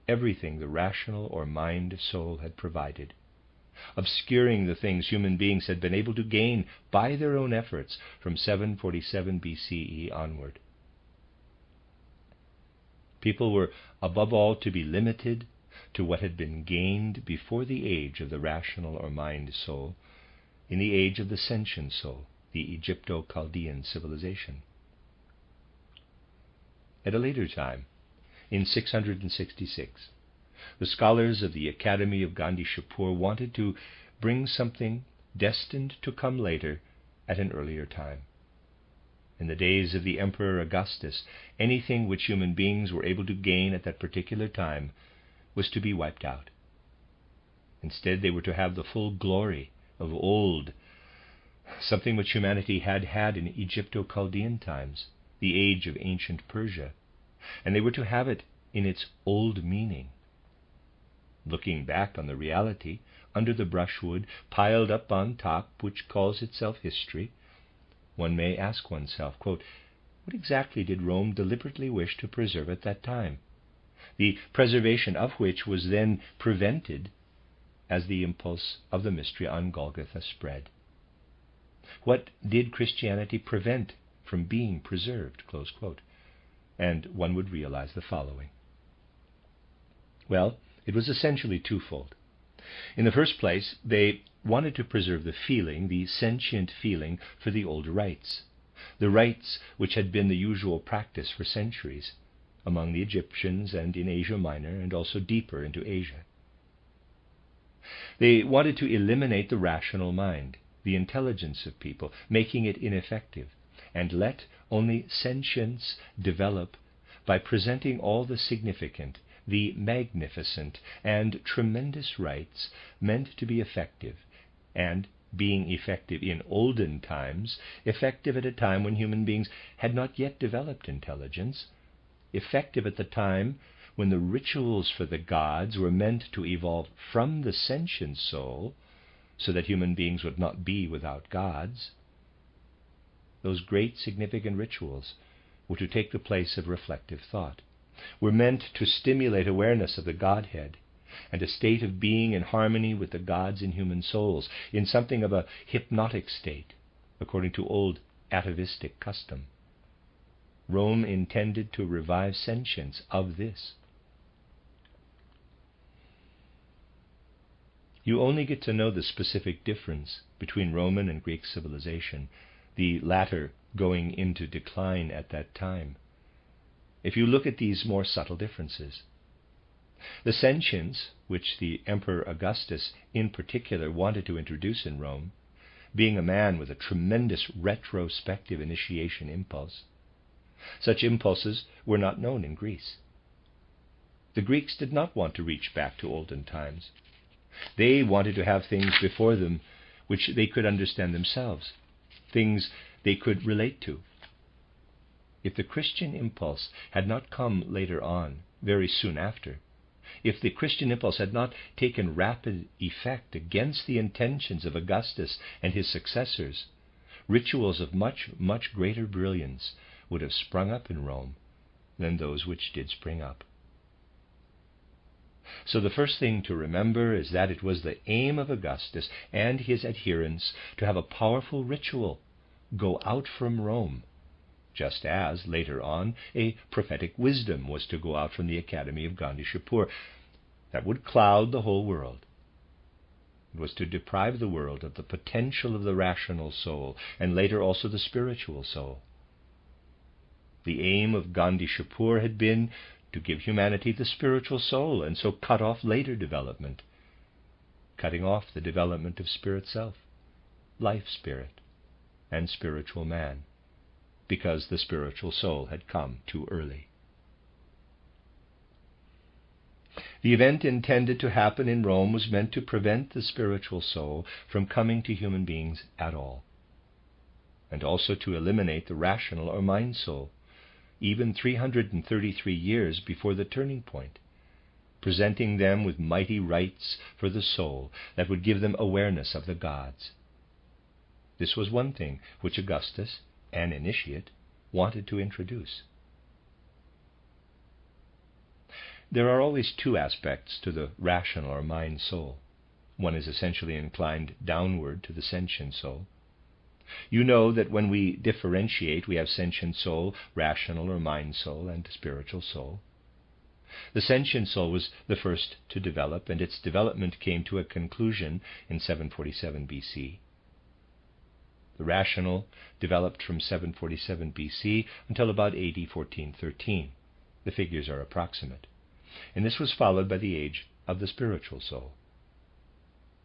everything the rational or mind soul had provided, obscuring the things human beings had been able to gain by their own efforts from 747 BCE onward. People were above all to be limited to what had been gained before the age of the rational or mind soul, in the age of the sentient soul, the Egypto-Chaldean civilization. At a later time, in 666, the scholars of the Academy of Gandishapur wanted to bring something destined to come later at an earlier time. In the days of the Emperor Augustus, anything which human beings were able to gain at that particular time was to be wiped out. Instead, they were to have the full glory of old, something which humanity had had in Egypto-Chaldean times, the age of ancient Persia, and they were to have it in its old meaning. Looking back on the reality, under the brushwood piled up on top, which calls itself history, one may ask oneself, quote, what exactly did Rome deliberately wish to preserve at that time, the preservation of which was then prevented as the impulse of the mystery on Golgotha spread? What did Christianity prevent from being preserved? Close quote. And one would realize the following. Well, it was essentially twofold. In the first place, they wanted to preserve the feeling, the sentient feeling for the old rites, the rites which had been the usual practice for centuries among the Egyptians and in Asia Minor and also deeper into Asia. They wanted to eliminate the rational mind, the intelligence of people, making it ineffective, and let only sentience develop by presenting all the significant, the magnificent, and tremendous rites meant to be effective, and being effective in olden times, effective at a time when human beings had not yet developed intelligence, effective at the time when the rituals for the gods were meant to evolve from the sentient soul, so that human beings would not be without gods. Those great significant rituals were to take the place of reflective thought, were meant to stimulate awareness of the Godhead and a state of being in harmony with the gods in human souls, in something of a hypnotic state, according to old atavistic custom. Rome intended to revive sentience of this. You only get to know the specific difference between Roman and Greek civilization, the latter going into decline at that time, if you look at these more subtle differences. The sentience, which the Emperor Augustus in particular wanted to introduce in Rome, being a man with a tremendous retrospective initiation impulse, such impulses were not known in Greece. The Greeks did not want to reach back to olden times. They wanted to have things before them which they could understand themselves, things they could relate to. If the Christian impulse had not come later on, very soon after, if the Christian impulse had not taken rapid effect against the intentions of Augustus and his successors, rituals of much, much greater brilliance would have sprung up in Rome than those which did spring up. So the first thing to remember is that it was the aim of Augustus and his adherents to have a powerful ritual go out from Rome, just as, later on, a prophetic wisdom was to go out from the Academy of Gandishapur that would cloud the whole world. It was to deprive the world of the potential of the rational soul, and later also the spiritual soul. The aim of Gandishapur had been to give humanity the spiritual soul, and so cut off later development, cutting off the development of spirit self, life spirit, and spiritual man, because the spiritual soul had come too early. The event intended to happen in Rome was meant to prevent the spiritual soul from coming to human beings at all, and also to eliminate the rational or mind soul, even 333 years before the turning point, presenting them with mighty rites for the soul that would give them awareness of the gods. This was one thing which Augustus, an initiate, wanted to introduce. There are always two aspects to the rational or mind soul. One is essentially inclined downward to the sentient soul. You know that when we differentiate, we have sentient soul, rational or mind soul, and spiritual soul. The sentient soul was the first to develop, and its development came to a conclusion in 747 BC. The rational developed from 747 BC until about AD 1413. The figures are approximate. And this was followed by the age of the spiritual soul.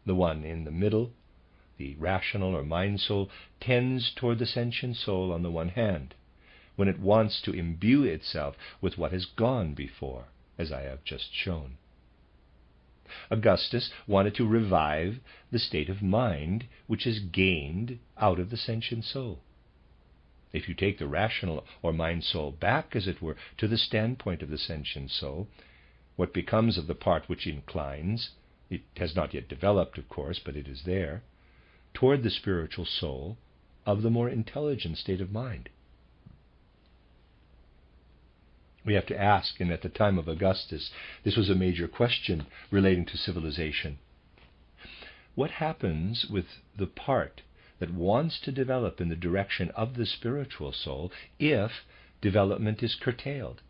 The one in the middle, the rational or mind soul, tends toward the sentient soul on the one hand, when it wants to imbue itself with what has gone before, as I have just shown. Augustus wanted to revive the state of mind which is gained out of the sentient soul. If you take the rational or mind soul back, as it were, to the standpoint of the sentient soul, what becomes of the part which inclines, it has not yet developed, of course, but it is there, toward the spiritual soul of the more intelligent state of mind? We have to ask, and at the time of Augustus, this was a major question relating to civilization. What happens with the part that wants to develop in the direction of the spiritual soul if development is curtailed,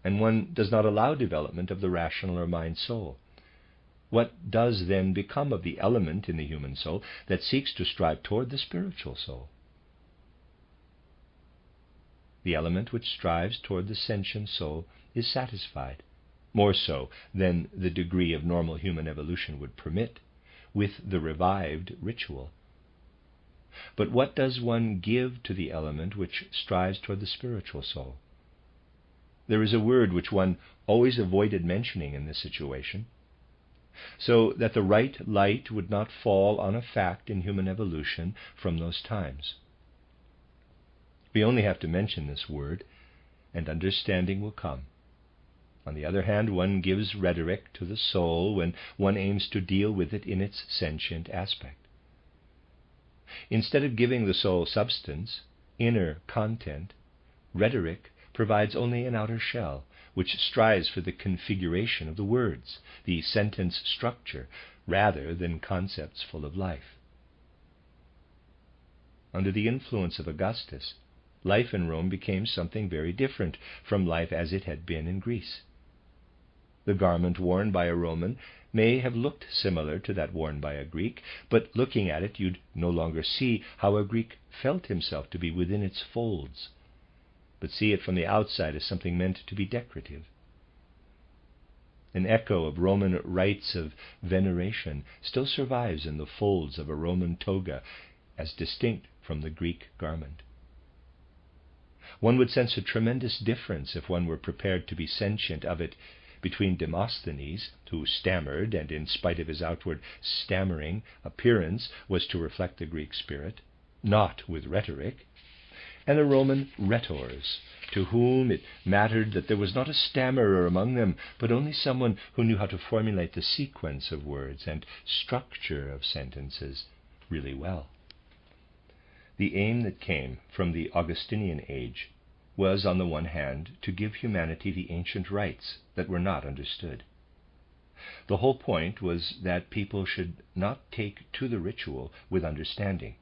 and one does not allow development of the rational or mind soul? What does then become of the element in the human soul that seeks to strive toward the spiritual soul? The element which strives toward the sentient soul is satisfied, more so than the degree of normal human evolution would permit, with the revived ritual. But what does one give to the element which strives toward the spiritual soul? There is a word which one always avoided mentioning in this situation, so that the right light would not fall on a fact in human evolution from those times. We only have to mention this word, and understanding will come. On the other hand, one gives rhetoric to the soul when one aims to deal with it in its sentient aspect. Instead of giving the soul substance, inner content, rhetoric provides only an outer shell, which strives for the configuration of the words, the sentence structure, rather than concepts full of life. Under the influence of Augustus, life in Rome became something very different from life as it had been in Greece. The garment worn by a Roman may have looked similar to that worn by a Greek, but looking at it you'd no longer see how a Greek felt himself to be within its folds, but see it from the outside as something meant to be decorative. An echo of Roman rites of veneration still survives in the folds of a Roman toga, as distinct from the Greek garment. One would sense a tremendous difference if one were prepared to be sentient of it between Demosthenes, who stammered, and in spite of his outward stammering appearance was to reflect the Greek spirit, not with rhetoric, and the Roman rhetors, to whom it mattered that there was not a stammerer among them, but only someone who knew how to formulate the sequence of words and structure of sentences really well. The aim that came from the Augustinian age was, on the one hand, to give humanity the ancient rites that were not understood. The whole point was that people should not take to the ritual with understanding,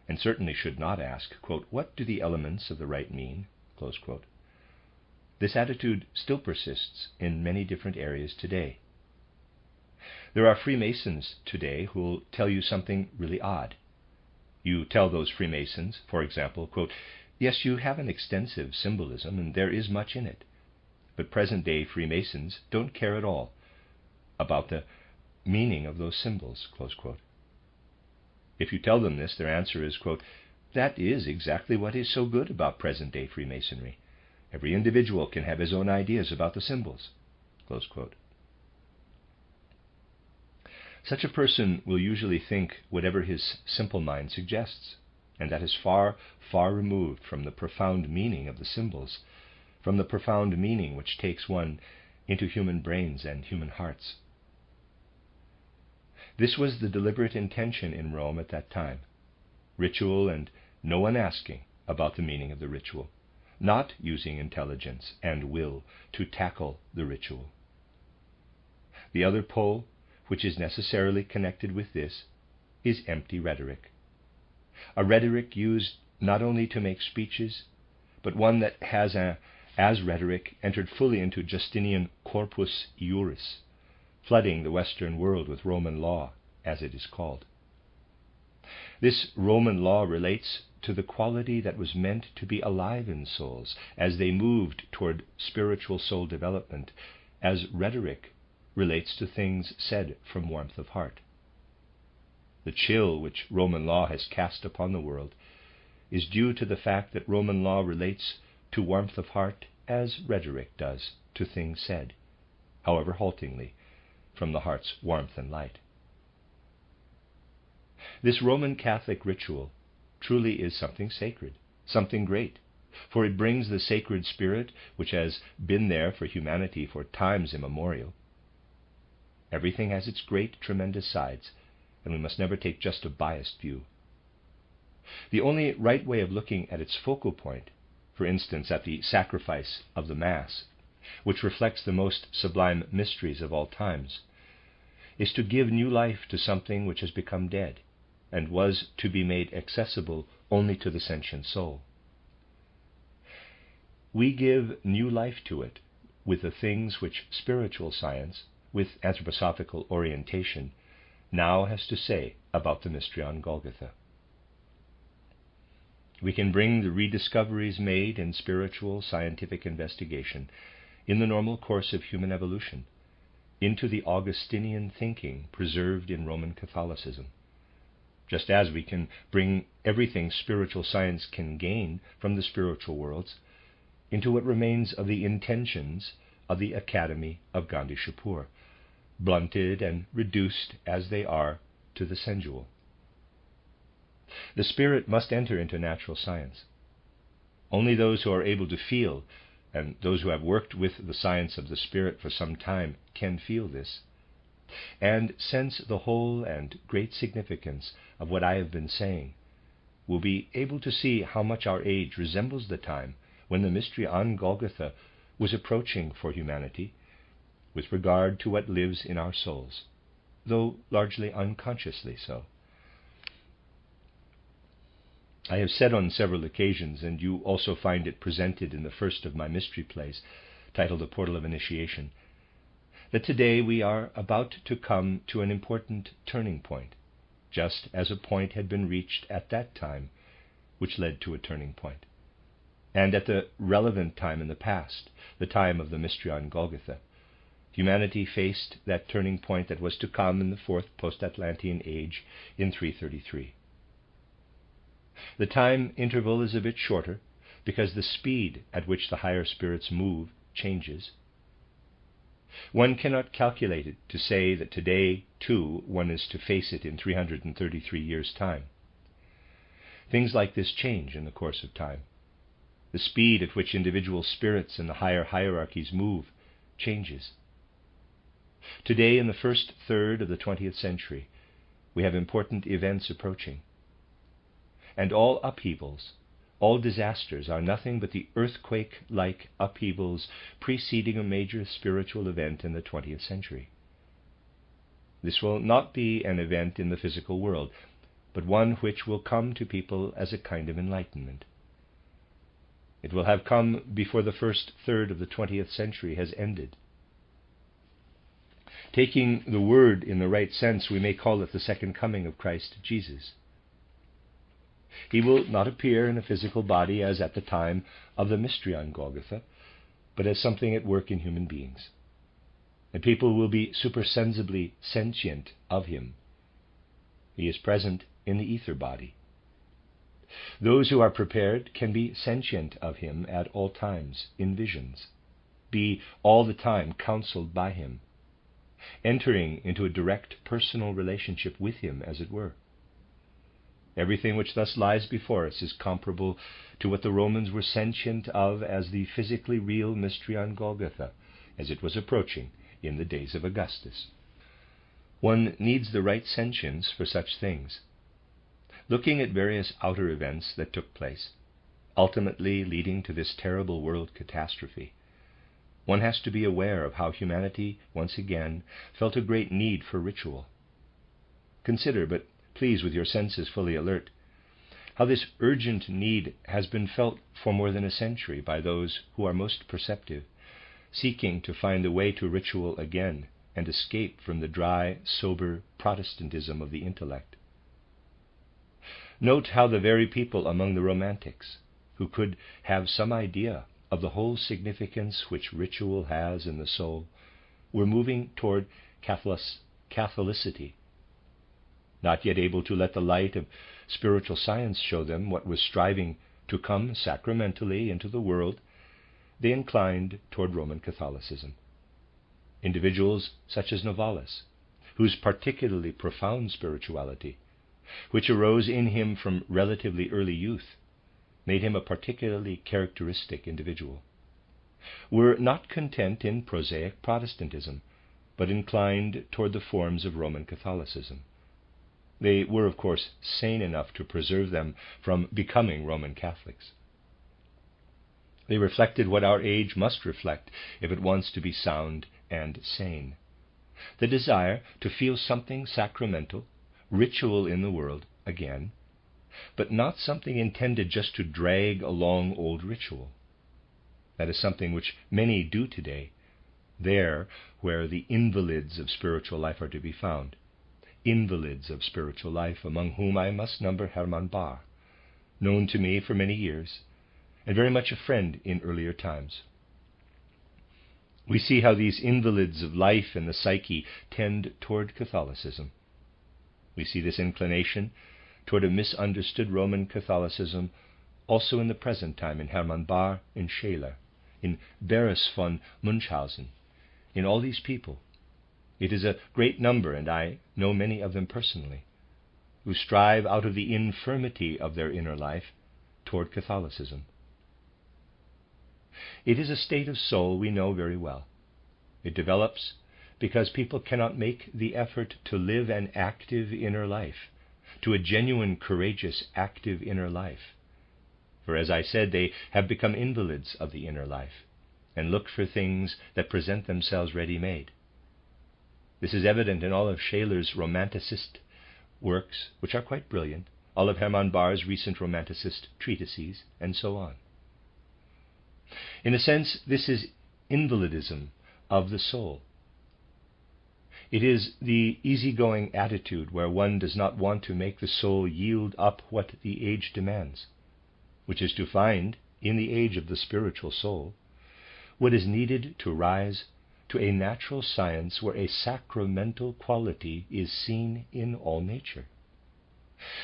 and certainly should not ask, quote, "What do the elements of the rite mean?" Close quote. This attitude still persists in many different areas today. There are Freemasons today who will tell you something really odd. You tell those Freemasons, for example, quote, "Yes, you have an extensive symbolism, and there is much in it. But present-day Freemasons don't care at all about the meaning of those symbols," close quote. If you tell them this, their answer is, quote, That is exactly what is so good about present-day Freemasonry. Every individual can have his own ideas about the symbols." Close quote. Such a person will usually think whatever his simple mind suggests, and that is far, far removed from the profound meaning of the symbols, from the profound meaning which takes one into human brains and human hearts. This was the deliberate intention in Rome at that time. Ritual, and no one asking about the meaning of the ritual, not using intelligence and will to tackle the ritual. The other pole, which is necessarily connected with this, is empty rhetoric. A rhetoric used not only to make speeches, but one that has, as rhetoric, entered fully into Justinian corpus iuris, flooding the Western world with Roman law, as it is called. This Roman law relates to the quality that was meant to be alive in souls as they moved toward spiritual soul development, as rhetoric relates to things said from warmth of heart. The chill which Roman law has cast upon the world is due to the fact that Roman law relates to warmth of heart as rhetoric does to things said, however haltingly, from the heart's warmth and light. This Roman Catholic ritual truly is something sacred, something great, for it brings the sacred spirit which has been there for humanity for times immemorial. Everything has its great, tremendous sides, and we must never take just a biased view. The only right way of looking at its focal point, for instance at the sacrifice of the Mass, which reflects the most sublime mysteries of all times, is to give new life to something which has become dead, and was to be made accessible only to the sentient soul. We give new life to it with the things which spiritual science, with anthroposophical orientation, now has to say about the mystery on Golgotha. We can bring the rediscoveries made in spiritual scientific investigation in the normal course of human evolution into the Augustinian thinking preserved in Roman Catholicism, just as we can bring everything spiritual science can gain from the spiritual worlds into what remains of the intentions of the Academy of Gandishapur, blunted and reduced as they are to the sensual. The spirit must enter into natural science. Only those who are able to feel, and those who have worked with the science of the spirit for some time, can feel this, and sense the whole and great significance of what I have been saying, will be able to see how much our age resembles the time when the mystery on Golgotha was approaching for humanity with regard to what lives in our souls, though largely unconsciously so. I have said on several occasions, and you also find it presented in the first of my mystery plays, titled The Portal of Initiation, that today we are about to come to an important turning point, just as a point had been reached at that time, which led to a turning point. And at the relevant time in the past, the time of the mystery on Golgotha, humanity faced that turning point that was to come in the fourth post-Atlantean age in 333. The time interval is a bit shorter because the speed at which the higher spirits move changes. One cannot calculate it to say that today, too, one is to face it in 333 years' time. Things like this change in the course of time. The speed at which individual spirits in the higher hierarchies move changes. Today, in the first third of the 20th century, we have important events approaching. And all upheavals, all disasters are nothing but the earthquake-like upheavals preceding a major spiritual event in the 20th century. This will not be an event in the physical world, but one which will come to people as a kind of enlightenment. It will have come before the first third of the 20th century has ended. Taking the word in the right sense, we may call it the second coming of Christ Jesus. He will not appear in a physical body as at the time of the mystery on Golgotha, but as something at work in human beings. And people will be supersensibly sentient of him. He is present in the ether body. Those who are prepared can be sentient of him at all times in visions, be all the time counseled by him, entering into a direct personal relationship with him, as it were. Everything which thus lies before us is comparable to what the Romans were sentient of as the physically real mystery on Golgotha, as it was approaching in the days of Augustus. One needs the right sentience for such things. Looking at various outer events that took place, ultimately leading to this terrible world catastrophe, one has to be aware of how humanity, once again, felt a great need for ritual. Consider, but please with your senses fully alert, how this urgent need has been felt for more than a century by those who are most perceptive, seeking to find the way to ritual again and escape from the dry, sober Protestantism of the intellect. Note how the very people among the Romantics, who could have some idea of the whole significance which ritual has in the soul, were moving toward Catholicity. Not yet able to let the light of spiritual science show them what was striving to come sacramentally into the world, they inclined toward Roman Catholicism. Individuals such as Novalis, whose particularly profound spirituality, which arose in him from relatively early youth, made him a particularly characteristic individual, were not content in prosaic Protestantism, but inclined toward the forms of Roman Catholicism. They were, of course, sane enough to preserve them from becoming Roman Catholics. They reflected what our age must reflect if it wants to be sound and sane: the desire to feel something sacramental, ritual in the world again, but not something intended just to drag along old ritual. That is something which many do today, there where the invalids of spiritual life are to be found. Invalids of spiritual life, among whom I must number Hermann Bahr, known to me for many years, and very much a friend in earlier times. We see how these invalids of life and the psyche tend toward Catholicism. We see this inclination toward a misunderstood Roman Catholicism also in the present time in Hermann Bahr, in Scheler, in Beres von Munchausen, in all these people. It is a great number, and I know many of them personally, who strive out of the infirmity of their inner life toward Catholicism. It is a state of soul we know very well. It develops because people cannot make the effort to live an active inner life, to a genuine, courageous, active inner life. For as I said, they have become invalids of the inner life, and look for things that present themselves ready-made. This is evident in all of Scheler's Romanticist works, which are quite brilliant, all of Hermann Bahr's recent Romanticist treatises, and so on. In a sense, this is invalidism of the soul. It is the easygoing attitude where one does not want to make the soul yield up what the age demands, which is to find, in the age of the spiritual soul, what is needed to rise to a natural science where a sacramental quality is seen in all nature,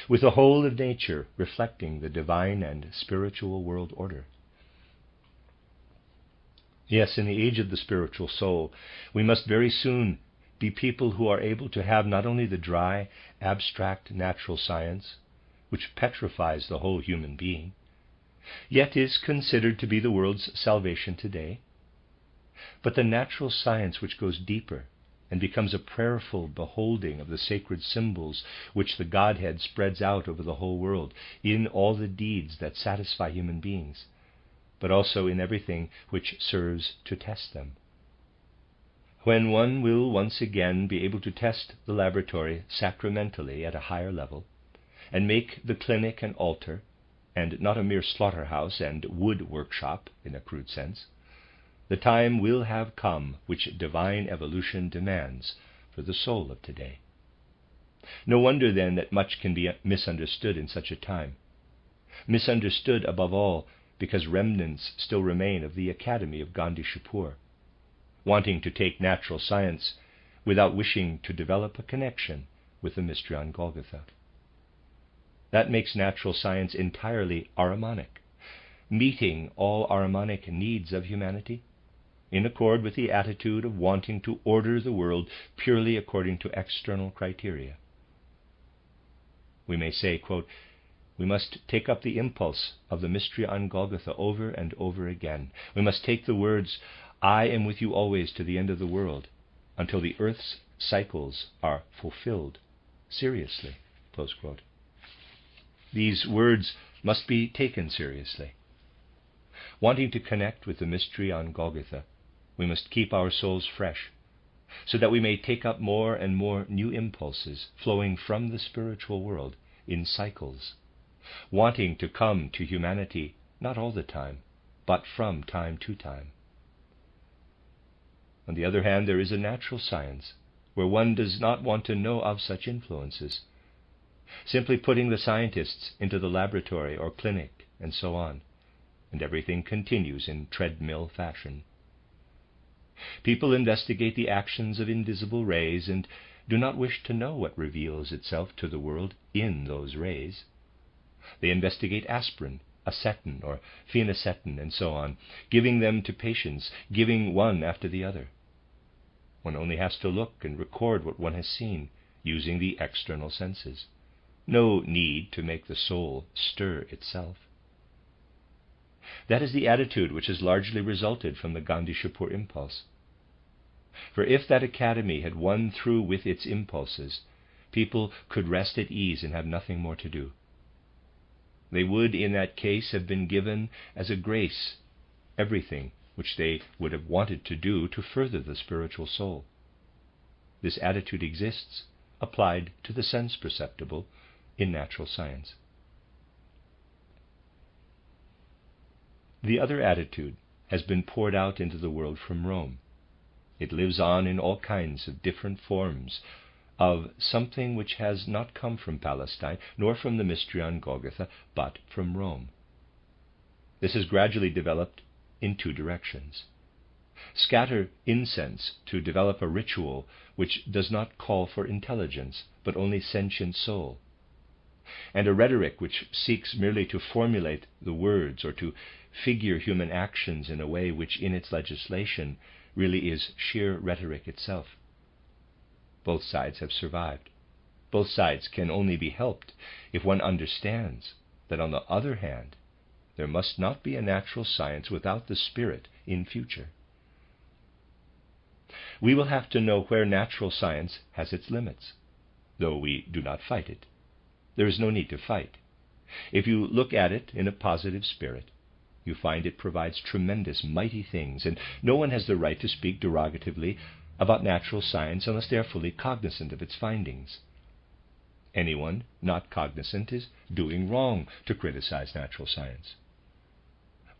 with the whole of nature reflecting the divine and spiritual world order. Yes, in the age of the spiritual soul, we must very soon be people who are able to have not only the dry, abstract natural science, which petrifies the whole human being, yet is considered to be the world's salvation today, but the natural science which goes deeper and becomes a prayerful beholding of the sacred symbols which the Godhead spreads out over the whole world in all the deeds that satisfy human beings, but also in everything which serves to test them. When one will once again be able to test the laboratory sacramentally at a higher level, and make the clinic an altar, and not a mere slaughterhouse and wood workshop in a crude sense, the time will have come which divine evolution demands for the soul of today. No wonder, then, that much can be misunderstood in such a time. Misunderstood, above all, because remnants still remain of the Academy of Gandishapur, wanting to take natural science without wishing to develop a connection with the mystery on Golgotha. That makes natural science entirely Ahrimanic, meeting all Ahrimanic needs of humanity, in accord with the attitude of wanting to order the world purely according to external criteria. We may say, quote, we must take up the impulse of the mystery on Golgotha over and over again. We must take the words, I am with you always to the end of the world, until the earth's cycles are fulfilled, seriously, close quote. These words must be taken seriously. Wanting to connect with the mystery on Golgotha, we must keep our souls fresh, so that we may take up more and more new impulses flowing from the spiritual world in cycles, wanting to come to humanity not all the time, but from time to time. On the other hand, there is a natural science where one does not want to know of such influences, simply putting the scientists into the laboratory or clinic and so on, and everything continues in treadmill fashion. People investigate the actions of invisible rays and do not wish to know what reveals itself to the world in those rays. They investigate aspirin, acetylene, or phenacetine, and so on, giving them to patients, giving one after the other. One only has to look and record what one has seen, using the external senses. No need to make the soul stir itself. That is the attitude which has largely resulted from the Gandishapur impulse. For if that academy had won through with its impulses, people could rest at ease and have nothing more to do. They would, in that case, have been given as a grace everything which they would have wanted to do to further the spiritual soul. This attitude exists, applied to the sense perceptible, in natural science. The other attitude has been poured out into the world from Rome. It lives on in all kinds of different forms of something which has not come from Palestine, nor from the mystery on Golgotha, but from Rome. This has gradually developed in two directions. Scatter incense to develop a ritual which does not call for intelligence, but only sentient soul, and a rhetoric which seeks merely to formulate the words or to figure human actions in a way which in its legislation really is sheer rhetoric itself. Both sides have survived. Both sides can only be helped if one understands that, on the other hand, there must not be a natural science without the spirit in future. We will have to know where natural science has its limits, though we do not fight it. There is no need to fight. If you look at it in a positive spirit, you find it provides tremendous, mighty things, and no one has the right to speak derogatively about natural science unless they are fully cognizant of its findings. Anyone not cognizant is doing wrong to criticize natural science.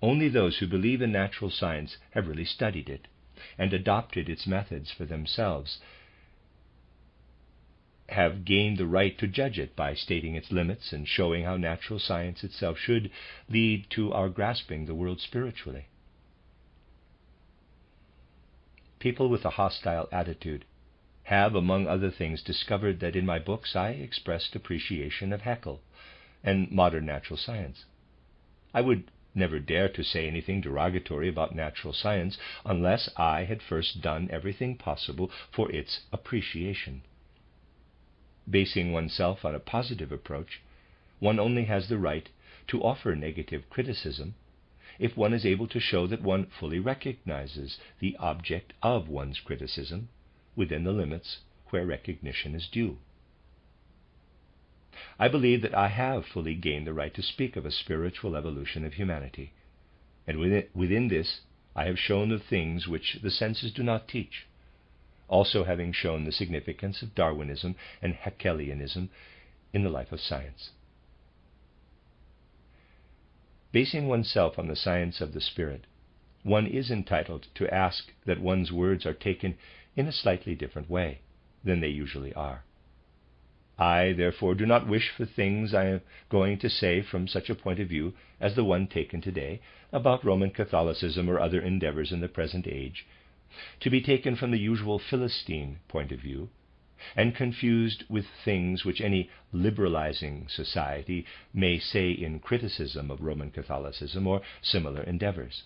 Only those who believe in natural science have really studied it and adopted its methods for themselves, have gained the right to judge it by stating its limits and showing how natural science itself should lead to our grasping the world spiritually. People with a hostile attitude have, among other things, discovered that in my books I expressed appreciation of Haeckel and modern natural science. I would never dare to say anything derogatory about natural science unless I had first done everything possible for its appreciation. Basing oneself on a positive approach, one only has the right to offer negative criticism if one is able to show that one fully recognizes the object of one's criticism within the limits where recognition is due. I believe that I have fully gained the right to speak of a spiritual evolution of humanity, and within this I have shown the things which the senses do not teach, also having shown the significance of Darwinism and Haeckelianism in the life of science. Basing oneself on the science of the spirit, one is entitled to ask that one's words are taken in a slightly different way than they usually are. I, therefore, do not wish for things I am going to say from such a point of view as the one taken today about Roman Catholicism or other endeavors in the present age, to be taken from the usual Philistine point of view, and confused with things which any liberalizing society may say in criticism of Roman Catholicism or similar endeavors.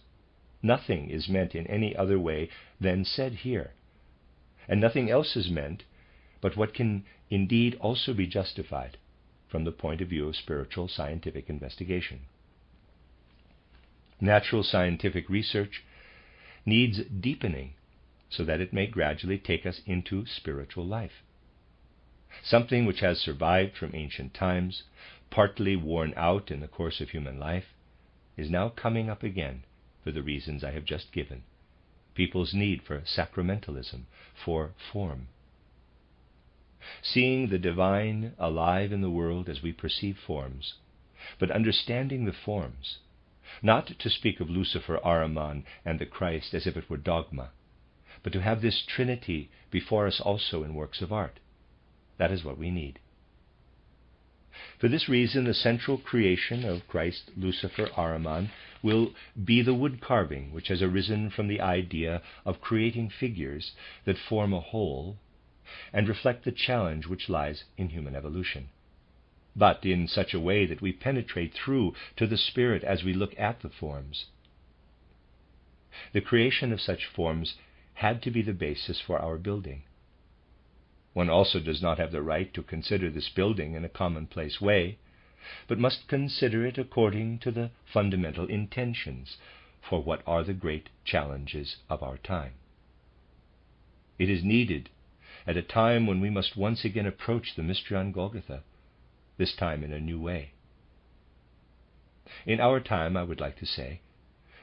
Nothing is meant in any other way than said here, and nothing else is meant but what can indeed also be justified from the point of view of spiritual scientific investigation. Natural scientific research needs deepening so that it may gradually take us into spiritual life. Something which has survived from ancient times, partly worn out in the course of human life, is now coming up again for the reasons I have just given. People's need for sacramentalism, for form. Seeing the divine alive in the world as we perceive forms, but understanding the forms, not to speak of Lucifer, Ahriman, and the Christ as if it were dogma, but to have this Trinity before us also in works of art. That is what we need. For this reason, the central creation of Christ, Lucifer, Ahriman, will be the wood carving which has arisen from the idea of creating figures that form a whole and reflect the challenge which lies in human evolution, but in such a way that we penetrate through to the spirit as we look at the forms. The creation of such forms had to be the basis for our building. One also does not have the right to consider this building in a commonplace way, but must consider it according to the fundamental intentions for what are the great challenges of our time. It is needed at a time when we must once again approach the mystery on Golgotha, this time in a new way. In our time, I would like to say,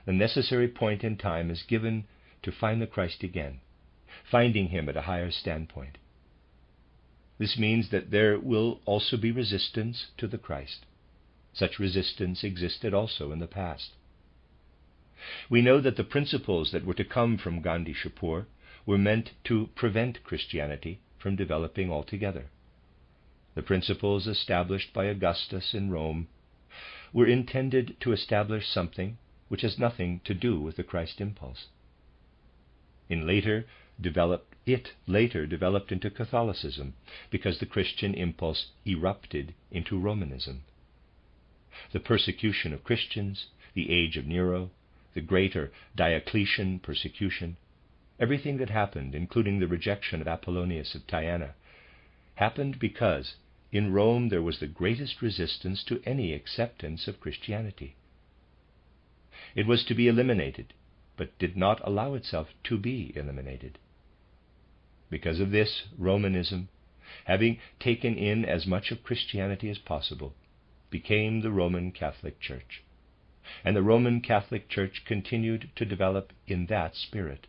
the necessary point in time is given to find the Christ again, finding him at a higher standpoint. This means that there will also be resistance to the Christ. Such resistance existed also in the past. We know that the principles that were to come from Gandishapur were meant to prevent Christianity from developing altogether. The principles established by Augustus in Rome were intended to establish something which has nothing to do with the Christ impulse. It later developed into Catholicism because the Christian impulse erupted into Romanism. The persecution of Christians, the age of Nero, the greater Diocletian persecution, everything that happened, including the rejection of Apollonius of Tyana, happened because in Rome there was the greatest resistance to any acceptance of Christianity. It was to be eliminated, but did not allow itself to be eliminated. Because of this, Romanism, having taken in as much of Christianity as possible, became the Roman Catholic Church. And the Roman Catholic Church continued to develop in that spirit.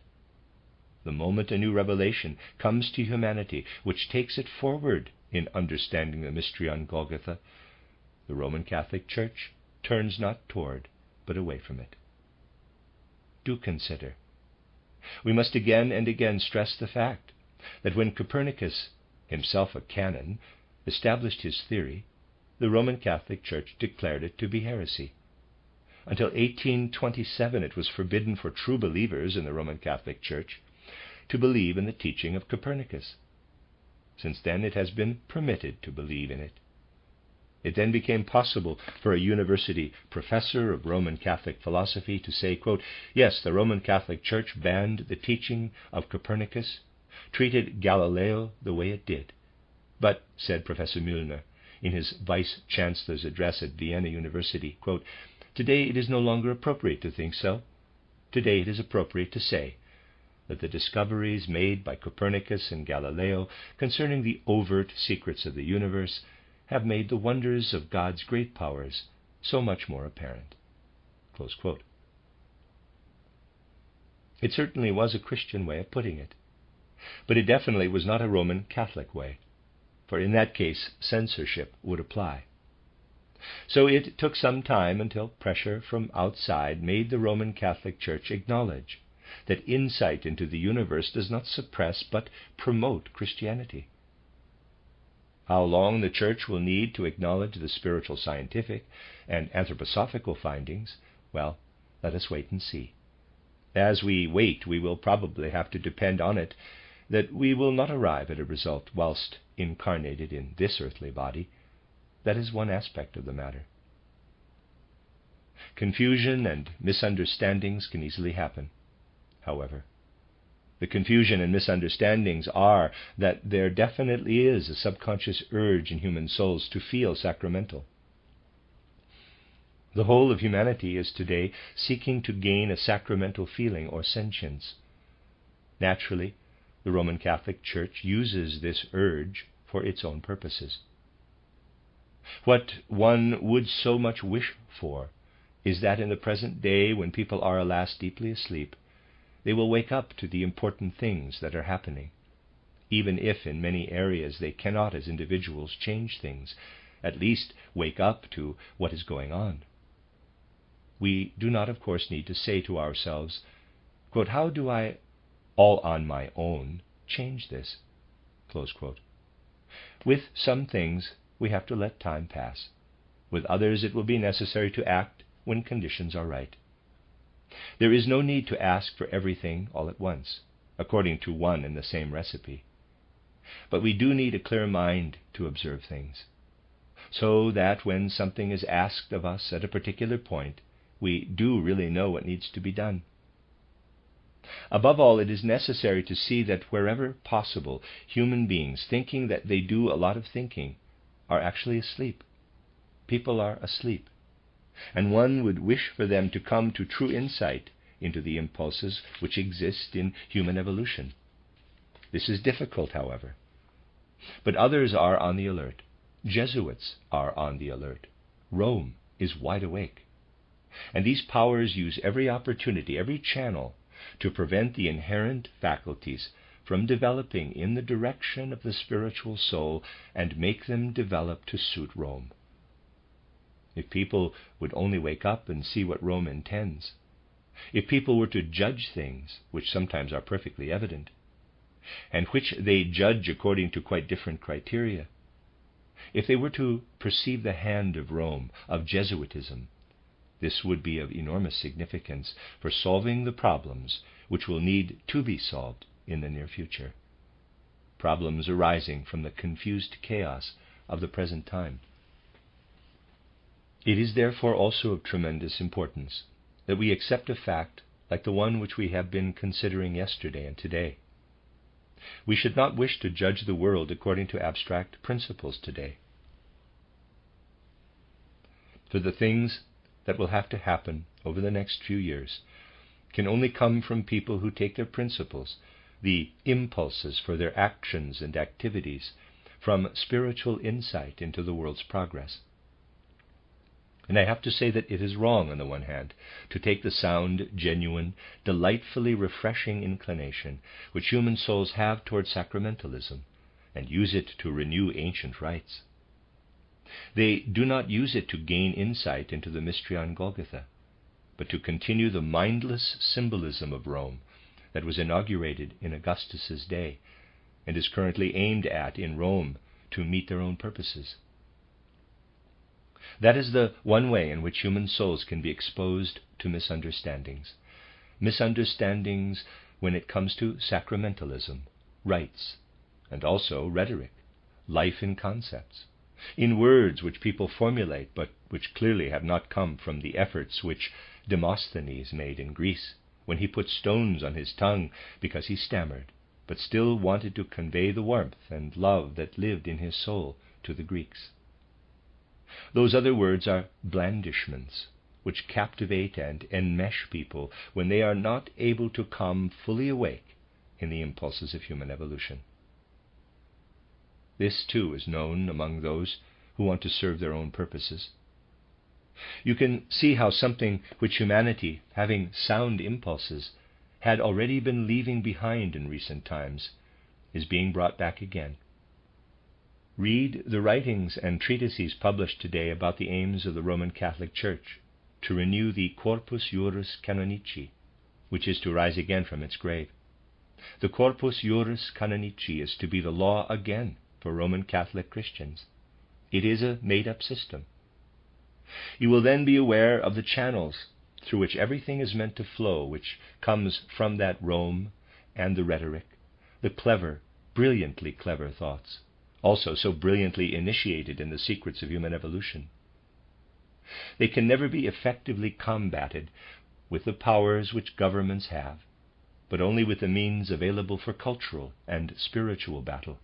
The moment a new revelation comes to humanity, which takes it forward in understanding the mystery on Golgotha, the Roman Catholic Church turns not toward, but away from it. Do consider. We must again and again stress the fact that when Copernicus, himself a canon, established his theory, the Roman Catholic Church declared it to be heresy. Until 1827 it was forbidden for true believers in the Roman Catholic Church to believe in the teaching of Copernicus. Since then it has been permitted to believe in it. It then became possible for a university professor of Roman Catholic philosophy to say, quote, "Yes, the Roman Catholic Church banned the teaching of Copernicus, treated Galileo the way it did. But," said Professor Mühlner in his Vice-Chancellor's address at Vienna University, quote, "Today it is no longer appropriate to think so. Today it is appropriate to say that the discoveries made by Copernicus and Galileo concerning the overt secrets of the universe have made the wonders of God's great powers so much more apparent." Close quote. It certainly was a Christian way of putting it, but it definitely was not a Roman Catholic way, for in that case censorship would apply. So it took some time until pressure from outside made the Roman Catholic Church acknowledge that insight into the universe does not suppress but promote Christianity. How long the Church will need to acknowledge the spiritual scientific and anthroposophical findings, well, let us wait and see. As we wait, we will probably have to depend on it that we will not arrive at a result whilst incarnated in this earthly body. That is one aspect of the matter. Confusion and misunderstandings can easily happen, however. The confusion and misunderstandings are that there definitely is a subconscious urge in human souls to feel sacramental. The whole of humanity is today seeking to gain a sacramental feeling or sentience. Naturally, the Roman Catholic Church uses this urge for its own purposes. What one would so much wish for is that in the present day, when people are, alas, deeply asleep, they will wake up to the important things that are happening, even if in many areas they cannot as individuals change things, at least wake up to what is going on. We do not, of course, need to say to ourselves, quote, "How do I, all on my own, change this?" Close quote. With some things, we have to let time pass. With others, it will be necessary to act when conditions are right. There is no need to ask for everything all at once, according to one and the same recipe. But we do need a clear mind to observe things, so that when something is asked of us at a particular point, we do really know what needs to be done. Above all, it is necessary to see that wherever possible, human beings, thinking that they do a lot of thinking, are actually asleep. People are asleep, and one would wish for them to come to true insight into the impulses which exist in human evolution. This is difficult, however. But others are on the alert. Jesuits are on the alert. Rome is wide awake. And these powers use every opportunity, every channel, to prevent the inherent faculties from developing in the direction of the spiritual soul and make them develop to suit Rome. If people would only wake up and see what Rome intends, if people were to judge things, which sometimes are perfectly evident, and which they judge according to quite different criteria, if they were to perceive the hand of Rome, of Jesuitism, this would be of enormous significance for solving the problems which will need to be solved in the near future, problems arising from the confused chaos of the present time. It is therefore also of tremendous importance that we accept a fact like the one which we have been considering yesterday and today. We should not wish to judge the world according to abstract principles today. For the things that will have to happen over the next few years can only come from people who take their principles, the impulses for their actions and activities, from spiritual insight into the world's progress. And I have to say that it is wrong, on the one hand, to take the sound, genuine, delightfully refreshing inclination which human souls have toward sacramentalism and use it to renew ancient rites. They do not use it to gain insight into the mystery on Golgotha, but to continue the mindless symbolism of Rome that was inaugurated in Augustus's day and is currently aimed at in Rome to meet their own purposes. That is the one way in which human souls can be exposed to misunderstandings. Misunderstandings when it comes to sacramentalism, rites, and also rhetoric, life in concepts, in words which people formulate but which clearly have not come from the efforts which Demosthenes made in Greece when he put stones on his tongue because he stammered, but still wanted to convey the warmth and love that lived in his soul to the Greeks. Those other words are blandishments, which captivate and enmesh people when they are not able to come fully awake in the impulses of human evolution. This, too, is known among those who want to serve their own purposes. You can see how something which humanity, having sound impulses, had already been leaving behind in recent times, is being brought back again. Read the writings and treatises published today about the aims of the Roman Catholic Church to renew the Corpus Juris Canonici, which is to rise again from its grave. The Corpus Juris Canonici is to be the law again for Roman Catholic Christians. It is a made-up system. You will then be aware of the channels through which everything is meant to flow, which comes from that Rome and the rhetoric, the clever, brilliantly clever thoughts, also so brilliantly initiated in the secrets of human evolution. They can never be effectively combated with the powers which governments have, but only with the means available for cultural and spiritual battle.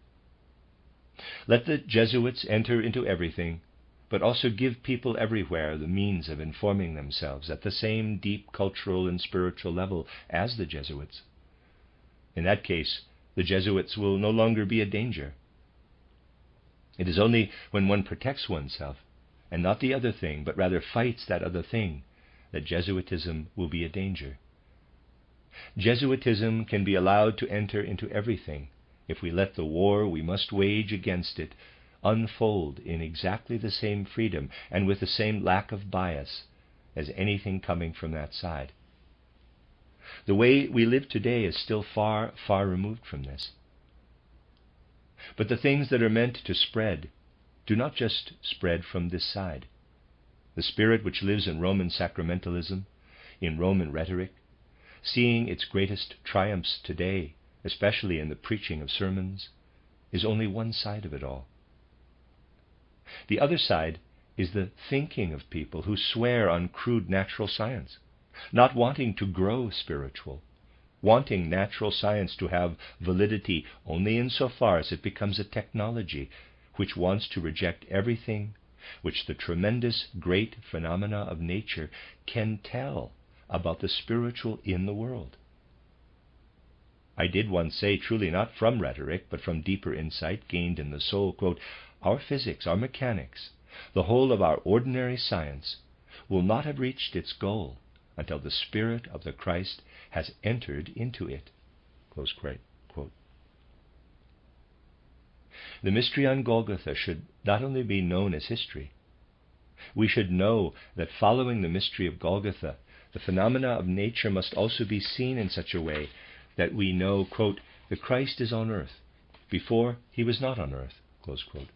Let the Jesuits enter into everything, but also give people everywhere the means of informing themselves at the same deep cultural and spiritual level as the Jesuits. In that case, the Jesuits will no longer be a danger. It is only when one protects oneself, and not the other thing, but rather fights that other thing, that Jesuitism will be a danger. Jesuitism can be allowed to enter into everything if we let the war we must wage against it unfold in exactly the same freedom and with the same lack of bias as anything coming from that side. The way we live today is still far, far removed from this. But the things that are meant to spread do not just spread from this side. The spirit which lives in Roman sacramentalism, in Roman rhetoric, seeing its greatest triumphs today, especially in the preaching of sermons, is only one side of it all. The other side is the thinking of people who swear on crude natural science, not wanting to grow spiritual, wanting natural science to have validity only insofar as it becomes a technology which wants to reject everything which the tremendous great phenomena of nature can tell about the spiritual in the world. I did once say, truly not from rhetoric, but from deeper insight gained in the soul, quote, "Our physics, our mechanics, the whole of our ordinary science, will not have reached its goal until the Spirit of the Christ has entered into it." Close quote. The mystery on Golgotha should not only be known as history. We should know that following the mystery of Golgotha, the phenomena of nature must also be seen in such a way that we know, quote, "the Christ is on earth. Before he was not on earth." Close quote.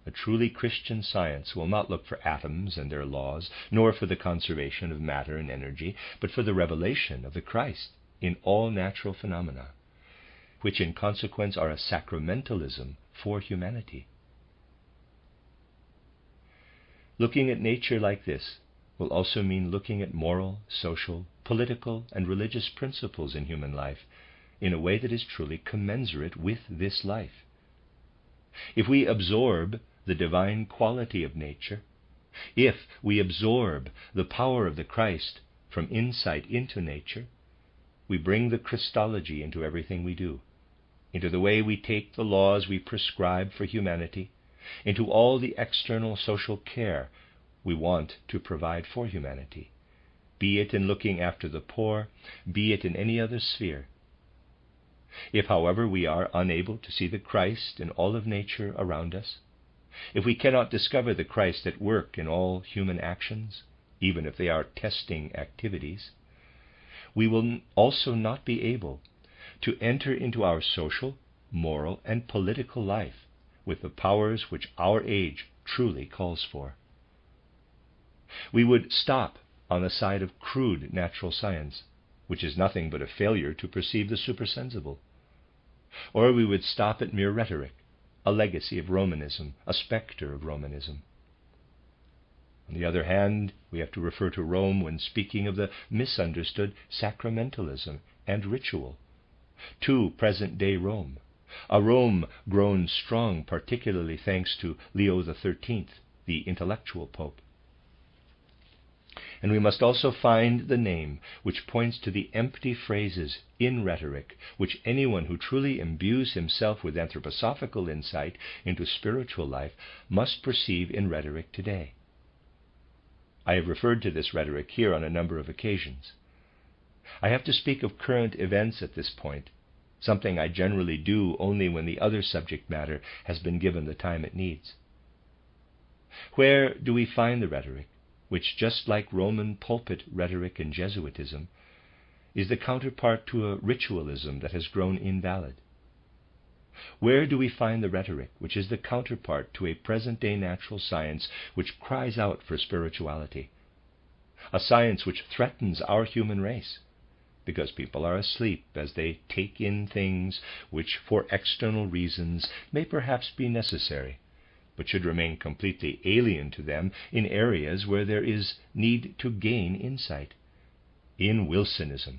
A truly Christian science will not look for atoms and their laws, nor for the conservation of matter and energy, but for the revelation of the Christ in all natural phenomena, which in consequence are a sacramentalism for humanity. Looking at nature like this will also mean looking at moral, social, political, and religious principles in human life in a way that is truly commensurate with this life. If we absorb the divine quality of nature, if we absorb the power of the Christ from insight into nature, we bring the Christology into everything we do, into the way we take the laws we prescribe for humanity, into all the external social care we want to provide for humanity, be it in looking after the poor, be it in any other sphere. If, however, we are unable to see the Christ in all of nature around us, if we cannot discover the Christ at work in all human actions, even if they are testing activities, we will also not be able to enter into our social, moral, and political life with the powers which our age truly calls for. We would stop on the side of crude natural science, which is nothing but a failure to perceive the supersensible. Or we would stop at mere rhetoric, a legacy of Romanism, a specter of Romanism. On the other hand, we have to refer to Rome when speaking of the misunderstood sacramentalism and ritual, to present-day Rome, a Rome grown strong particularly thanks to Leo XIII, the intellectual pope. And we must also find the name which points to the empty phrases in rhetoric which anyone who truly imbues himself with anthroposophical insight into spiritual life must perceive in rhetoric today. I have referred to this rhetoric here on a number of occasions. I have to speak of current events at this point, something I generally do only when the other subject matter has been given the time it needs. Where do we find the rhetoric, which, just like Roman pulpit rhetoric and Jesuitism, is the counterpart to a ritualism that has grown invalid? Where do we find the rhetoric which is the counterpart to a present-day natural science which cries out for spirituality, a science which threatens our human race, because people are asleep as they take in things which for external reasons may perhaps be necessary, but should remain completely alien to them in areas where there is need to gain insight. In Wilsonism.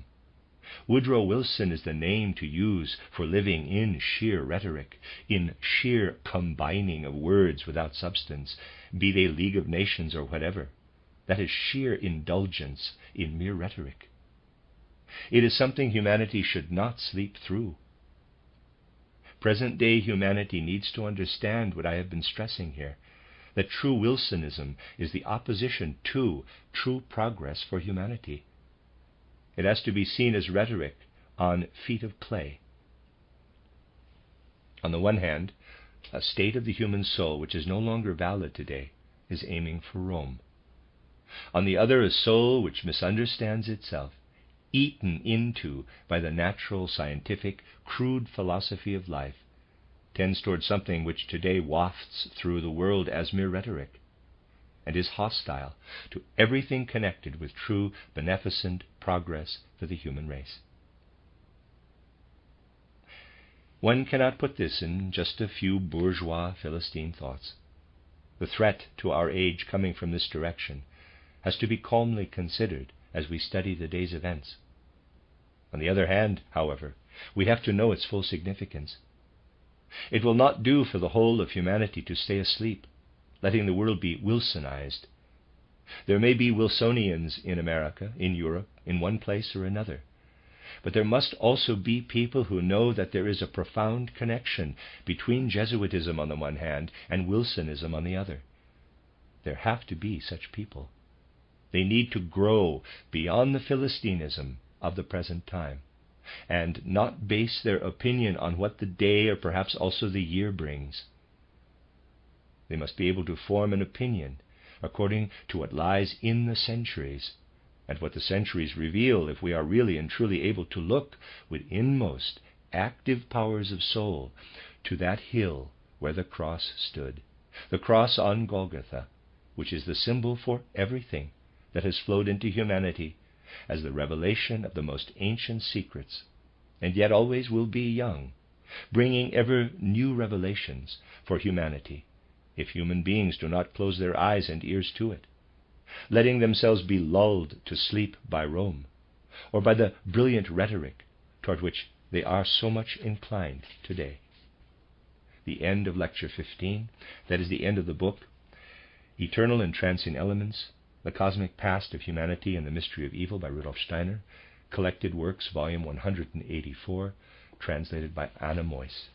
Woodrow Wilson is the name to use for living in sheer rhetoric, in sheer combining of words without substance, be they League of Nations or whatever. That is sheer indulgence in mere rhetoric. It is something humanity should not sleep through. Present-day humanity needs to understand what I have been stressing here, that true Wilsonism is the opposition to true progress for humanity. It has to be seen as rhetoric on feet of clay. On the one hand, a state of the human soul which is no longer valid today is aiming for Rome. On the other, a soul which misunderstands itself, eaten into by the natural, scientific, crude philosophy of life, tends toward something which today wafts through the world as mere rhetoric, and is hostile to everything connected with true, beneficent progress for the human race. One cannot put this in just a few bourgeois Philistine thoughts. The threat to our age coming from this direction has to be calmly considered as we study the day's events. On the other hand, however, we have to know its full significance. It will not do for the whole of humanity to stay asleep, letting the world be Wilsonized. There may be Wilsonians in America, in Europe, in one place or another, but there must also be people who know that there is a profound connection between Jesuitism on the one hand and Wilsonism on the other. There have to be such people. They need to grow beyond the Philistinism of the present time, and not base their opinion on what the day or perhaps also the year brings. They must be able to form an opinion according to what lies in the centuries, and what the centuries reveal if we are really and truly able to look with inmost active powers of soul to that hill where the cross stood, the cross on Golgotha, which is the symbol for everything that has flowed into humanity as the revelation of the most ancient secrets, and yet always will be young, bringing ever new revelations for humanity, if human beings do not close their eyes and ears to it, letting themselves be lulled to sleep by Rome, or by the brilliant rhetoric toward which they are so much inclined today. The end of Lecture 15, that is the end of the book, Eternal and Transient Elements, The Cosmic Past of Humanity and the Mystery of Evil by Rudolf Steiner, Collected Works, Volume 184, translated by Anna Meuss.